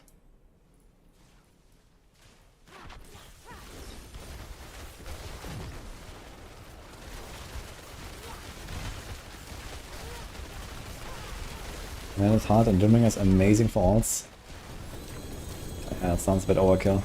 Man, it's hard and Doombringer is amazing for alts. That sounds a bit overkill.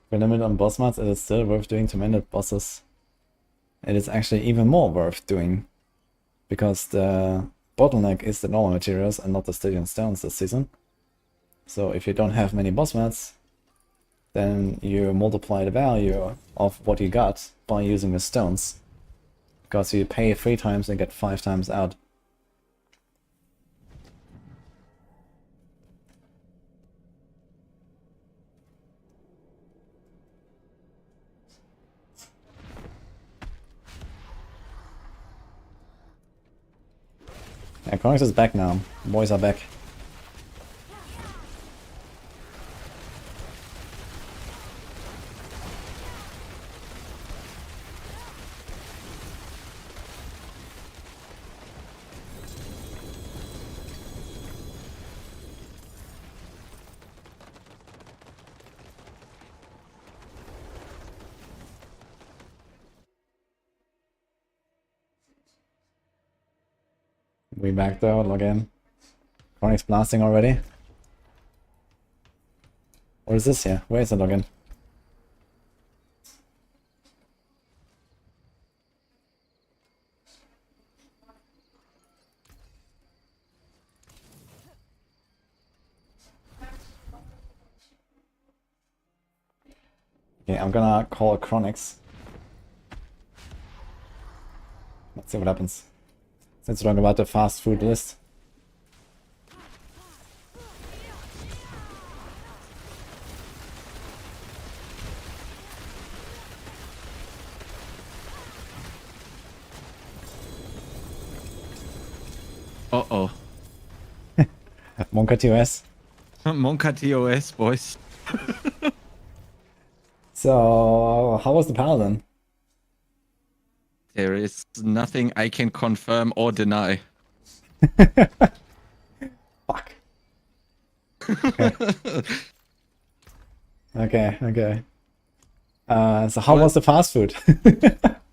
For limit on boss mods, it is still worth doing to minute bosses. It is actually even more worth doing, because the bottleneck is the normal materials and not the Stygian stones this season. So if you don't have many boss mods, then you multiply the value of what you got by using the stones, because you pay 3 times and get 5 times out. Yeah, Chronix is back now. Boys are back. We back though, log in. Chronix blasting already. What is this here? Where is the login? Okay, I'm gonna call Chronix. Let's see what happens. Let's talk about the fast food list. Uh-oh. Monka TOS. Monka TOS, boys. So, how was the Paladin? There is nothing I can confirm or deny. Fuck. Okay. So how was the fast food?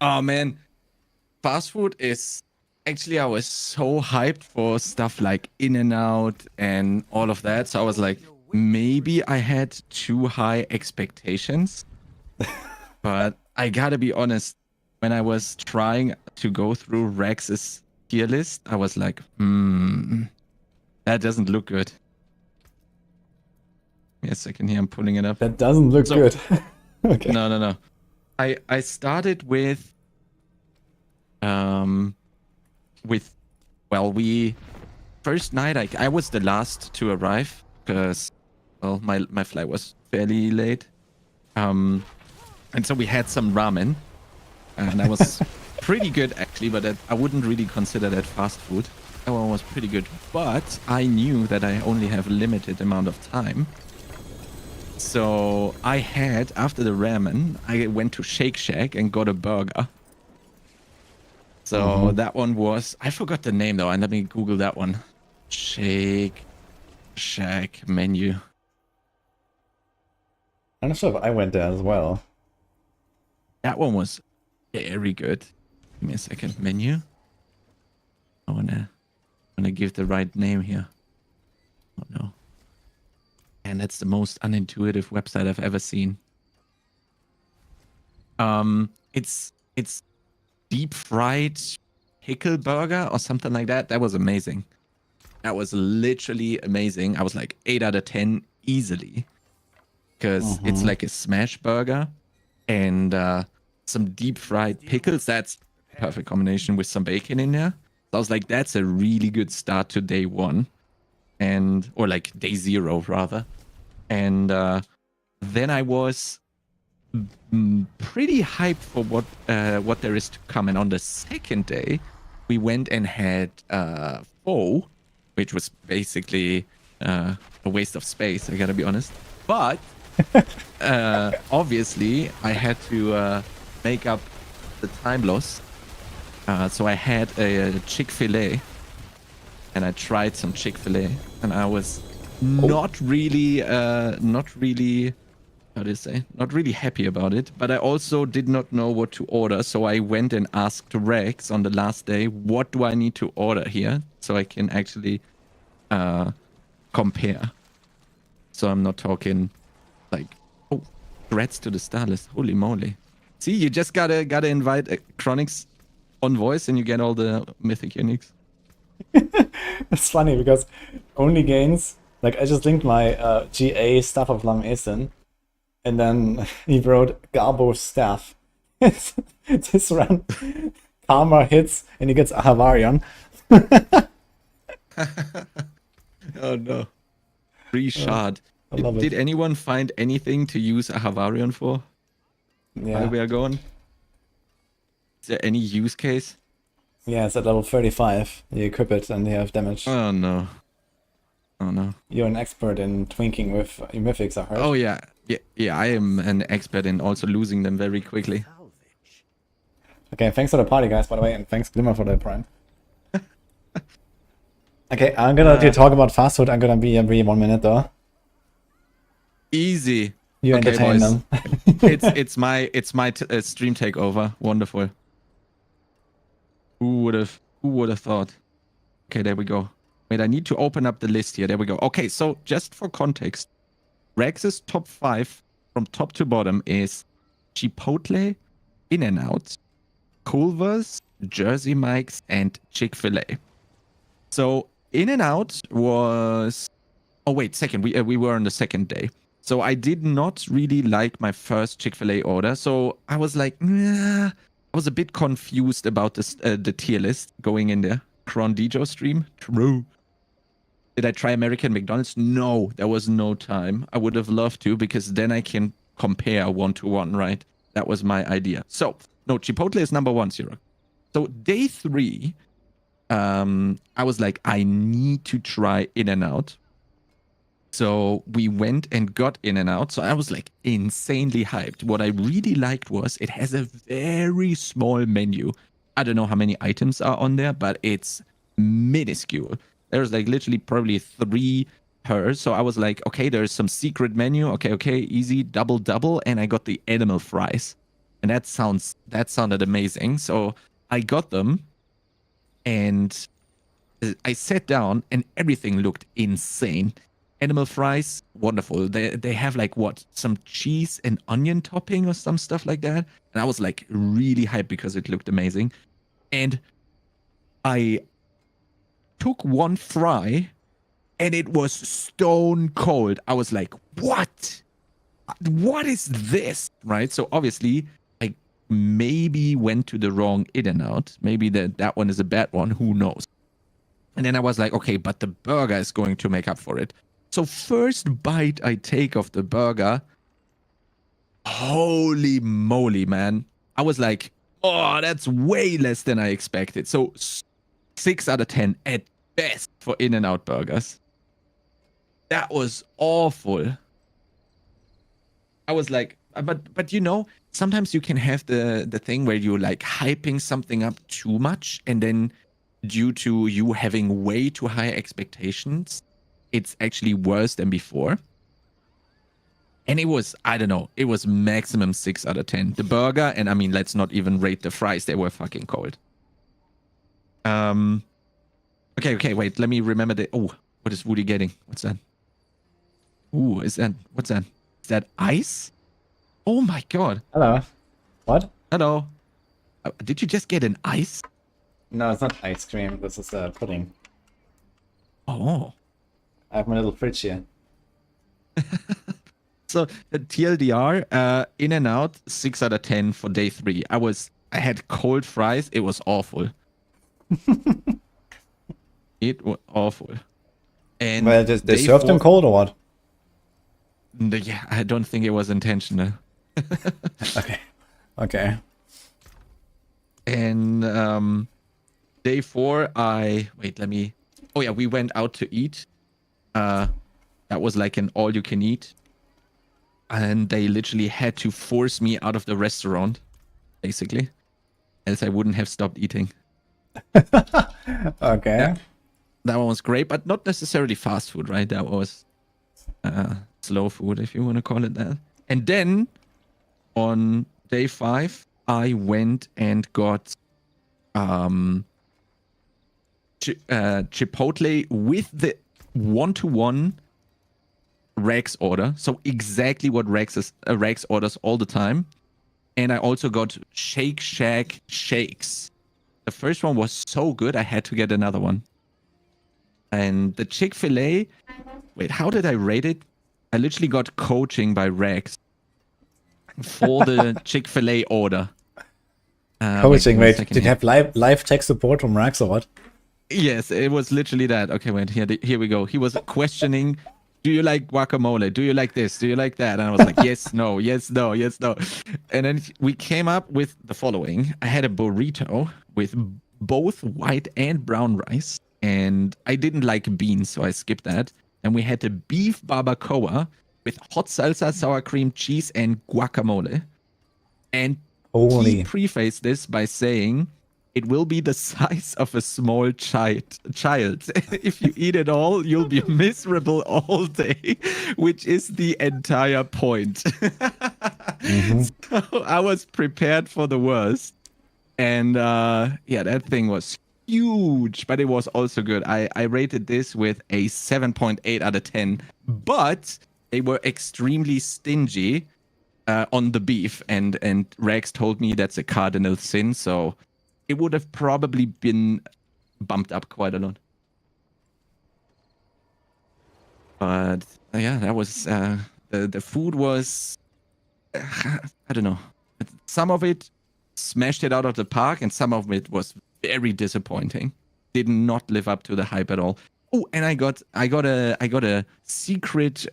Oh man, fast food is actually, I was so hyped for stuff like In-N-Out and all of that. So I was like, maybe I had too high expectations. But I gotta be honest, when I was trying to go through Rex's tier list, I was like, that doesn't look good. Yes, I can hear him pulling it up. That doesn't look good. Okay. No. I started with we first night I was the last to arrive because my flight was fairly late. And so we had some ramen, and that was pretty good actually, but I wouldn't really consider that fast food. That one was pretty good, but I knew that I only have a limited amount of time. So I had, after the ramen, I went to Shake Shack and got a burger. So that one was, I forgot the name though, and let me Google that one. Shake Shack menu. I'm not sure if I went there as well. That one was very good. Give me a second. Menu. I wanna give the right name here. Oh no. And that's the most unintuitive website I've ever seen. It's deep fried pickle burger or something like that. That was amazing. That was literally amazing. I was like 8 out of 10 easily. Because it's like a smash burger and some deep fried pickles. That's a perfect combination with some bacon in there. So I was like, that's a really good start to day one. Or like day 0 rather. And then I was pretty hyped for what there is to come. And on the second day, we went and had pho, which was basically a waste of space, I gotta be honest. But obviously, I had to make up the time loss. So I had a Chick-fil-A, and I tried some Chick-fil-A, and I was not really, how do you say? Not really happy about it. But I also did not know what to order, so I went and asked Rex on the last day, what do I need to order here, so I can actually compare. So I'm not talking like, oh, threats to the star list. Holy moly! See, you just gotta invite Chronix on voice, and you get all the mythic uniques. It's funny because only gains, like I just linked my GA Staff of Lam Esin, and then he wrote Garbo's Staff. This run, Karma hits, and he gets a Havarion. Oh no. Free shard. I love Did it. anyone find anything to use a Havarion for? Yeah. While we are going? Is there any use case? Yeah, it's at level 35. You equip it and you have damage. Oh no. Oh no. You're an expert in twinking with mythics, I heard. Oh yeah. Yeah, I am an expert in also losing them very quickly. Okay, thanks for the party, guys, by the way, and thanks, Glimmer, for the prime. Okay, I'm gonna talk about fast food. I'm gonna be every 1 minute, though. Easy. You Okay, entertain boys. them. it's my stream takeover. Wonderful. Who would have thought? Okay, there we go. Wait, I need to open up the list here. There we go. Okay, so just for context, Rex's top 5 from top to bottom is Chipotle, In-N-Out, Culver's, Jersey Mike's, and Chick-fil-A. So In-N-Out was... Oh wait, second. We were on the second day. So I did not really like my first Chick-fil-A order. So I was like, nah. I was a bit confused about this, the tier list going in there. Crondijo stream? True. Did I try American McDonald's? No, there was no time. I would have loved to, because then I can compare 1-to-1, right? That was my idea. So, no, Chipotle is number 1, Zero. So day 3, I was like, I need to try In-N-Out. So we went and got In-N-Out. So I was like insanely hyped. What I really liked was it has a very small menu. I don't know how many items are on there, but it's minuscule. There's like literally probably 3 per. So I was like, okay, there's some secret menu. Okay, easy, double. And I got the animal fries. And that sounded amazing. So I got them and I sat down and everything looked insane. Animal fries, wonderful. They have like what, some cheese and onion topping or some stuff like that. And I was like really hyped because it looked amazing. And I took one fry and it was stone cold. I was like, what? What is this? Right? So obviously I maybe went to the wrong In-N-Out. Maybe that one is a bad one. Who knows? And then I was like, okay, but the burger is going to make up for it. So first bite I take of the burger, holy moly, man. I was like, oh, that's way less than I expected. So 6 out of 10 at best for In-N-Out burgers. That was awful. I was like, but you know, sometimes you can have the thing where you're like hyping something up too much, and then due to you having way too high expectations, it's actually worse than before. And it was, I don't know, it was maximum 6 out of 10. The burger, and I mean, let's not even rate the fries. They were fucking cold. Okay, wait, let me remember oh, what is Woody getting? What's that? Ooh, what's that? Is that ice? Oh my god. Hello. What? Hello. Did you just get an ice? No, it's not ice cream. This is pudding. Oh. I have my little fridge here. So the TLDR, In-N-Out, 6 out of 10 for day 3. I had cold fries. It was awful. It was awful. And Well, they served them cold or what? Yeah, I don't think it was intentional. Okay. And day 4, oh yeah, we went out to eat. That was like an all-you-can-eat. And they literally had to force me out of the restaurant, basically. Else I wouldn't have stopped eating. Okay. Yeah, that one was great, but not necessarily fast food, right? That was slow food, if you want to call it that. And then on day 5, I went and got Chipotle with the 1-to-1 Rex order. So exactly what Rex orders all the time. And I also got Shake Shack shakes. The first one was so good, I had to get another one. And the Chick-fil-A, wait, how did I rate it? I literally got coaching by Rex for the Chick-fil-A order. Coaching, wait, second did you here. have live tech support from Rex or what? Yes, it was literally that. Okay, wait, here we go. He was questioning, do you like guacamole? Do you like this? Do you like that? And I was like, yes, no, yes, no, yes, no. And then we came up with the following. I had a burrito with both white and brown rice. And I didn't like beans, so I skipped that. And we had the beef barbacoa with hot salsa, sour cream, cheese, and guacamole. And Holy. he prefaced this by saying, it will be the size of a small child. If you eat it all, you'll be miserable all day, which is the entire point. So I was prepared for the worst. And yeah, that thing was huge, but it was also good. I rated this with a 7.8 out of 10, but they were extremely stingy on the beef. And Rex told me that's a cardinal sin, so it would have probably been bumped up quite a lot. But yeah, that was the food was I don't know. Some of it smashed it out of the park, and some of it was very disappointing. Did not live up to the hype at all. Oh, and I got a secret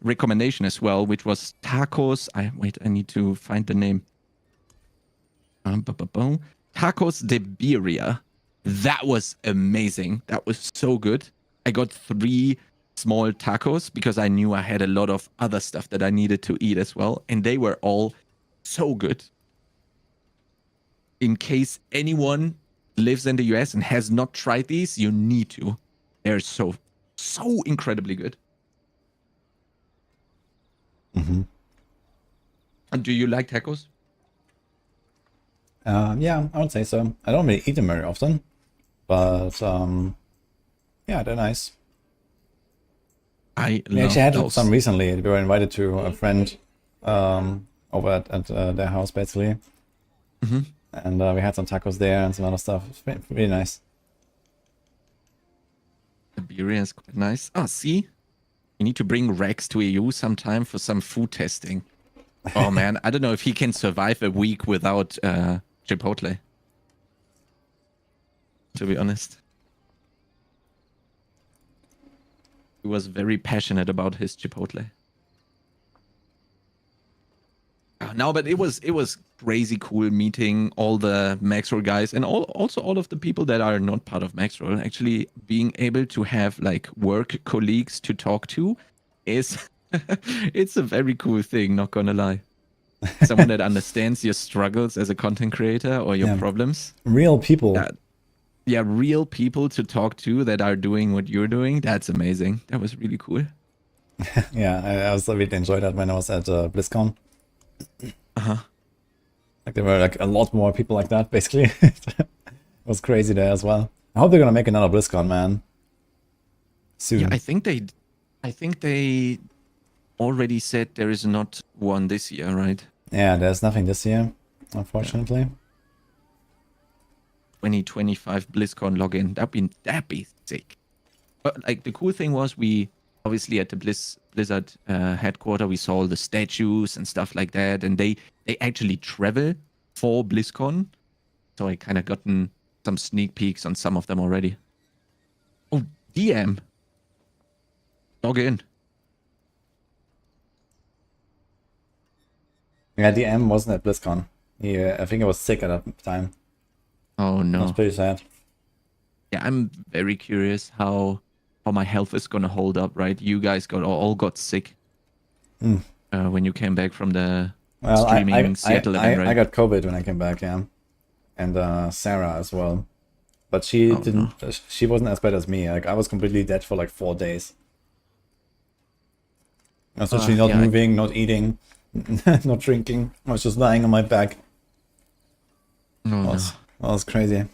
recommendation as well, which was tacos. I need to find the name. Tacos de birria. That was amazing. That was so good. I got 3 small tacos because I knew I had a lot of other stuff that I needed to eat as well. And they were all so good. In case anyone lives in the US and has not tried these, you need to. They're so incredibly good. And do you like tacos? Yeah, I would say so. I don't really eat them very often, but yeah, they're nice. We actually had those. some recently. We were invited to a friend over at their house, basically. And we had some tacos there and some other stuff. It's really nice. The birria is quite nice. Oh, see? You need to bring Rex to EU sometime for some food testing. Oh, man. I don't know if he can survive a week without Chipotle. To be honest. He was very passionate about his Chipotle. No, but it was crazy cool meeting all the Maxroll guys and also all of the people that are not part of Maxroll. Actually being able to have like work colleagues to talk to is it's a very cool thing, not gonna lie. Someone that understands your struggles as a content creator or your problems. Real people. Yeah, real people to talk to that are doing what you're doing. That's amazing. That was really cool. Yeah, I also really enjoyed that when I was at BlizzCon. Like there were like a lot more people like that, basically. It was crazy there as well. I hope they're gonna make another BlizzCon, man. Soon. Yeah, I think they already said there is not one this year, right? Yeah, there's nothing this year, unfortunately. 2025 BlizzCon login. That'd be sick. But like the cool thing was we obviously at the Blizzard headquarters we saw all the statues and stuff like that, and they actually travel for BlizzCon. So I kind of gotten some sneak peeks on some of them already. Oh, DM. Log in. Yeah, DM wasn't at BlizzCon. I think he was sick at that time. Oh no. That's pretty sad. Yeah, I'm very curious how my health is gonna hold up, right? You guys all got sick when you came back from the streaming Seattle event, right? I got COVID when I came back, yeah. And Sarah as well. But she didn't. No. She wasn't as bad as me. Like I was completely dead for like 4 days. I was literally not yeah, moving, not eating, not drinking. I was just lying on my back. Oh, no. That was crazy.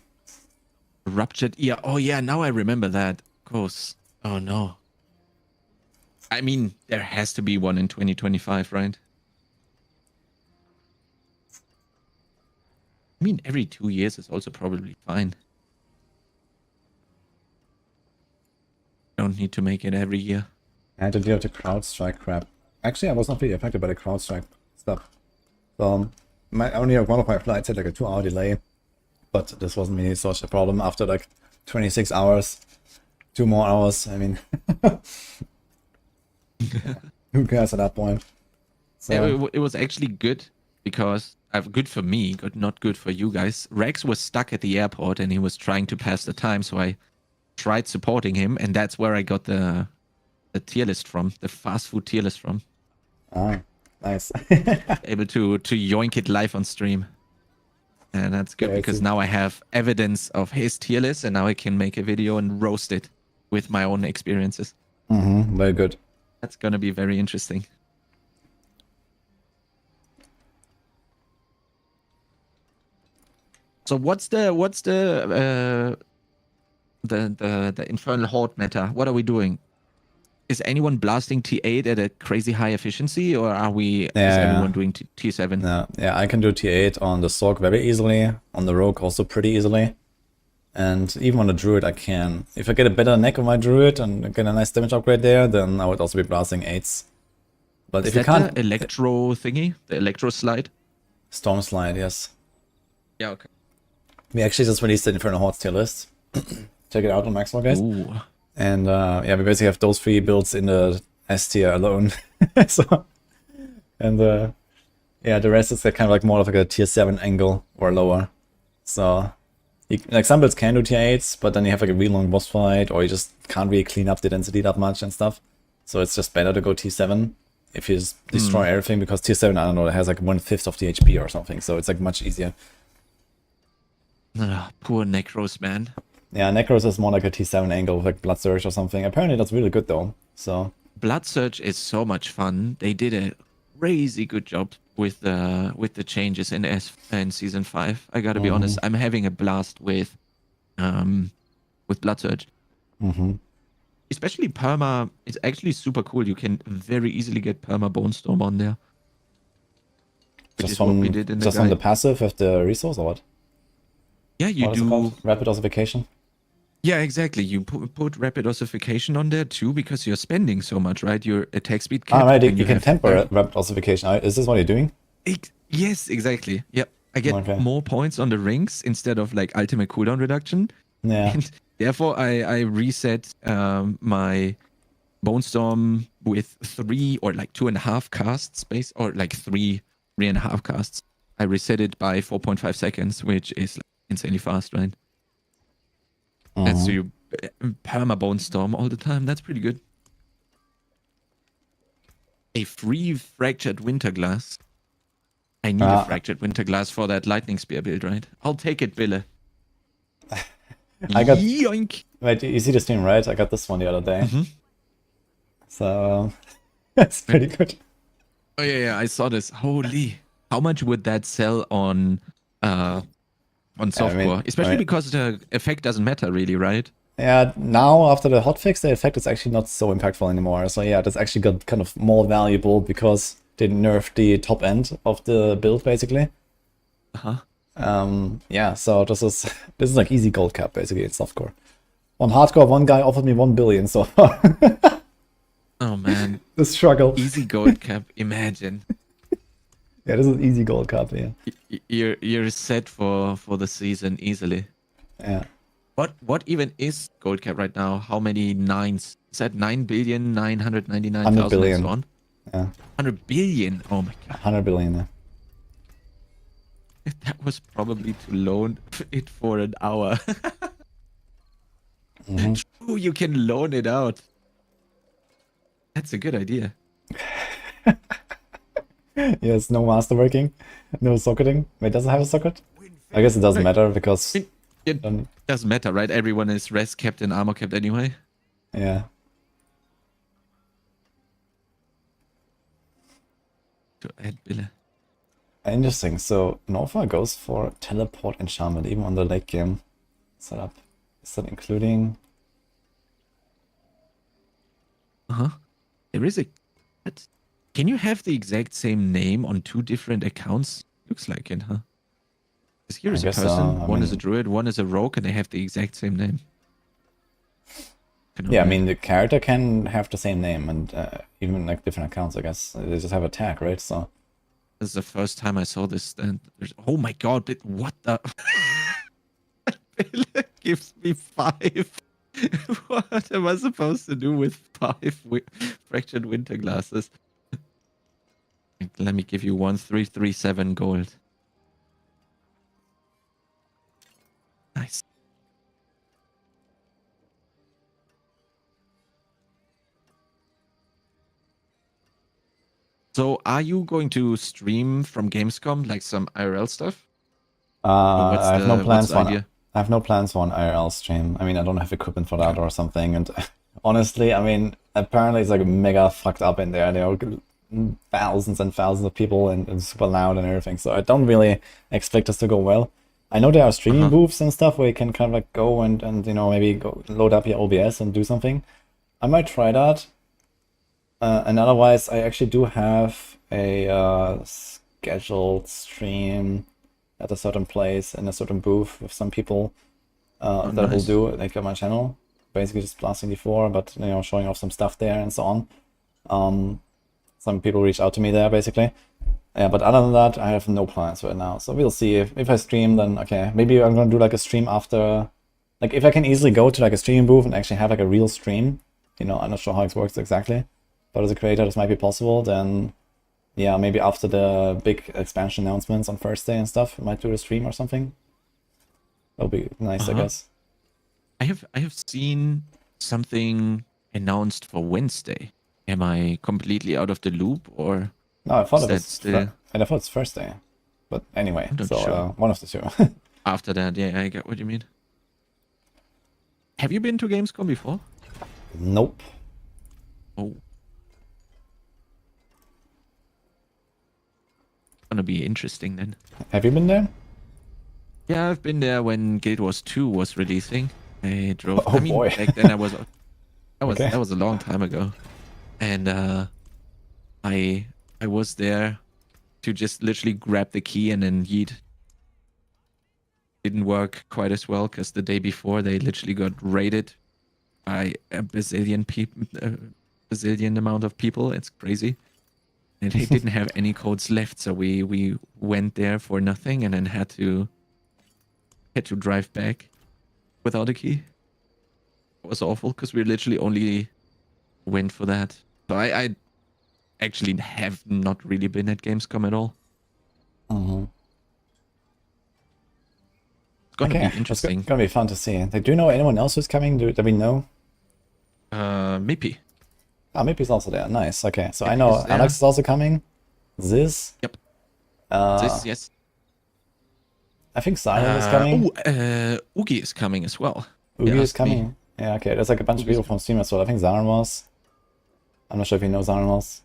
Ruptured ear. Oh, yeah, now I remember that. Of course. Oh, no. I mean, there has to be one in 2025, right? I mean, every 2 years is also probably fine. Don't need to make it every year. I had to deal with the CrowdStrike crap. Actually, I was not really affected by the CrowdStrike stuff. So, only one of my flights had like a 2-hour delay. But this wasn't really such a problem after like 26 hours. 2 more hours, I mean. Who cares at that point? So, It was actually good because good for me, not good for you guys. Rex was stuck at the airport and he was trying to pass the time, so I tried supporting him, and that's where I got the tier list from, the fast food tier list from. ah, nice. Able to yoink it live on stream. And that's good because now I have evidence of his tier list, and now I can make a video and roast it with my own experiences. Very good. That's gonna be very interesting. So what's the Infernal Horde meta? What are we doing? Is anyone blasting T8 at a crazy high efficiency, or is everyone doing T7? No, yeah, I can do T8 on the Sorc very easily, on the Rogue also pretty easily. And even on the Druid I can. If I get a better neck on my Druid and get a nice damage upgrade there, then I would also be blasting 8s. But if you can't... the electro thingy? The electro slide? Storm Slide, yes. Yeah, okay. We actually just released the Infernal Hordes tier list. Check it out on Maxwell, guys. Ooh. And yeah, we basically have those 3 builds in the S tier alone. So, and yeah, the rest is kind of like more of like a tier 7 angle or lower. So, like some builds can do tier 8s, but then you have like a really long boss fight, or you just can't really clean up the density that much and stuff. So it's just better to go tier 7 if you just destroy everything, because tier 7, I don't know, it has like 1/5 of the HP or something. So it's like much easier. Poor Necros, man. Yeah, Necros is more like a T7 angle with like Blood Surge or something. Apparently that's really good though. So Blood Surge is so much fun. They did a crazy good job with the changes in season 5. I gotta be honest. I'm having a blast with Blood Surge. Especially perma. It's actually super cool. You can very easily get perma Bone Storm on there. just from the passive with the resource or what? Yeah, you what is it called? Rapid ossification. Yeah, exactly. You put rapid ossification on there too because you're spending so much, right? Your attack speed cap. Ah, right. You can temper rapid ossification. Is this what you're doing? Yes, exactly. Yep. I get more points on the rings instead of like ultimate cooldown reduction. Yeah. And therefore, I reset my Bone Storm with 3 or like 2.5 casts or like 3.5 casts. I reset it by 4.5 seconds, which is like insanely fast, right? And so you perma Bone Storm all the time. That's pretty good. A free Fractured Winterglass. I need a Fractured Winterglass for that Lightning Spear build, right? I'll take it, Bille. I got... Yoink! Wait, you see the stream, right? I got this one the other day. So, that's pretty good. Oh, yeah, I saw this. Holy. How much would that sell on softcore? Especially because the effect doesn't matter really, right? Yeah, now after the hotfix, the effect is actually not so impactful anymore. So yeah, that's actually got kind of more valuable because they nerfed the top end of the build basically. Yeah, so this is like easy gold cap basically in softcore. On hardcore, one guy offered me 1 billion so far. Oh man, the struggle. Easy gold cap, imagine. Yeah, this is easy gold cap. Yeah, you're set for the season easily. Yeah. What even is gold cap right now? How many nines? Is that 9,999,000 100 billion. and so on? Yeah. 100 billion. Oh my god. 100 billion. Yeah. That was probably to loan it for an hour. True, you can loan it out. That's a good idea. Yes, no masterworking, no socketing. Wait, does it have a socket? I guess it doesn't matter because... It doesn't matter, right? Everyone is res capped and armor capped anyway. Yeah. to add Bille. Interesting. So Nova goes for teleport enchantment even on the late game setup. Is that including? There is a. What? Can you have the exact same name on 2 different accounts? Looks like it, huh? Because here I is a guess so. person, I one is a mean- druid, one is a rogue, and they have the exact same name. Kinda Yeah, I weird. mean the character can have the same name and even like different accounts. I guess they just have a tag, right? So This is the first time I saw this. And oh my god! What the? Bille gives me 5. What am I supposed to do with 5 fractured winter glasses? Let me give you 1337 gold. Nice. So, are you going to stream from Gamescom, like some IRL stuff? Or what's I have no the plans for idea? I have no plans for an IRL stream. I mean, I don't have equipment for that or something. And honestly, I mean, apparently it's like mega fucked up in there. There are thousands and thousands of people and super loud and everything. So I don't really expect this to go well. I know there are streaming booths and stuff where you can kind of like go and you know, maybe go load up your OBS and do something. I might try that. And otherwise, I actually do have a scheduled stream at a certain place in a certain booth with some people that will nice. do it like on my channel. Basically just blasting D4, but you know, showing off some stuff there and so on. Some people reach out to me there basically. Yeah, but other than that, I have no plans right now. So we'll see if I stream, then okay, maybe I'm gonna do like a stream after. Like if I can easily go to like a streaming booth and actually have like a real stream, you know, I'm not sure how it works exactly, but as a creator, this might be possible. Then yeah, maybe after the big expansion announcements on Thursday and stuff, I might do a stream or something. That'll be nice, I guess. I have seen something announced for Wednesday. Am I completely out of the loop, or No, I thought is it that was. still I thought it's Thursday, but anyway, I'm not so sure. one of the two. after that? Yeah, I get what you mean. Have you been to Gamescom before? Nope. Oh. Gonna be interesting then. Have you been there? Yeah, I've been there when Guild Wars 2 was releasing. I drove. Oh, I mean, boy. back then that Okay. was a long time ago, and I was there to just literally grab the key and then yeet. Didn't work quite as well because the day before they literally got raided by a bazillion amount of people. It's crazy. And they didn't have any codes left, so we went there for nothing and then had to drive back without a key. It was awful because we literally only went for that. So I actually have not really been at Gamescom at all. Mm-hmm. It's gonna Okay, be interesting. It's gonna be fun to see. Like, do you know anyone else who's coming? Do we know? Maybe. Ah, maybe he's also there. Nice. Okay, so I Maybe know he's there. Alex is also coming. Ziz. Yep. Uh, Yes. I think Siren is coming. Ugi is coming as well. Ugi Yeah, is coming. Yeah, okay. There's like a bunch of Ugi's people from Steam as well. I think Zaran was. I'm not sure if you know Zaran was.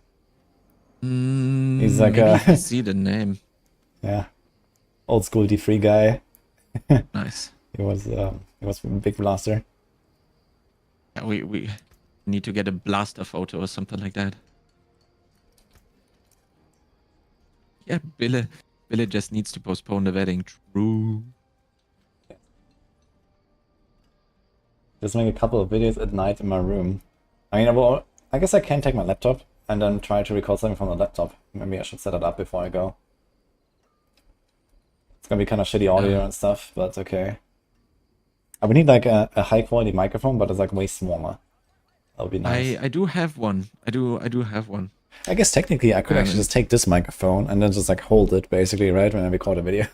He's like maybe a if I see the name. yeah, old school D3 guy. Nice. He was a big blaster. Yeah, we need to get a blaster photo or something like that. Yeah, Bille just needs to postpone the wedding. True. Just make a couple of videos at night in my room. I mean, I guess I can take my laptop and then try to record something from the laptop. Maybe I should set it up before I go. It's gonna be kind of shitty audio and stuff, but it's okay. I would need like a high quality microphone, but it's like way smaller. That would be nice. I do have one. I do have one. I guess technically I could actually just take this microphone and then just like hold it basically, right, when I record a video.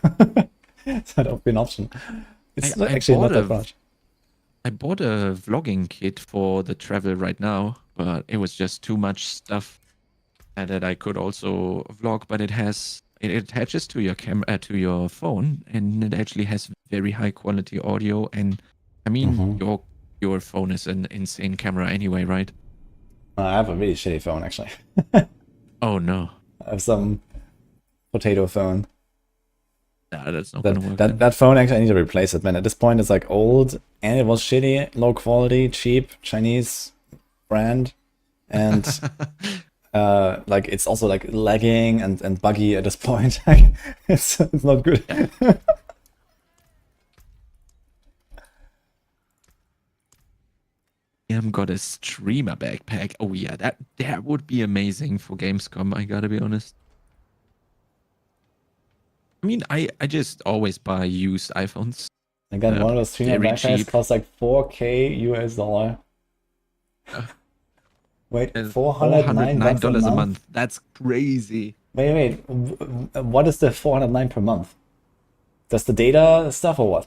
So that would be an option. It's I actually not bought that a- much. I bought a vlogging kit for the travel right now, but it was just too much stuff that I could also vlog. But it attaches to your to your phone, and it actually has very high quality audio. And I mean, your phone is an insane camera anyway, right? I have a really shitty phone actually. Oh no. I have some potato phone. Nah, that's not gonna work. That phone, actually, I need to replace it, man. At this point, it's like old, and it was shitty, low quality, cheap, Chinese brand, and like it's also like lagging and buggy at this point. it's not good. Yeah. Got a streamer backpack. Oh yeah, that would be amazing for Gamescom. I gotta be honest. I mean, I just always buy used iPhones. Again, one of those streamer very backpacks cheap. costs like $4K US. Wait, $409 $409 a month. That's crazy. Wait. What is the $409 per month? Just the data stuff or what?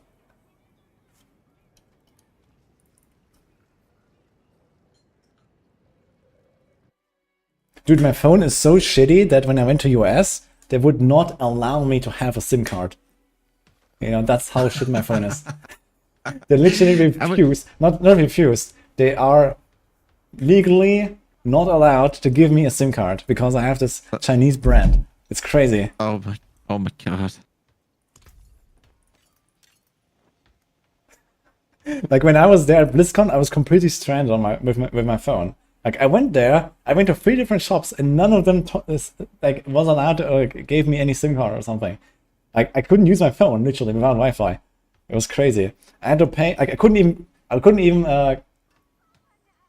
Dude, my phone is so shitty that when I went to US, they would not allow me to have a SIM card. You know, that's how shit my phone is. They literally refuse, not refuse, they are legally not allowed to give me a SIM card because I have this Chinese brand. It's crazy. Oh my god. Like when I was there at BlizzCon, I was completely stranded on with my phone. Like I went to 3 different shops and none of them was allowed to gave me any SIM card or something. Like I couldn't use my phone literally without Wi-Fi. It was crazy. I had to pay. Like I couldn't even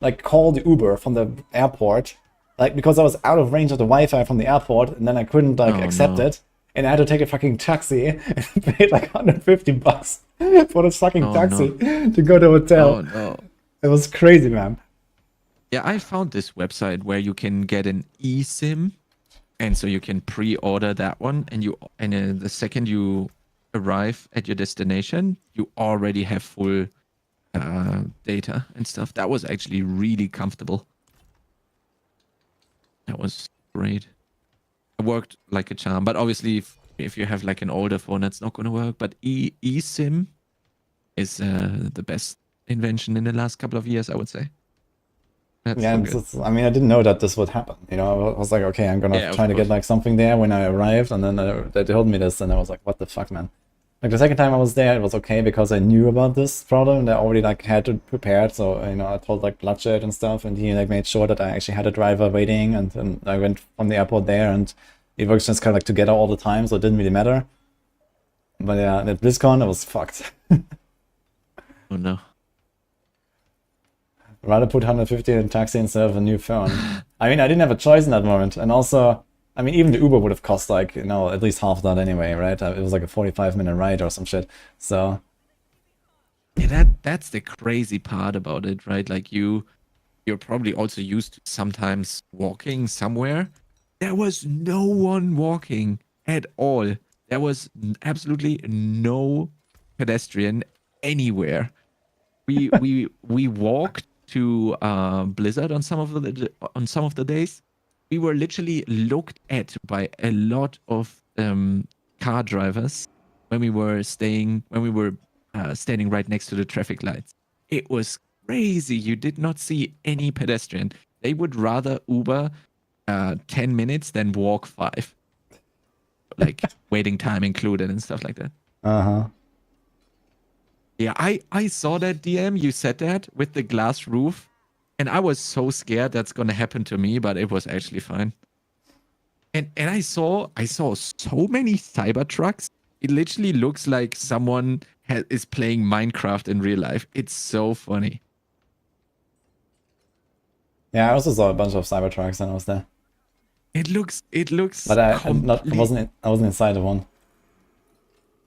like call the Uber from the airport, like because I was out of range of the Wi-Fi from the airport, and then I couldn't accept it, and I had to take a fucking taxi and paid like $150 for the fucking taxi to go to a hotel. Oh no. It was crazy, man. Yeah, I found this website where you can get an eSIM, and so you can pre-order that one, and the second you arrive at your destination, you already have full data and stuff. That was actually really comfortable. That was great. It worked like a charm, but obviously, if you have like an older phone, that's not going to work. But eSIM is the best invention in the last couple of years, I would say. That's Yeah, I mean, I didn't know that this would happen. You know, I was like, okay, I'm gonna try to get like something there when I arrived, and then they told me this, and I was like, what the fuck, man? Like the second time I was there, it was okay because I knew about this problem and I already like had it prepared. So you know, I told like Bloodshed and stuff, and he like made sure that I actually had a driver waiting, and I went from the airport there, and it works just kind of like together all the time, so it didn't really matter. But yeah, at BlizzCon, I was fucked. Oh no. Rather put 150 in a taxi instead of a new phone. I mean, I didn't have a choice in that moment, and also, I mean, even the Uber would have cost like, you know, at least half that anyway, right? It was like a 45-minute ride or some shit. So yeah, that's the crazy part about it, right? Like you're probably also used to sometimes walking somewhere. There was no one walking at all. There was absolutely no pedestrian anywhere. We walked to Blizzard on some of the days. We were literally looked at by a lot of car drivers when we were standing right next to the traffic lights. It was crazy. You did not see any pedestrian. They would rather Uber 10 minutes than walk 5. Like waiting time included and stuff like that. Uh-huh. Yeah, I saw that DM. You said that with the glass roof, and I was so scared that's gonna happen to me, but it was actually fine. And I saw so many Cybertrucks. It literally looks like someone is playing Minecraft in real life. It's so funny. Yeah, I also saw a bunch of Cybertrucks when I was there. It looks. But I wasn't inside of one.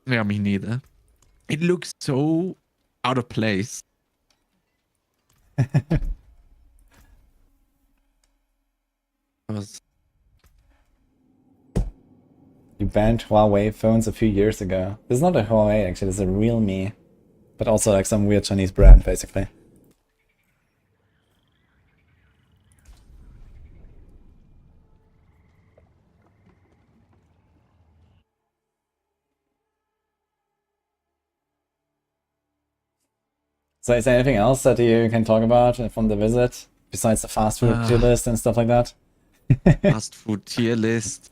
Yeah, me neither. It looks so out of place. You banned Huawei phones a few years ago. This is not a Huawei, actually, it's a Realme. But also like some weird Chinese brand, basically. So is there anything else that you can talk about from the visit? Besides the fast food tier list and stuff like that? Fast food tier list.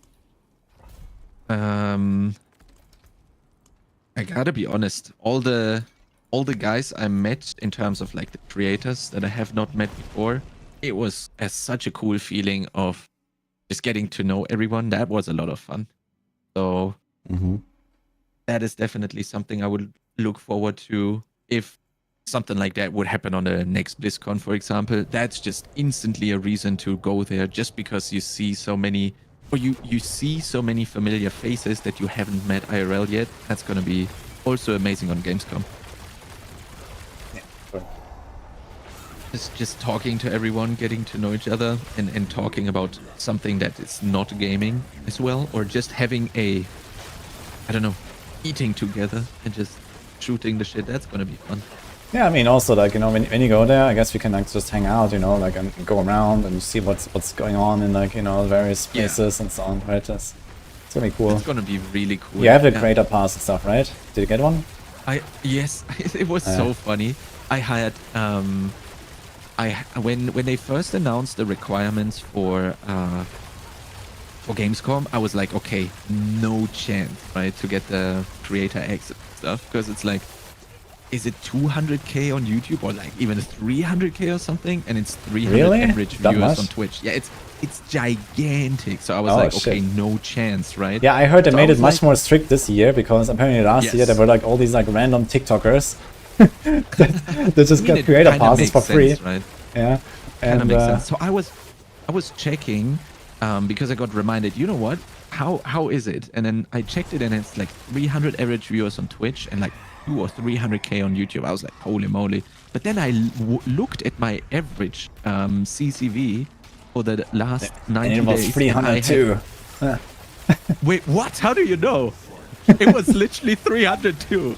I gotta be honest. All the guys I met in terms of like the creators that I have not met before, it was such a cool feeling of just getting to know everyone. That was a lot of fun. So that is definitely something I would look forward to if something like that would happen on the next BlizzCon, for example. That's just instantly a reason to go there, just because you see so many, or you see so many familiar faces that you haven't met IRL yet. That's going to be also amazing on Gamescom. Yeah, sure. Just talking to everyone, getting to know each other, and talking about something that is not gaming as well, or just having a, I don't know, eating together and just shooting the shit. That's going to be fun. Yeah, I mean, also, like, you know, when you go there, I guess we can, like, just hang out, you know, like, and go around and see what's going on in, like, you know, various places and so on, right? It's gonna be cool. It's gonna be really cool. You have the creator pass and stuff, right? Did you get one? Yes, it was so funny. I had when they first announced the requirements for Gamescom, I was like, okay, no chance, right, to get the creator exit stuff, because it's like, is it 200k on YouTube or like even 300k or something? And it's 300 average viewers on Twitch. Yeah, it's gigantic. So I was like, okay, no chance, right? Yeah, I heard they made it much more strict this year, because apparently last year there were like all these like random TikTokers that just got creator passes for free. Right? Yeah, and makes sense. So I was checking because I got reminded. You know what? How is it? And then I checked it, and it's like 300 average viewers on Twitch and like 200 or 300k on YouTube. I was like, holy moly. But then I looked at my average CCV for the last 90 days. And it was 302. Wait, what? How do you know? It was literally 302.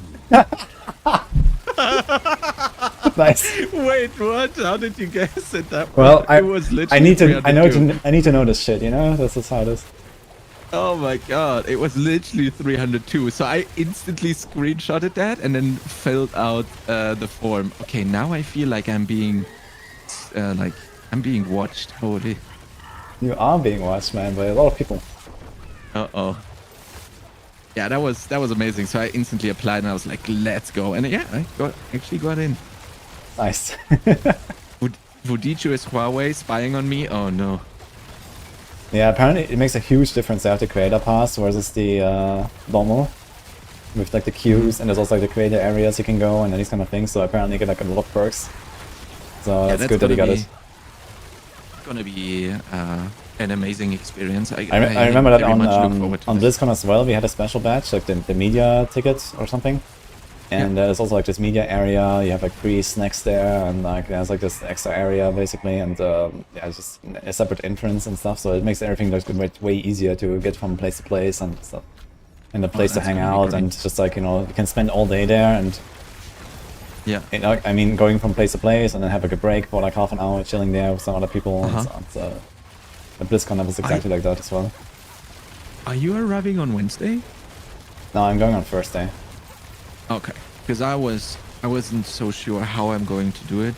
Nice. Wait, what? How did you guess it that well, way? It was literally I need to know this shit, you know? This is how it is. Oh my god, it was literally 302. So I instantly screenshotted that and then filled out the form. Okay, now I feel like I'm being watched. Holy. You are being watched, man, by a lot of people. Uh-oh. Yeah, that was amazing. So I instantly applied and I was like, let's go. And yeah, I actually got in. Nice. Wudijo is Huawei spying on me? Oh no. Yeah, apparently it makes a huge difference to have the creator pass versus the normal. With like the queues, and there's also like the creator areas you can go and these kind of things, so apparently you get like a lot of perks. So yeah, that's good that you got it. It's gonna be an amazing experience. I remember that on BlizzCon as well, we had a special badge, like the media ticket or something. And there's also like this media area, you have like free snacks there, and like there's like this extra area basically, and yeah, it's just a separate entrance and stuff, so it makes everything like way easier to get from place to place and stuff. And a place to hang out, and just like, you know, you can spend all day there, and yeah, you know, I mean, going from place to place and then have like a break for like half an hour chilling there with some other people and so on. So the BlizzCon was exactly like that as well. Are you arriving on Wednesday? No, I'm going on Thursday. Okay, because I wasn't so sure how I'm going to do it.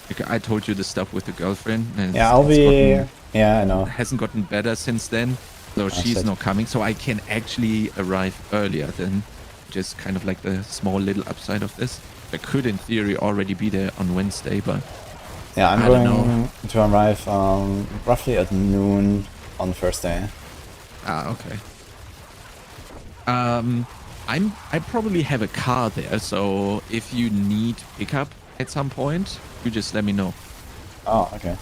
Like I told you the stuff with the girlfriend. And yeah, I'll be. Yeah, I know. Hasn't gotten better since then, so she's not coming. So I can actually arrive earlier than just kind of like the small little upside of this. I could, in theory, already be there on Wednesday, but yeah, I'm going to arrive roughly at noon on Thursday. Ah, okay. I probably have a car there, so if you need pickup at some point, you just let me know. Oh, okay.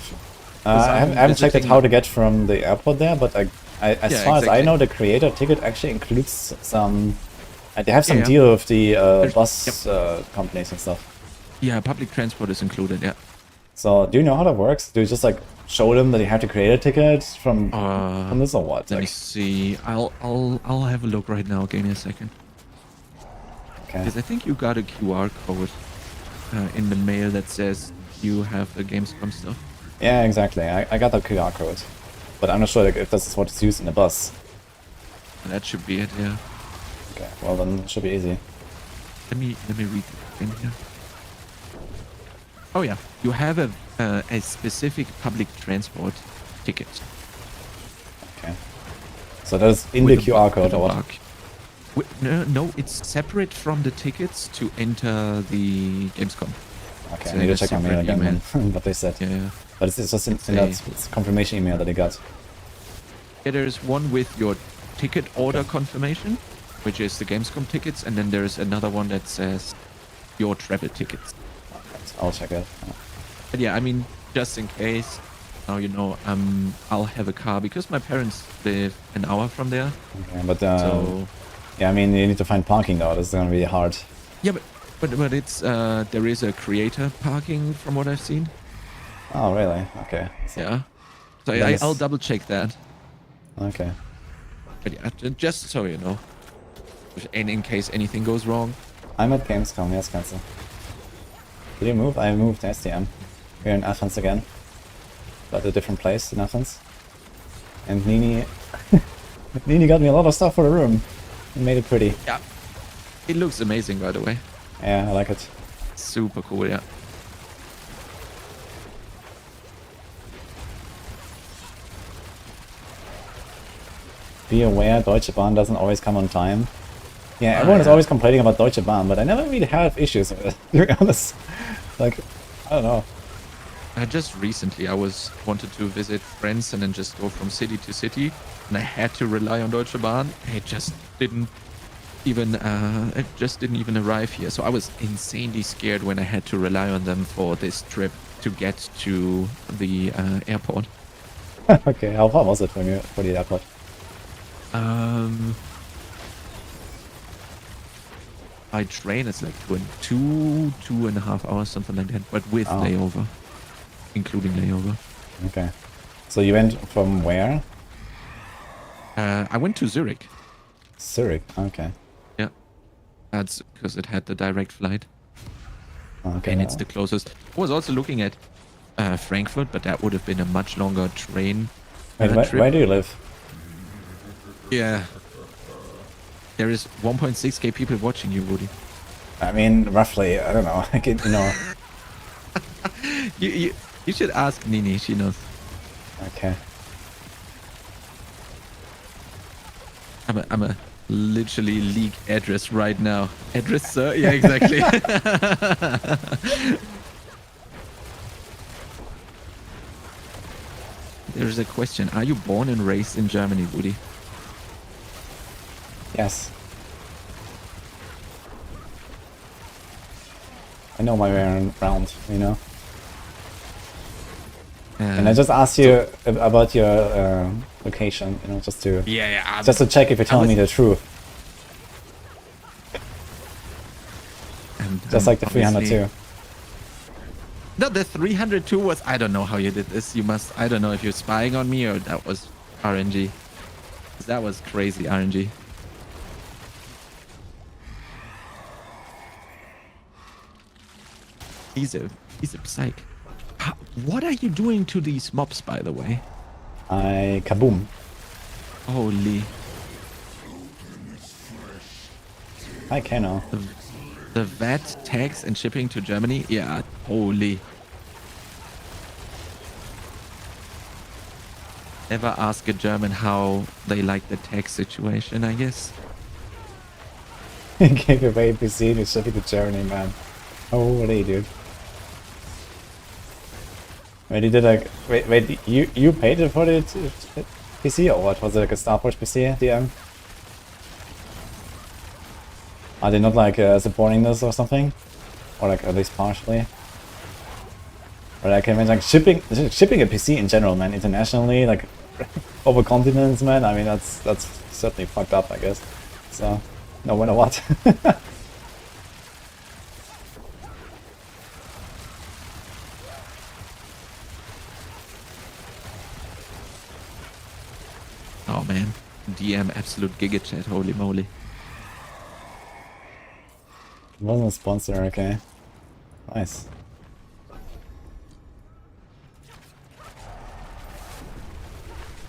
I haven't checked out how to get from the airport there, but as far as I know, the creator ticket actually includes some. They have some deal with the bus companies and stuff. Yeah, public transport is included. Yeah. So, do you know how that works? Do you just like show them that you have to create a ticket from this, or what? Let me see. I'll have a look right now. Give me a second. Okay. Because I think you got a QR code in the mail that says you have the Gamescom stuff. Yeah, exactly. I got the QR code, but I'm not sure like, if this is what is used in the bus. That should be it. Yeah. Okay. Well, then it should be easy. Let me read it in here. Oh yeah, you have a specific public transport ticket. Okay. So that's in the QR code or what? No, it's separate from the tickets to enter the Gamescom. Okay, So I need to a check my mail separate again email. then, what they said. Yeah. But it's just in Say- that it's confirmation email that I got. Yeah, there's one with your ticket order confirmation, which is the Gamescom tickets, and then there's another one that says your travel tickets. I'll check it. But yeah, I mean, just in case, now you know, I'll have a car because my parents live an hour from there. Okay, but So yeah, I mean, you need to find parking though. This is gonna be hard. yeah, but it's there is a creator parking from what I've seen. Oh, really? Okay. So, Yeah. So Then I'll it's- double check that. Okay. But yeah, just so you know, and in case anything goes wrong. I'm at Gamescom, yes, Spencer. Did you move? I moved to STM. We're in Athens again. But a different place in Athens. And Nini... Nini got me a lot of stuff for the room. And made it pretty. Yeah. It looks amazing, by the way. Yeah, I like it. Super cool, yeah. Be aware, Deutsche Bahn doesn't always come on time. Yeah, everyone is yeah. always complaining about Deutsche Bahn, but I never really have issues with it, to be honest. Like, I don't know. Just recently, I wanted to visit friends and then just go from city to city, and I had to rely on Deutsche Bahn. It just didn't even arrive here. So I was insanely scared when I had to rely on them for this trip to get to the airport. Okay, how far was it from you for the airport? By train, it's like 2.5 hours, something like that, but with layover, including layover. Okay. So you went from where? I went to Zurich. Zurich, okay. Yeah, that's because it had the direct flight, Okay. and it's the closest. I was also looking at Frankfurt, but that would have been a much longer train Wait, trip. where do you live? Yeah. There is 1.6k people watching you, Woody. I mean, roughly, I don't know. Like, you know. You should ask Nini, she knows. Okay. I'm a literally leak address right now. Address, sir? Yeah, exactly. There's a question. Are you born and raised in Germany, Woody? Yes. I know my way around, you know. And I just asked you about your location, you know, just to check if you're telling me the truth. Just like the 302. No, the 302 was, I don't know how you did this. You must, I don't know if you're spying on me or that was RNG. That was crazy RNG. He's a psych. What are you doing to these mobs, by the way? Kaboom. Holy. Hi, Kano. The VAT, tax, and shipping to Germany? Yeah, holy. Never ask a German how they like the tax situation, I guess. Gave away PC to ship it to Germany, man. Holy, dude. Wait, you did like... Wait, you paid for the PC or what? Was it like a Star Wars PC, DM? Are they not like supporting this or something? Or like at least partially? Or like I mean like shipping a PC in general, man, internationally, like over continents, man, I mean that's certainly fucked up, I guess. So no matter what. Oh man, DM absolute giga chat, holy moly. Wasn't a sponsor, okay. Nice.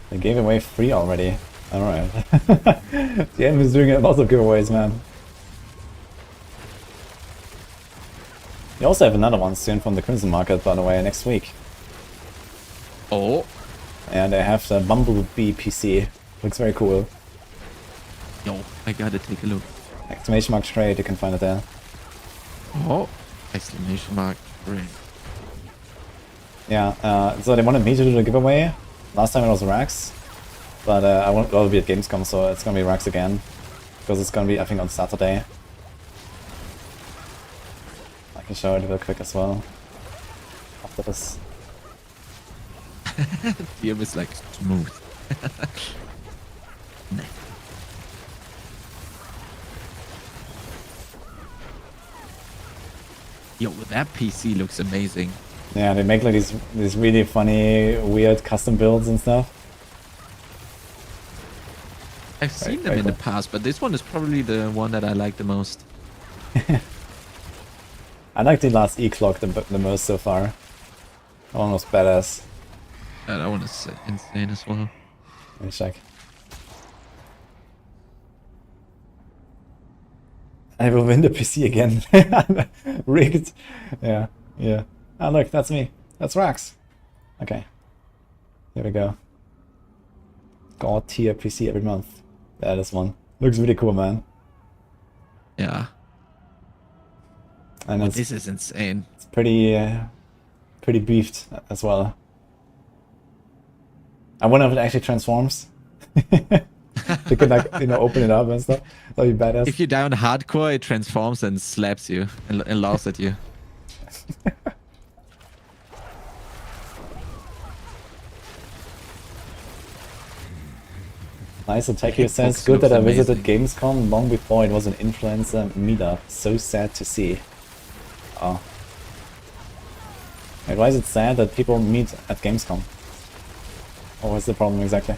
They gave away free already. Alright. DM is doing a lot of giveaways, man. You also have another one soon from the Crimson Market, by the way, next week. Oh. And they have the Bumblebee PC. Looks very cool. Yo, I gotta take a look. Exclamation mark trade, you can find it there. Oh, exclamation mark trade. Yeah, so they wanted me to do the giveaway. Last time it was Rax. But I won't be at Gamescom, so it's gonna be Rax again. Because it's gonna be, I think, on Saturday. I can show it real quick as well. After this. Here is like smooth. Nice. Yo, that PC looks amazing. Yeah, they make like these really funny, weird custom builds and stuff. I've seen them in the past, but this one is probably the one that I like the most. I like the last E-Clock the most so far. That one was badass. That one is insane as well. Let me check. I will win the PC again. Rigged. Yeah, yeah. Ah, look, that's me. That's Rax. Okay. Here we go. God tier PC every month. Yeah, this one. Looks really cool, man. Yeah. And This is insane. it's pretty beefed as well. I wonder if it actually transforms. You can like, open it up and stuff. That'd be badass. If you're down hardcore, it transforms and slaps you and laughs at you. Nice attack here says, good that I visited Gamescom long before it was an influencer meetup. So sad to see. Oh. Wait, why is it sad that people meet at Gamescom? Or what's the problem exactly?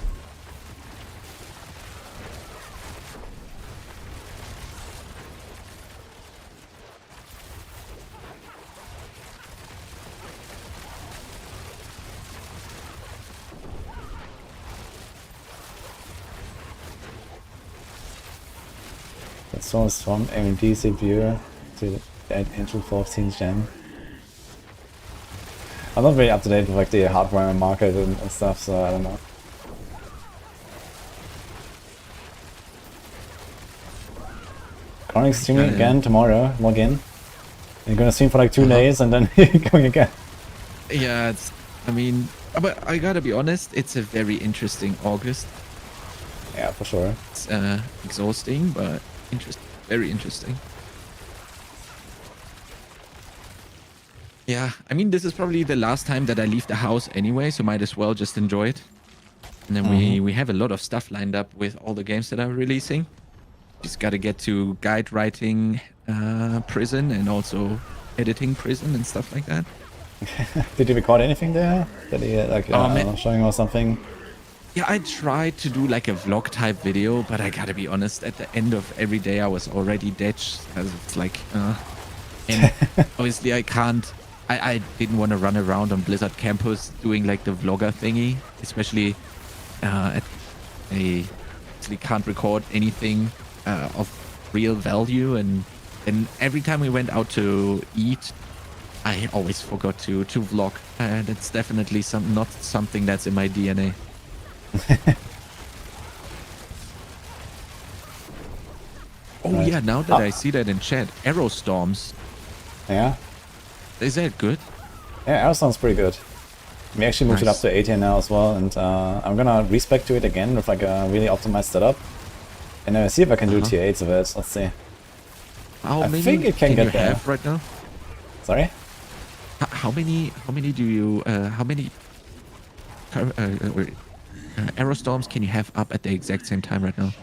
The source from AMD CPU to the Intel 14th gen. I'm not very up to date with like the hardware market and stuff, so I don't know. Chronic streaming again tomorrow, log in. You're gonna stream for like 2 days and then you're going again. Yeah, I mean, but I gotta be honest, it's a very interesting August. Yeah, for sure. It's exhausting, but interesting, very interesting. Yeah, I mean, this is probably the last time that I leave the house anyway, so might as well just enjoy it. And then we have a lot of stuff lined up with all the games that I'm releasing. Just gotta get to guide writing Prison and also editing Prison and stuff like that. Did you record anything there? Did you like showing or something? Yeah, I tried to do like a vlog type video, but I gotta be honest, at the end of every day I was already dead. It's like, and obviously I can't, I didn't want to run around on Blizzard campus doing like the vlogger thingy, especially I actually can't record anything of real value. And every time we went out to eat, I always forgot to vlog. That's definitely not something that's in my DNA. Oh Right. yeah, now that I see that in chat, arrow storms. Yeah? Is that good? Yeah, Arrow sounds pretty good. We actually moved it up Nice. to 18 now as well, and I'm gonna respec to it again with like a really optimized setup. And see if I can do tier 8s of it. Let's see. How I many think it can get you there. have right now? Sorry? How many do you how many arrow storms can you have up at the exact same time right now?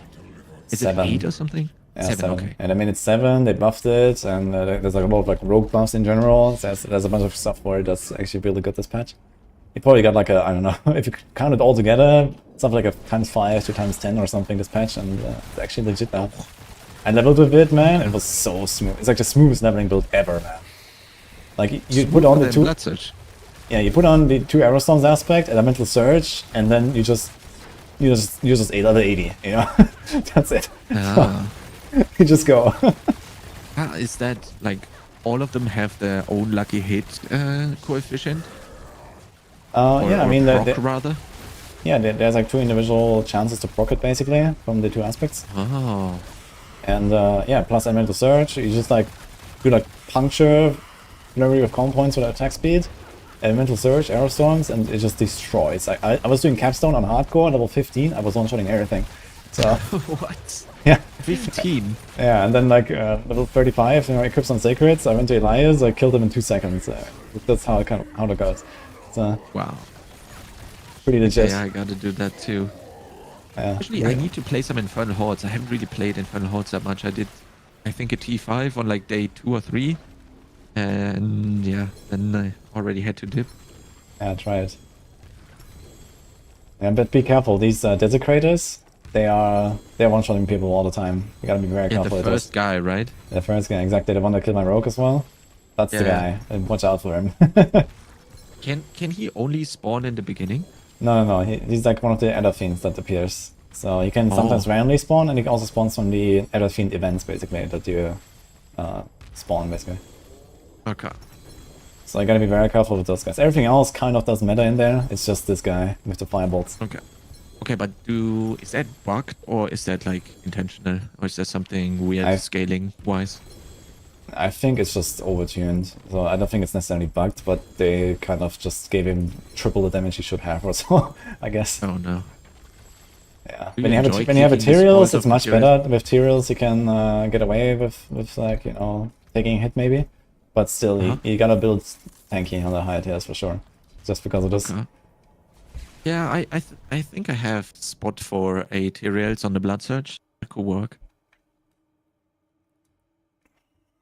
Is 7. it 8 or something? Yeah, 7, okay. And I mean it's 7, they buffed it, and there's like a lot of like rogue buffs in general. So there's a bunch of stuff for it that's actually really good this patch. You probably got like a, I don't know, if you count it all together, something like a ×5 to ×10 or something this patch, and it's actually legit now. I leveled with it, man, it was so smooth. It's like the smoothest leveling build ever, man. Like you put on the two, Blood Surge. yeah, you put on the 2 arrow storms aspect, elemental surge, and then you just a level 80, you know? That's it. Ah. You just go. Is that like all of them have their own lucky hit coefficient? Yeah, I mean, proc, rather. Yeah, there's like 2 individual chances to proc it basically from the 2 aspects. Oh. And yeah, plus elemental surge. You just like do like puncture, flurry of combo points with attack speed, elemental surge, arrow storms, and it just destroys. I was doing capstone on hardcore level 15. I was one-shotting everything. So What? yeah. 15? Yeah, and then like level 35, you know, equips on sacreds. I went to Elias, I killed him in 2 seconds. That's how it goes. So Wow. pretty legit. Yeah, I gotta do that too. Yeah. Actually, I need to play some Infernal Hordes. I haven't really played Infernal Hordes that much. I did, I think, a T5 on like day 2 or 3. And yeah, then I already had to dip. Yeah, try it. Yeah, but be careful. These desecrators, they're one-shotting people all the time. You gotta be very Yeah, careful. the first guy, right? The first guy, exactly. The one that killed my rogue as well. That's the Yeah. guy. And watch out for him. Can he only spawn in the beginning? No. He's like one of the Elder Fiends that appears. So he can sometimes Oh. randomly spawn, and he also spawns from the Elder Fiend events, basically, that you spawn, basically. Okay. So I gotta be very careful with those guys. Everything else kind of doesn't matter in there. It's just this guy with the firebolts. Okay. Okay, but is that bugged or is that like intentional? Or is there something weird scaling wise? I think it's just overtuned. So I don't think it's necessarily bugged, but they kind of just gave him triple the damage he should have or so, I guess. Oh no. Yeah. Do When you you have enjoy when you have keeping the materials, spoils it's of much materials? better. With materials, you can get away with like, you know, taking a hit maybe. But still, you gotta build tanky on the higher tiers for sure. Just because of this. Okay. Yeah, I think I have spot for Aterials on the Blood Surge. That could work.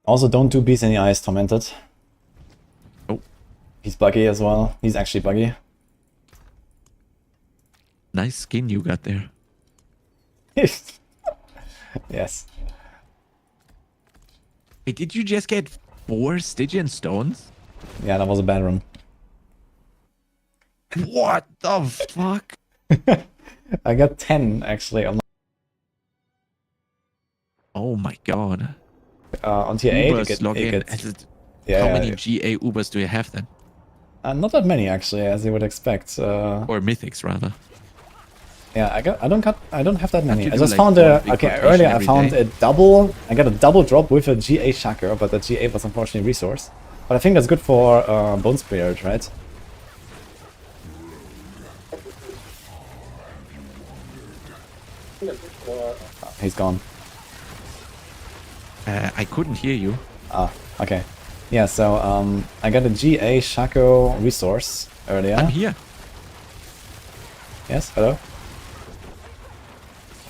Also, don't do Beast in the Eyes Tormented. Oh. He's buggy as well. He's actually buggy. Nice skin you got there. Yes. Hey, did you just get 4 Stygian stones? Yeah, that was a bad run. What the fuck? I got 10 actually on Oh my god. tier 8. Ubers log in. Yeah, How many GA Ubers do you have then? not that many actually, as you would expect. Or Mythics rather. Yeah, I don't have that many. you I do, just like, found one big rotation earlier I every found day? a double. I got a double drop with a GA Shaker, but the GA was unfortunately resource. But I think that's good for Bone Spirit, right? He's gone. I couldn't hear you. Ah, okay. Yeah, so I got a GA Shaco resource earlier. I'm here. Yes, hello?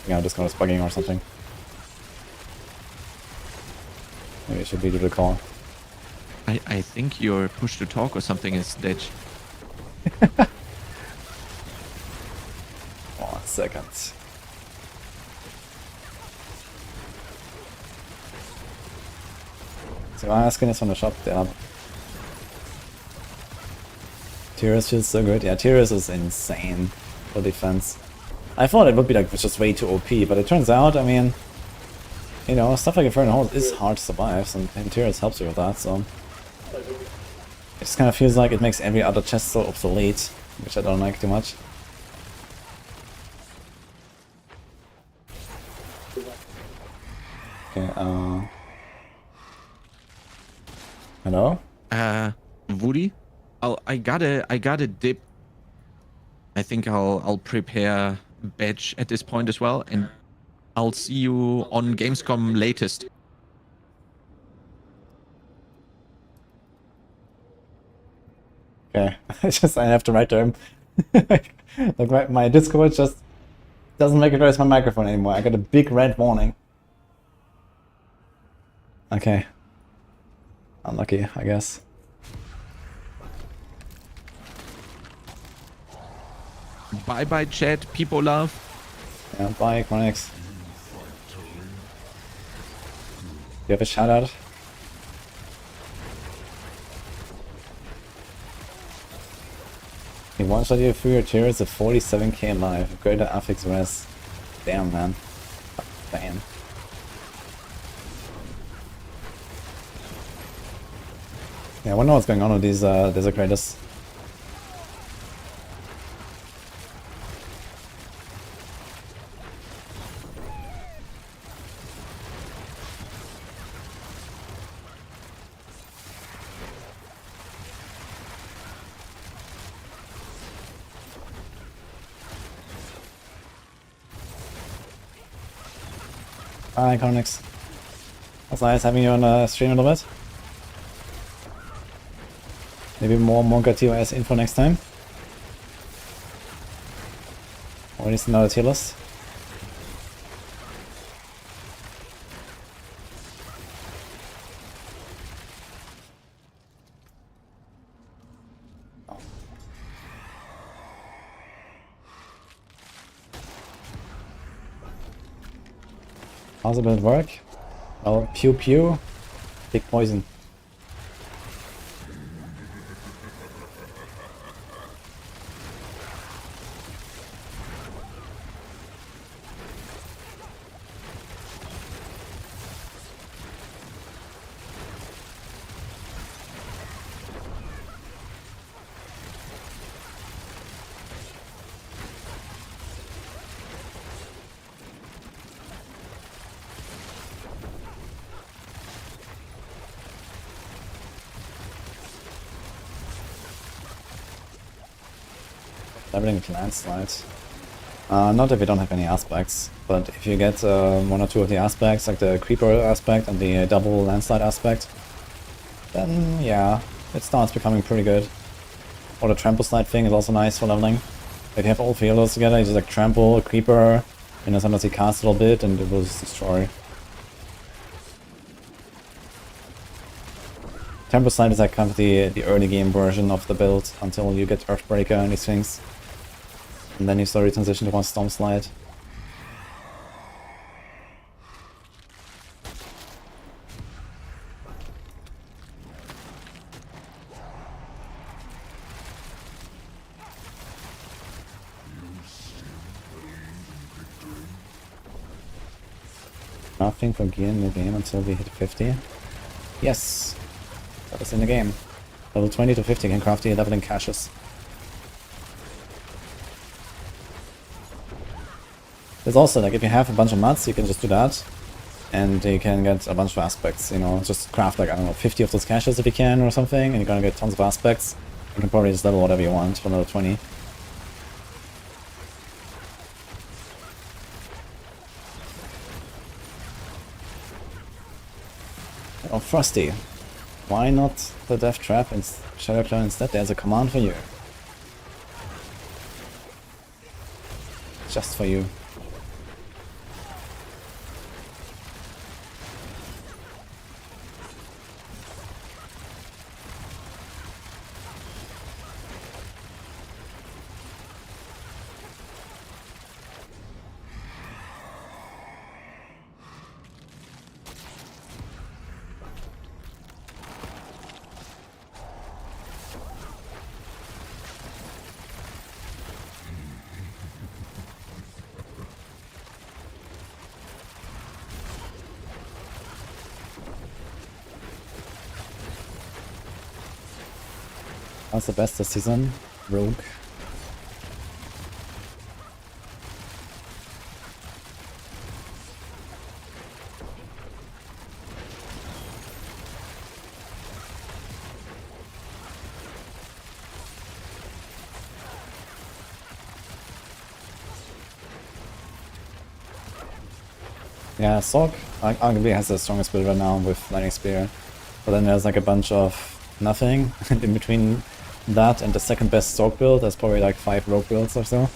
Yeah, I'm just gonna bugging or something. Maybe it should be to the call. I think your push to talk or something is ditch. 1 second. So I'm asking this from the shop, yeah. Tyrus feels so good. Yeah, Tyrus is insane for defense. I thought it would be like just way too OP, but it turns out, I mean, you know, stuff like Infernal Hordes is hard to survive, and Tyrus helps you with that, so... It just kind of feels like it makes every other chest so obsolete, which I don't like too much. Okay, hello? Woody? I gotta dip. I think I'll prepare badge at this point as well, and I'll see you on Gamescom latest. Okay, I have to write to him. Like my Discord just doesn't recognize my microphone anymore. I got a big red warning. Okay. Unlucky, I guess. Bye bye chat, people love. Yeah, bye, Chronix. You have a shout out? He one-shot you through your tiers at 47k live. Greater affix res. Damn, man. Damn. Yeah, I wonder what's going on with these desecrators. Hi, Cornix. That's nice having you on the stream a little bit. Maybe more Monka TOS info next time. Or at least another tier list. How's it gonna work? Well, pew pew, big poison. Leveling with landslides. Not if you don't have any aspects, but if you get one or two of the aspects, like the creeper aspect and the double landslide aspect, then yeah, it starts becoming pretty good. Or the trample slide thing is also nice for leveling. If you have all three of those together, you just like trample, a creeper, and then sometimes you cast a little bit and it will just destroy. Trample slide is like kind of the early game version of the build until you get Earthbreaker and these things. And then you slowly transition to one Storm Slide. Nothing for gear in the game until we hit 50. Yes! That is in the game. Level 20 to 50 can craft the leveling caches. There's also, like, if you have a bunch of mats, you can just do that. And you can get a bunch of aspects, you know, just craft, like, I don't know, 50 of those caches if you can or something, and you're gonna get tons of aspects. You can probably just level whatever you want for level 20. Oh, Frosty. Why not the Death Trap and Shadow Clone instead? There's a command for you. Just for you. What's the best this season? Rogue. Yeah, Sorc arguably has the strongest build right now with Lightning Spear. But then there's like a bunch of nothing in between that and the second best Sorc build. There's probably like 5 Rogue builds or so.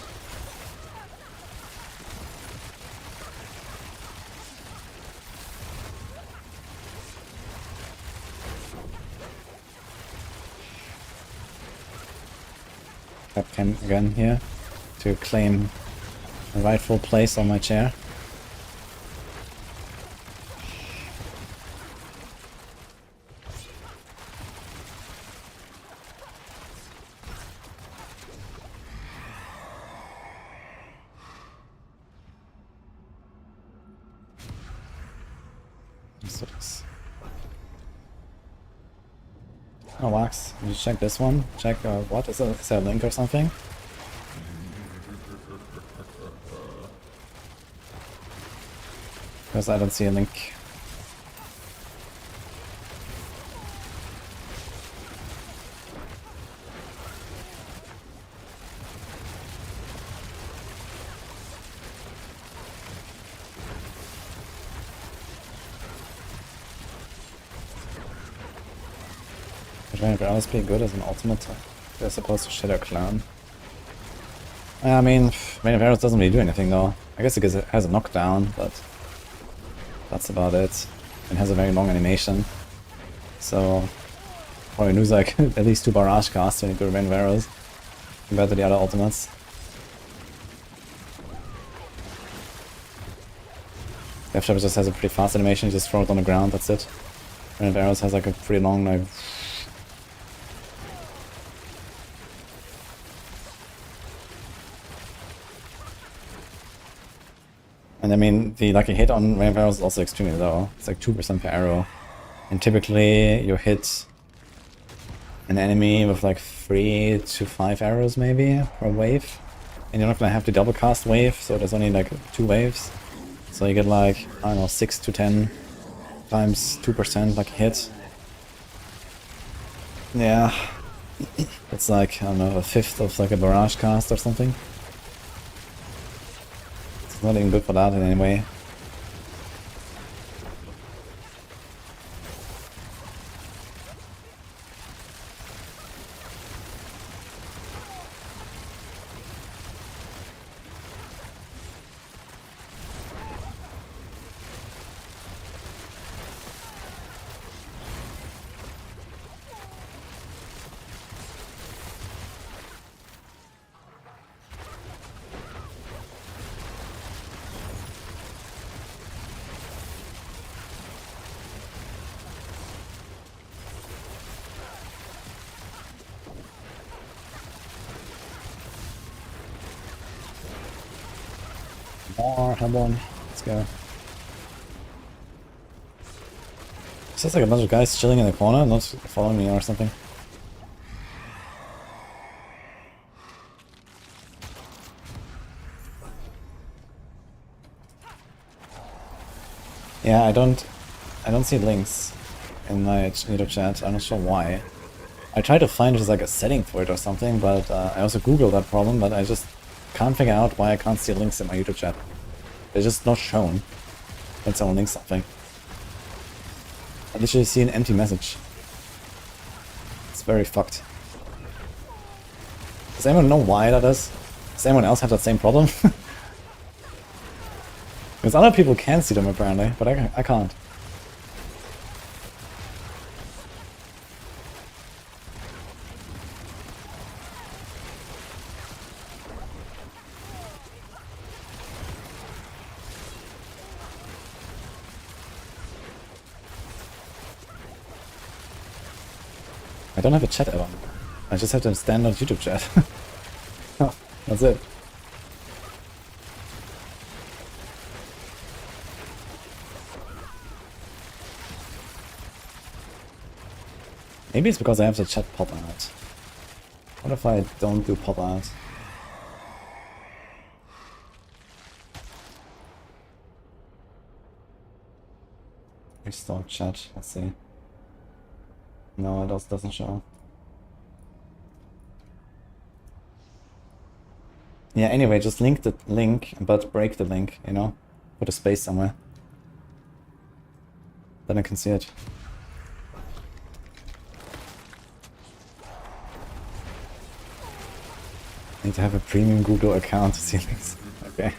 Webcam again here to claim a rightful place on my chair. Oh, Wax, did you check this one? Check, what? Is there a link or something? Because I don't see a link. Raven Barrels pretty good as an ultimate. They're supposed to shadow clown. I mean, Raven Barrels doesn't really do anything though. I guess it has a knockdown, but that's about it. It has a very long animation. So probably lose like at least 2 barrage casts when you do Raven Barrels compared to the other ultimates. Death Trap just has a pretty fast animation, you just throw it on the ground, that's it. Raven Barrels has like a pretty long like. And I mean, the lucky hit on Raven Barrels is also extremely low. It's like 2% per arrow. And typically you hit an enemy with like 3 to 5 arrows maybe per wave. And you're not gonna have the double cast wave, so there's only like 2 waves. So you get like, I don't know, 6 to 10 times 2% lucky hit. Yeah. It's like, I don't know, a fifth of like a barrage cast or something. It's not even good for that in any way. More Hellborn. Let's go. It's just like a bunch of guys chilling in the corner, not following me or something. Yeah, I don't see links in my YouTube chat. I'm not sure why. I tried to find just like a setting for it or something, but I also googled that problem, but I just can't figure out why I can't see links in my YouTube chat. They're just not shown when someone links something. I literally see an empty message. It's very fucked. Does anyone know why that is? Does anyone else have that same problem? Because other people can see them apparently, but I can't. I don't have a chat add-on. I just have the standard YouTube chat. Oh, that's it. Maybe it's because I have the chat pop out. What if I don't do pop out? Restore chat, let's see. No, it doesn't show. Yeah, anyway, just link the link, but break the link, you know? Put a space somewhere. Then I can see it. Need to have a premium Google account to see links. Okay.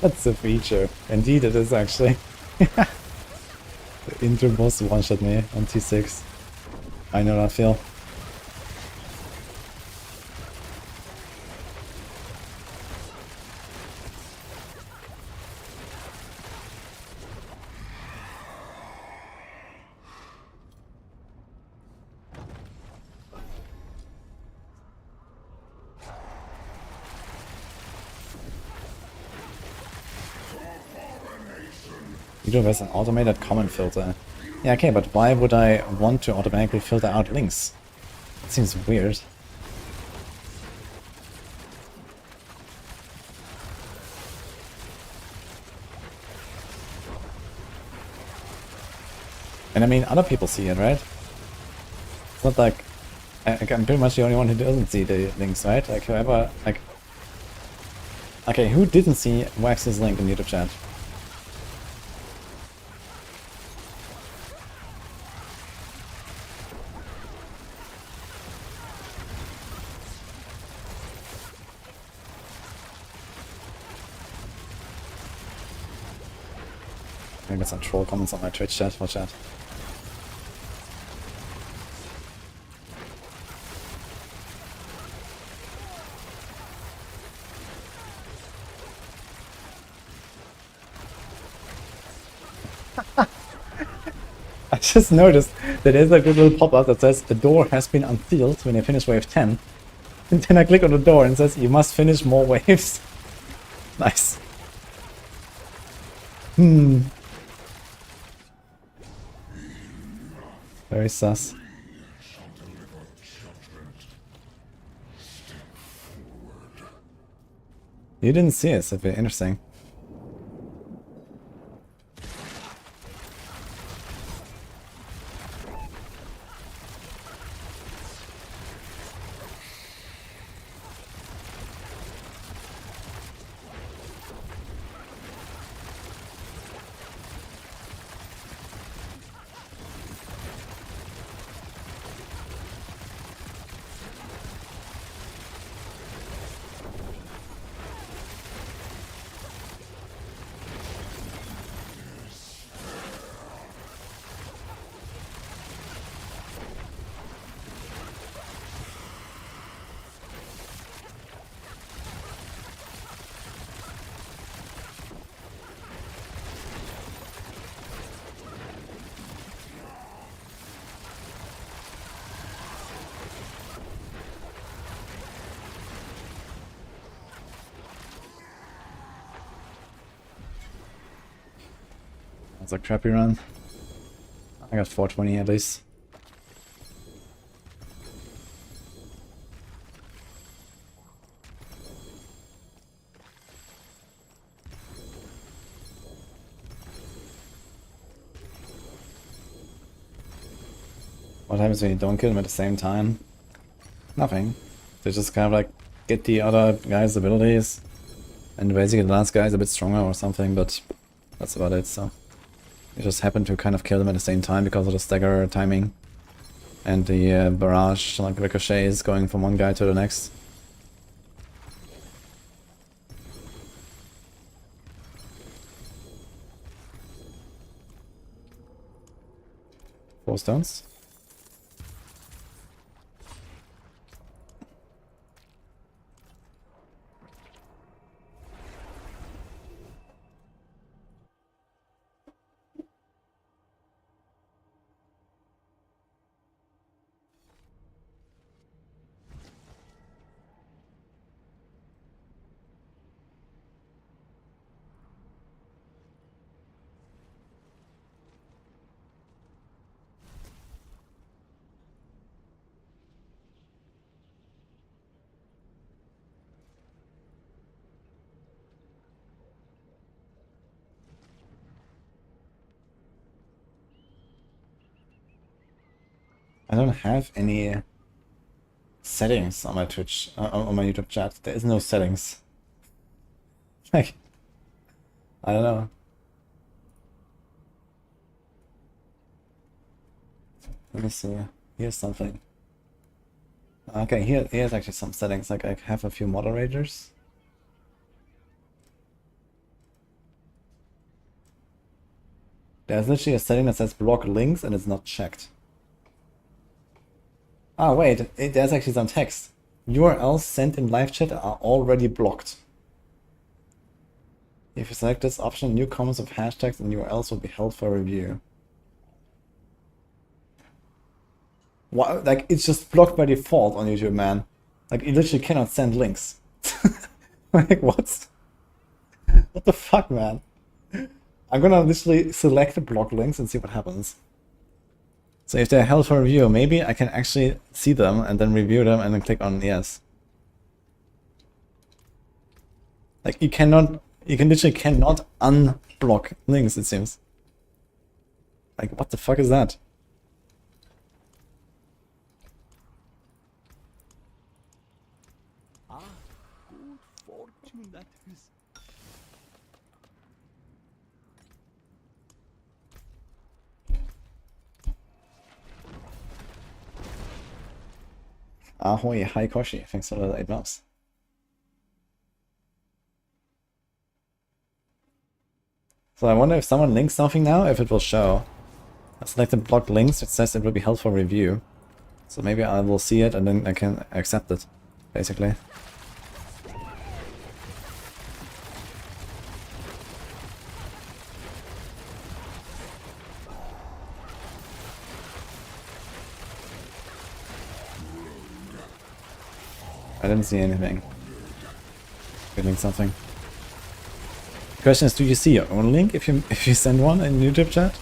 That's a feature. Indeed it is actually. The intro boss one-shot me on T6. I know that feel. YouTube has an automated comment filter. Yeah, okay, but why would I want to automatically filter out links? It seems weird. And I mean, other people see it, right? It's not like I'm pretty much the only one who doesn't see the links, right? Like whoever, like, okay, who didn't see Wax's link in YouTube chat? I get some troll comments on my Twitch chat. Watch out. I just noticed that there's like a little pop-up that says the door has been unsealed when you finish wave 10. And then I click on the door and it says you must finish more waves. Nice. Very sus. You didn't see it, so very interesting. That's a crappy run. I got 420 at least. What happens when you don't kill them at the same time? Nothing. They just kind of like get the other guy's abilities. And basically the last guy is a bit stronger or something, but that's about it, so. You just happen to kind of kill them at the same time because of the stagger timing. And the barrage, like ricochets going from one guy to the next. Four stones. I don't have any settings on my Twitch, on my YouTube chat. There is no settings. Like, I don't know. Let me see. Here's something. Okay, here's actually some settings. Like, I have a few moderators. There's literally a setting that says block links and it's not checked. Ah, wait, there's actually some text. URLs sent in live chat are already blocked. If you select this option, new comments of hashtags and URLs will be held for review. What? Like, it's just blocked by default on YouTube, man. Like, you literally cannot send links. Like, what? What the fuck, man? I'm gonna literally select the block links and see what happens. So if they're held for review, maybe I can actually see them and then review them and then click on yes. Like you literally cannot unblock links, it seems. Like what the fuck is that? Good fortune that is. Ahoy, hi Koshi, thanks for the 8 months. So I wonder if someone links something now, if it will show. I selected block links, it says it will be held for review. So maybe I will see it and then I can accept it, basically. I didn't see anything. Feeling something. The question is, do you see your own link if you send one in YouTube chat?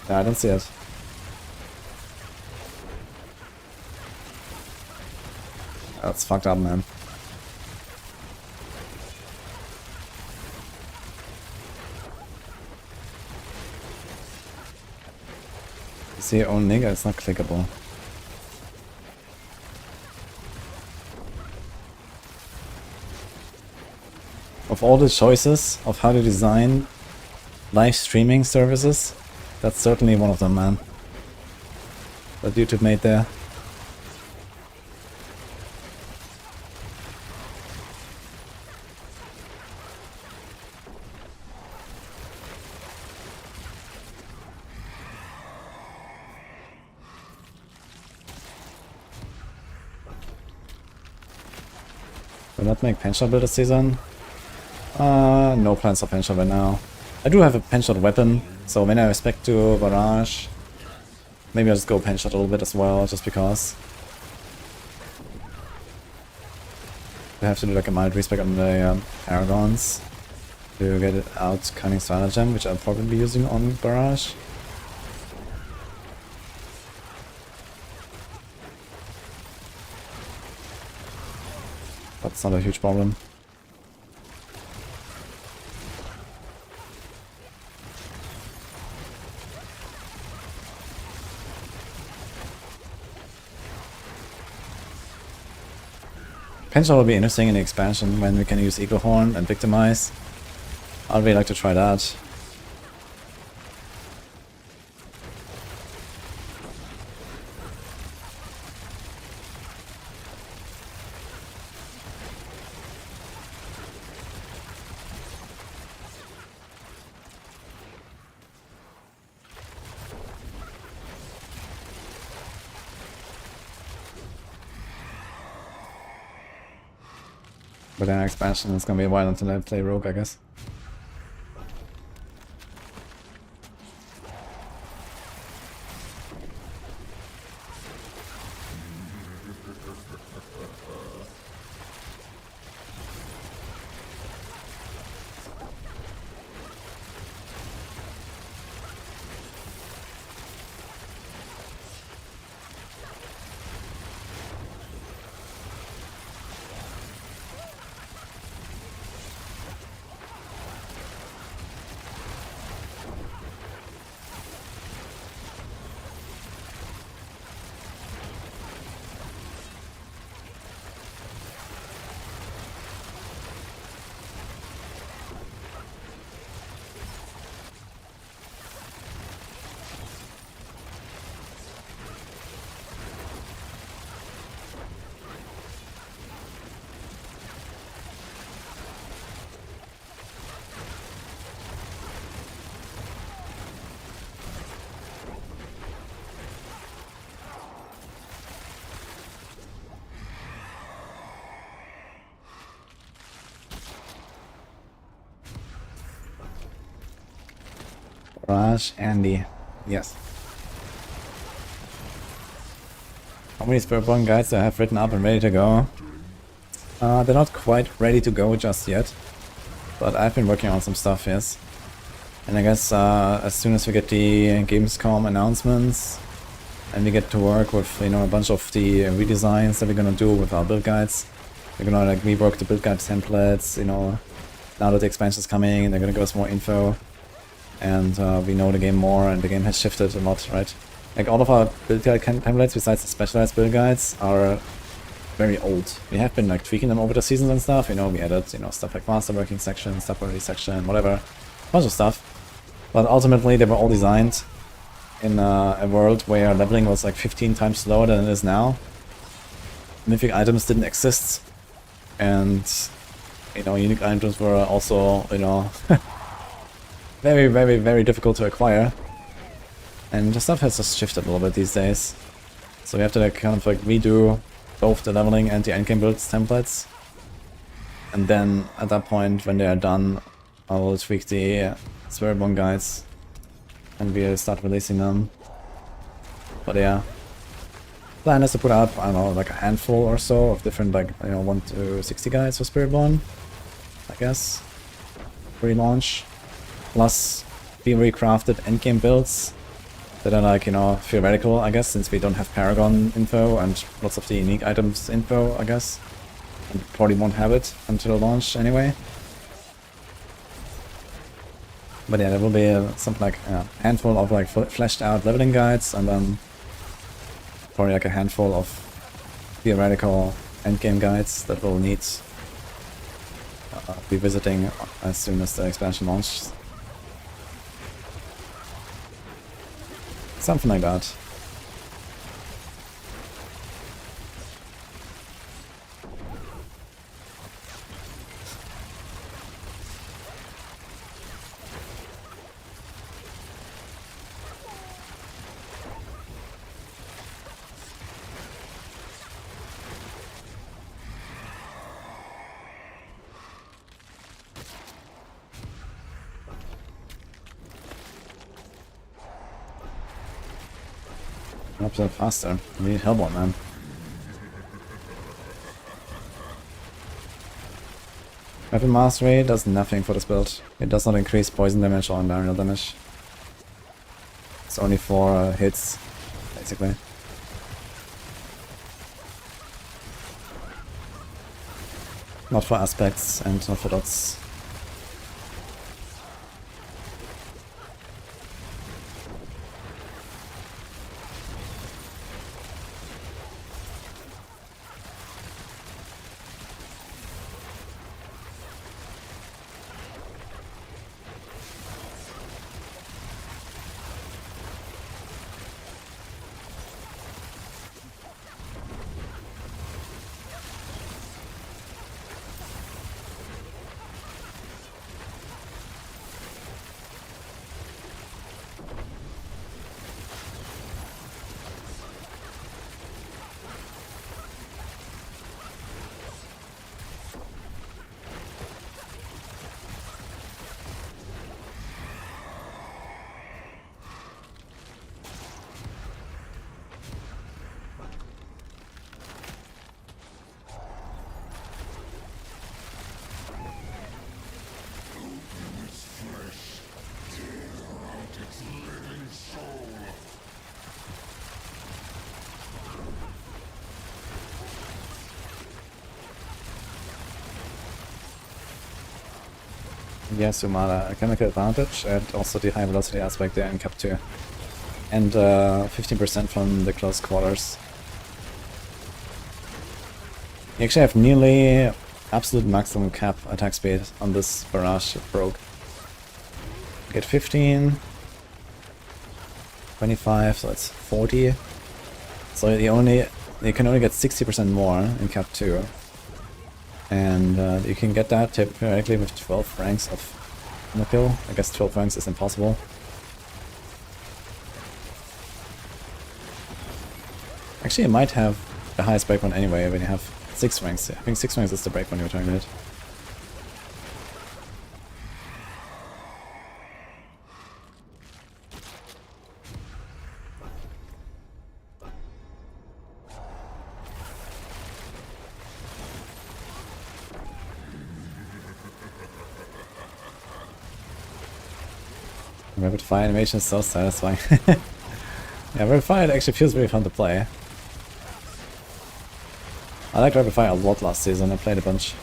No, I don't see it. That's fucked up, man. You see your own link, it's not clickable. Of all the choices of how to design live streaming services, that's certainly one of them, man. That YouTube made there. Will not make penshot build this season? No plans for penshot right now. I do have a penshot weapon, so when I respect to barrage, maybe I'll just go penshot a little bit as well, just because. I have to do like a mild respec on the Aragons to get it out cunning stratagem, which I'll probably be using on barrage. That's not a huge problem. Penshot will be interesting in the expansion when we can use Eagle Horn and Victimize. I'd really like to try that. But then expansion is gonna be a while until I play Rogue, I guess. Raj, Andy. Yes. How many Speedrun guides do I have written up and ready to go? They're not quite ready to go just yet, but I've been working on some stuff, yes. And I guess as soon as we get the Gamescom announcements and we get to work with, you know, a bunch of the redesigns that we're gonna do with our build guides, we're gonna like rework the build guide templates, you know, now that the expansion's coming, they're gonna give us more info, and we know the game more, and the game has shifted a lot, right? Like all of our build guide templates, besides the specialized build guides, are very old. We have been like tweaking them over the seasons and stuff, you know, we added, you know, stuff like masterworking section, stuff already section, whatever, a bunch of stuff. But ultimately they were all designed in a world where leveling was like 15 times slower than it is now. Mythic items didn't exist, and you know, unique items were also, you know, very, very, very difficult to acquire. And the stuff has just shifted a little bit these days. So we have to like kind of like redo both the leveling and the endgame builds templates. And then at that point, when they are done, I will tweak the Speedrun guides and we'll start releasing them. But yeah, plan is to put up, I don't know, like a handful or so of different, like, you know, 1 to 60 guides for Speedrun, I guess, pre-launch, plus be recrafted endgame builds that are like, you know, theoretical, I guess, since we don't have Paragon info and lots of the unique items info, I guess. And probably won't have it until launch anyway. But yeah, there will be something like a handful of like fleshed out leveling guides, and then probably like a handful of theoretical endgame guides that will need revisiting as soon as the expansion launches. Something like that. Up faster. We need Hellborn, man. Weapon Mastery does nothing for this build. It does not increase poison damage or environmental damage. It's only for hits, basically. Not for aspects and not for dots. Yes, Umara, a chemical advantage, and also the high velocity aspect there in Cap 2. And 15% from the close quarters. You actually have nearly absolute maximum cap attack speed on this barrage rogue. Get 15, 25, so it's 40. So you can only get 60% more in Cap 2. And you can get that theoretically with 12 ranks of ammo kill. I guess 12 ranks is impossible. Actually, it might have the highest breakpoint anyway when you have 6 ranks. I think 6 ranks is the breakpoint you were talking about. Rapid fire animation is so satisfying. Yeah, rapid fire actually feels very fun to play. I liked rapid fire a lot last season, I played a bunch.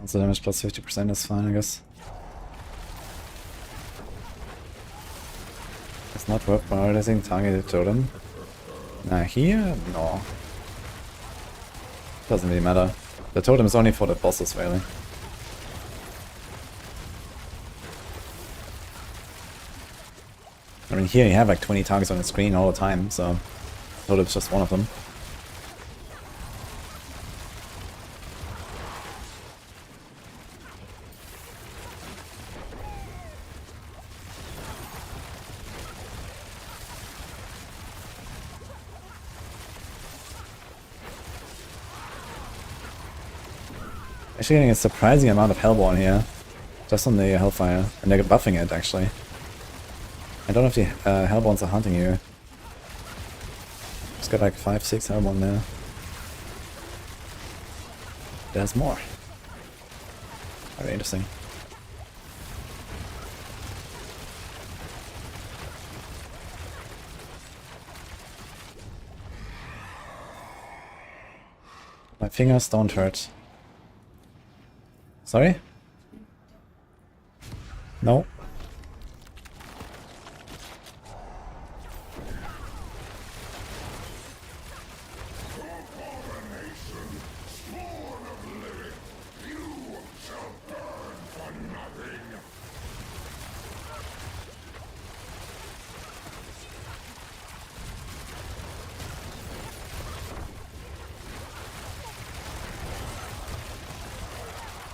Also damage plus 50% is fine, I guess. It's not worth prioritizing targeted totem. Nah, here? No. Doesn't really matter. The totem is only for the bosses, really. I mean, here you have like 20 targets on the screen all the time, so totem's just one of them. Actually getting a surprising amount of Hellborn here. Just on the Hellfire. And they're buffing it, actually. I don't know if the Hellborns are hunting you. Just got like 5-6 Hellborn there. There's more. Very interesting. My fingers don't hurt. Sorry? No.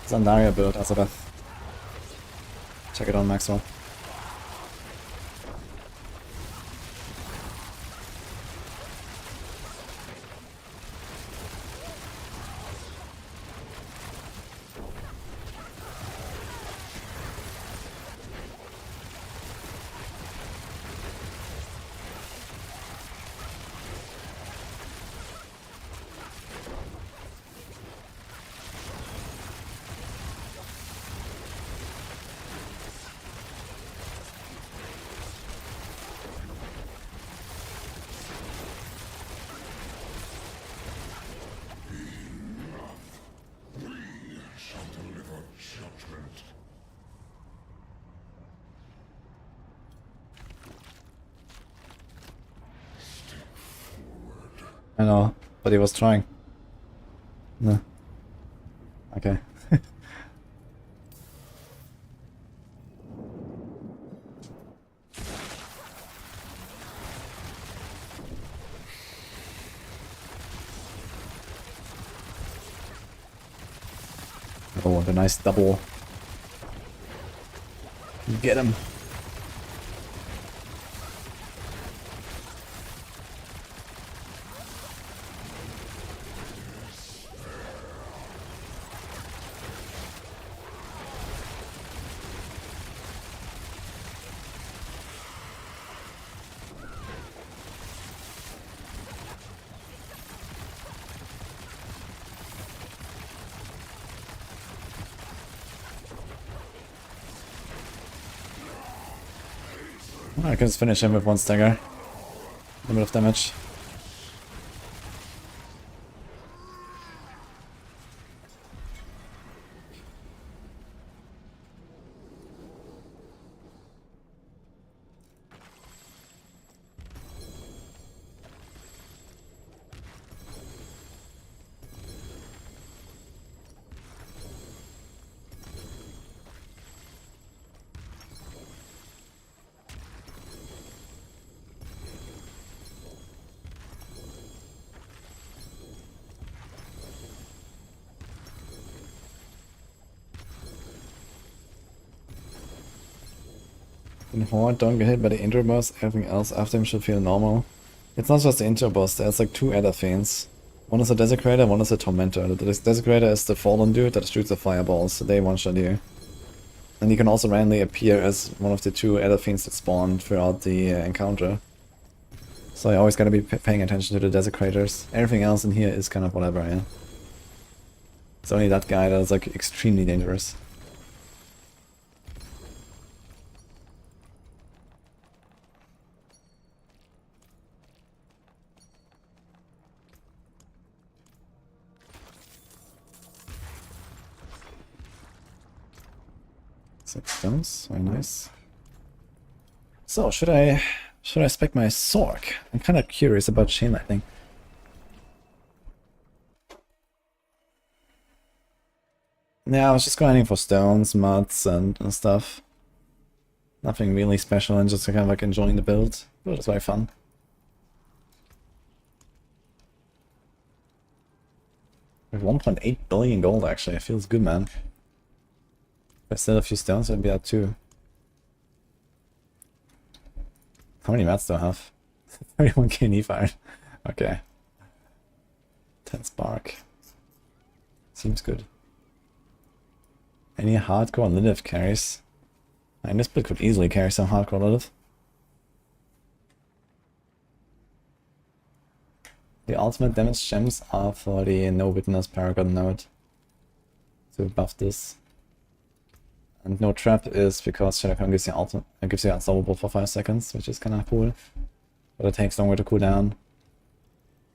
Zandaria build, Azabeth. Check it on Maxwell. I know, but he was trying. No. Okay. Oh, the nice double. Get him. I can just finish him with one stagger. A bit of damage. In Horde, don't get hit by the intro boss, everything else after him should feel normal. It's not just the intro boss, there's like 2 other fiends. One is a Desecrator, one is a Tormentor. The Desecrator is the fallen dude that shoots the fireballs, so they one-shot you. And you can also randomly appear as one of the 2 other fiends that spawn throughout the encounter. So you always gotta be paying attention to the Desecrators. Everything else in here is kind of whatever, yeah. It's only that guy that is like extremely dangerous. Six stones, very nice. So should I spec my Sorc? I'm kind of curious about chain lightning. Yeah, I was just grinding for stones, mods, and stuff. Nothing really special, and just kind of like enjoying the build. It was very fun. We have 1.8 billion gold actually. It feels good, man. If I sell a few stones, I'd be at 2. How many mats do I have? 31k knee fired. Okay. 10 spark. Seems good. Any hardcore Lilith carries? I mean, this build could easily carry some hardcore Lilith. The ultimate damage gems are for the No Witness Paragon node. To buff this. And no trap is because Shadowcon gives you unstoppable for 5 seconds, which is kinda cool. But it takes longer to cool down.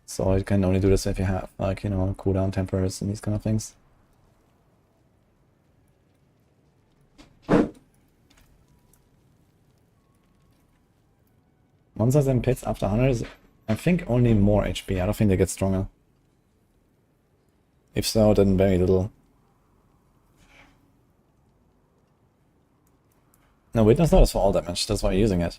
So you can only do this if you have, like, you know, cooldown tempers and these kind of things. Monsters in pits after 100 is, I think, only more HP. I don't think they get stronger. If so, then very little. No, Witness Node is for all damage, that's why you're using it.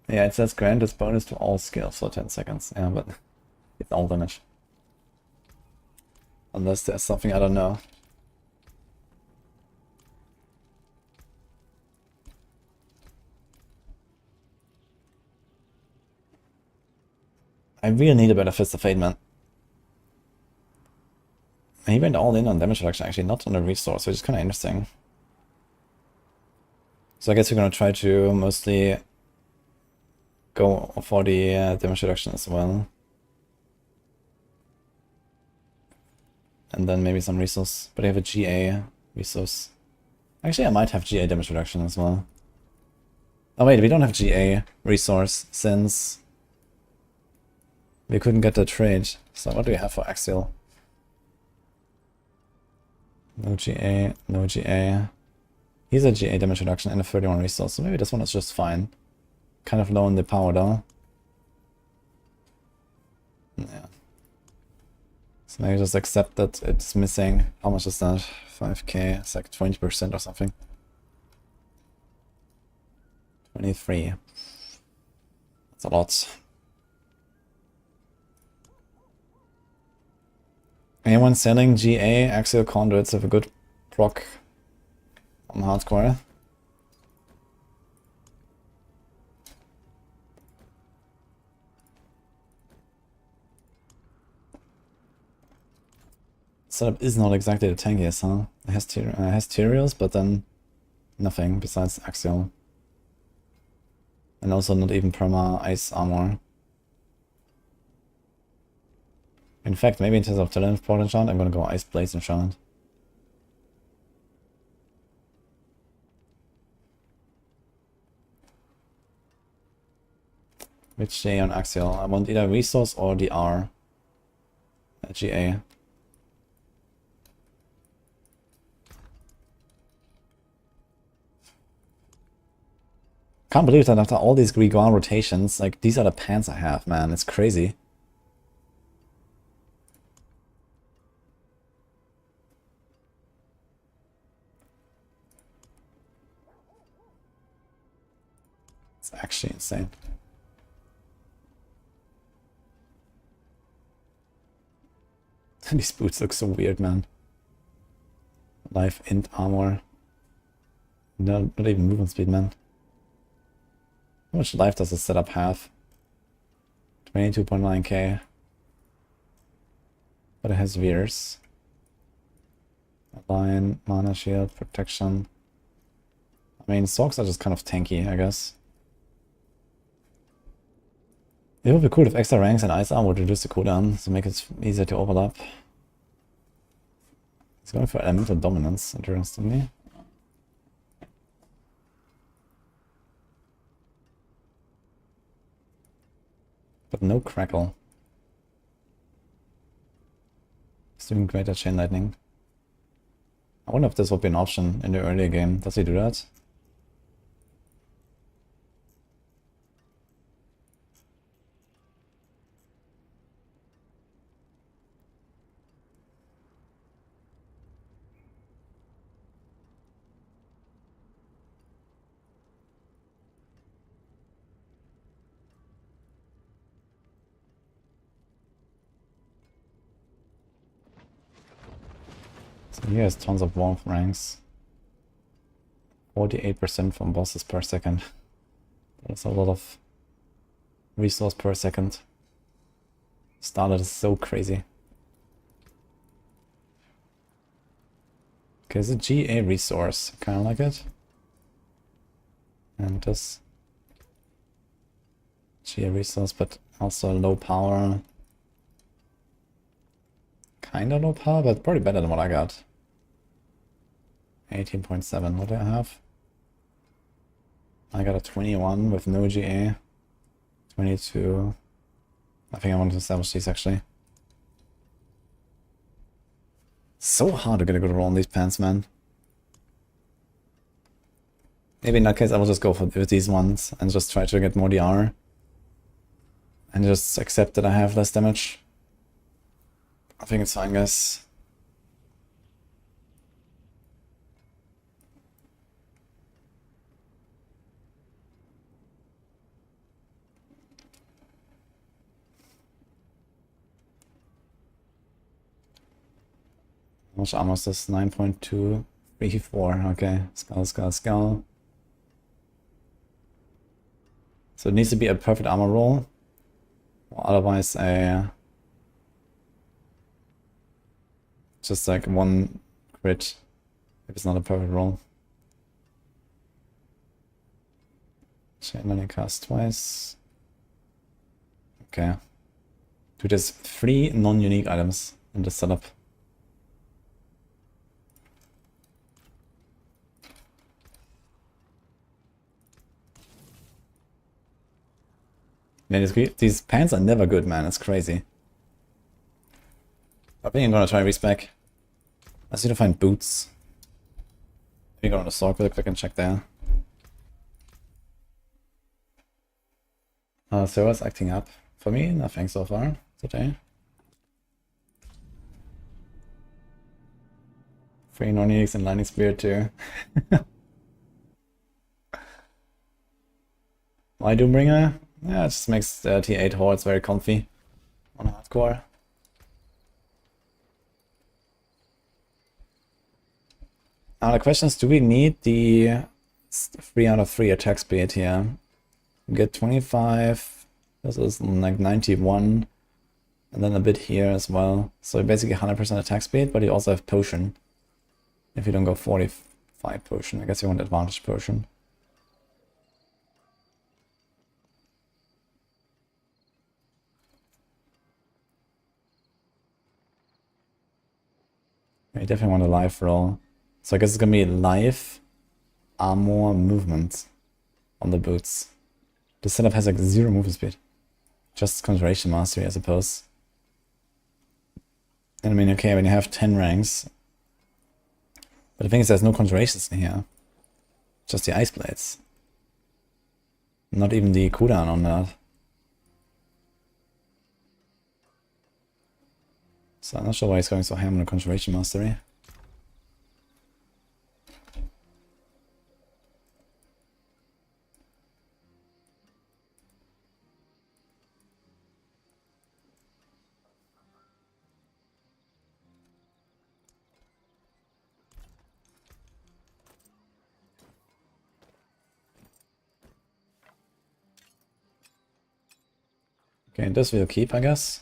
Yeah, it says grant this bonus to all skills for 10 seconds. Yeah, but it's all damage. Unless there's something I don't know. I really need a better Fist of Fate, man. He went all in on damage reduction, actually, not on the resource, which is kind of interesting. So I guess we're going to try to mostly go for the damage reduction as well. And then maybe some resource, but I have a GA resource. Actually, I might have GA damage reduction as well. Oh wait, we don't have GA resource since we couldn't get the trade. So what do we have for Axial? No GA, no GA. He's a GA damage reduction and a 31 resource, so maybe this one is just fine. Kind of low in the power though. Yeah. So maybe just accept that it's missing. How much is that? 5k, it's like 20% or something. 23. That's a lot. Anyone selling GA axial conduits with a good proc on hardcore? Setup is not exactly the tankiest, huh? It has Tyrios, but then nothing besides axial. And also not even perma ice armor. In fact, maybe in terms of teleport enchant, I'm gonna go Ice Blaze enchant. Which GA on Axial? I want either resource or the R. GA. Can't believe that after all these Grimoire rotations, like, these are the pants I have, man. It's crazy. It's actually insane. These boots look so weird, man. Life int armor. No, not even movement speed, man. How much life does this setup have? 22.9k. But it has Veers. Line, mana shield, protection. I mean, Sorcs are just kind of tanky, I guess. It would be cool if extra ranks and ice armor would reduce the cooldown, so make it easier to overlap. He's going for elemental dominance, interestingly. But no crackle. He's doing greater chain lightning. I wonder if this would be an option in the earlier game. Does he do that? So he has tons of warmth ranks. 48% from bosses per second. That's a lot of resource per second. Starlet is so crazy. Okay, it's a GA resource. Kinda like it. And this GA resource, but also low power. Kinda low power, but probably better than what I got. 18.7, what do I have? I got a 21 with no GA. 22. I think I want to establish these actually. So hard to get a good roll on these pants, man. Maybe in that case I will just go with these ones and just try to get more DR. And just accept that I have less damage. I think it's fine, guys. How much armor is this? 9.234. Okay, skull, skull, skull. So it needs to be a perfect armor roll. Or otherwise just like one crit if it's not a perfect roll. Chain lightning cast twice. Okay. Dude, there's 3 non-unique items in this setup. Man, these pants are never good, man. It's crazy. I think I'm gonna try respec. I need to find boots. Maybe go on the Sorc really quick and check there. Server's acting up. For me, nothing so far today. 3 non-uniques and lightning spear too. Why Doombringer? Yeah, it just makes the T8 hordes very comfy on hardcore. Now the question is, do we need the 3 out of 3 attack speed here? We get 25, this is like 91, and then a bit here as well. So basically 100% attack speed, but you also have potion. If you don't go 45 potion, I guess you want advantage potion. You definitely want a life roll. So I guess it's gonna be life, armor, movement on the boots. The setup has like 0 movement speed. Just concentration mastery, I suppose. And I mean, okay, when you have 10 ranks. But the thing is, there's no conjurations in here. Just the ice blades. Not even the cooldown on that. So I'm not sure why he's going so ham on the conjuration mastery. Okay, this we'll keep, I guess.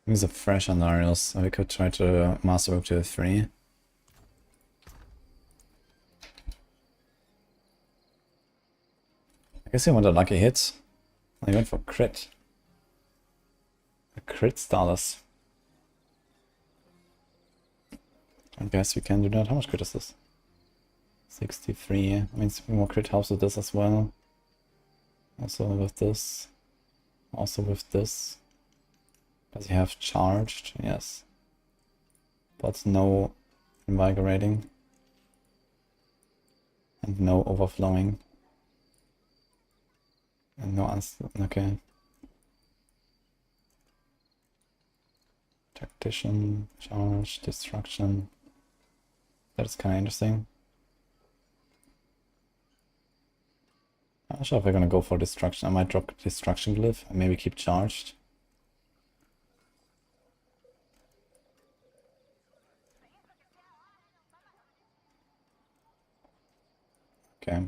These are fresh scenarios, so we could try to masterwork to a 3. I guess he wanted a lucky hit. I went for crit. A crit status. I guess we can do that. How much crit is this? 63. Means more crit helps with this as well. Also with this. Also with this. Does he have charged? Yes. But no invigorating. And no overflowing. And no okay. Tactician, charge, destruction. That's kind of interesting. I'm not sure if we're gonna go for destruction. I might drop destruction glyph and maybe keep charged. Okay.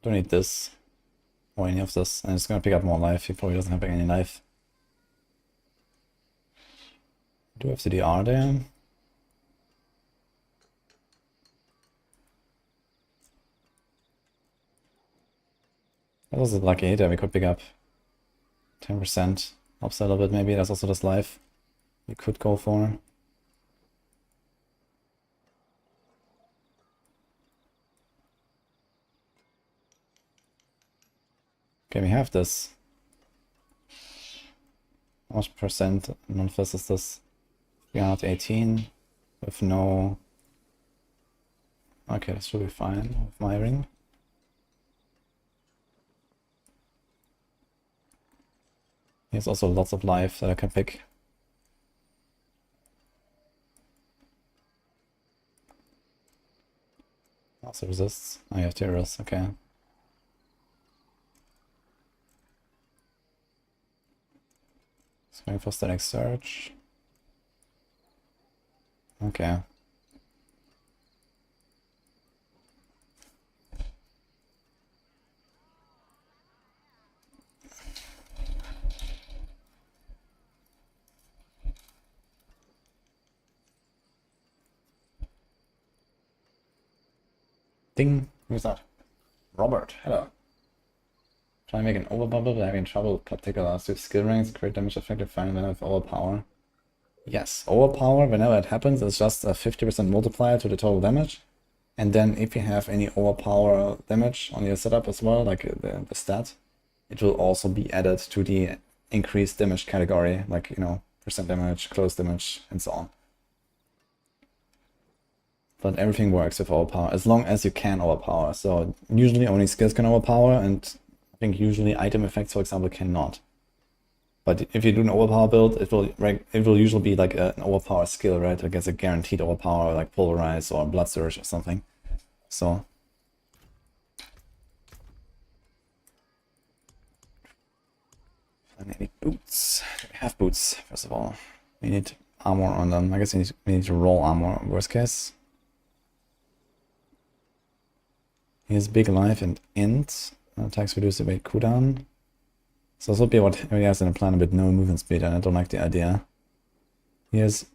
Don't need this or any of this. I'm just gonna pick up more life. He probably doesn't have any life. Do we have the DR there? That was a lucky hit. We could pick up 10%. Helps a little bit maybe. There's also this life we could go for. Okay, we have this. How much percent non-fizz is this? 318 with no... Okay, this should be fine with my ring. There's also lots of life that I can pick. Also resists. I have terrors, okay. Going for static search. Okay. Ding! Who's that? Robert, hello. Try to make an overbubble, but having trouble with particular skill ranks, create damage effective final when with overpower. Yes, overpower, whenever it happens, it's just a 50% multiplier to the total damage. And then if you have any overpower damage on your setup as well, like the stat, it will also be added to the increased damage category, like, you know, percent damage, close damage, and so on. But everything works with overpower, as long as you can overpower. So usually only skills can overpower, and I think usually item effects, for example, cannot. But if you do an overpower build, it will usually be like an overpower skill, right? Like it's a guaranteed overpower, like Pulverize or Blood Surge or something. So I need boots. Do we have boots? First of all, we need armor on them. I guess we need to roll armor. Worst case. He has big life and int. Attacks reduce the weight cooldown. So this would be what he has in a plan with no movement speed, and I don't like the idea. He has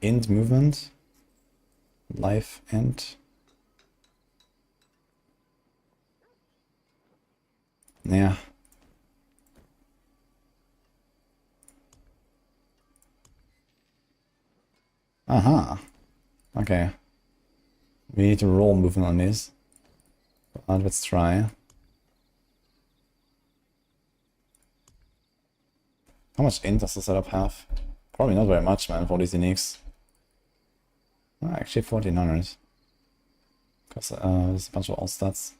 int movement, life int. Yeah. Aha. Okay. We need to roll movement on these. But let's try. How much int does the setup have? Probably not very much, man, for these uniques. Oh, actually 1400. Because there's a bunch of all stats.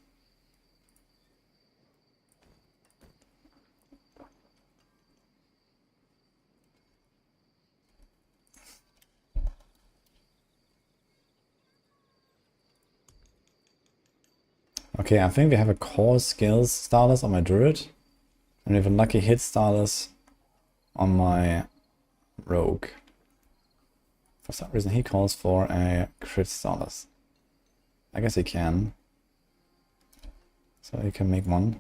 Okay, I think we have a core skills status on my Druid. And we have a lucky hit status on my rogue. For some reason he calls for a crit solace. I guess he can. So he can make one.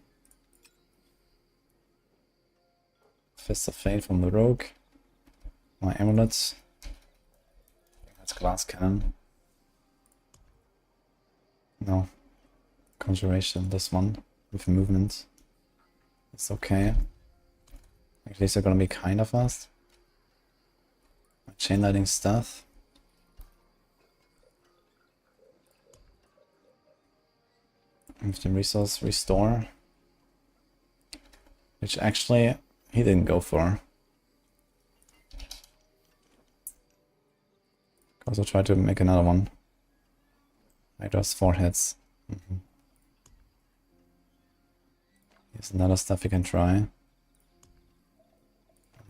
Fist of Fate from the rogue. My amulets. That's glass cannon. No. Conjuration, this one. With movement. It's okay. At least they're gonna be kinda fast. My chain lightning stuff. With the resource restore. Which actually he didn't go for. Also try to make another one. I just 4 hits. Here's another stuff you can try.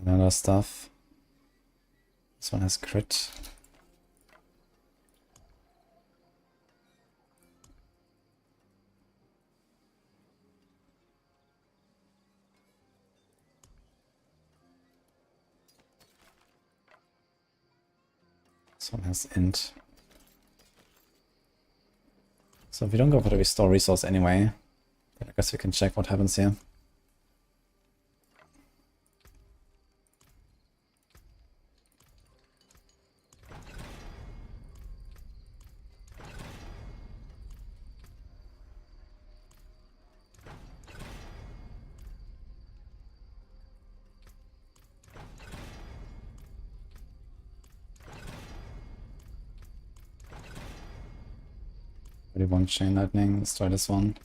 Another stuff. This one has crit. This one has int. So if we don't go for the restore resource anyway, then I guess we can check what happens here. One chain lightning, let's try this one.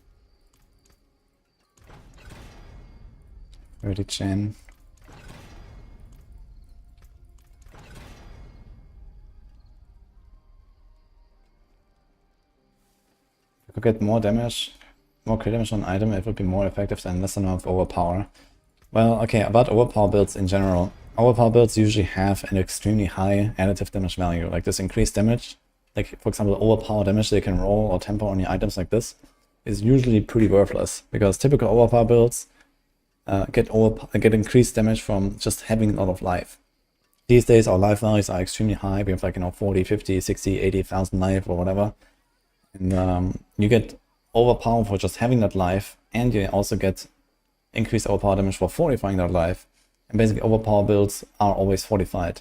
Ready chain. If we could get more damage, more crit damage on an item, it would be more effective than less amount of overpower. Well, okay, about overpower builds in general. Overpower builds usually have an extremely high additive damage value, like this increased damage. Like, for example, overpower damage they can roll or temper on your items like this is usually pretty worthless, because typical overpower builds get increased damage from just having a lot of life. These days our life values are extremely high. We have like, 40, 50, 60, 80,000 life or whatever. And you get overpower for just having that life, and you also get increased overpower damage for fortifying that life. And basically overpower builds are always fortified.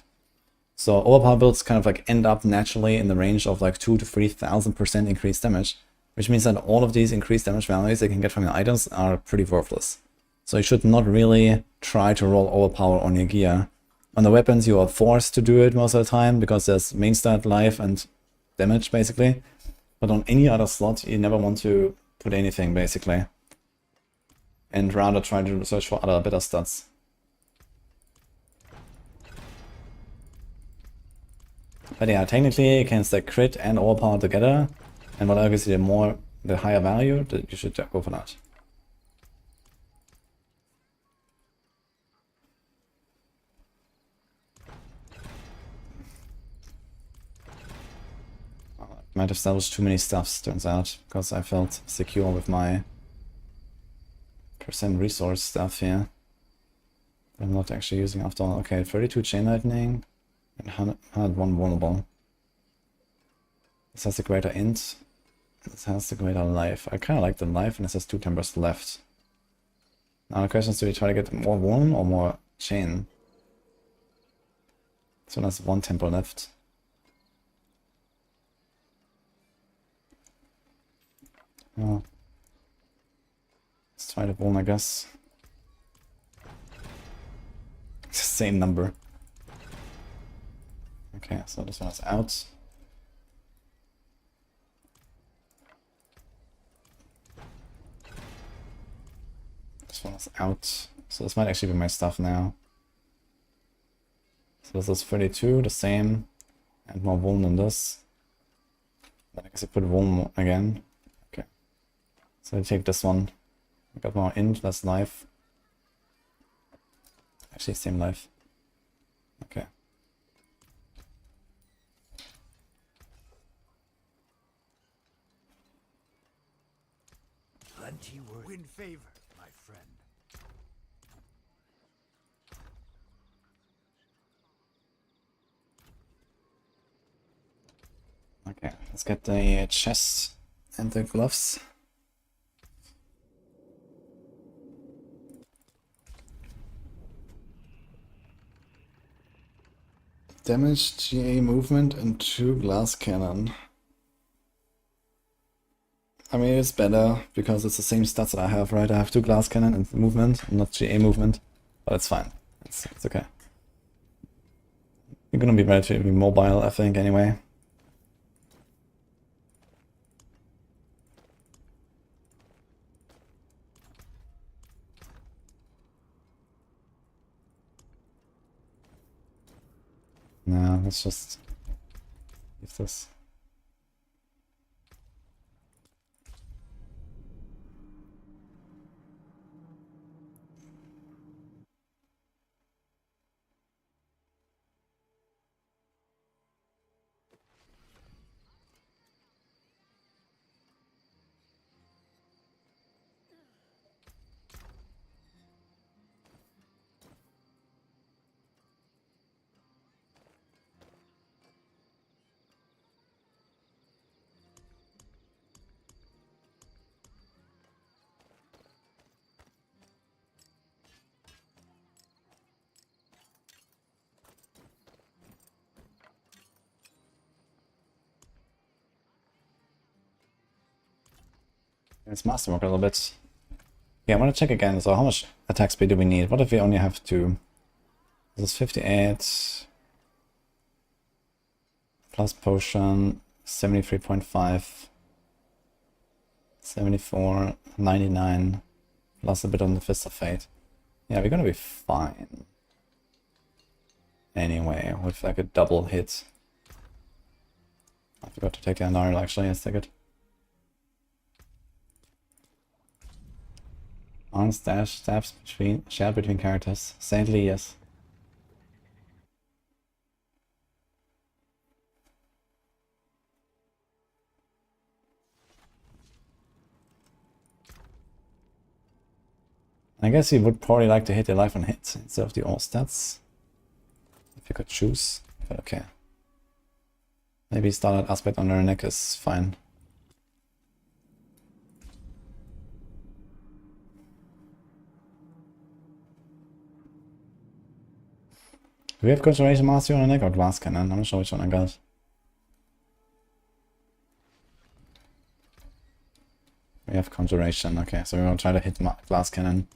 So overpower builds kind of like end up naturally in the range of like 2,000 to 3,000% increased damage, which means that all of these increased damage values they can get from your items are pretty worthless. So you should not really try to roll overpower on your gear. On the weapons you are forced to do it most of the time because there's main stat, life and damage basically. But on any other slot you never want to put anything basically. And rather try to search for other better stats. But yeah, technically you can stack crit and overpower together, and whatever gives you the higher value, you should go for that. I might have established too many stuffs, turns out, because I felt secure with my percent resource stuff here. I'm not actually using after all. Okay, 32 chain lightning. And 101 vulnerable. This has a greater int. This has a greater life. I kind of like the life, and this has 2 timbers left. Now the question is, do we try to get more vuln or more chain? This one has 1 tempo left. Well, let's try the vuln, I guess. It's the same number. Okay, so this one is out. This one is out. So this might actually be my stuff now. So this is 32, the same, and more vuln than this. Then I guess I put vuln again. Okay. So I take this one. I got more int, less life. Actually, same life. Okay. Plenty worth. Win favor, my friend. Okay, let's get the chest and the gloves. Damage, GA movement, and 2 glass cannon. I mean, it's better because it's the same stats that I have, right? I have 2 glass cannon and movement, not GA movement, but it's fine. It's okay. You're gonna be relatively mobile, I think, anyway. Nah, let's just use this. Let's masterwork a little bit. Yeah, I want to check again. So how much attack speed do we need? What if we only have 2? This is 58. Plus potion, 73.5. 74, 99. Plus a bit on the Fist of Fate. Yeah, we're gonna be fine. Anyway, with like a double hit. I forgot to take the Anarl actually, let's take it. Arms, dash, stabs between, shared between characters. Saintly, yes. I guess you would probably like to hit the life on hit instead of the all stats. If you could choose, but okay. Maybe Starlight Aspect on her neck is fine. Do we have Conjuration Mastery on the neck or Glass Cannon? I'm not sure which one I got. We have Conjuration, okay, so we're gonna try to hit Glass Cannon.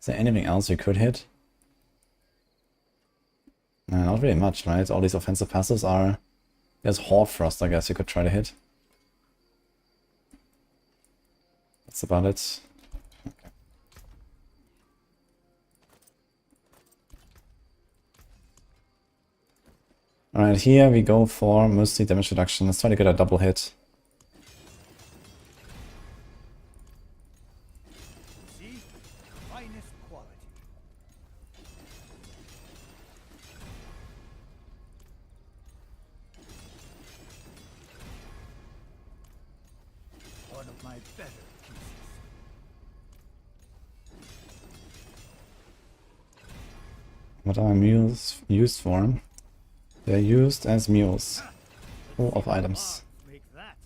Is there anything else we could hit? No, not really much, right? All these offensive passives are... There's Horde Frost, I guess you could try to hit. That's about it. Okay. Alright, here we go for mostly damage reduction. Let's try to get a double hit. See? Finest quality. One of my better pieces. What are mules used for? They're used as mules. Full of items. Make that.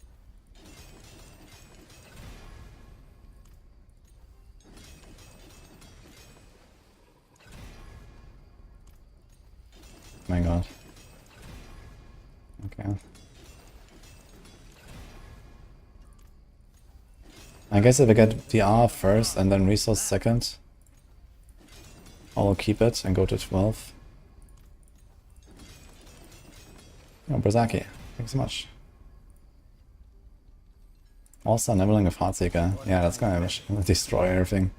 My god. Okay. I guess if I get DR first and then resource second, I'll keep it and go to 12. Oh, Brazaki, thanks so much. Also, Neverling of Heartseeker. Yeah, that's gonna destroy everything.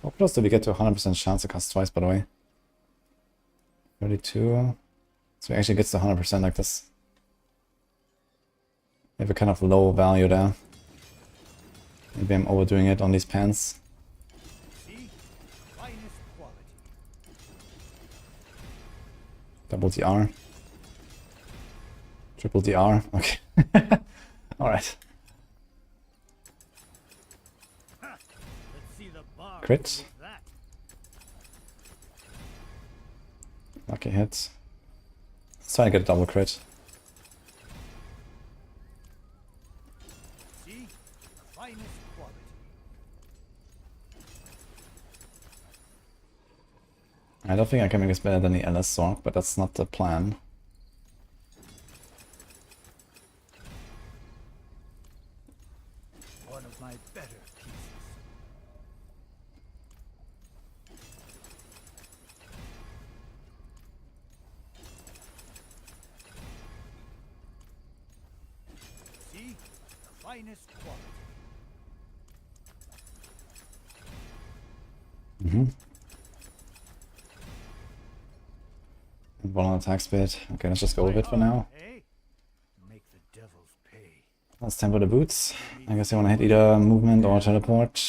How close do we get to 100% chance to cast twice, by the way? 32. So it actually gets to 100% like this. We have a kind of low value there. Maybe I'm overdoing it on these pants. Double DR. Triple DR. Okay. Alright. Crit. Lucky hit. Let's try to get a double crit. See? The finest quality. I don't think I can make this better than the LS Sorc, but that's not the plan. One of my better pieces. See? The finest quality. Mm-hmm. And 1 on attack speed. Okay, let's just go with it for now. Hey, make the devils pay. Let's tempo the boots. I guess you want to hit either movement or teleport.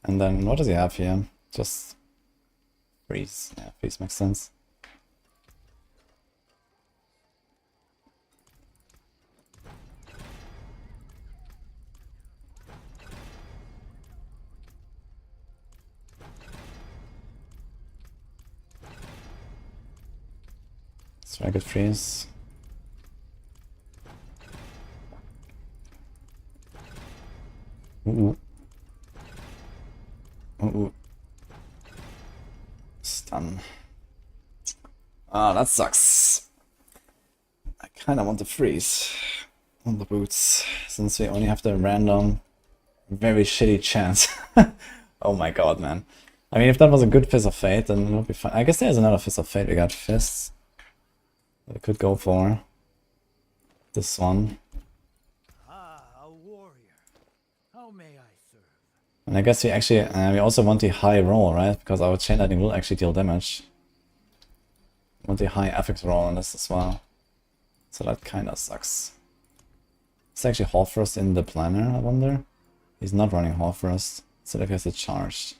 And then what does he have here? Just freeze. Yeah, freeze makes sense. Let's try good freeze. Ooh. Ooh. Stun. Ah, that sucks. I kinda want to freeze on the boots, since we only have the random, very shitty chance. Oh my god, man. I mean, if that was a good Fist of Fate, then it would be fine. I guess there's another Fist of Fate. We got Fists. I could go for this one. Ah, a warrior. How may I serve? And I guess we actually, we also want the high roll, right? Because our chain lightning will actually deal damage. We want the high affix roll on this as well. So that kinda sucks. It's actually Hallfrost in the planner, I wonder. He's not running Hallfrost, so that gets it charged.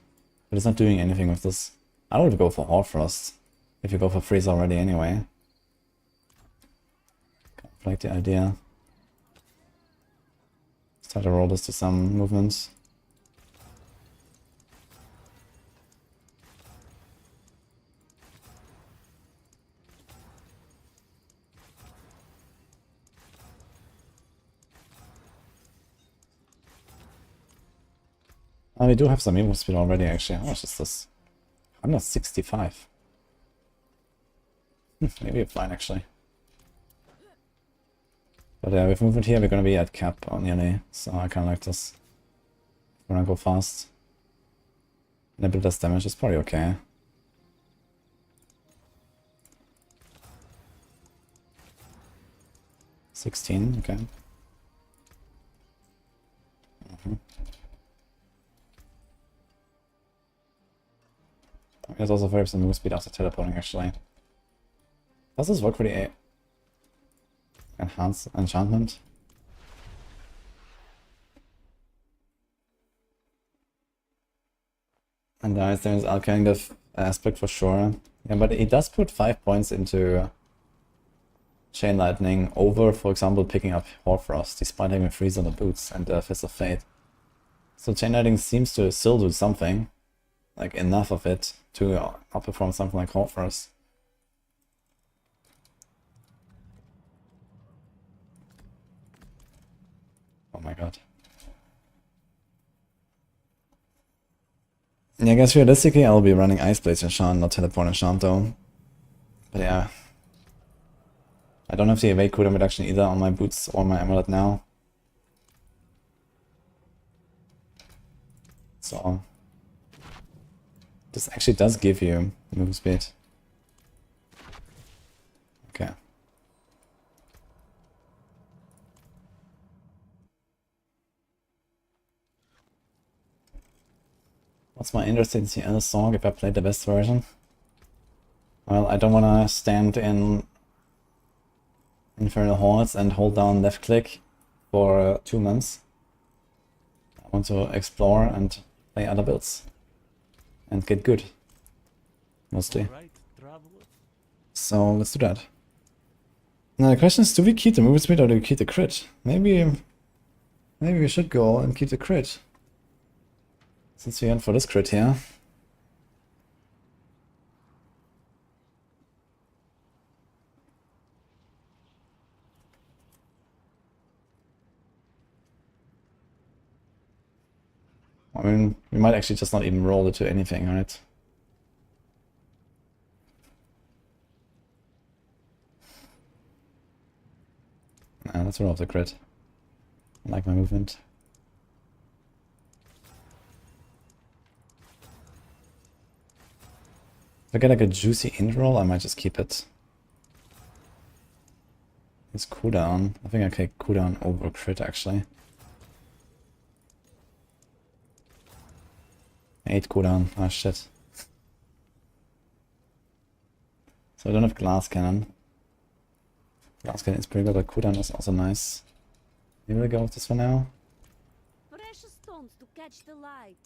But it's not doing anything with this. I would go for Hallfrost, if you go for freeze already anyway. Kind of like the idea. Let's try to roll this to some movements. Oh, we do have some move speed already, actually. How much is this? 165. Maybe we're fine, actually. But yeah, with movement here, we're gonna be at cap on nearly, so I kinda like this. We're gonna go fast. And a bit less damage is probably okay. $16, okay. There's also 30% move speed after teleporting, actually. Does this work for the enhanced enchantment? And there's Alchemic aspect for sure. Yeah, but it does put 5 points into Chain Lightning over, for example, picking up Hoarfrost, despite having a freeze on the boots and Fist of Fate. So Chain Lightning seems to still do something, like enough of it to outperform something like Hoarfrost. Oh my god. Yeah, I guess realistically I'll be running Ice Blades Enchant, not Teleport Enchant though. But yeah. I don't have the evade cooldown reduction either on my boots or my amulet now. So this actually does give you move speed. Okay. What's my interest in the other song if I played the best version? Well, I don't want to stand in Infernal Hordes and hold down left click for 2 months. I want to explore and play other builds. And get good. Mostly. So let's do that. Now the question is, do we keep the movement speed or do we keep the crit? Maybe we should go and keep the crit. Since we went for this crit here. might actually just not even roll it to anything, right? Nah, let's roll off the crit. I like my movement. If I get like a juicy int roll, I might just keep it. It's cooldown. I think I take cooldown over crit actually. 8 cooldown. Ah shit. So I don't have glass cannon. Glass cannon is pretty good, but cooldown is also nice. Maybe we'll go with this for now. Precious stones to catch the light.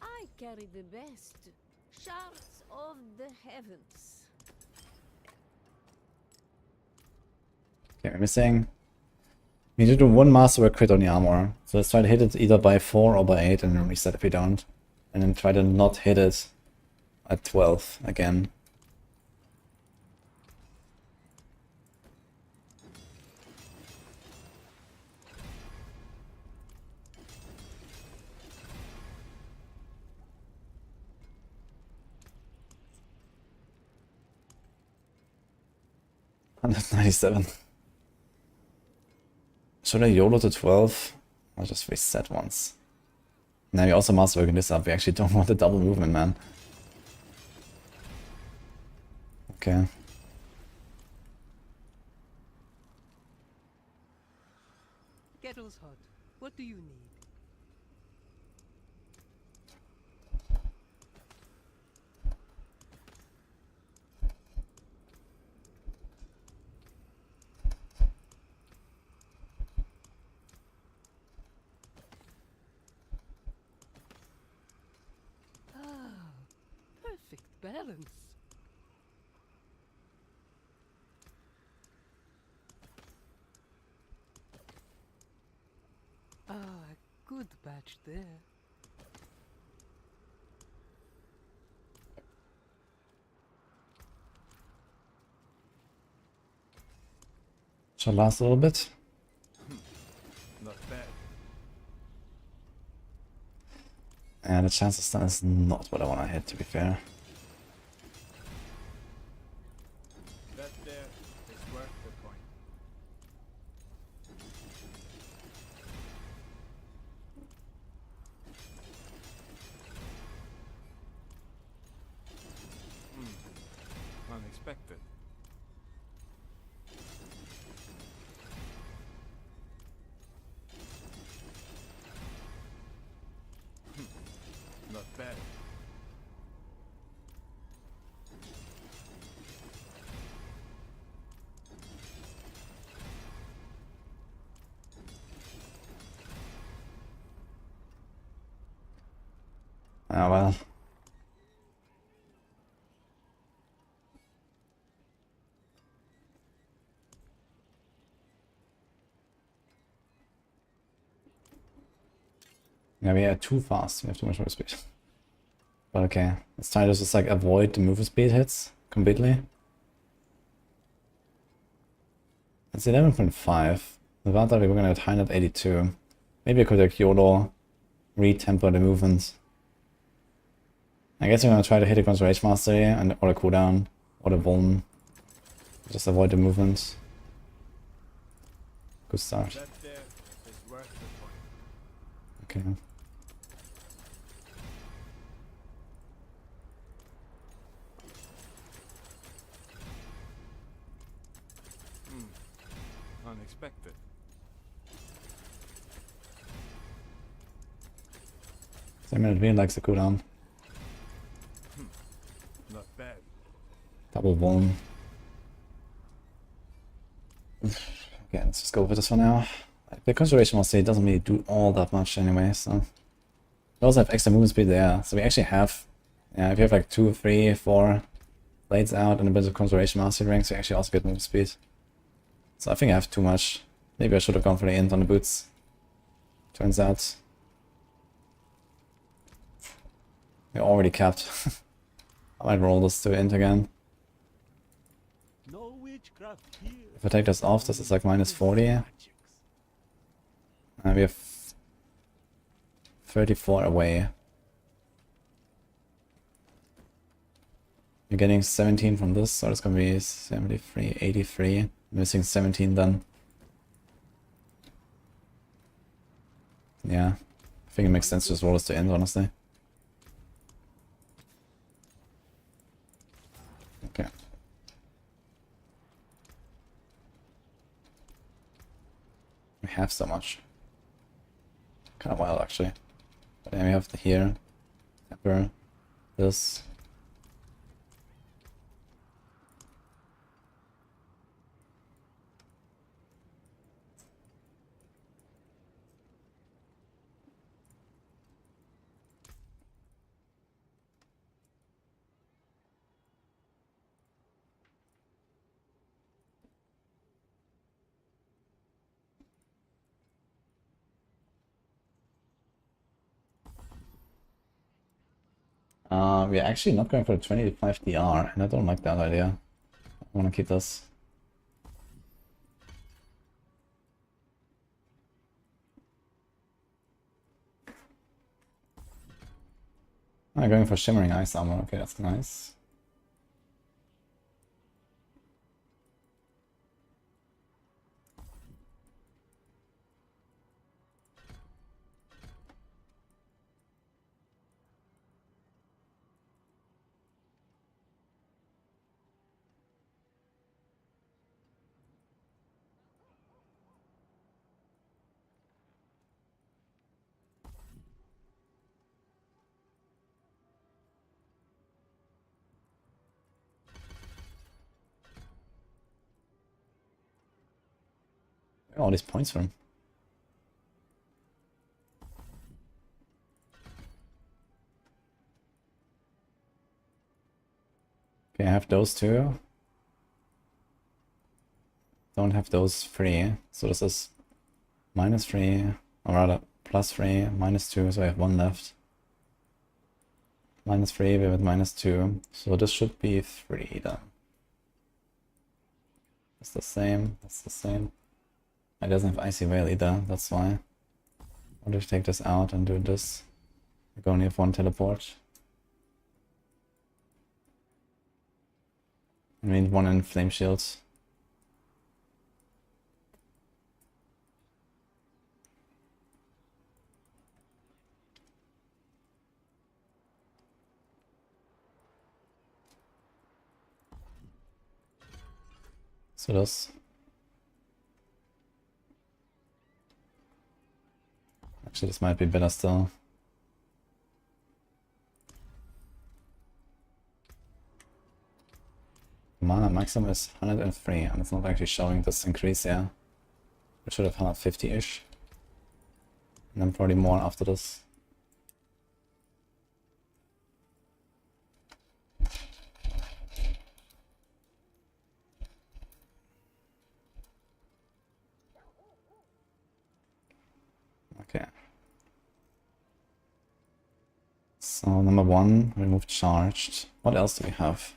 I carry the best shards of the heavens. Okay, we're missing. We need to do one masterwork crit on the armor. So let's try to hit it either by 4 or by 8 and then reset if we don't. And then try to not hit it at 12 again. $197. Should I YOLO to 12? I'll just reset once. Now we also masterworking this up. We actually don't want the double movement, man. Okay. Kettle's hot. What do you need? Perfect balance. Good batch there. Shall last a little bit. Not bad. And the chance of stun is not what I want to hit, to be fair. That there is worth the coin. Unexpected. Not bad. Ah well. Yeah, we are too fast. We have too much move speed. But okay, let's try to just like avoid the move speed hits completely. It's 11.5. Without that, we're gonna get 182. Maybe I could like YOLO, re-temper the movements. I guess I'm gonna try to hit it against Rage Mastery and or the cooldown or the Vuln. Just avoid the movements. Good start. That there is worth the coin. Okay. Unexpected. Same minute really likes the cooldown. Not bad. Double Vuln. Okay, let's just go with this for now. The Conjuration Mastery doesn't really do all that much anyway, so. We also have extra movement speed there, so we actually have, yeah, if you have like 2, 3, 4 blades out and a bit of Conjuration Mastery rings, we actually also get movement speed. So I think I have too much Maybe I should have gone for the int on the boots. Turns out we're already capped. I might roll this to int again. No witchcraft here. If I take this off, this is like minus 40. And we have 34 away. You're getting 17 from this, so it's gonna be 73, 83. Missing 17 then. Yeah, I think it makes sense to just roll this to end, honestly. Okay. We have so much. Kind of wild, actually. But then we have the here, Emperor, this. We're actually not going for the 25 DR, and I don't like that idea. I want to keep this. I'm going for Shimmering Ice Armor. Okay, that's nice. All these points from. Okay, I have those two. Don't have those three. So this is -3, or rather +3, -2, so I have one left. -3, we're with -2. So this should be 3 then. It's the same, that's the same. It doesn't have Icy Veil either, that's why. What if I take this out and do this? We only have one teleport. I mean, one in Flame Shields. So this. Actually, this might be better still. Mana maximum is 103, and it's not actually showing this increase here. We should have 150-ish. And then probably more after this. Okay. So number 1, remove charged. What else do we have?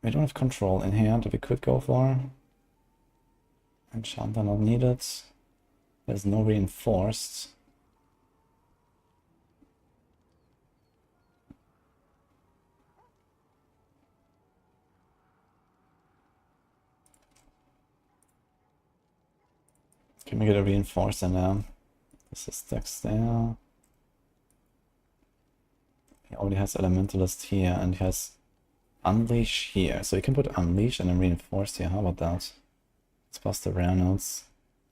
We don't have control in here that we could go for. Enchanter not needed. There's no reinforced. Can we get a reinforced in there? This is stacks there. He already has Elementalist here and he has Unleash here. So you can put Unleash and then Reinforced here. How about that? Let's pass the rare notes.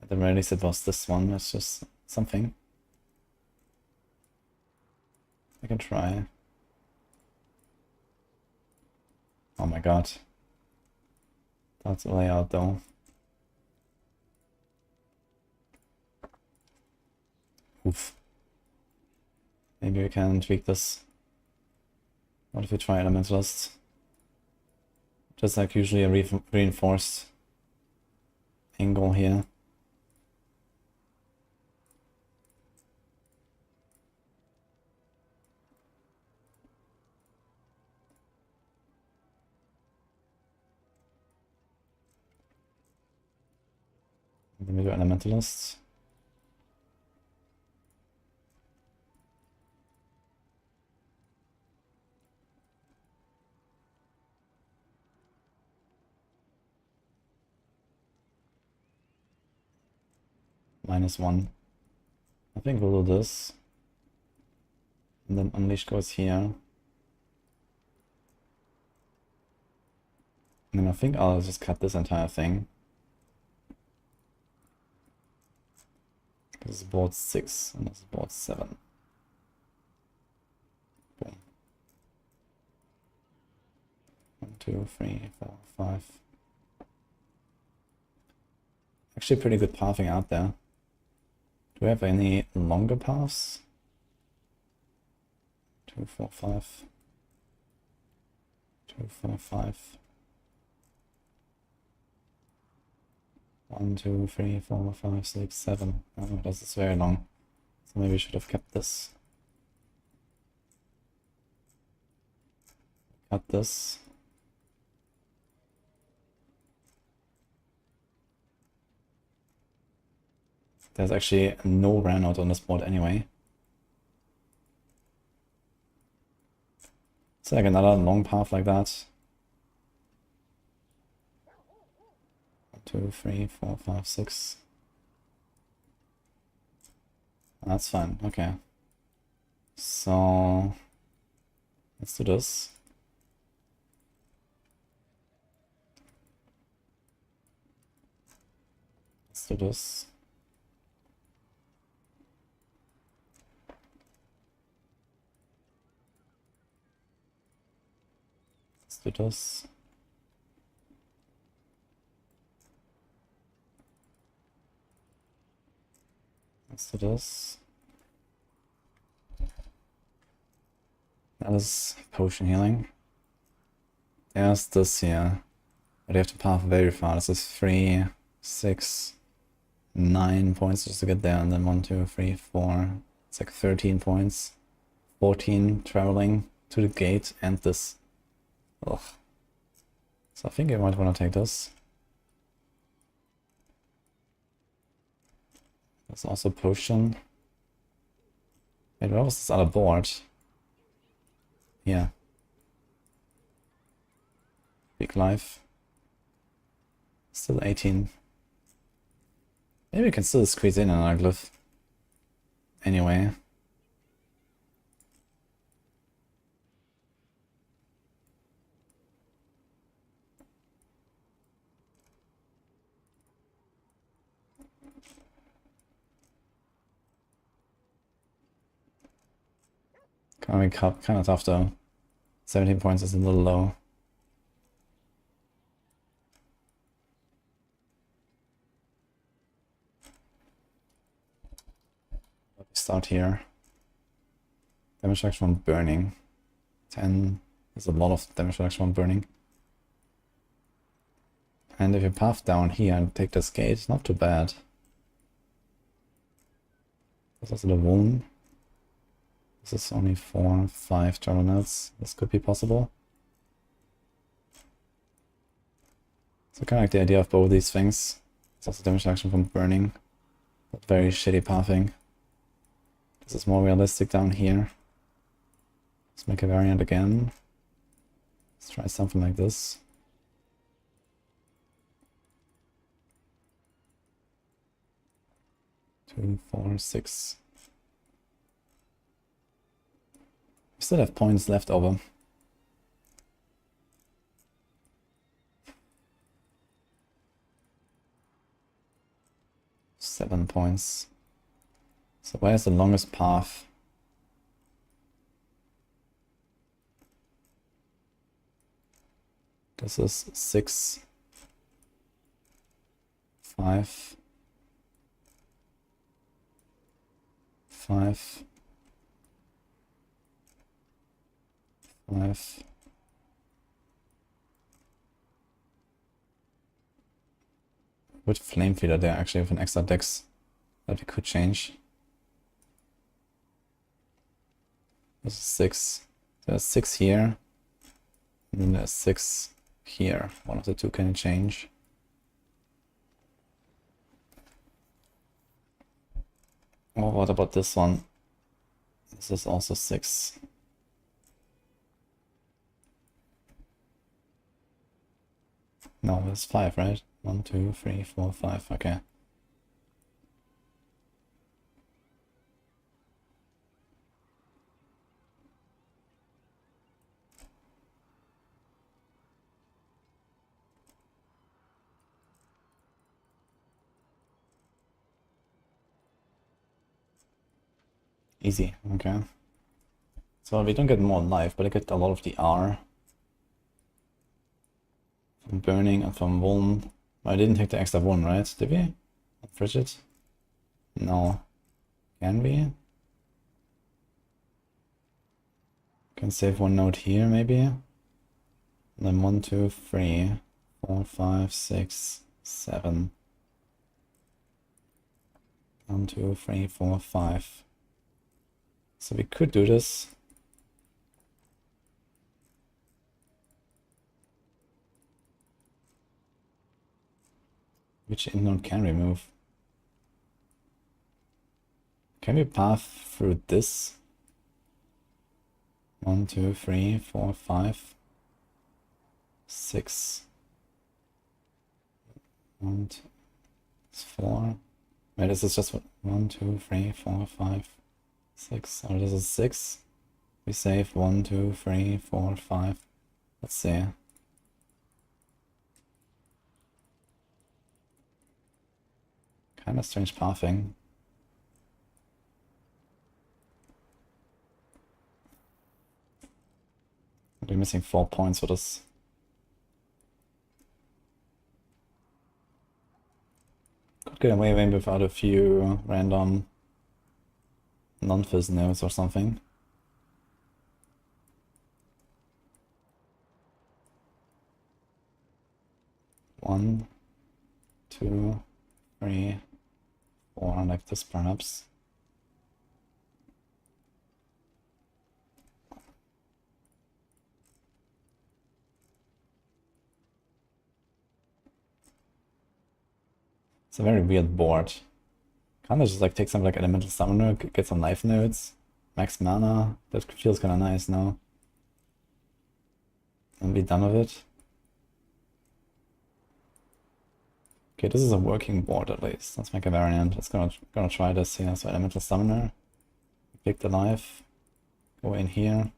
At the very least it was this one. It's just something. I can try. Oh my god. That's the layout though. Oof. Maybe we can tweak this. What if we try Elementalist? Just like usually a reinforced angle here. Then we do elementalist. -1. I think we'll do this. And then Unleash goes here. And then I think I'll just cut this entire thing. This is board 6 and this is board 7. Boom. 1, 2, 3, 4, 5. Actually pretty good pathing out there. Do we have any longer paths? 2, 4, 5. 2, 4, 5. 1, 2, 3, 4, 5, 6, 7. Oh, this is very long. So maybe we should have kept this. Cut this. There's actually no run-out on this board anyway. It's like another long path like that. 1, 2, 3, 4, 5, 6. That's fine, okay. So let's do this. Let's do this. Let's do this. Let's do this. That is potion healing. There's this here. But you have to path very far. This is 3, 6, 9 points just to get there, and then 1, 2, 3, 4. It's like 13 points. 14 traveling to the gate and this. Ugh. So I think you might want to take this. There's also potion. Wait, where was this other board? Yeah. Big life. Still 18. Maybe we can still squeeze in another glyph. Anyway. Kind of tough though. 17 points is a little low. Start here. Damage reduction from burning. 10 is a lot of damage reduction from burning. And if you path down here and take this gate, not too bad. There's also the wound. This is only 4, 5 terminals. This could be possible. So kind of like the idea of both these things. It's also damage reduction from burning, but very shitty pathing. This is more realistic down here. Let's make a variant again. Let's try something like this. Two, 4, 6. We still have points left over. Seven points. So where's the longest path? This is 6, 5, 5, 5. With Flame Feeder there actually with an extra dex that we could change. This is 6. There's 6 here. And then there's 6 here. One of the two can change. Oh, what about this one? This is also 6. No, it's 5, right? 1, 2, 3, 4, 5. Okay. Easy, okay. So we don't get more life, but I get a lot of the R. From burning and from Wulm. I didn't take the extra 1, right? Did we? Frigid? No. Can we? Can save 1 node here, maybe? And then 1, 2, 3, 4, 5, 6, 7. 1, 2, 3, 4, 5. So we could do this. Which node can we move? Can we path through this? 1, 2, 3, 4, 5, 6. 1, 2, 4. Wait, this is just 1, 2, 3, 4, 5, 6. Oh, this is 6. We save 1, 2, 3, 4, 5. Let's see. Kind of strange pathing. We're missing 4 points for this. Could get away maybe without a few random non-fizz nodes or something. One, 2, 3, 4, like this perhaps. It's a very weird board. Can't I just like take some like elemental summoner, get some life nodes, max mana? That feels kind of nice now. And be done with it. Okay, this is a working board at least. Let's make a variant. Let's gonna try this here. So elemental summoner, pick the life, go in here,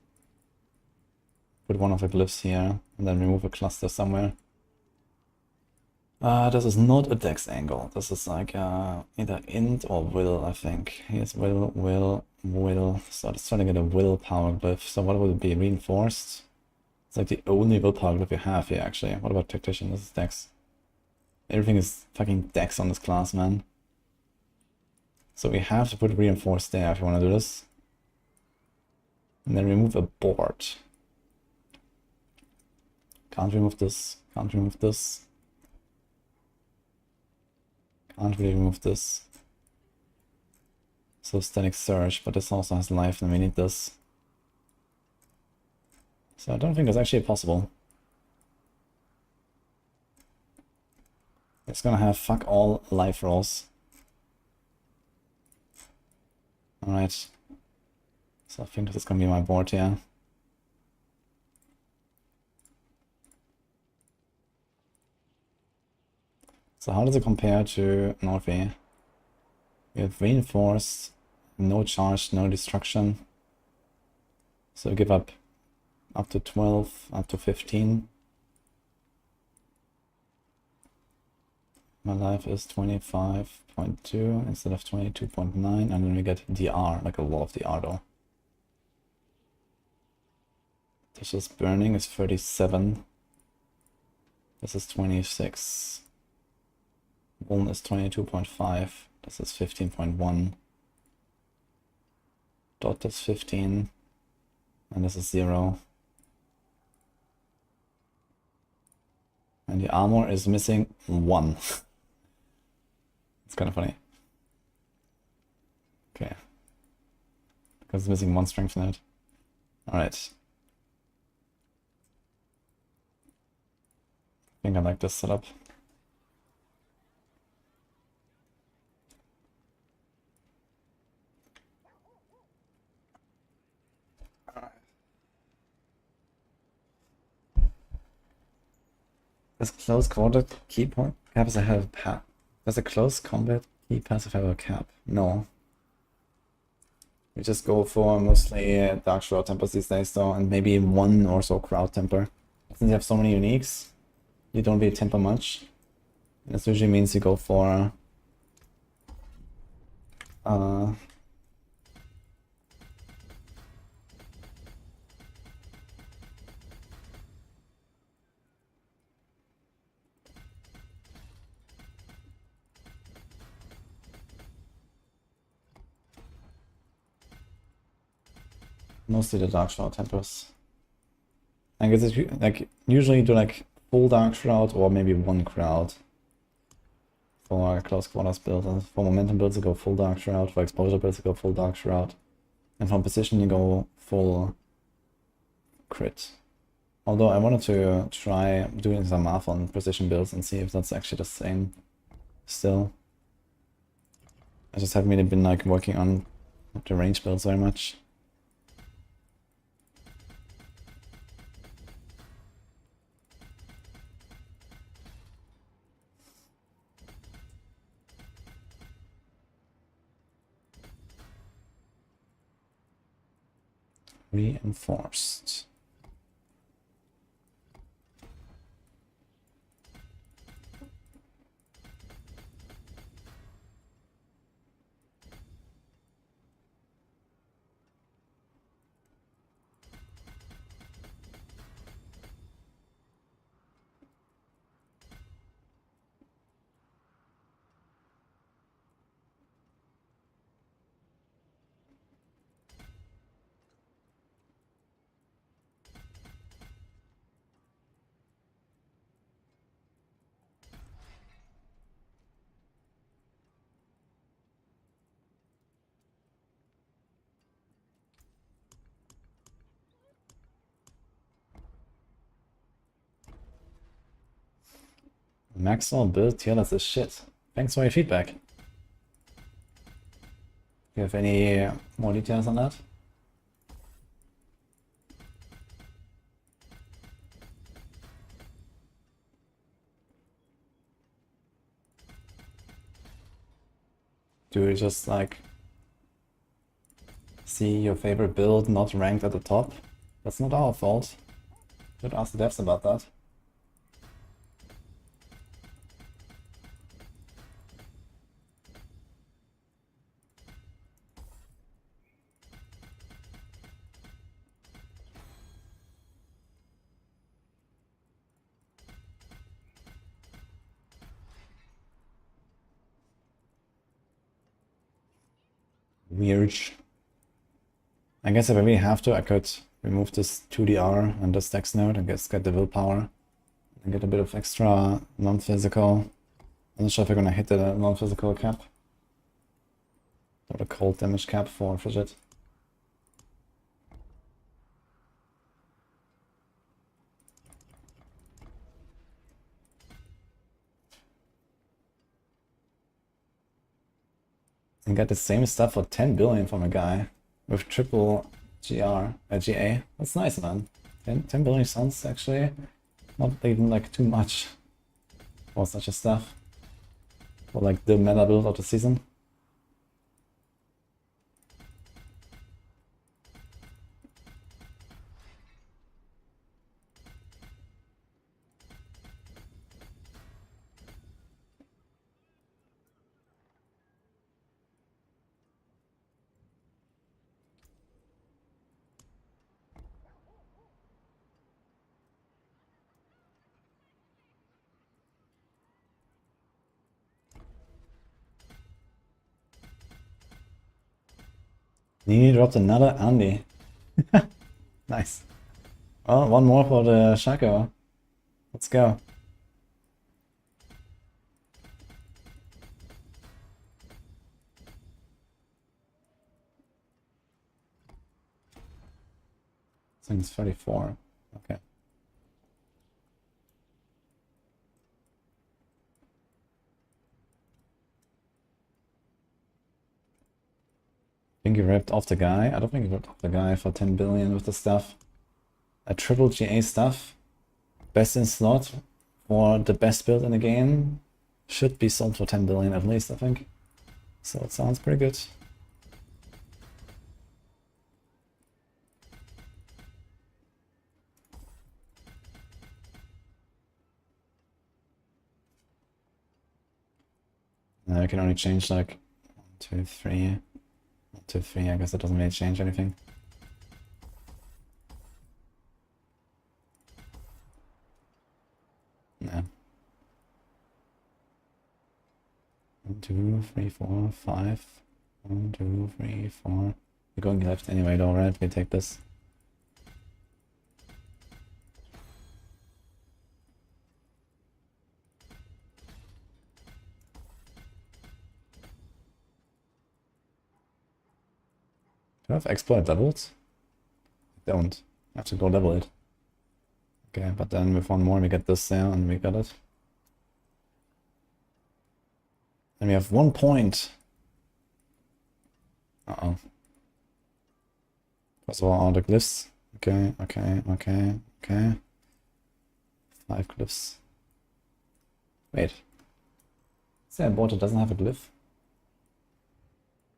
put one of the glyphs here, and then remove a cluster somewhere. This is not a dex angle. This is like either int or will, I think. Here's will. So let's try to get a willpower glyph. So what would it be? Reinforced? It's like the only willpower glyph we have here, actually. What about tactician? This is dex. Everything is fucking dex on this class, man. So we have to put reinforced there if you want to do this. And then remove a board. Can't remove this. Can't remove this. Can't really remove this. So static search, but this also has life and we need this. So I don't think it's actually possible. It's gonna have fuck all life rolls. Alright. So I think this is gonna be my board here. So how does it compare to Northway? We have reinforced, no charge, no destruction. So give up to 12, up to 15. My life is 25.2 instead of 22.9, and then we get DR, like a lot of DR though. This is burning is 37. This is 26. Wulm is 22.5. This is 15.1. Dot is 15. And this is 0. And the armor is missing 1. It's kind of funny. Okay. Because it's missing one strength in it. Alright. I think I like this setup. Does close combat key point caps have a Does a close combat key passive have a cap? No. We just go for mostly Dark Shroud Tempers these days though, and maybe one or so Crowd Temper. Since you have so many uniques, you don't really temper much. And this usually means you go for mostly the Dark Shroud Tempers. I guess it's like usually you do like full Dark Shroud or maybe one Crowd. For close quarters build, and for momentum builds you go full Dark Shroud, for exposure builds you go full Dark Shroud. And from position you go full crit. Although I wanted to try doing some math on precision builds and see if that's actually the same still. I just haven't really been like working on the range builds very much. Reinforced. Maximal build tier list is shit. Thanks for your feedback. Do you have any more details on that? Do you just like see your favorite build not ranked at the top? That's not our fault. Should ask the devs about that. Weird. I guess if I really have to, I could remove this 2DR and the stacks node and just get the willpower and get a bit of extra non-physical. I'm not sure if I'm gonna hit the non-physical cap or the cold damage cap for Frigid. And get the same stuff for 10 billion from a guy with triple GA. That's nice, man. 10 billion sounds actually not even like too much for such a stuff. For like the meta build of the season. Nini dropped another Andy. Nice. Well, one more for the Shaco. Let's go. think it's 34. Okay. I think he ripped off the guy. I don't think he ripped off the guy for 10 billion with the stuff. A triple GA stuff. Best in slot for the best build in the game. Should be sold for 10 billion at least, I think. So it sounds pretty good. I can only change like 1, 2, 3. 1, 2, 3. I guess that doesn't really change anything. Yeah. 1, 2, 3, 4, 5. 1, 2, 3, 4. We're going left anyway though, right? We take this. Do I have exploit levels? I don't. I have to go level it. Okay, but then with one more we get this there and we got it. And we have 1 point. Uh-oh. First of all the glyphs. Okay, okay, okay, okay. 5 glyphs. Wait. Is there a board that doesn't have a glyph?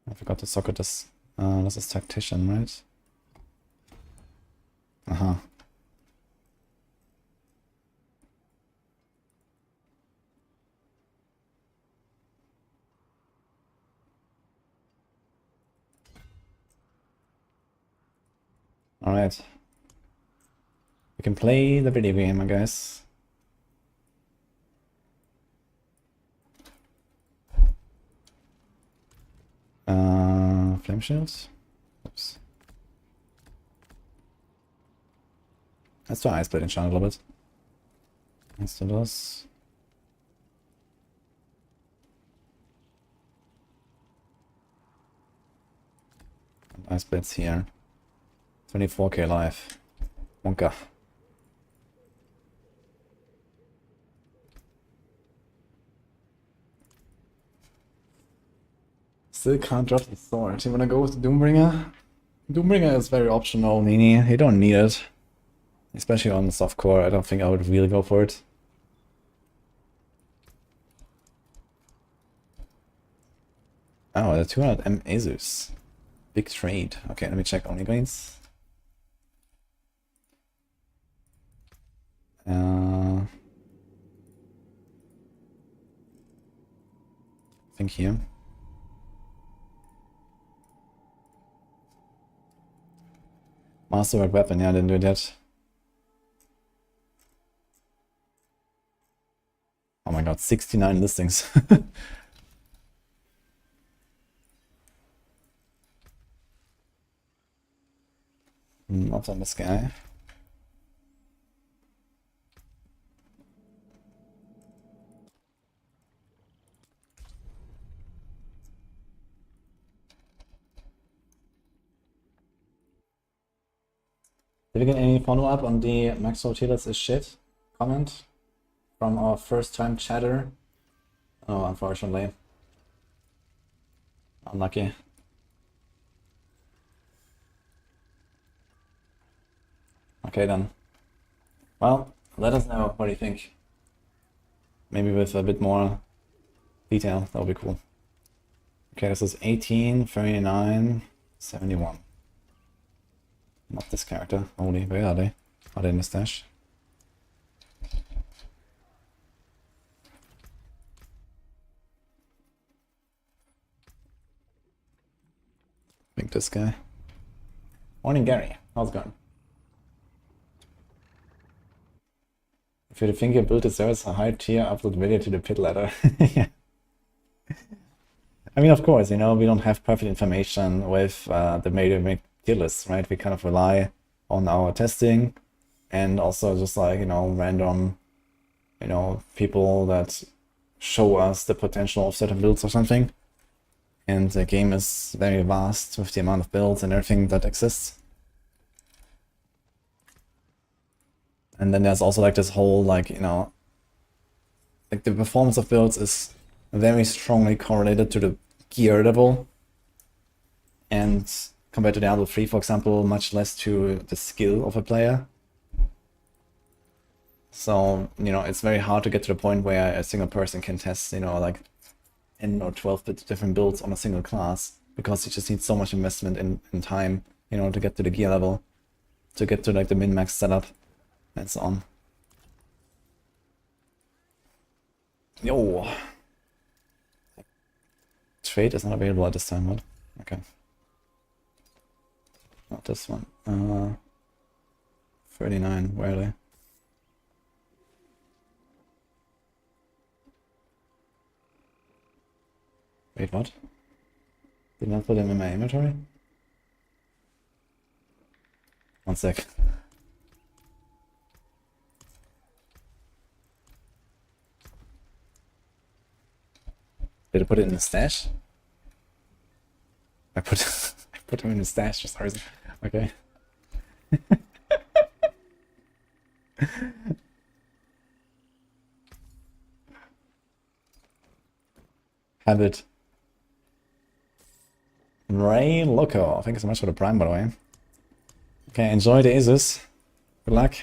I forgot to socket this. This is tactician, right? Uh-huh. Alright. We can play the video game, I guess. Flame shields? Oops. Let's try Ice Blade enchant a little bit. Let's do this. And Ice Blade's here. 24k life. Wonka. Still can't drop the sword. You wanna go with Doombringer? Doombringer is very optional, Nini. You don't need it. Especially on softcore, I don't think I would really go for it. Oh, the 200 M Asus. Big trade. Okay, let me check only greens. I think here. Masterwork weapon, yeah, I didn't do it yet. Oh my god, 69 listings. Not on this guy. Did we get any follow-up on the Max Rotilus is shit comment from our first time chatter? Oh, unfortunately. Unlucky. Okay then. Well, let us know what you think. Maybe with a bit more detail, that would be cool. Okay, this is 18, 39, 71. Not this character. Holy, where are they? Are they in the stash? I think this guy. Morning, Gary. How's it going? If you think your build deserves a high tier, upload video to the pit ladder. Yeah. I mean, of course, you know, we don't have perfect information with the major tier lists, right? We kind of rely on our testing and also just like, you know, random, you know, people that show us the potential of certain builds or something. And the game is very vast with the amount of builds and everything that exists. And then there's also like this whole like, you know, like the performance of builds is very strongly correlated to the gear level. And compared to Diablo 3, for example, much less to the skill of a player. So, you know, it's very hard to get to the point where a single person can test, you know, like 10 or 12 different builds on a single class, because you just need so much investment in time, you know, to get to the gear level, to get to like the min-max setup, and so on. Yo! Trade is not available at this time, what? Okay. Not this one. 39, where are they? Wait, what? Did not put them in my inventory? One sec. Did I put it in the stash? I put I put them in the stash for some reason. Okay. Have it. Ray Loco, thank you so much for the prime, by the way. Okay, enjoy the Asus. Good luck.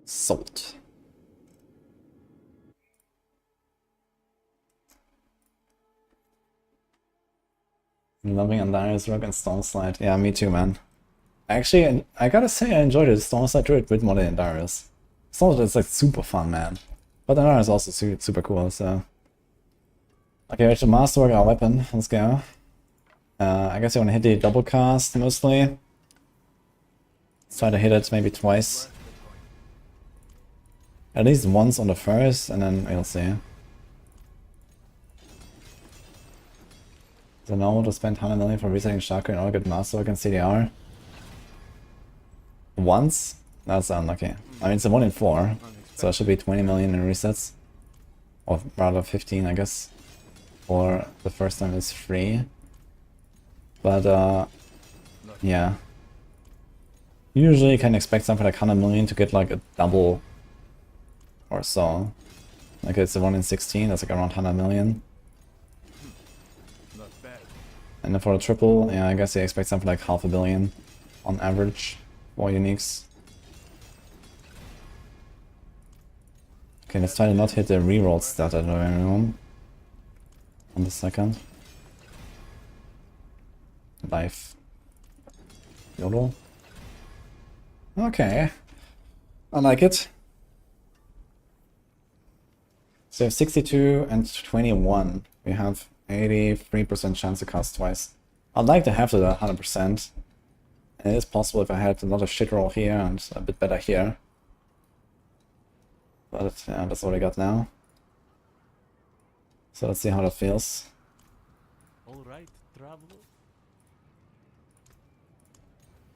Salt. Loving Andarius Rock and Stone Slide. Yeah, me too, man. Actually, I gotta say I enjoyed it. Stone Slide Druid a bit more than Andarius. Stone Slide is like super fun, man. But Andarius is also super cool, so... Okay, we have to masterwork our weapon. Let's go. I guess you wanna hit the double cast, mostly. Let's try to hit it maybe twice. At least once on the first, and then we'll see. So now to spend 100 million for resetting Chakra in order to get Masterwork and CDR. Once? That's unlucky. I mean, it's a 1 in 4, so it should be 20 million in resets. Or rather 15, I guess. Or the first time is free. But, yeah. Usually you can expect something like 100 million to get like a double or so. Like it's a 1 in 16, that's like around 100 million. And then for a triple, yeah, I guess you expect something like 500 million on average for uniques. Okay, let's try to not hit the reroll stat at everyone. On the second. Life. Yodel. Okay. I like it. So we have 62 and 21. We have 83% chance to cast twice. I'd like to have that 100%. It is possible if I had another shit roll here and a bit better here. But yeah, that's what I got now. So let's see how that feels. Alright, traveler.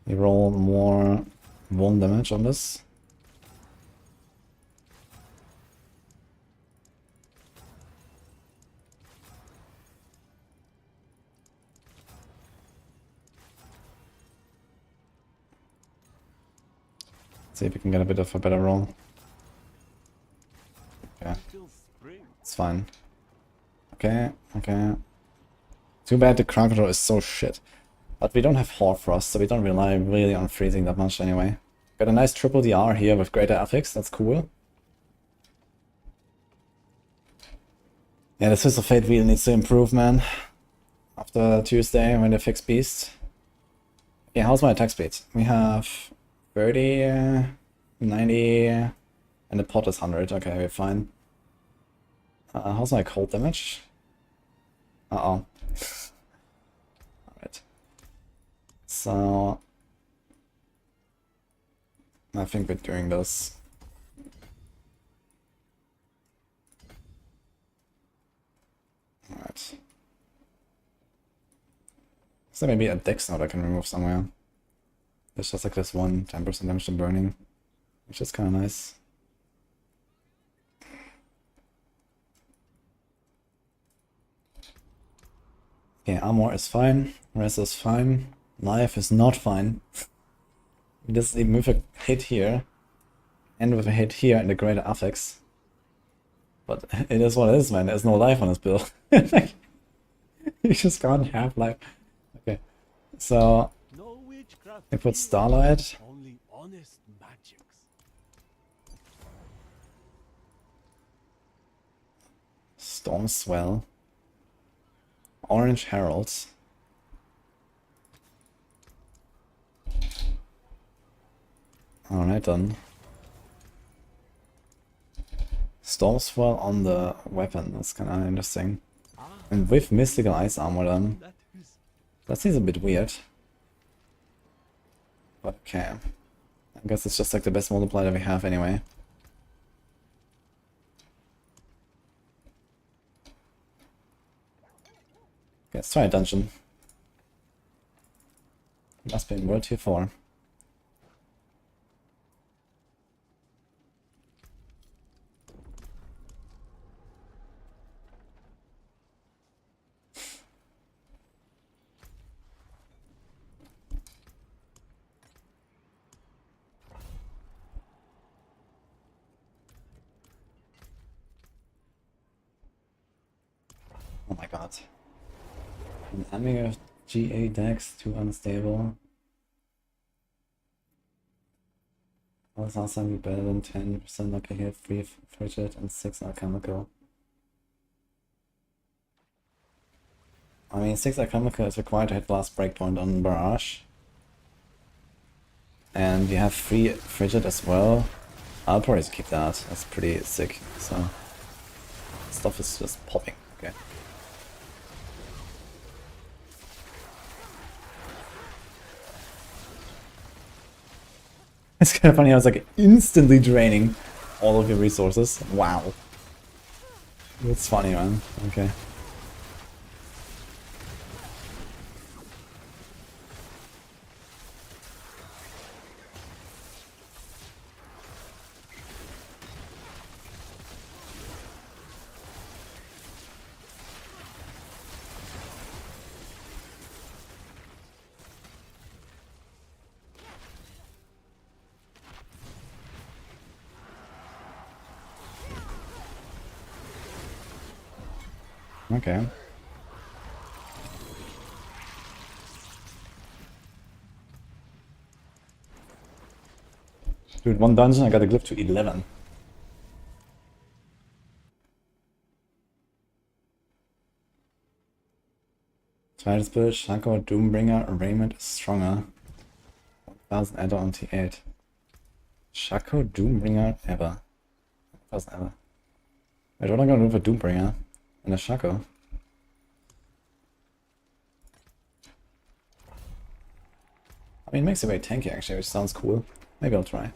We roll more 1 damage on this. See if we can get a bit of a better roll. Okay, it's fine. Okay, okay. Too bad the crowd control is so shit. But we don't have Hoarfrost, so we don't rely really on freezing that much anyway. Got a nice triple DR here with greater affix, that's cool. Yeah, the Fist of Fate wheel needs to improve, man. After Tuesday when they fix Beast. Yeah, how's my attack speed? We have 30, 90, and the pot is 100. Okay, we're fine. How's my cold damage? Uh-oh. Alright. So... I think we're doing this. Alright. Is there maybe a dex node I can remove somewhere? There's just like this one 10% damage to burning, which is kind of nice. Okay, armor is fine, rest is fine, life is not fine. This even with a hit here, and with a hit here and a greater affix. But it is what it is, man. There's no life on this build. Like, you just can't have life. Okay, so No witchcraft. I put here, Starlight. Only honest magics. Storm Swell. Orange Heralds. Alright then. Storm Swell on the weapon, that's kinda interesting. And with Mystical Ice Armor then. That is That seems a bit weird. But okay. I guess it's just like the best multiplier we have anyway. Okay, let's try a dungeon. Must be in World Tier 4. Oh my god. An enemy of GA decks, too unstable. Last time we better than 10% lucky hit, 3 frigid, and 6 alchemical. I mean, 6 alchemical is required to hit last breakpoint on Barrage. And you have 3 frigid as well. I'll probably just keep that, that's pretty sick, so... Stuff is just popping, okay. It's kind of funny, I was like instantly draining all of your resources. Wow. That's funny, man. Okay. Okay. Dude, one dungeon, I got a glyph to 11. Zweites Bild, Shaco, Doombringer, Arraignment is stronger. 1000 add on T8. Shaco, Doombringer, ever. 1000 ever. Wait, what am I gonna do for Doombringer? And a Shaco? I mean, it makes it very tanky actually, which sounds cool. Maybe I'll try.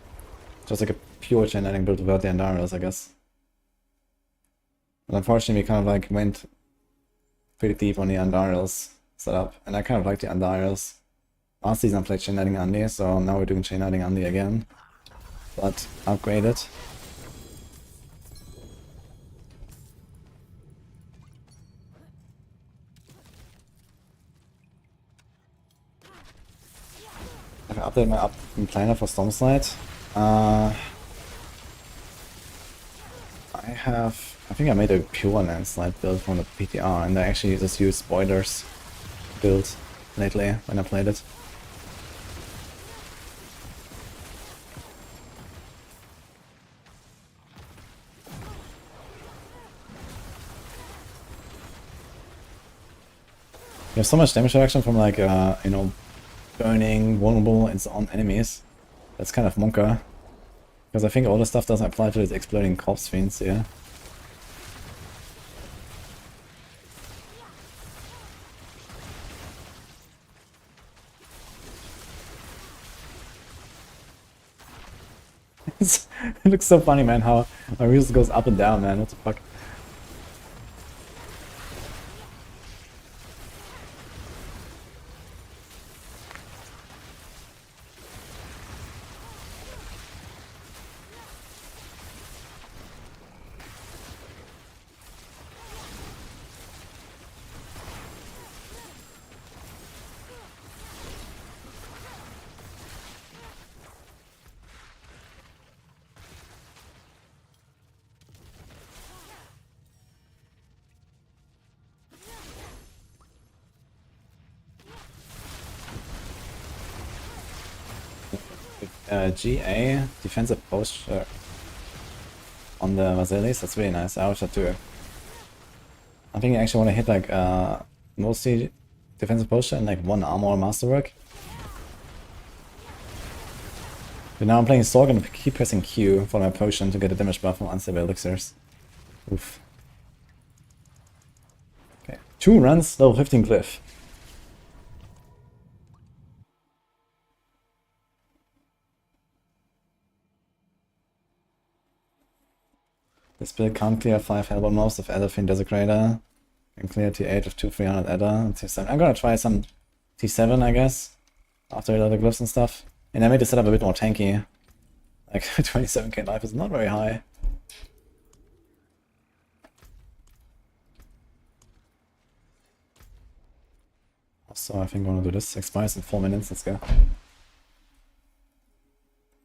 Just like a pure chain lightning build without the Andariels, I guess. But unfortunately, we kind of like went pretty deep on the Andariels setup, and I kind of like the Andariels. Last season I played chain lightning Andy, so now we're doing chain lightning Andy again, but upgraded. I can update my planner for Stormslide. I think I made a pure landslide build from the PTR, and I actually just used spoilers build lately when I played it. You have so much damage reduction from like, you know, burning, vulnerable, and so on enemies. That's kind of monka. Because I think all the stuff doesn't apply to the exploding corpse fiends here. It looks so funny, man, how my wheels goes up and down, man. What the fuck? GA, defensive posture on the Vasilis, that's really nice. I wish that too. I think I actually want to hit like mostly defensive posture and like 1 armor masterwork. But now I'm playing Sorc and keep pressing Q for my potion to get a damage buff from unstable elixirs. Oof. Okay, 2 runs, level 15 glyph. This build can't clear 5 Hellborn mobs of Elderfin Desecrator. Can clear T8 of 2-300 Adder and T7. I'm gonna try some T7, I guess, after the other glyphs and stuff. And I made the setup a bit more tanky. Like 27k life is not very high. So I think I'm gonna do this. Expires in 4 minutes. Let's go.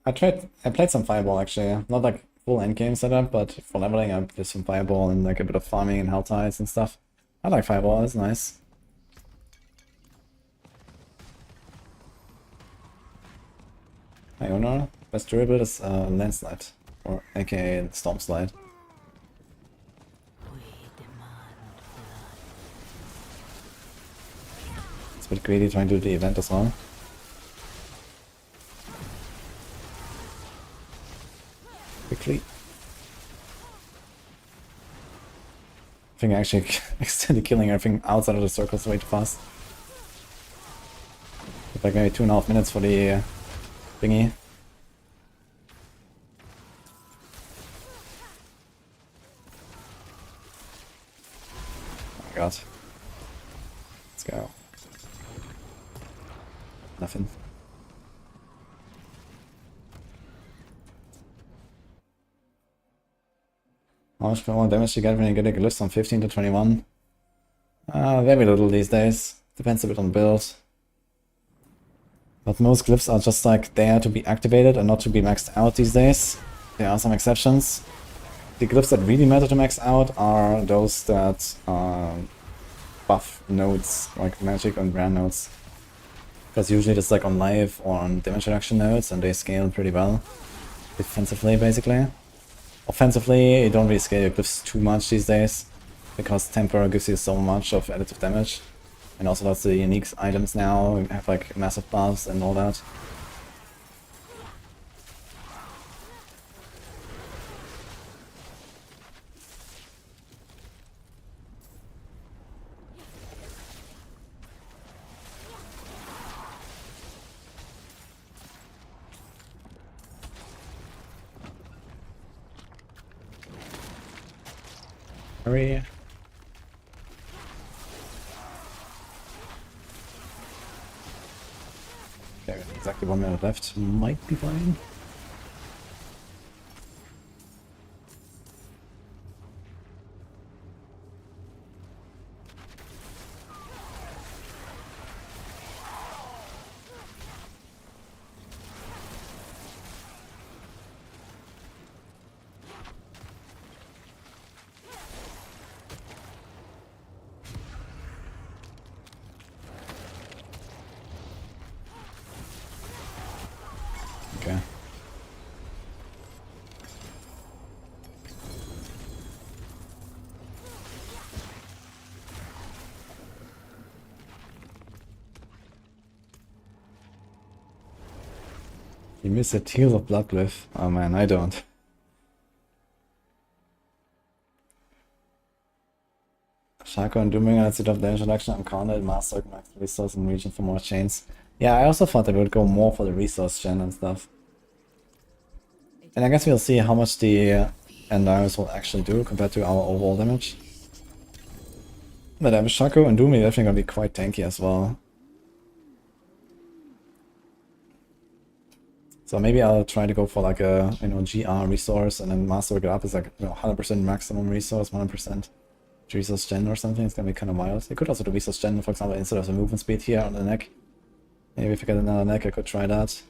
I played some Fireball actually. Not like full endgame setup, but for leveling I did some Fireball and like a bit of farming and Hell Tides and stuff. I like Fireball, it's nice. Iona, best Druid is Landslide, or aka Storm Slide. It's a bit greedy trying to do the event as well. Quickly. I think I actually extended killing everything outside of the circles way too fast. Like maybe 2.5 minutes for the thingy. Oh my god. Let's go. Nothing. How much more damage you get when you get a glyph from 15 to 21? Very little these days. Depends a bit on build. But most glyphs are just like there to be activated and not to be maxed out these days. There are some exceptions. The glyphs that really matter to max out are those that buff nodes, like magic and brand nodes. Because usually it's like on life or on damage reduction nodes and they scale pretty well. Defensively, basically. Offensively, you don't really scale your glyphs too much these days, because Temper gives you so much of additive damage. And also lots of the unique items now have like massive buffs and all that. Hurry. Okay, exactly 1 minute left. Might be fine. Okay. You miss a teal of Bloodglyph. Oh man, I don't. Shaco and Doombringer instead of damage reduction on counter and master max resource and region for more chains. Yeah, I also thought they would go more for the resource gen and stuff. And I guess we'll see how much the Enquiries will actually do compared to our overall damage. But Shaco and Doom are definitely gonna be quite tanky as well. So maybe I'll try to go for like a GR resource and then masterwork it up is like 100% maximum resource, 100% resource gen or something. It's gonna be kind of wild. You could also do resource gen, for example, instead of the movement speed here on the neck. Maybe if I get another neck, I could try that.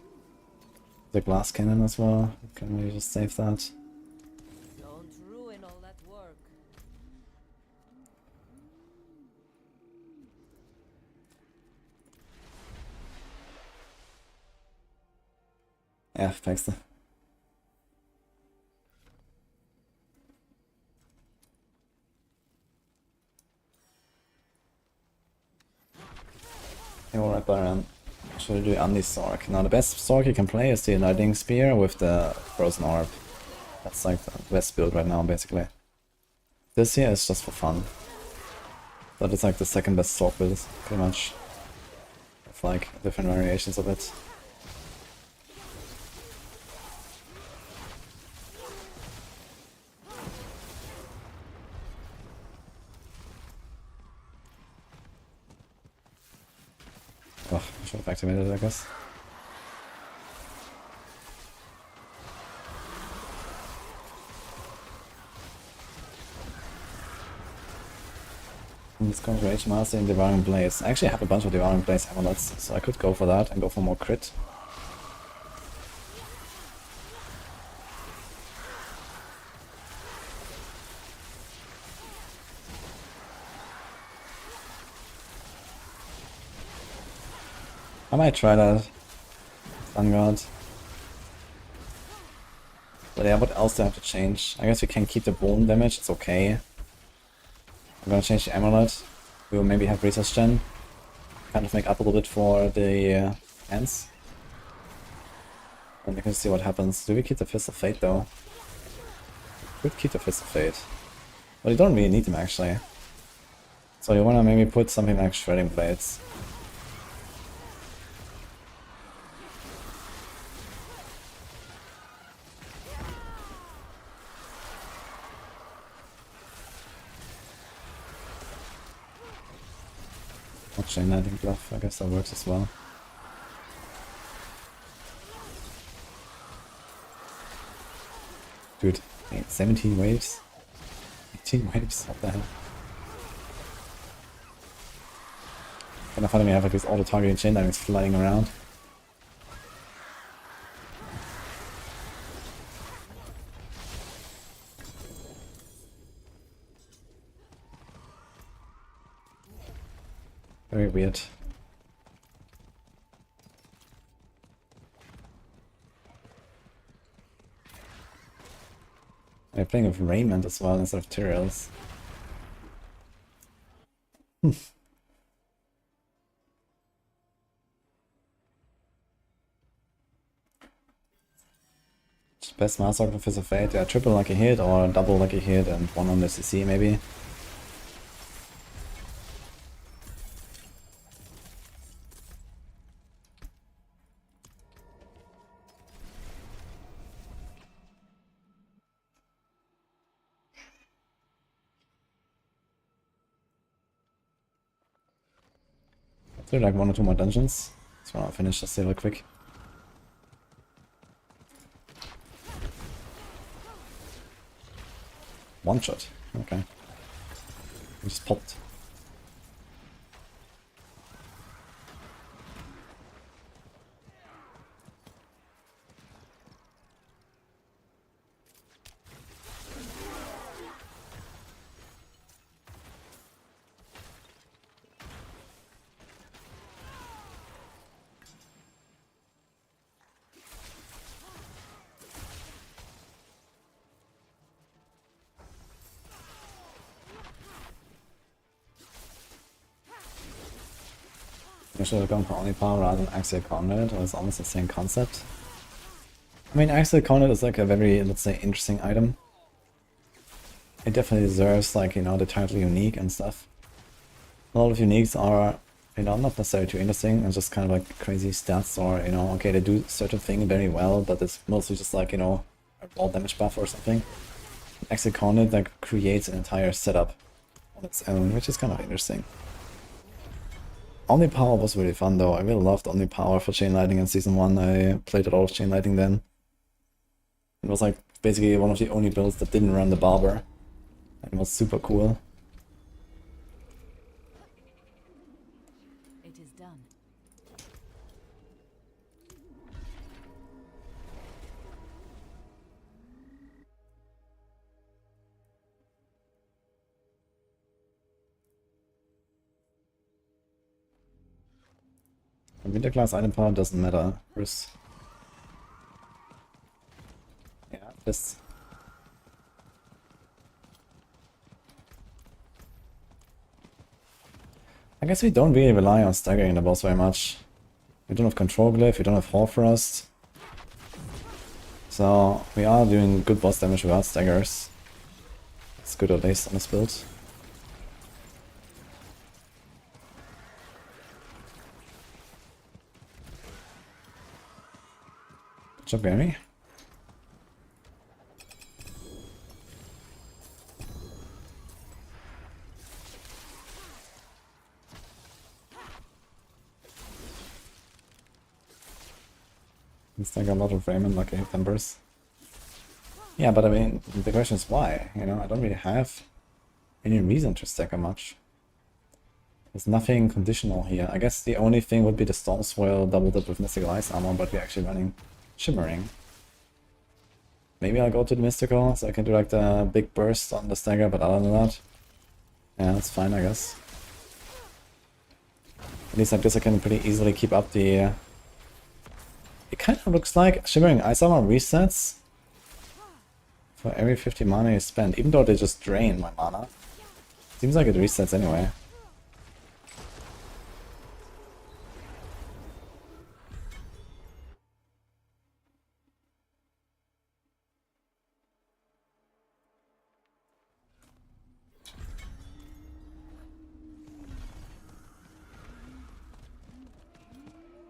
The glass cannon as well. Can we just save that? Don't ruin all that work. Ja, verpackst du. Alright, but should I do Andy Sorc? Now the best Sorc you can play is the Lightning Spear with the Frozen Orb. That's like the best build right now, basically. This here is just for fun. But it's like the second best Sorc build, pretty much. With like different variations of it. Oh, I should have activated it, I guess. Let's go to Rage Master and Devouring Blaze. I actually have a bunch of Devouring Blaze amulets, so I could go for that and go for more crit. I might try that. Sun God. But yeah, what else do I have to change? I guess we can keep the bone damage, it's okay. I'm gonna change the amulet. We will maybe have resource gen. Kind of make up a little bit for the ants. And we can see what happens. Do we keep the Fist of Fate though? We could keep the Fist of Fate. But you don't really need them actually. So you wanna maybe put something like Shredding Blades. Not Chain Lightning Bluff, I guess that works as well. Dude, 17 waves? 18 waves? What the hell? Kind of funny we have like these auto-targeting chain lightnings flying around. Very weird. We're playing with Raymond as well instead of Tyrells. Best Master for Fist of Fate, yeah, triple lucky hit or double lucky hit and one on the CC maybe. Do like 1 or 2 more dungeons. So I'll finish this real quick. One shot. Okay. It just popped. I should have gone for Only Power rather than Axial Conduit, or it's almost the same concept. I mean, Axial Conduit is like a very, let's say, interesting item. It definitely deserves, like, you know, the title Unique and stuff. A lot of Uniques are, you know, not necessarily too interesting, it's just kind of like crazy stats, or, you know, okay, they do certain thing very well, but it's mostly just like, you know, a raw damage buff or something. Axial Conduit, like, creates an entire setup on its own, which is kind of interesting. Omni Power was really fun though. I really loved Omni Power for Chain Lightning in Season 1. I played a lot of Chain Lightning then. It was like basically one of the only builds that didn't run the Barber. And it was super cool. It is done. Winter class item power doesn't matter. First. Just I guess we don't really rely on staggering the boss very much. We don't have control glyph, we don't have Hoarfrost. So we are doing good boss damage without staggers. It's good at least on this build. Good job, Gary. It's like a lot of Raymond lucky numbers. Yeah, but I mean, the question is why? You know, I don't really have any reason to stagger much. There's nothing conditional here. I guess the only thing would be the Storm Swirl doubled up with Mystical Ice Armor, but we're actually running Shimmering. Maybe I'll go to the Mystical, so I can do like the big burst on the stagger, but other than that, yeah, that's fine, I guess. At least like this I can pretty easily keep up the... It kind of looks like Shimmering Ice Armor resets for every 50 mana you spend, even though they just drain my mana. Seems like it resets anyway.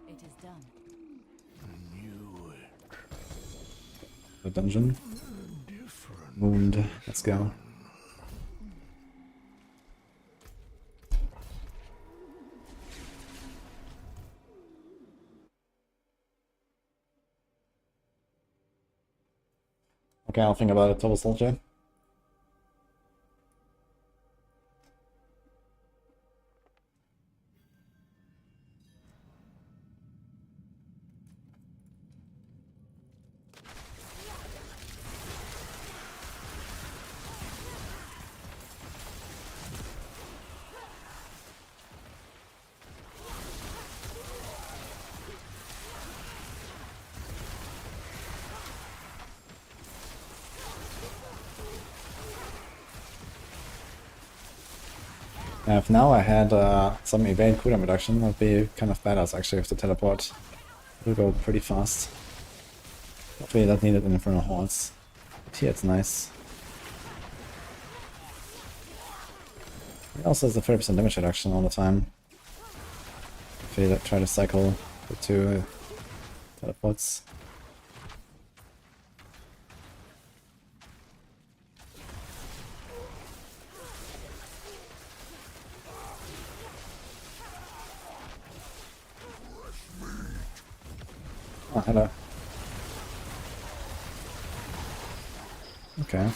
It is done. The dungeon. Wound. Let's go. Okay, I'll think about it, Total Soldier. If now I had some evade cooldown reduction, that would be kind of badass actually with the teleport. It will go pretty fast. Hopefully that needed in Infernal Hordes. But here it's nice. It also has a 30% damage reduction all the time. If you try to cycle the two teleports. Oh, hello. Okay.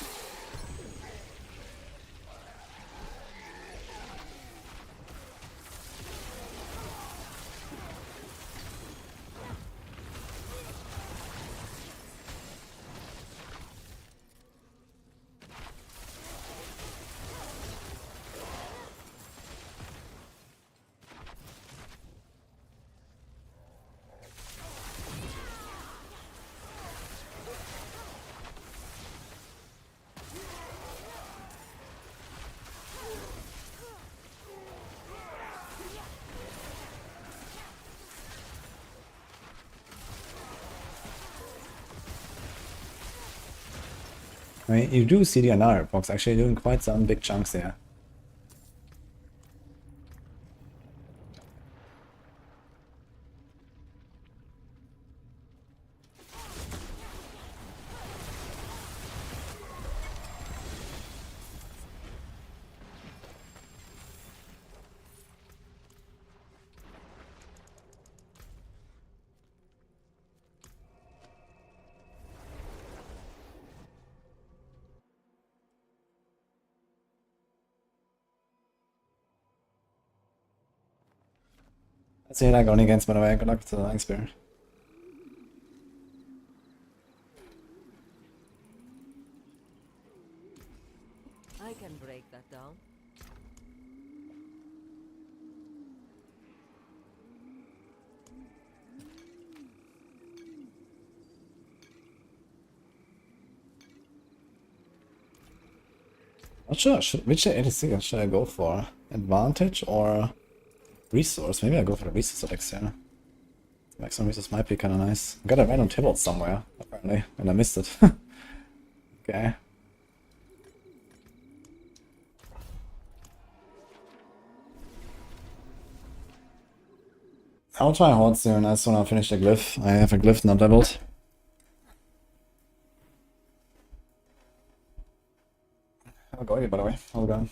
I mean, you do see the Anara box actually doing quite some big chunks here. That's it, I got against, by the way. Good luck to the Lang Spear. I can break that down. Not sure, which 86 should I go for? Advantage or resource? Maybe I go for the resource elixir. Maximum resource might be kind of nice. I got a random tibble somewhere, apparently, and I missed it. Okay. I'll try Horde soon, as soon as I finish the glyph. I have a glyph not leveled. I'll go here, by the way. Hold on.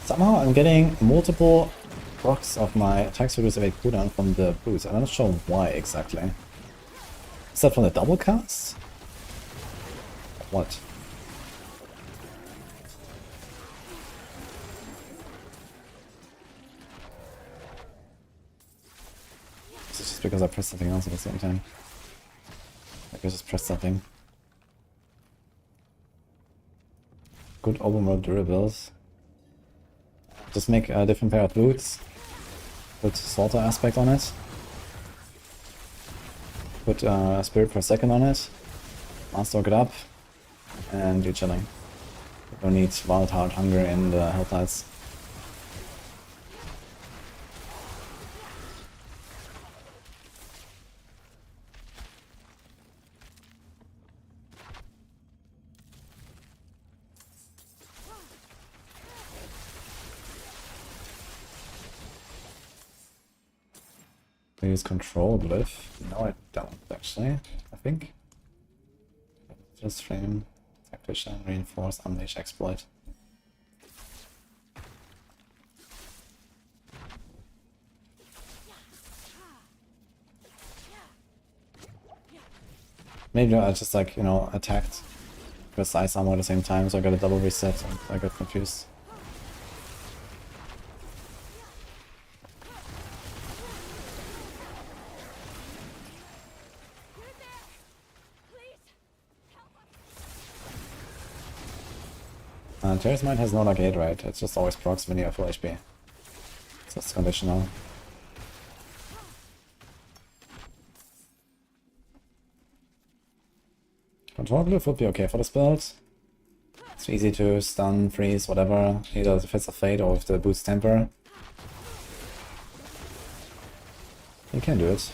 Somehow I'm getting multiple procs of my attacks reduce evade cooldown from the boost. I'm not sure why exactly. Is that from the double cast? What? Is it just because I pressed something else at the same time? Like I just pressed something. Good open world durables. Just make a different pair of boots. Put slaughter aspect on it. Put spirit per second on it. Masterwork it up. And you're chilling. You don't need wild heart hunger in the helltides. Use control glyph. No, I don't actually. I think. Just frame, tactician, reinforce, unleash, exploit. Maybe I just like, you know, attacked with ice armor at the same time, so I got a double reset and I got confused. Terrace Mine has no like aid rate, it's just always procs when you have full HP. So it's conditional. Control glyph would be okay for this build. It's easy to stun, freeze, whatever, either if it's a fade or if the boots temper. You can do it.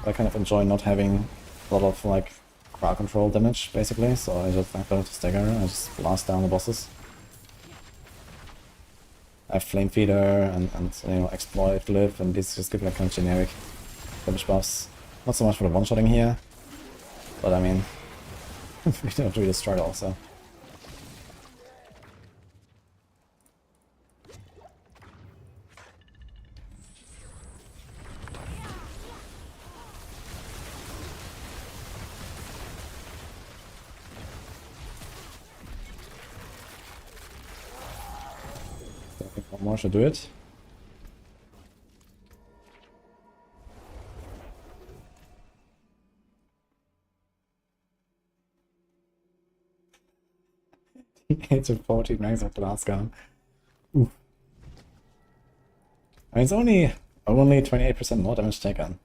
I kind of enjoy not having a lot of like crowd control damage, basically, so I just don't stagger, I just blast down the bosses. I have Flame Feeder and you know, Exploit, Glyph, and these just give like kind of generic damage buffs. Not so much for the one-shotting here, but I mean, we don't really struggle, so. One more should do it. It's a 14 ranks of the last gun. Oof. I mean, it's only 28% more damage taken.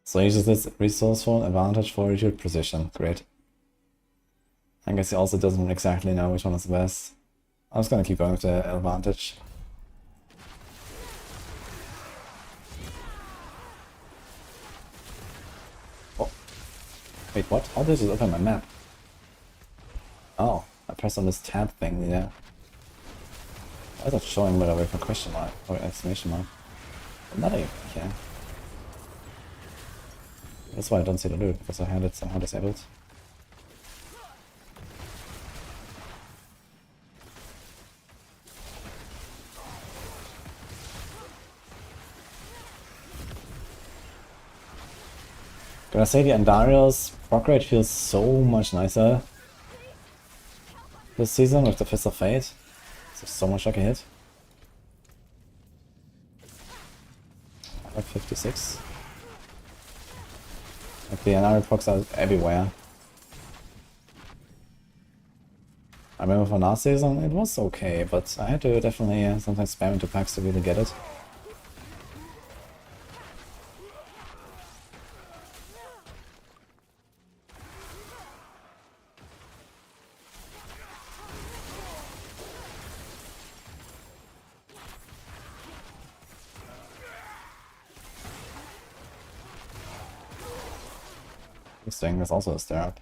So he uses this resourceful advantage for reduced precision. Great. I guess he also doesn't exactly know which one is the best. I'm just gonna keep going with the advantage. Oh. Wait, what? How did it open my map? Oh, I pressed on this tab thing, yeah. Why is that showing right away for question mark or exclamation mark? Not even, yeah. That's why I don't see the loot, because I had it somehow disabled. Gotta say, the Andariel's proc rate feels so much nicer this season with the Fist of Fate. It's so much like a hit. Like 56. Like the NR procs are everywhere. I remember for last season it was okay, but I had to definitely sometimes spam into packs to really get it. This thing is also a stirrup.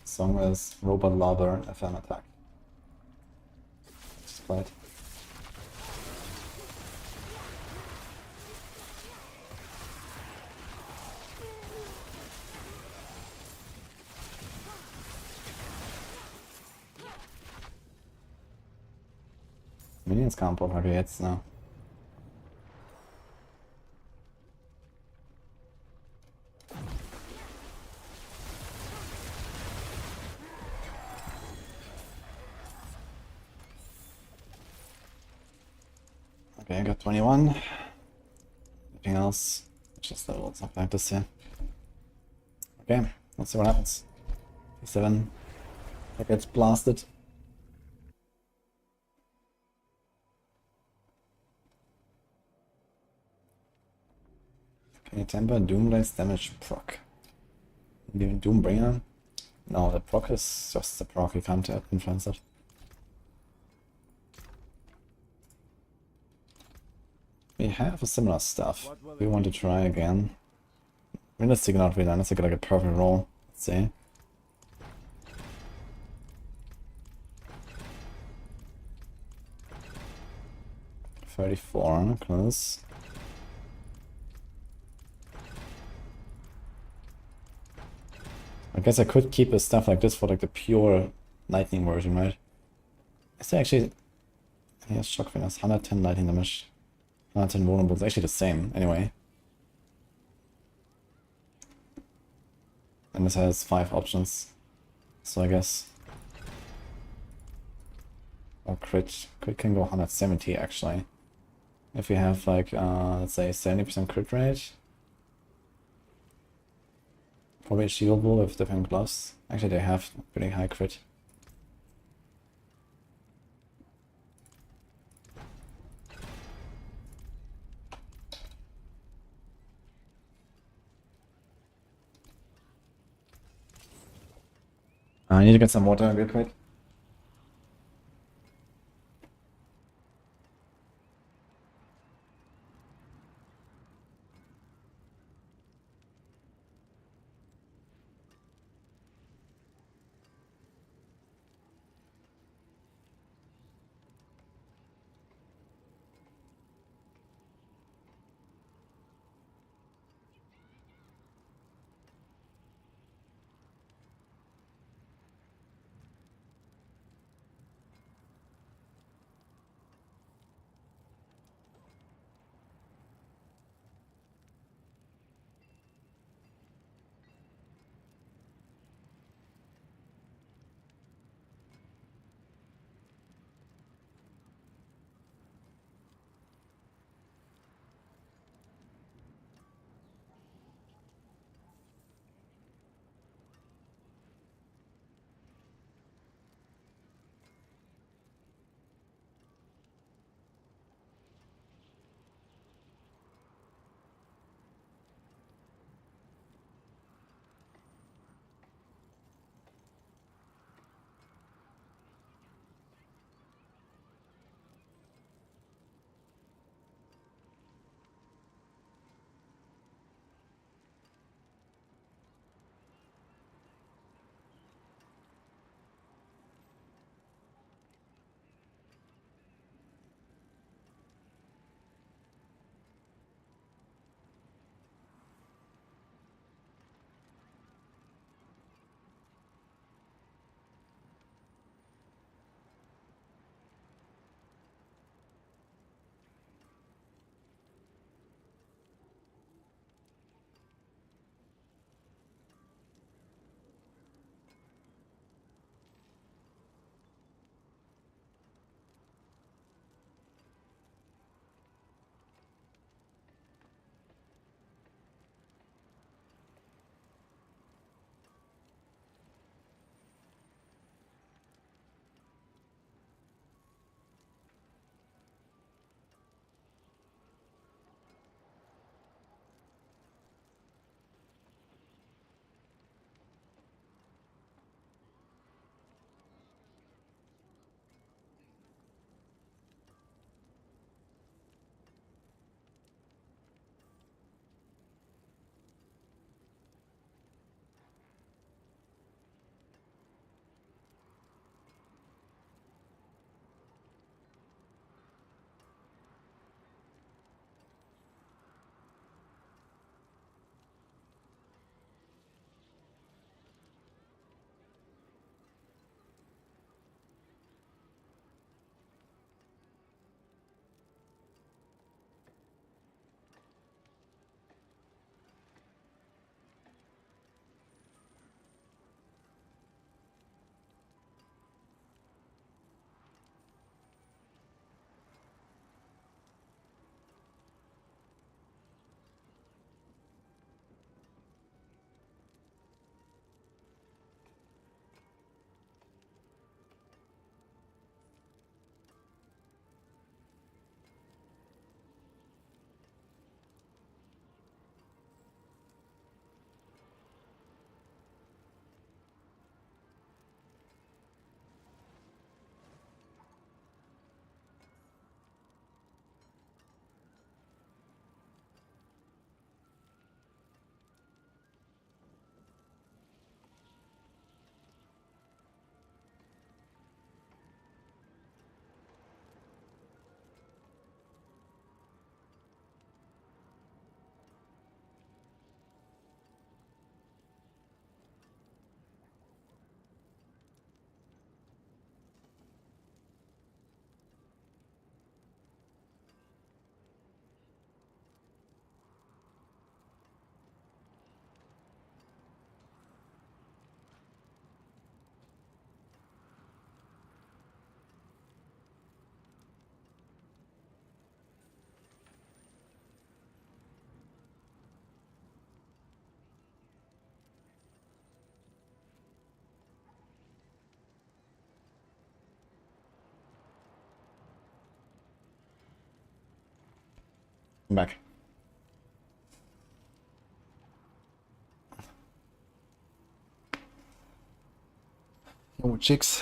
Song is Robot Lobber FM attack. Just play it. Minions can't provoke hits now. Okay, I got 21. Anything else? Just level something like this here. Okay, let's see what happens. P7. I get blasted. Can you temper Doomblade's damage proc? Even Doombringer? No, the proc is just the proc, you can't influence it. We have a similar stuff. We want to try again. Realistic, not really. Let's get like a perfect roll. Let's see. $34, close. I guess I could keep a stuff like this for like the pure lightning version, right? Is there actually... He has shock finesse, 110 lightning damage. 110 vulnerable, it's actually the same, anyway. And this has 5 options. So I guess... Or crit. Crit can go 170 actually. If we have like, let's say 70% crit rate. Probably achievable with different gloves. Actually they have pretty high crit. I need to get some water real quick. I'm back. Oh, chicks.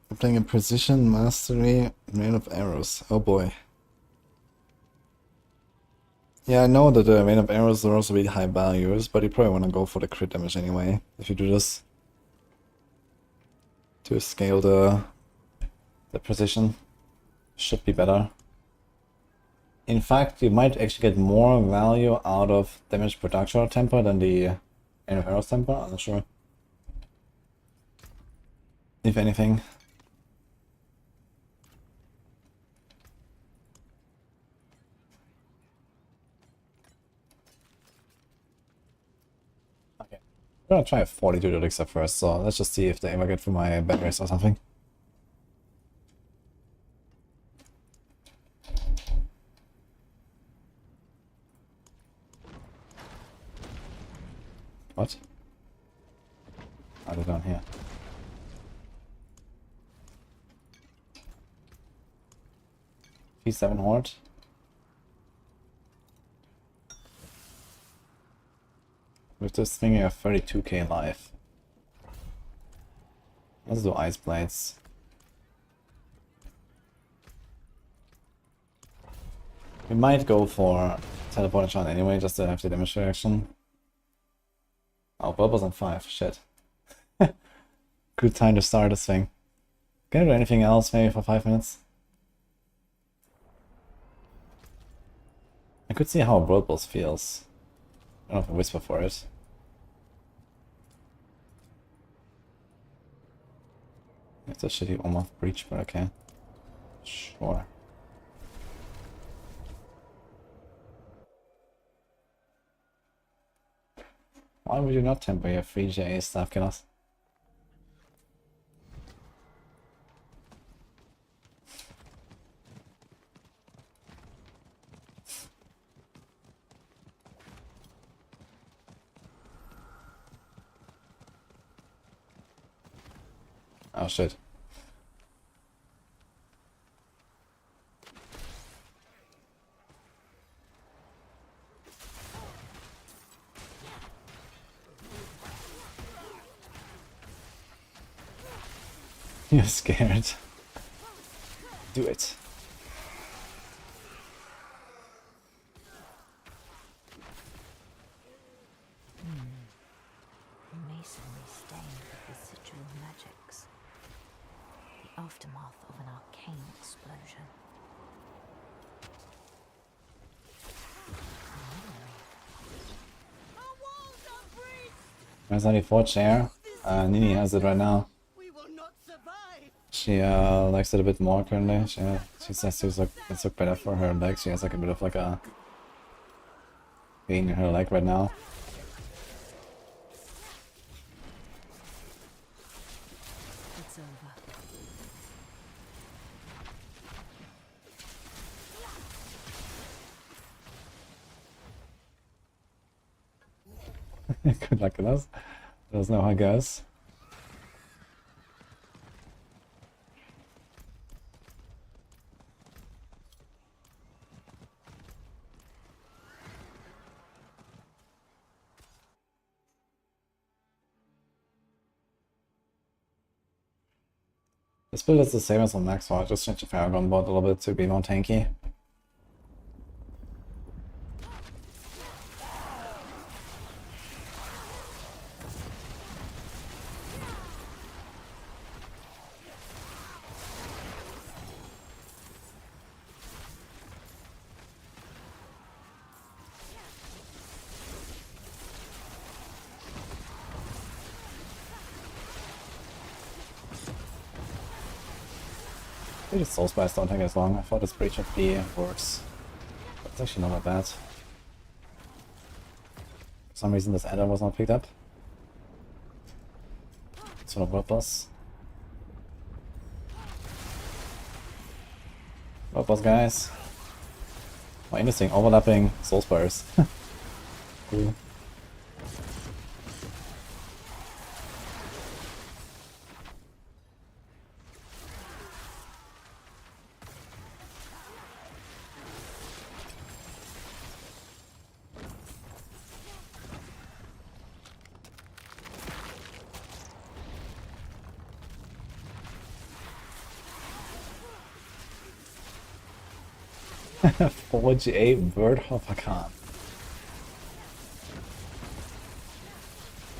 I'm playing in Precision, Mastery, Rain of Arrows. Oh boy. Yeah, I know that the Rain of Arrows are also really high values, but you probably want to go for the crit damage anyway, if you do this. To scale the precision. Should be better. In fact, you might actually get more value out of damage production temper than the Rain of Arrows temper, I'm not sure. If anything. Okay. I'm gonna try a 42 elixir first, so let's just see if they ever get through my barriers or something. What? Oh, they're down here. P7 Horde. With this thing you have 32k life. Let's do Ice Blades. We might go for Teleport Shot anyway, just to have the damage reaction. Oh, Barb was on 5, shit. Good time to start this thing. Can I do anything else maybe for 5 minutes? I could see how a World Boss feels. I don't have a whisper for it. It's a shitty Omaf breach, but okay. Sure. Why would you not temper your free JA staff killers? Oh shit. You're scared. Do it. Masonry stained with residual magics. The aftermath of an arcane explosion. Where's 94 chair? Nini has it right now. She likes it a bit more currently. She says it's look better for her legs. She has like a bit of like a pain in her leg right now. It's over. Good luck with us. Let us know how it goes. This build is the same as on Max, so I just changed the Paragon board a little bit to be more tanky. I think Soul Spice don't take as long. I thought this breach would be worse. But it's actually not that bad. For some reason this adder was not picked up. It's not World Boss. World Boss, guys. Oh, interesting. Overlapping Soul Spires. Cool. 4GA Word of Hakan.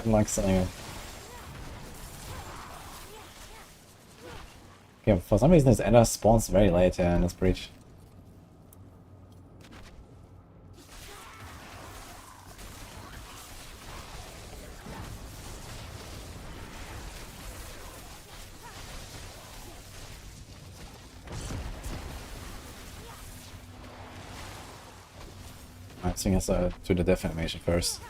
I'm like saying it. Okay, for some reason this Ender spawns very late here in this breach. I think I have to do the death animation first.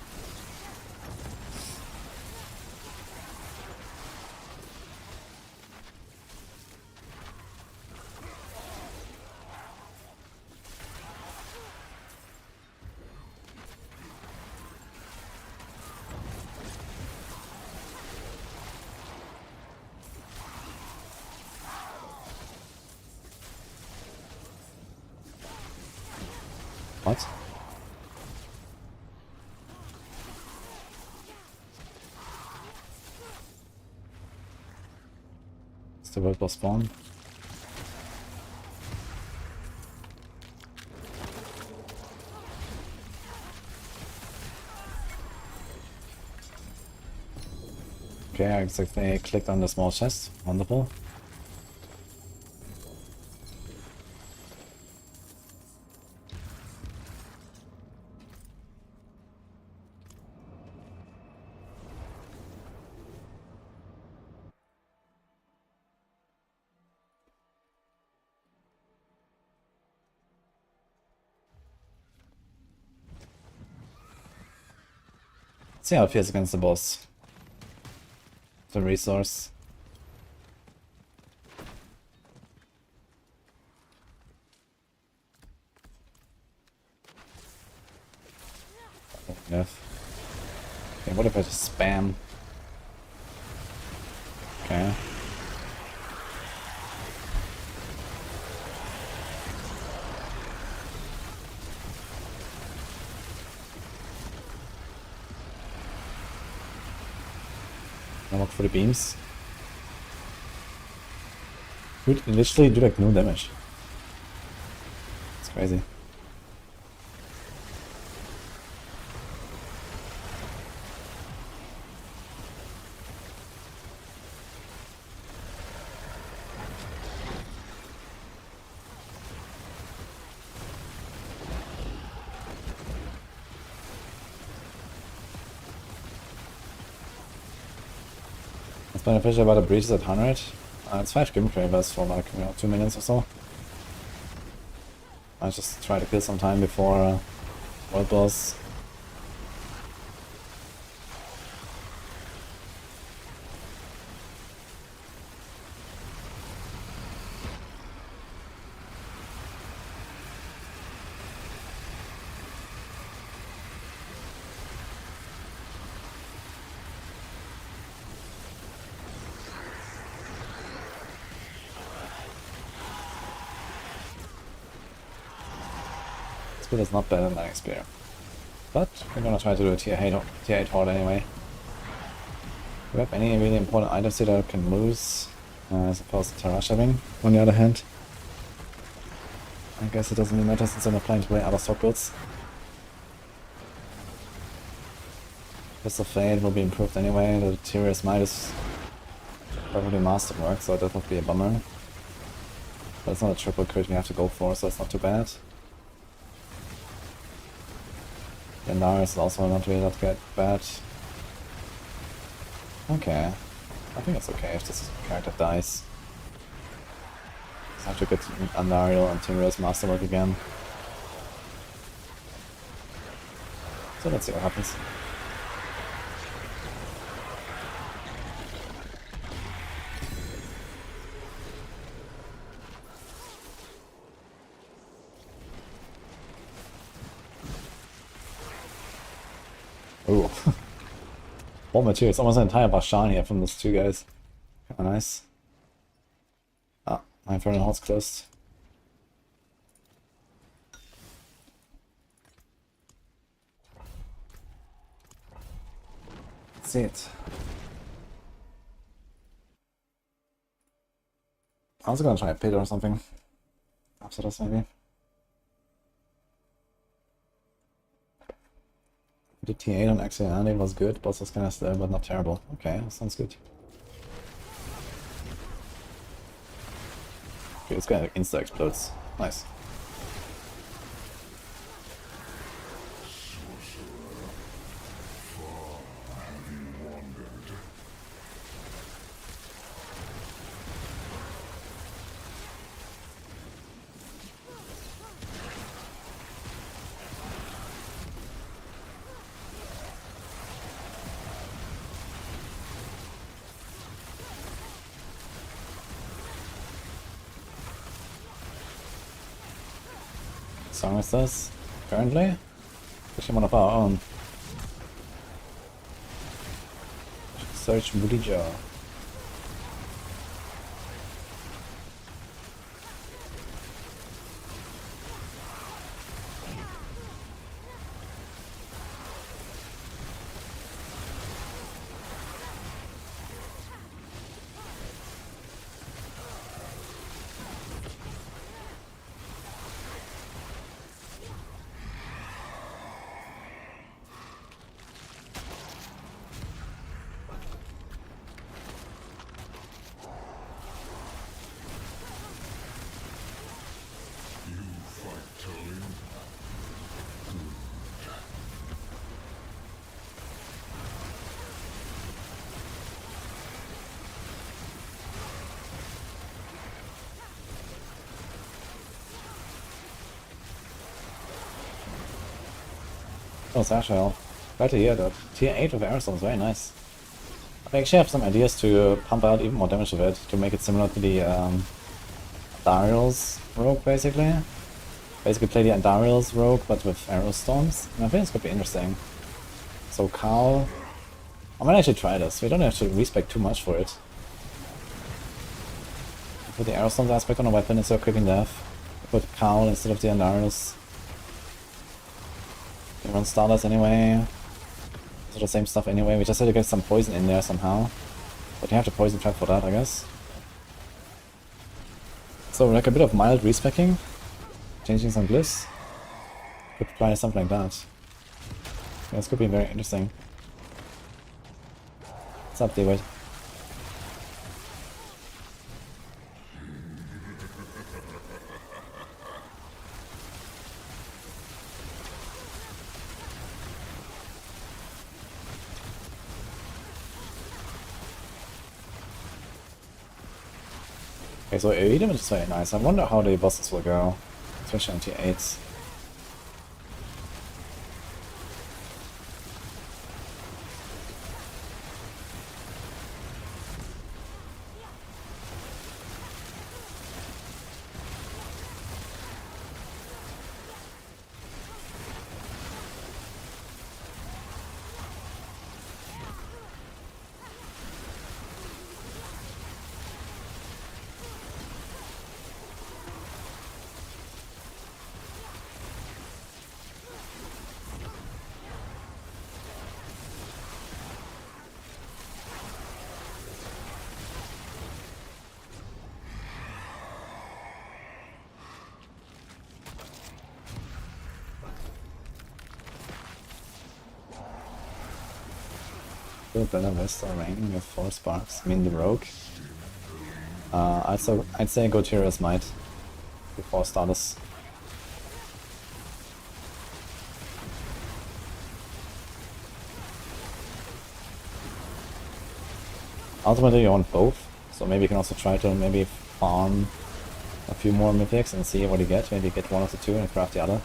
What? Is the world boss spawn? Okay, I exactly clicked on the small chest. Wonderful. See how it feels against the boss. The resource. Enough. Okay, what if I just spam? Okay. Now look for the beams. Dude, they literally do like no damage. It's crazy. What's beneficial about the breach is at 100. It's 5 Grim Cravers for like 2 minutes or so. I just try to kill some time before world boss. Speed is not better than my spear. But we're gonna try to do a tier 8 horde anyway. Do we have any really important items here that I can lose? I suppose Tarashaving, on the other hand. I guess it doesn't really matter since I'm not planning to play other Sorc builds. Fist of Fate will be improved anyway. The Tyrius Might is probably masterwork, so that would be a bummer. But it's not a triple crit we have to go for, so it's not too bad. The Nars is also not really that bad. Okay. I think it's okay if this character dies. Just have to get Andariel and Tyrius masterwork again. So let's see what happens. Ooh. More material. It's almost an entire Bashan here from those two guys. Kinda nice. Ah, my Infernal Hordes closed. Let's see it. I was gonna try a pit or something. After this, maybe. The T8 on Axiality was good, boss was kinda slow, but not terrible. Okay, that sounds good. Okay, this guy insta explodes. Nice. Song is this currently? Actually one of our own. Search wudijo. Oh, Sashel. Glad to hear that. Tier 8 of Aerosol is very nice. I actually have some ideas to pump out even more damage with it, to make it similar to the Dariel's rogue, basically. Basically play the Dariel's rogue, but with arrow storms. And I think this could be interesting. So Carl... I might actually try this. We don't have to respec too much for it. Put the arrow storms aspect on a weapon instead of creeping death. Put Carl instead of the Dariel's. We run starters anyway. So the same stuff anyway. We just had to get some poison in there somehow. But you have to poison trap for that, I guess. So like a bit of mild respecking. Changing some bliss. Could try something like that. Yeah, this could be very interesting. What's up, David? Okay, so AoE damage is very nice. I wonder how the bosses will go, especially on tier 8s. Better Vesta ranking with 4 sparks. I mean the rogue. I'd say go Tyrio's Might before starters. Ultimately you want both, so maybe you can also try to maybe farm a few more mythics and see what you get. Maybe get one of the two and craft the other.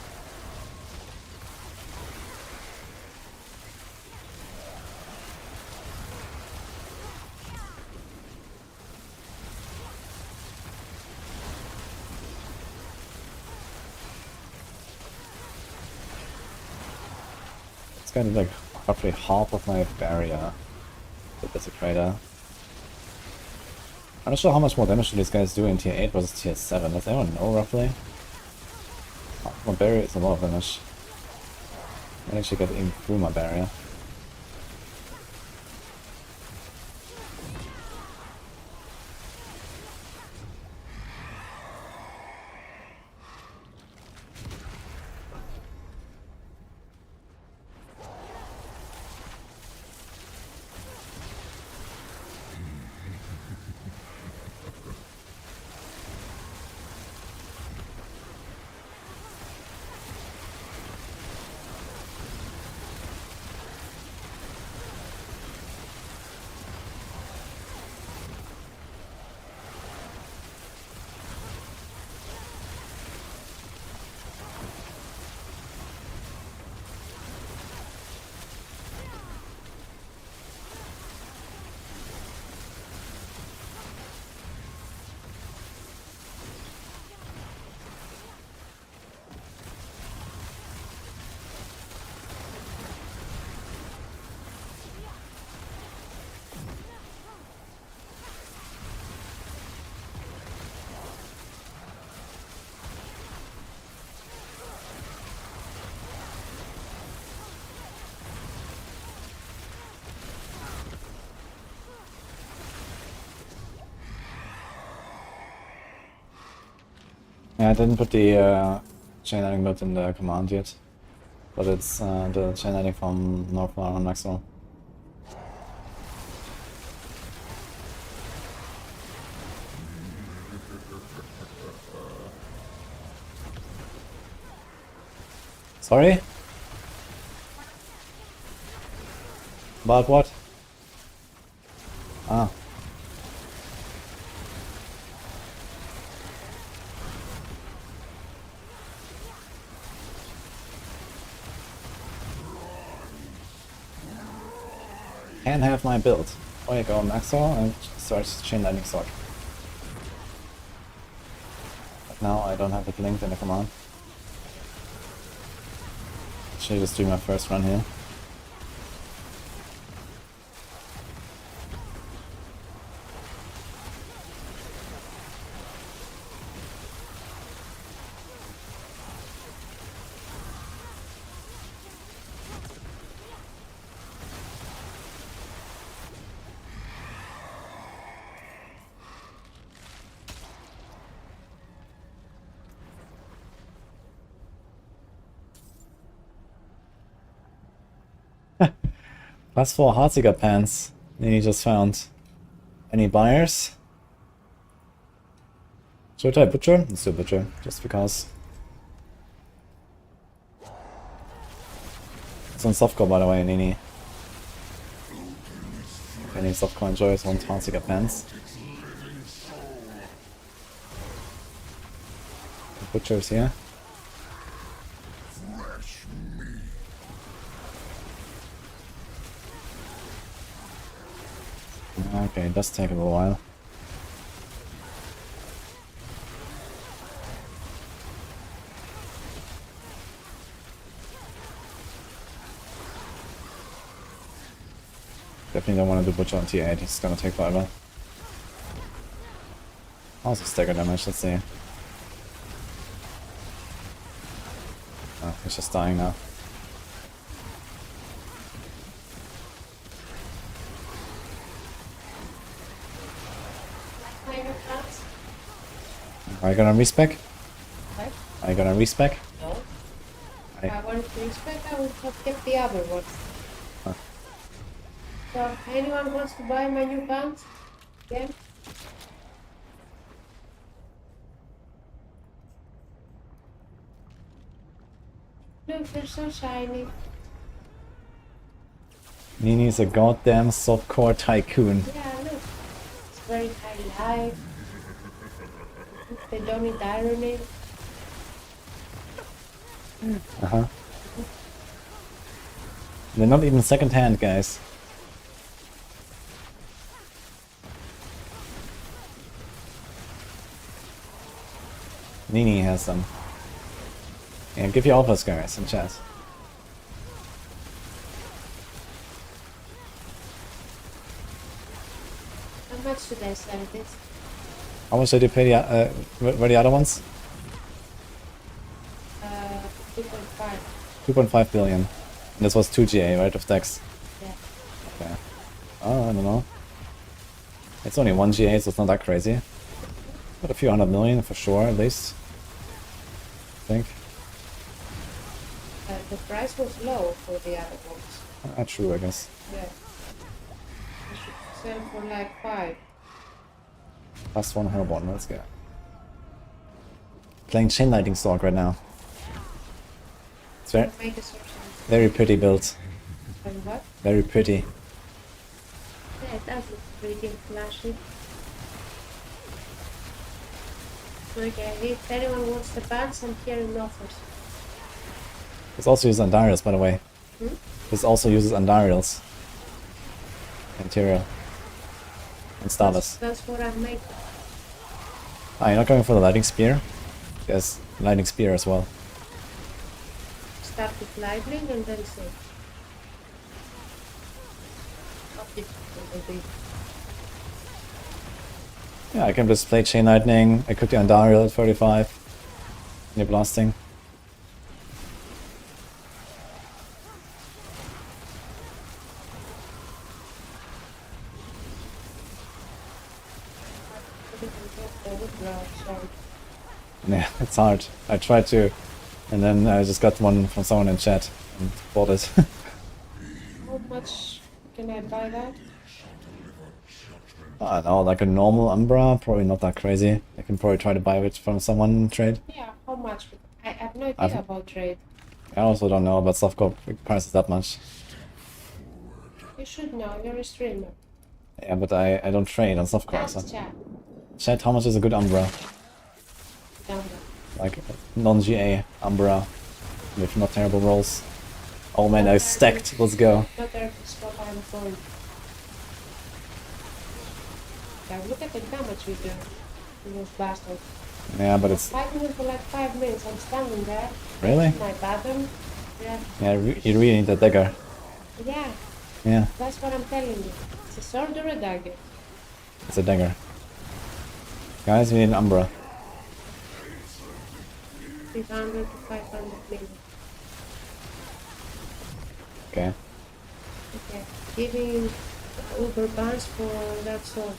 Kind of like roughly half of my barrier, the Desecrator. I'm not sure how much more damage do these guys do in tier 8 versus tier 7. Does anyone know roughly? My barrier is a lot of damage. I actually get in through my barrier. Yeah, I didn't put the chain lightning build in the command yet. But it's the chain lightning from Northflower on Maxwell. Sorry? About what? Ah. Can have my build. Oh, you go Maxwell and start chain lightning Sorc. But now I don't have it linked in the command. Should just do my first run here. +4 Heartsiger pants. Nini just found. Any buyers? Should I butcher? Let's do butcher, just because. It's on softcore by the way, Nini. If any softcore enjoys want Heartsiger pants. The butcher's here. Okay, it does take a little while. Definitely don't want to do butcher on T8, it's gonna take forever. Also stagger damage, let's see. Oh, he's just dying now. Are you gonna respec? What? Are you gonna respec? No. If I wanted to respec, I would have kept the other ones. Huh. So, anyone wants to buy my new pants? Yeah? Look, they're so shiny. Nini's a goddamn softcore tycoon. Yeah, look. It's very high life. They don't need irony. Uh-huh. They're not even second hand, guys. Nini has them. Yeah, give your offers, guys, in chat. How much did I sell this? How much did you pay the, were the other ones? 2.5. 2.5 billion. And this was 2 GA, right, of decks? Yeah. Okay. Oh, I don't know. It's only 1 GA, so it's not that crazy. But a few 100 million for sure, at least. I think. The price was low for the other ones. True, I guess. Yeah. You should sell for like 5. +1 Hellborn, let's go. Playing Chain Lightning Sorc right now. It's Make a search. very pretty build. And what? Very pretty. Yeah, it does look pretty and flashy. Okay, if anyone wants the pants, I'm here in offers. This also uses Andariels, by the way. Hmm? This also uses Andariels. Interior. And Starless. That's what I'm making. Ah, you're not going for the Lightning Spear? Yes, Lightning Spear as well. Start with lightning and then see. How difficult it will be. Yeah, I can just play Chain Lightning, equip the Andariel at 35. And you're blasting. Yeah, it's hard. I tried to, and then I just got one from someone in chat and bought it. How much can I buy that? I don't know, like a normal Umbra, probably not that crazy. I can probably try to buy it from someone in trade. Yeah, how much? I have no idea I've- about trade. I also don't know about softcore prices that much. You should know, you're a streamer. Yeah, but I don't trade on softcore. Ask So. chat. Chat, how much is a good Umbra? Down there. Like non-GA Umbra with not terrible rolls. Oh man, I stacked. Let's go. Not there to stop I'm going. Yeah, look at the damage we do to those bastards. Yeah, but it's Fighting them for like 5 minutes, I'm standing there. really. My bottom. Yeah. Yeah, you really need a dagger. Yeah, Yeah, that's what I'm telling you. It's a sword or a dagger. it's a dagger. Guys, we need an Umbra. 300 to 500 million. Okay. Okay. Giving Uber bans for that sword.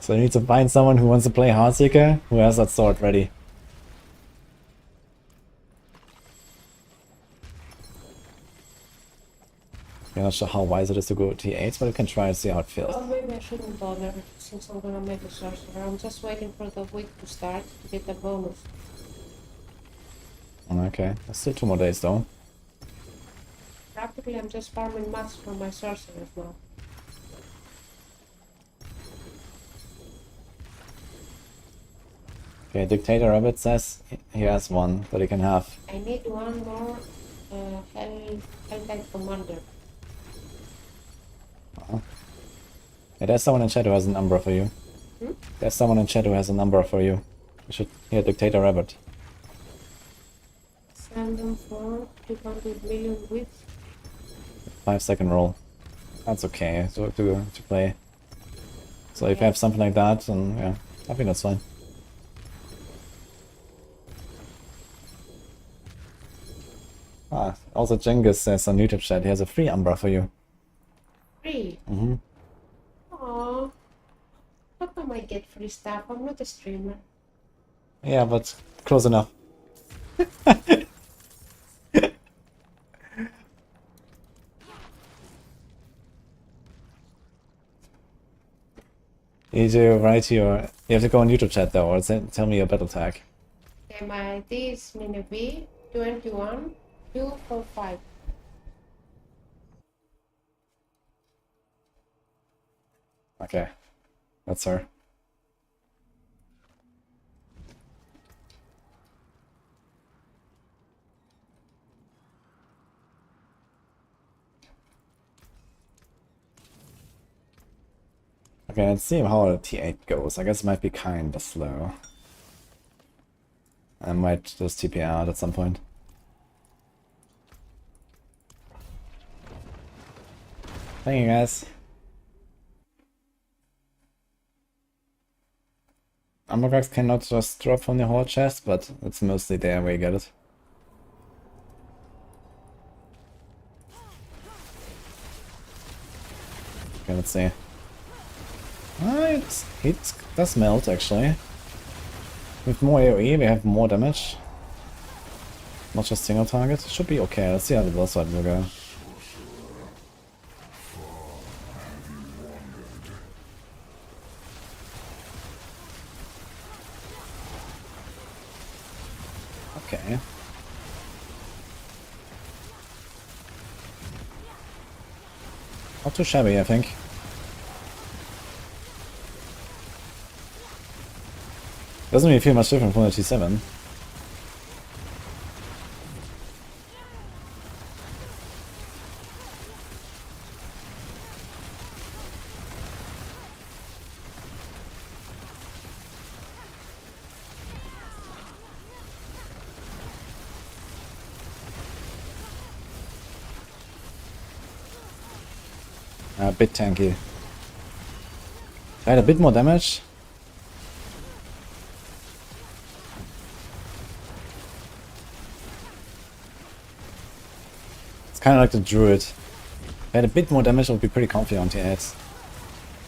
So I need to find someone who wants to play Heartseeker who has that sword ready. I'm not sure how wise it is to go T8, but you can try and see how it feels. Well, maybe I shouldn't bother since I'm gonna make a sorcerer. I'm just waiting for the week to start to get the bonus. Okay, there's still 2 more days though. Practically, I'm just farming mats for my sorcerers now. Okay, Dictator Rabbit says he has one that he can have. I need one more Hell type commander. Yeah, there's someone in chat who has a number for you. Hmm? There's someone in chat who has a number for you. You should hear Dictator Rabbit. Send them for 200 million with 5-second roll. That's okay to play. So if you have something like that, then yeah, I think that's fine. Ah, also Jengus says on YouTube chat he has a free Umbra for you. free. Mm-hmm. Aww. How come I get free stuff? I'm not a streamer. Yeah, but close enough. You need to write your... You have to go on YouTube chat though, or tell me your battle tag. Okay, my ID is Minev 21 245. Okay, that's her. Okay, let's see how the T8 goes. I guess it might be kinda slow. I might just TP out at some point. Thank you guys. Ambercracks cannot just drop from the horde chest, but it's mostly there where you get it. Okay, let's see. It does melt actually. With more AoE we have more damage. Not just single target. Should be okay. Let's see how the boss fight will go. Okay. Not too shabby, I think. Doesn't really feel much different from the T7. A bit tanky. I had a bit more damage. Kind of like the Druid. If I had a bit more damage, I would be pretty comfy on T8.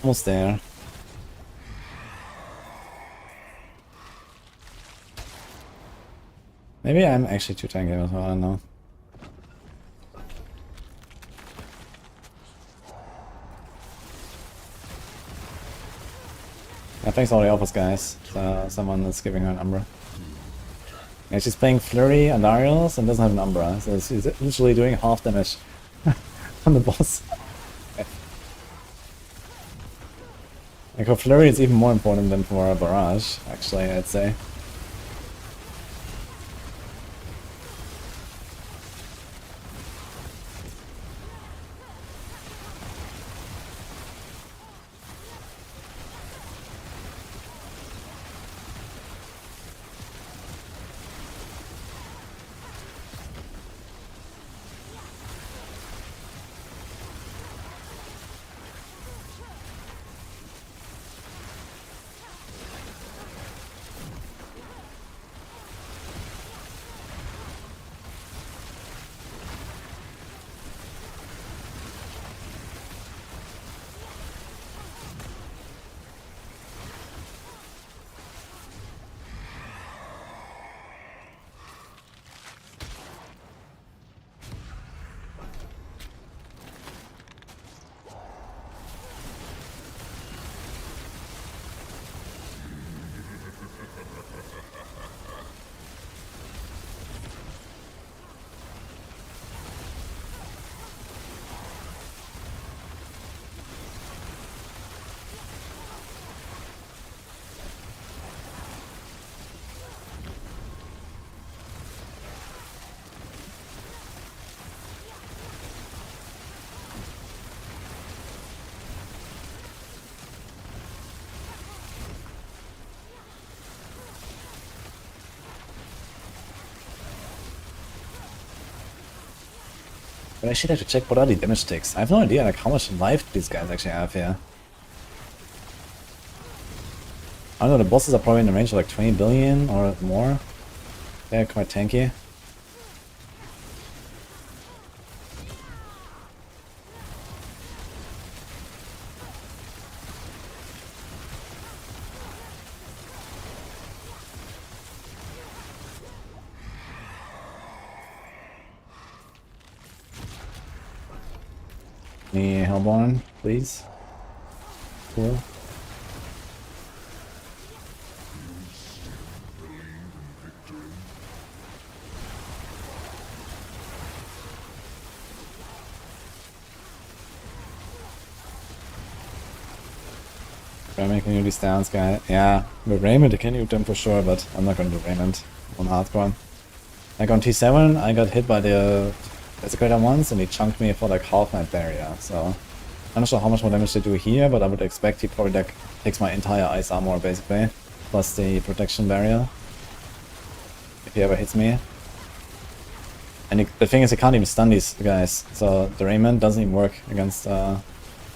Almost there. Maybe I'm actually too tanky as well, I don't know. Yeah, thanks for all the offers, guys. Someone is giving her an Umbra. Yeah, she's playing Flurry and Darius and doesn't have an Umbra, so she's literally doing half damage on the boss. Like for Flurry it's even more important than for a Barrage, actually, I'd say. But I should have to check what are the damage ticks. I have no idea like how much life these guys actually have here. I don't know, the bosses are probably in the range of like 20 billion or more. They're quite tanky. Any Hellborn, please? Cool. Raymond can use these downs, guy. Yeah, with Raymond I can use them for sure, but I'm not gonna do Raymond on hardcore. Like on T7 I got hit by the Desecrator once and he chunked me for like half my barrier, so I'm not sure how much more damage they do here, but I would expect he probably like takes my entire ice armor basically, plus the protection barrier, if he ever hits me. And the thing is he can't even stun these guys, so the Raymond doesn't even work against the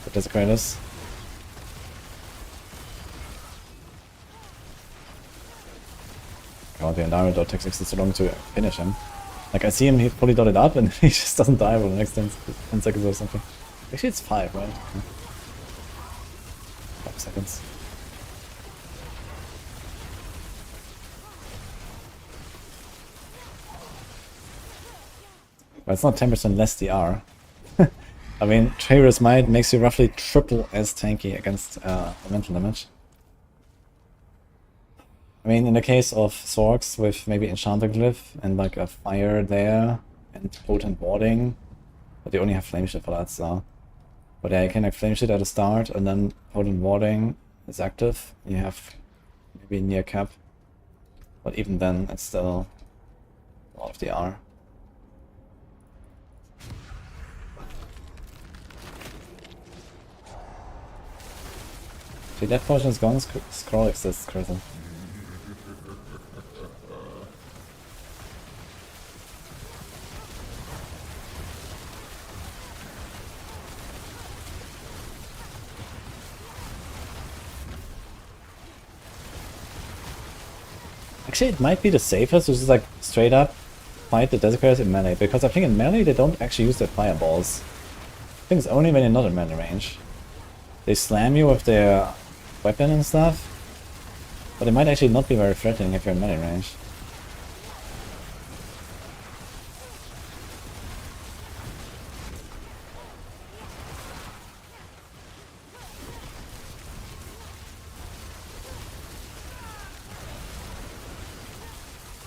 Desecrators. God, the Endaro dot takes so long to finish him. Like I see him, he's fully dotted up and he just doesn't die for the next 10 seconds or something. Actually it's 5, right? 5 seconds. But it's not 10% less DR. I mean, Trader's Might makes you roughly triple as tanky against elemental damage. I mean, in the case of Sorcs with maybe Enchanter Glyph and like a fire there and potent warding, but they only have flame shit for that, so. But yeah, you can like flame shit at the start and then potent warding is active. You have maybe near cap, but even then it's still a lot of DR. See, that potion is gone, scroll exists, Crystal. Actually, it might be the safest to just like straight up fight the Desecrators in melee, because I think in melee they don't actually use their fireballs. I think it's only when you're not in melee range. They slam you with their weapon and stuff, but it might actually not be very threatening if you're in melee range.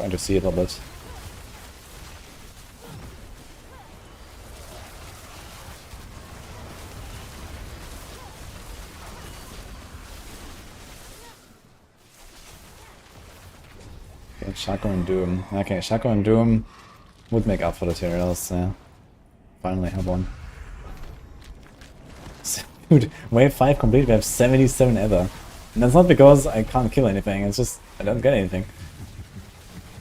Trying to see it a little bit. Okay, Shaco and Doom. Okay, Shaco and Doom would make up for the Tyraels, yeah. Finally, Hellborn. Dude, wave 5 complete, we have 77 ever. And that's not because I can't kill anything, it's just I don't get anything.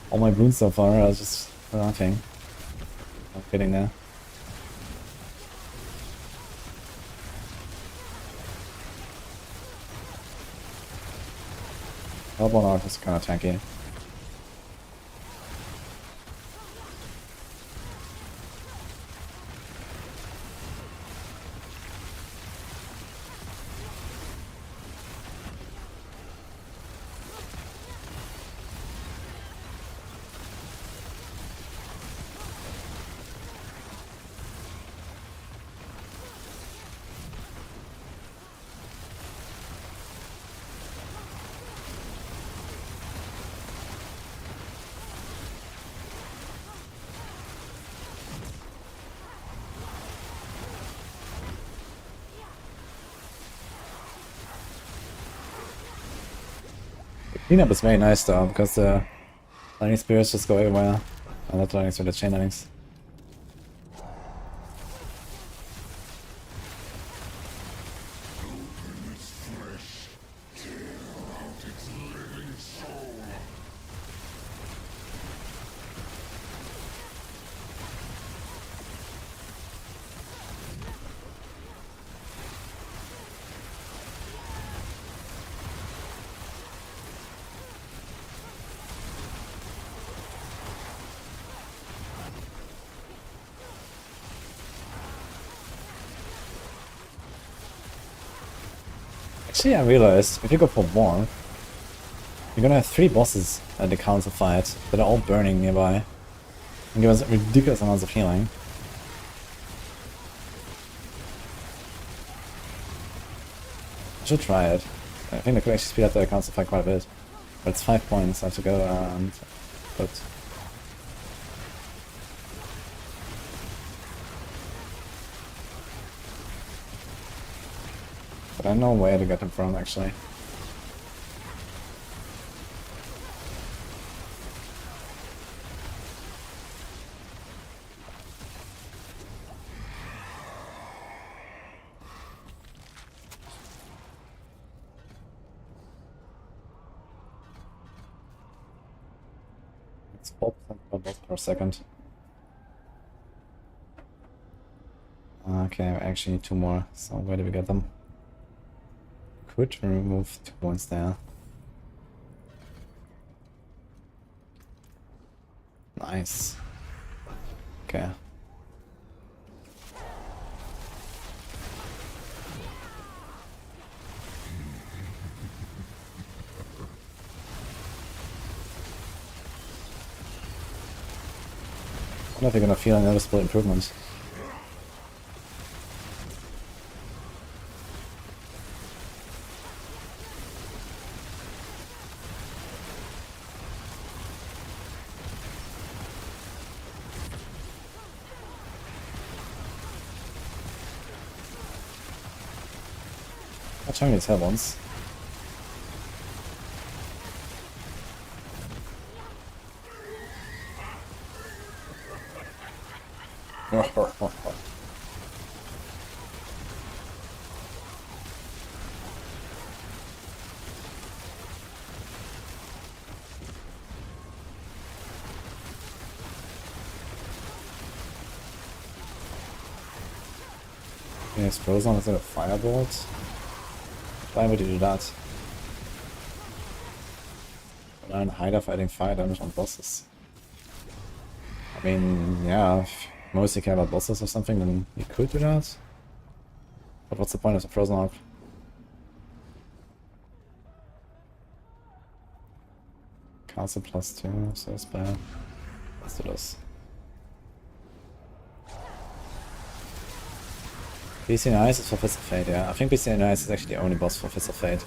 All my boons so far are just nothing. Not getting there. Hellborn art is kinda tanky. Cleanup is very nice though, because the lightning spears just go everywhere. Not lightning spears, the chain lightnings. Actually, I realized if you go for more, you're gonna have 3 bosses at the council fight that are all burning nearby and give us ridiculous amounts of healing. I should try it. I think I could actually speed up the council fight quite a bit. But it's 5 points, I have to go and put. But I know where to get them from, actually. It's 4% per second. Okay, I actually need 2 more, so where do we get them? Could remove 2 points there. Nice. Okay. I wonder if you're gonna feel a noticeable improvement. I'll try these Hellborns. Okay, it's frozen instead of firebolt. Why would you do that? An hider fighting fire damage on bosses. I mean, yeah, if you mostly care about bosses or something, then you could do that. But what's the point of the frozen orb? Castle +2, so it's bad. Let's do this. BC Nice is for Fist of Fate, yeah. I think BC Nice is actually the only boss for Fist of Fate.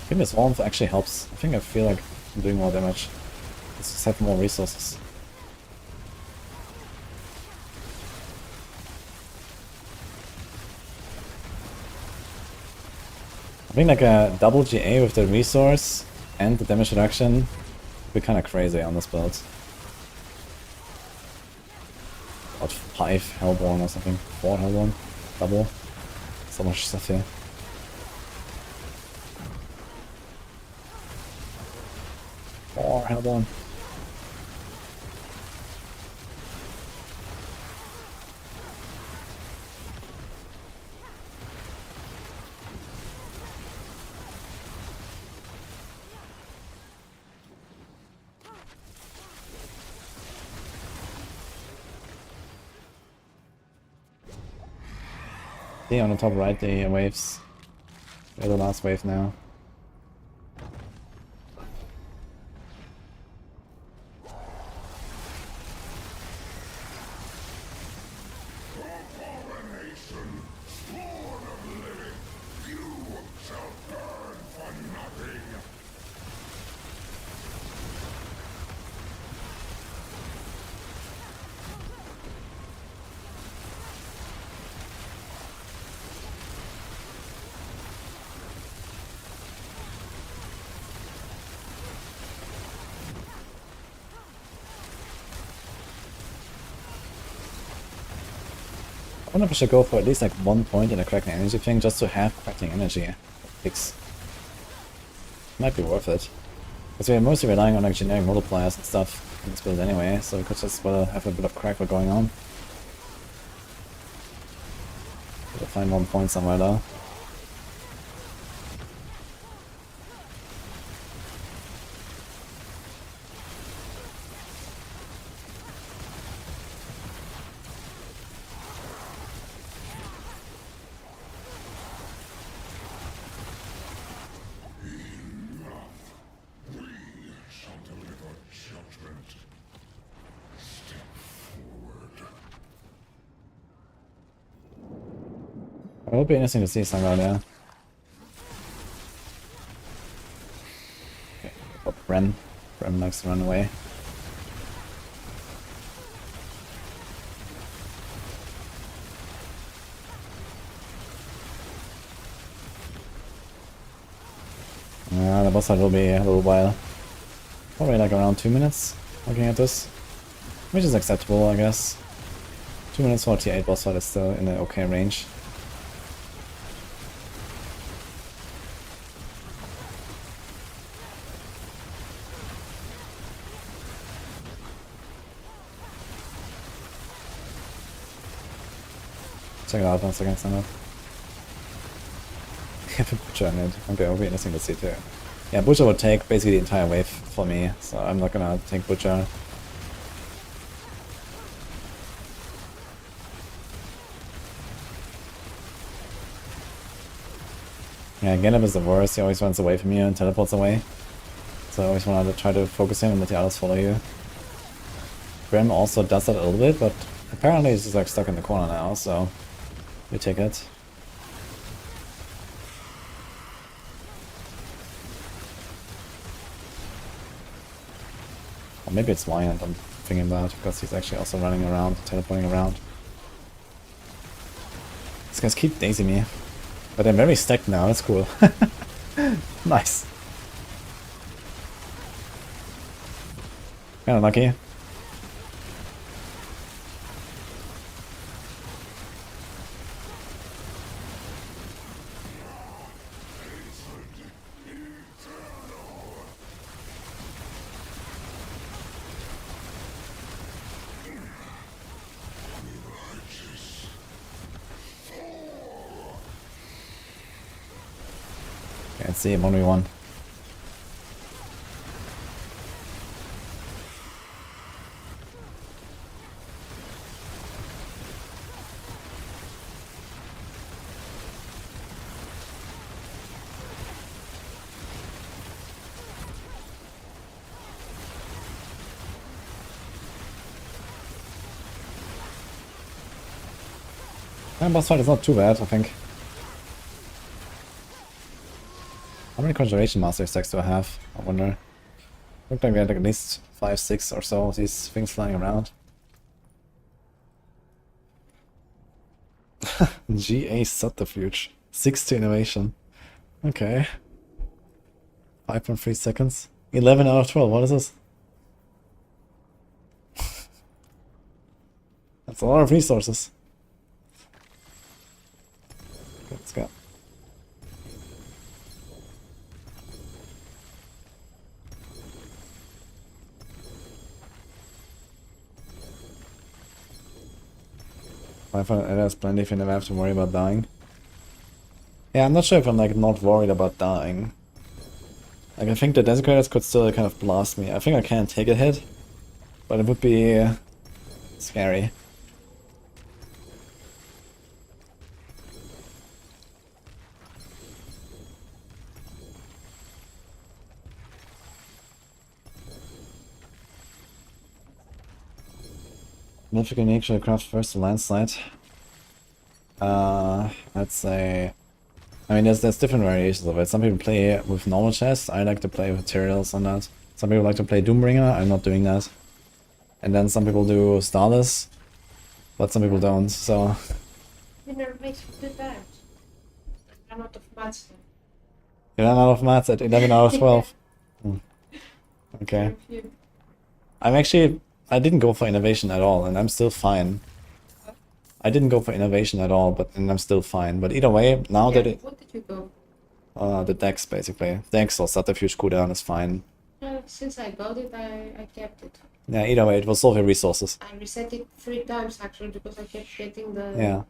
I think this warmth actually helps. I think I feel like I'm doing more damage. Let's just have more resources. I think like a double GA with the resource and the damage reduction would be kind of crazy on this build. About 5 Hellborn or something. 4 Hellborn. Double. So much stuff here. More Hellborn. See on the top right the waves. We're the last wave now. I wonder if I should go for at least like 1 point in a cracking energy thing just to have cracking energy picks. Might be worth it. Because we're mostly relying on like generic multipliers and stuff in this build anyway, so we could just well have a bit of crackle going on. We'll find 1 point somewhere though. It would be interesting to see somewhere there. Okay, oh, Rem likes to run away. The boss fight will be a little while. Probably like around 2 minutes, looking at this. Which is acceptable, I guess. 2 minutes for T8 boss fight is still in an okay range. Check it out once again, stand up. Have a Butcher in it. Okay, it'll be interesting to see too. Yeah, Butcher would take basically the entire wave for me, so I'm not gonna take Butcher. Yeah, Gennep is the worst. He always runs away from you and teleports away. So I always want to try to focus him and let the others follow you. Grim also does that a little bit, but apparently he's just like stuck in the corner now, so we take it. Or maybe it's Wyand I'm thinking about, because he's actually also running around, teleporting around. These guys keep dazing me. But they're very stacked now, that's cool. Nice. Kinda lucky. Can't see him, 1v1. And boss fight is not too bad, I think. How many Conjuration Master stacks do I have? I wonder. Look like we had like at least 5, 6 or so of these things flying around. GA subterfuge. 6 to innovation. Okay. 5.3 seconds. 11 out of 12. What is this? That's a lot of resources. Okay, let's go. There's plenty if you never have to worry about dying. Yeah, I'm not sure if I'm like not worried about dying. Like I think the Desecrators could still kind of blast me. I think I can take a hit, but it would be scary. Significant nature craft first landslide. I'd say. I mean, there's different variations of it. Some people play with normal chests. I like to play with materials on that. Some people like to play Doombringer. I'm not doing that. And then some people do Starless, but some people don't. So. Winner makes me do that. I'm out of mats. You ran out of mats at 11 out of 12. Okay. I didn't go for innovation at all, and I'm still fine. I didn't go for innovation at all, and I'm still fine. But either way, now that it... What did you go? The Dex, basically. Dex or subterfuge cooldown is fine. Since I got it, I kept it. Yeah, either way, it will solve your resources. I reset it 3 times actually, because I kept getting the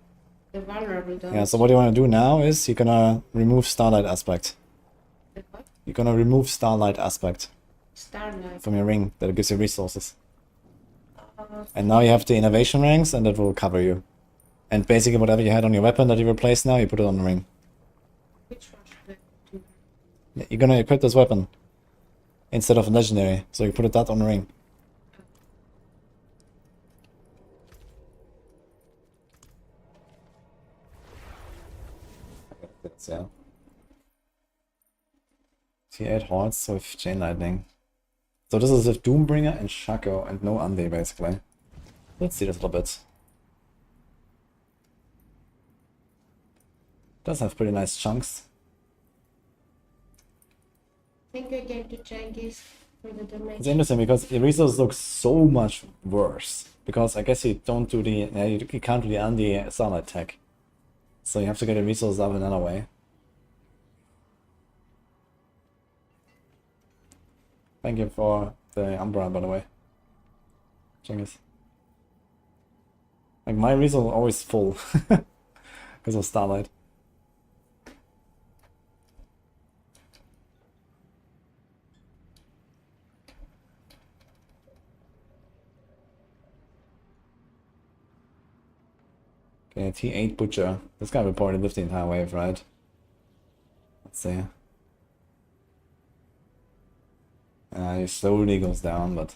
vulnerable damage. Yeah, so what you want to do now is you're gonna remove Starlight Aspect. The what? You're gonna remove Starlight Aspect Starlight. from your ring, that gives you resources. And now you have the innovation ranks, and that will cover you. And basically whatever you had on your weapon that you replaced now, you put it on the ring. Which one should I do? Yeah, you're gonna equip this weapon instead of legendary, so you put that on the ring. Yeah. T8 Hordes with Chain Lightning. So this is with Doombringer and Shaco and no Unday basically. Let's see this a little bit. Does have pretty nice chunks. I think we're going to check this for the damage. It's interesting because the resources look so much worse. Because I guess you don't do the you can't do the Unday Starlight tech. So you have to get the resources up another way. Thank you for the Umbra, by the way. Genghis. Like, my resource is always full. Because of Starlight. Okay, T8 Butcher. This guy will probably lift the entire wave, right? Let's see. He slowly goes down, but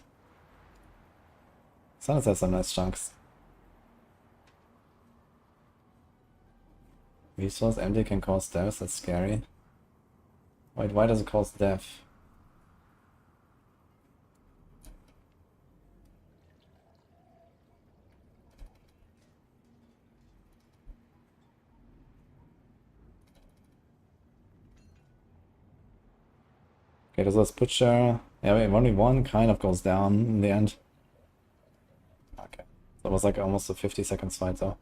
Silence has some nice chunks. Resource empty can cause death, that's scary. Wait, why does it cause death? Okay, there's this Butcher. Yeah, wait, only one kind of goes down in the end. Okay. That was like almost a 50-second fight though.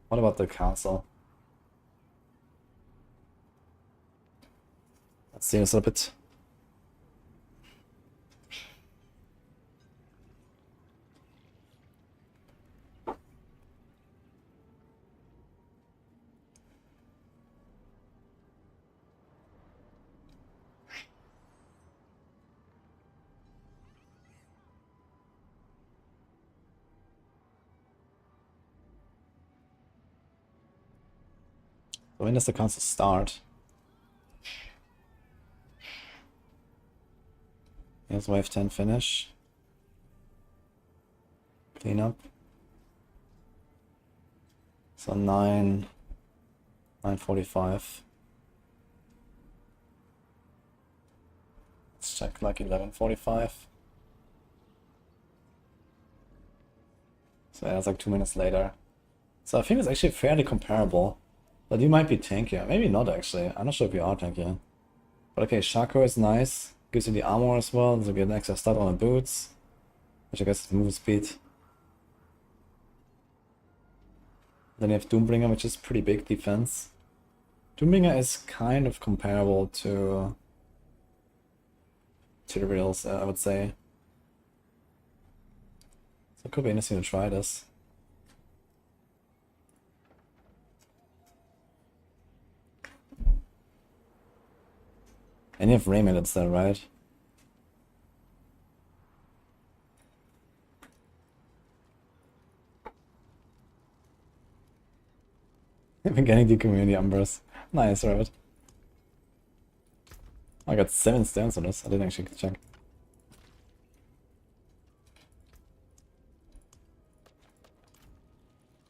What about the castle? Let's see this a bit. When does the council start? Here's wave 10 finish. Clean up. So 9:45. check like 11:45. So yeah, it's like 2 minutes later. So I think it's actually fairly comparable. But you might be tankier. Maybe not actually. I'm not sure if you are tankier. But okay, Shaco is nice. Gives you the armor as well, so you get an extra stat on the boots. Which I guess is move speed. Then you have Doombringer, which is pretty big defense. Doombringer is kind of comparable to the reals, I would say. So it could be interesting to try this. And you have Raymond instead, right? I've been getting the community umbers. Nice, right? I got 7 stones on this. I didn't actually check.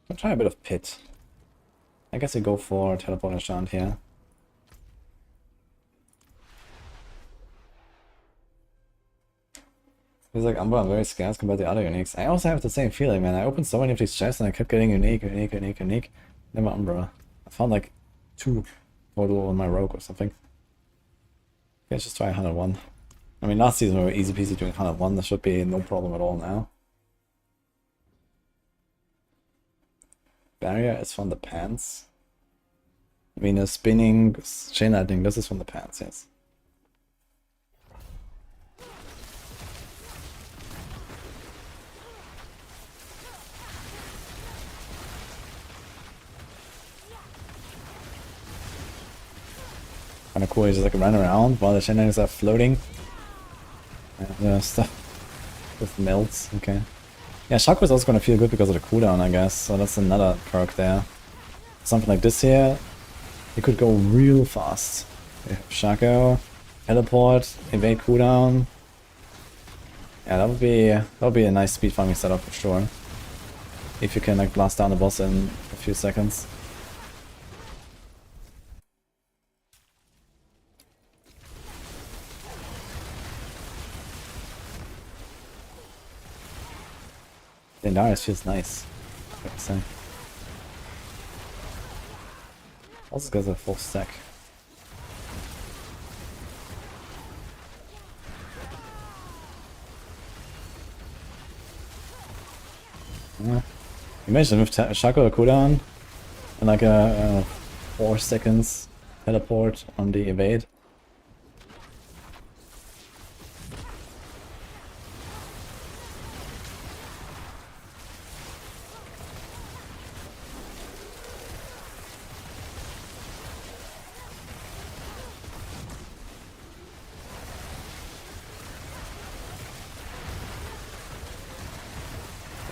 I'll try a bit of pit. I guess we go for teleport enchant here. Feels like Umber, I'm very scarce compared to other uniques. I also have the same feeling, man. I opened so many of these chests and I kept getting unique. Never Umbra. I found like 2 total on my rogue or something. Let's just try 101. I mean, last season we were easy peasy doing 101. There should be no problem at all now. Barrier is from the pants. I mean, a spinning chain lightning, this is from the pants, yes. Kind of cool, you just like run around while the chain lightnings are floating. And stuff with melts, okay. Yeah, Shaco is also gonna feel good because of the cooldown, I guess, so that's another perk there. Something like this here, you could go real fast. You have Shaco, teleport, evade cooldown. Yeah, that would be a nice speed farming setup for sure. If you can like blast down the boss in a few seconds. Darius feels nice, I have to say. Also, these guys are full stack. Yeah. You mentioned with Shaco a cooldown and like a 4 seconds teleport on the evade.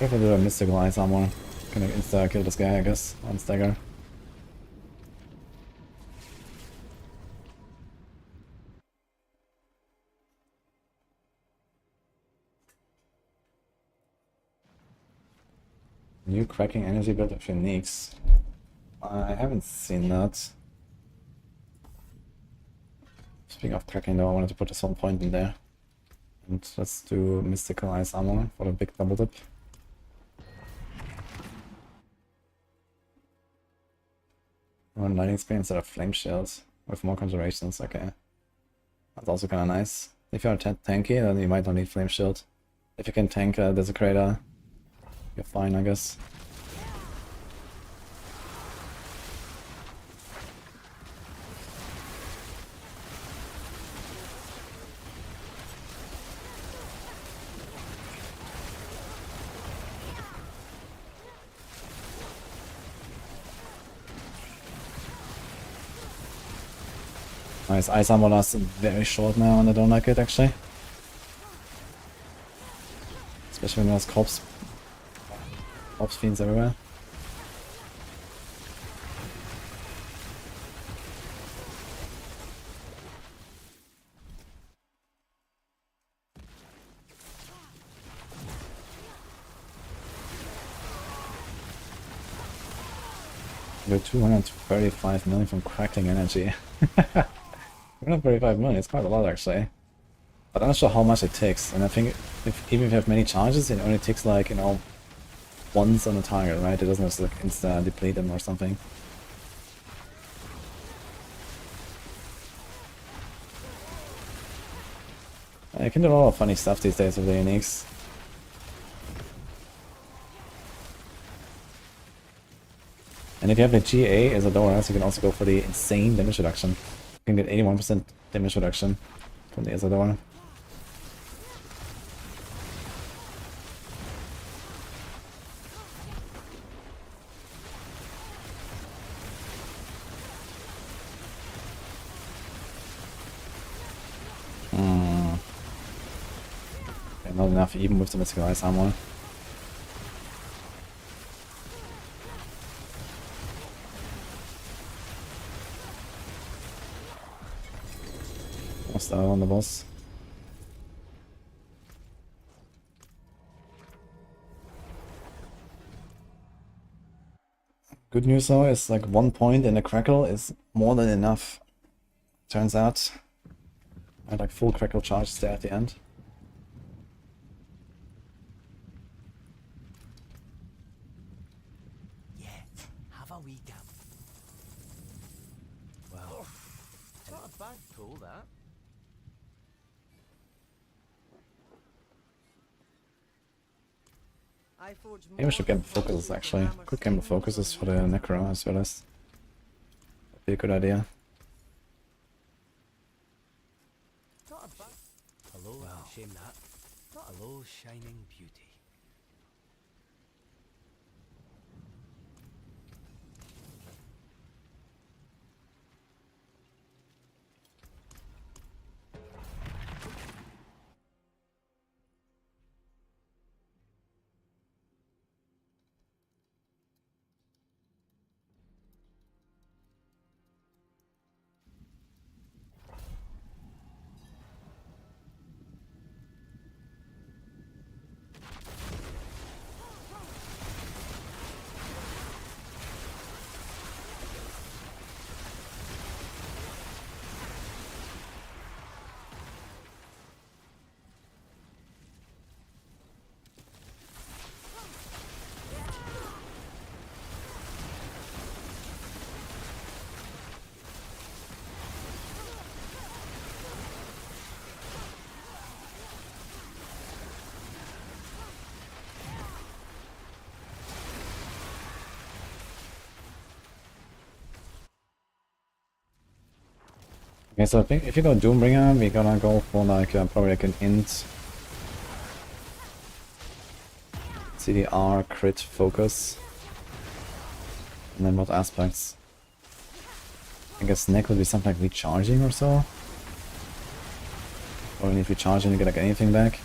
If I do a mystical ice armor, gonna insta kill this guy, I guess, on stagger. New cracking energy build of uniques. I haven't seen that. Speaking of cracking though, I wanted to put this 1 point in there. And let's do mystical ice armor for the big double dip. Run lightning spear instead of flame shields with more conjurations, okay. That's also kinda nice. If you're tanky, then you might not need flame shield. If you can tank a desecrator, you're fine, I guess. Nice, ice armor lasts very short now and I don't like it actually. Especially when there's corpse fiends everywhere. We're 235 million from crackling energy. 235 million, it's quite a lot actually. But I'm not sure how much it takes, and I think even if you have many charges, it only takes like, you know, once on a target, right? It doesn't have to like insta deplete them or something. You can do a lot of funny stuff these days with the uniques. And if you have the GA as a Adoras, you can also go for the insane damage reduction. You can get 81% damage reduction from the Isadora. Okay, not enough even with the mystical ice armor. Lost out on the boss. Good news though is like 1 point in the crackle is more than enough. Turns out I had like full crackle charges there at the end. Yeah, have a wee gam. Well, it's not a bad pull, that. Maybe we should get focuses actually. Quick game of focuses for the Necro as well as. That'd be a good idea. Not a bad. Hello, well, shame that. Not a low shining beauty. Okay, so I think if you go Doombringer, we're gonna go for like probably like an int CDR crit focus. And then what aspects? I guess neck would be something like recharging or so. Or if recharging you get like anything back.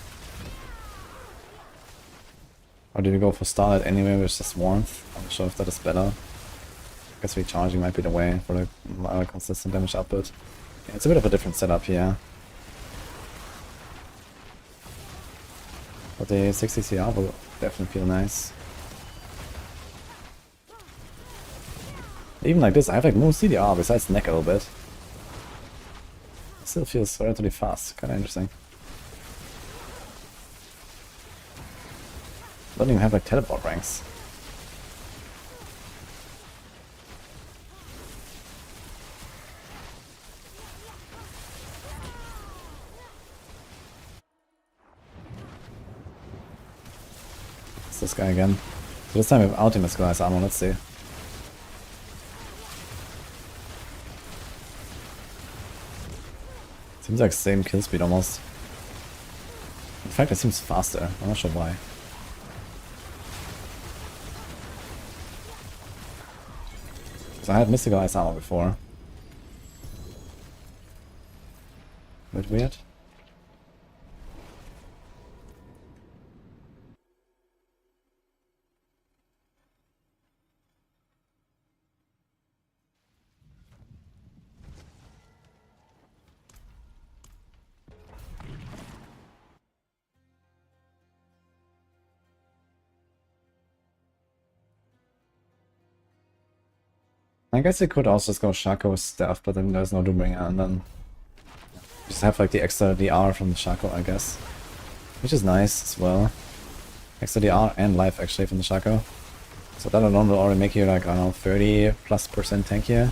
Or do we go for Starlight anyway with just warmth? I'm not sure if that is better. I guess recharging might be the way for the consistent damage output. Yeah, it's a bit of a different setup here. But the 60 CR will definitely feel nice. Even like this, I have like no CDR besides neck a little bit. It still feels relatively fast, kinda interesting. Don't even have like teleport ranks. It's this guy again. So this time we have Ultimate Glass Armor, let's see. Seems like same kill speed almost. In fact, it seems faster. I'm not sure why. So I had Mystical Ice Armor before. A bit weird. I guess it could also just go Shaco stuff, but then there's no Doombringer, and then Just have like the extra DR from the Shaco, I guess. Which is nice as well. Extra DR and life actually from the Shaco. So that alone will already make you like, I don't know, 30+% tankier.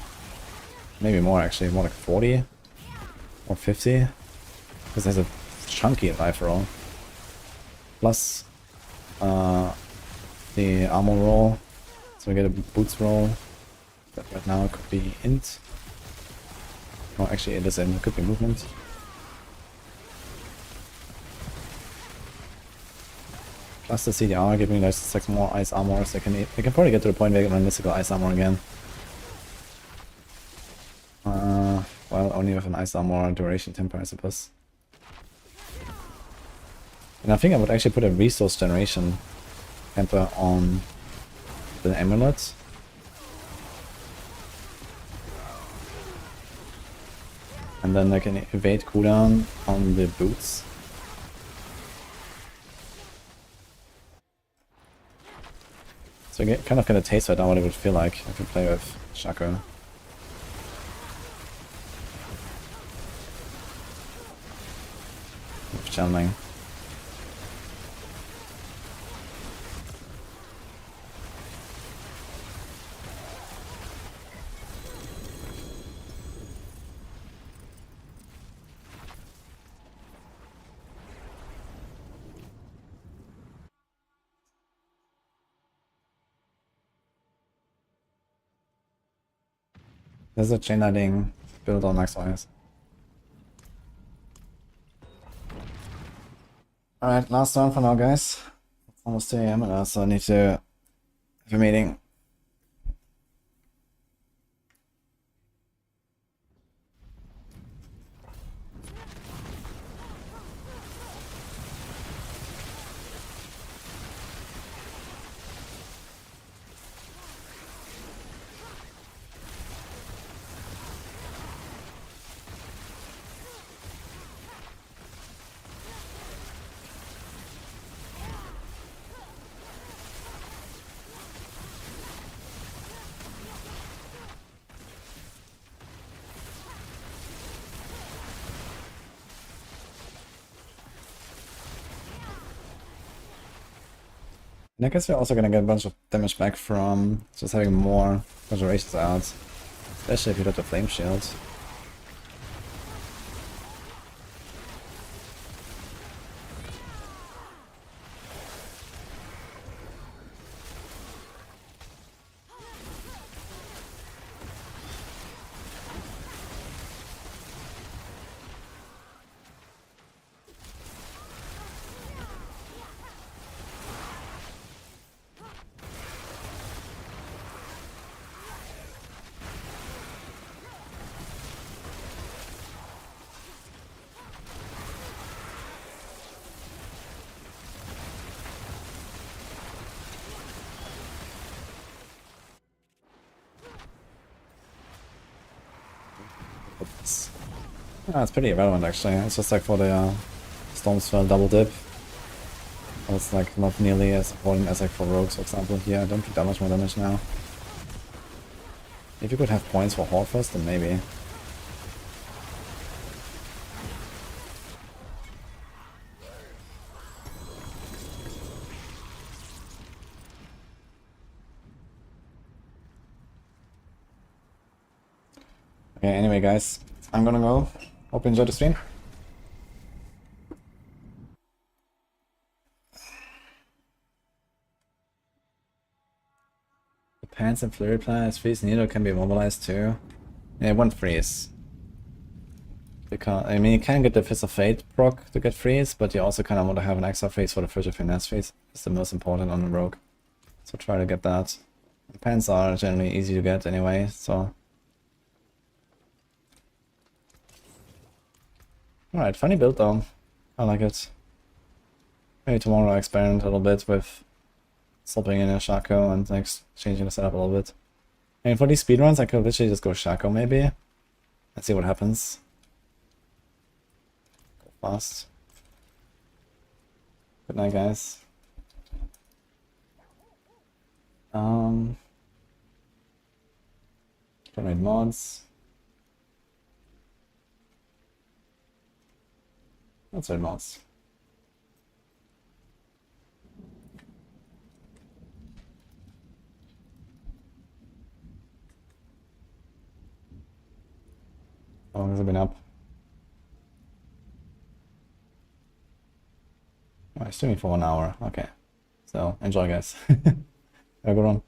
Maybe more actually, more like 40 or 50. Because there's a chunky life roll. Plus the armor roll. So we get a boots roll. That right now could be int. Oh, actually it is int, it could be movement. Plus the CDR giving us 6 more ice armor, so they can probably get to the point where they can mystical ice armor again. Well, only with an ice armor duration temper, I suppose. And I think I would actually put a resource generation temper on the amulet. And then I can evade cooldown on the boots. So I kind of get a taste right now what it would feel like if you play with Shaco. With channeling. There's a chain lightning build on Maxwise. Alright, last one for now, guys. It's almost 2 AM and I also need to have a meeting. And I guess we're also gonna get a bunch of damage back from just having more conjurations out. Especially if you got the flame shield. Yeah, it's pretty irrelevant actually. It's just like for the Stormspell double dip. But it's like not nearly as important as like for rogues, for example. Here, I don't do that much more damage now. If you could have points for Horde first, then maybe. Okay, anyway guys, I'm gonna go. Hope you enjoyed the stream. The pants and flurry plants freeze needle can be mobilized too. Yeah, one freeze. Because I mean you can get the Fist of Fate proc to get freeze, but you also kinda want to have an extra freeze for the Fridge of Finesse freeze. It's the most important on the rogue. So try to get that. The pants are generally easy to get anyway, so. Alright, funny build though. I like it. Maybe tomorrow I experiment a little bit with swapping in a Shaco and like changing the setup a little bit. And for these speedruns I could literally just go Shaco maybe. Let's see what happens. Go fast. Good night guys. Generate mods. That's very nice. How long has it been up? Oh, it's streaming for 1 hour. Okay. So, enjoy, guys. Have a good one.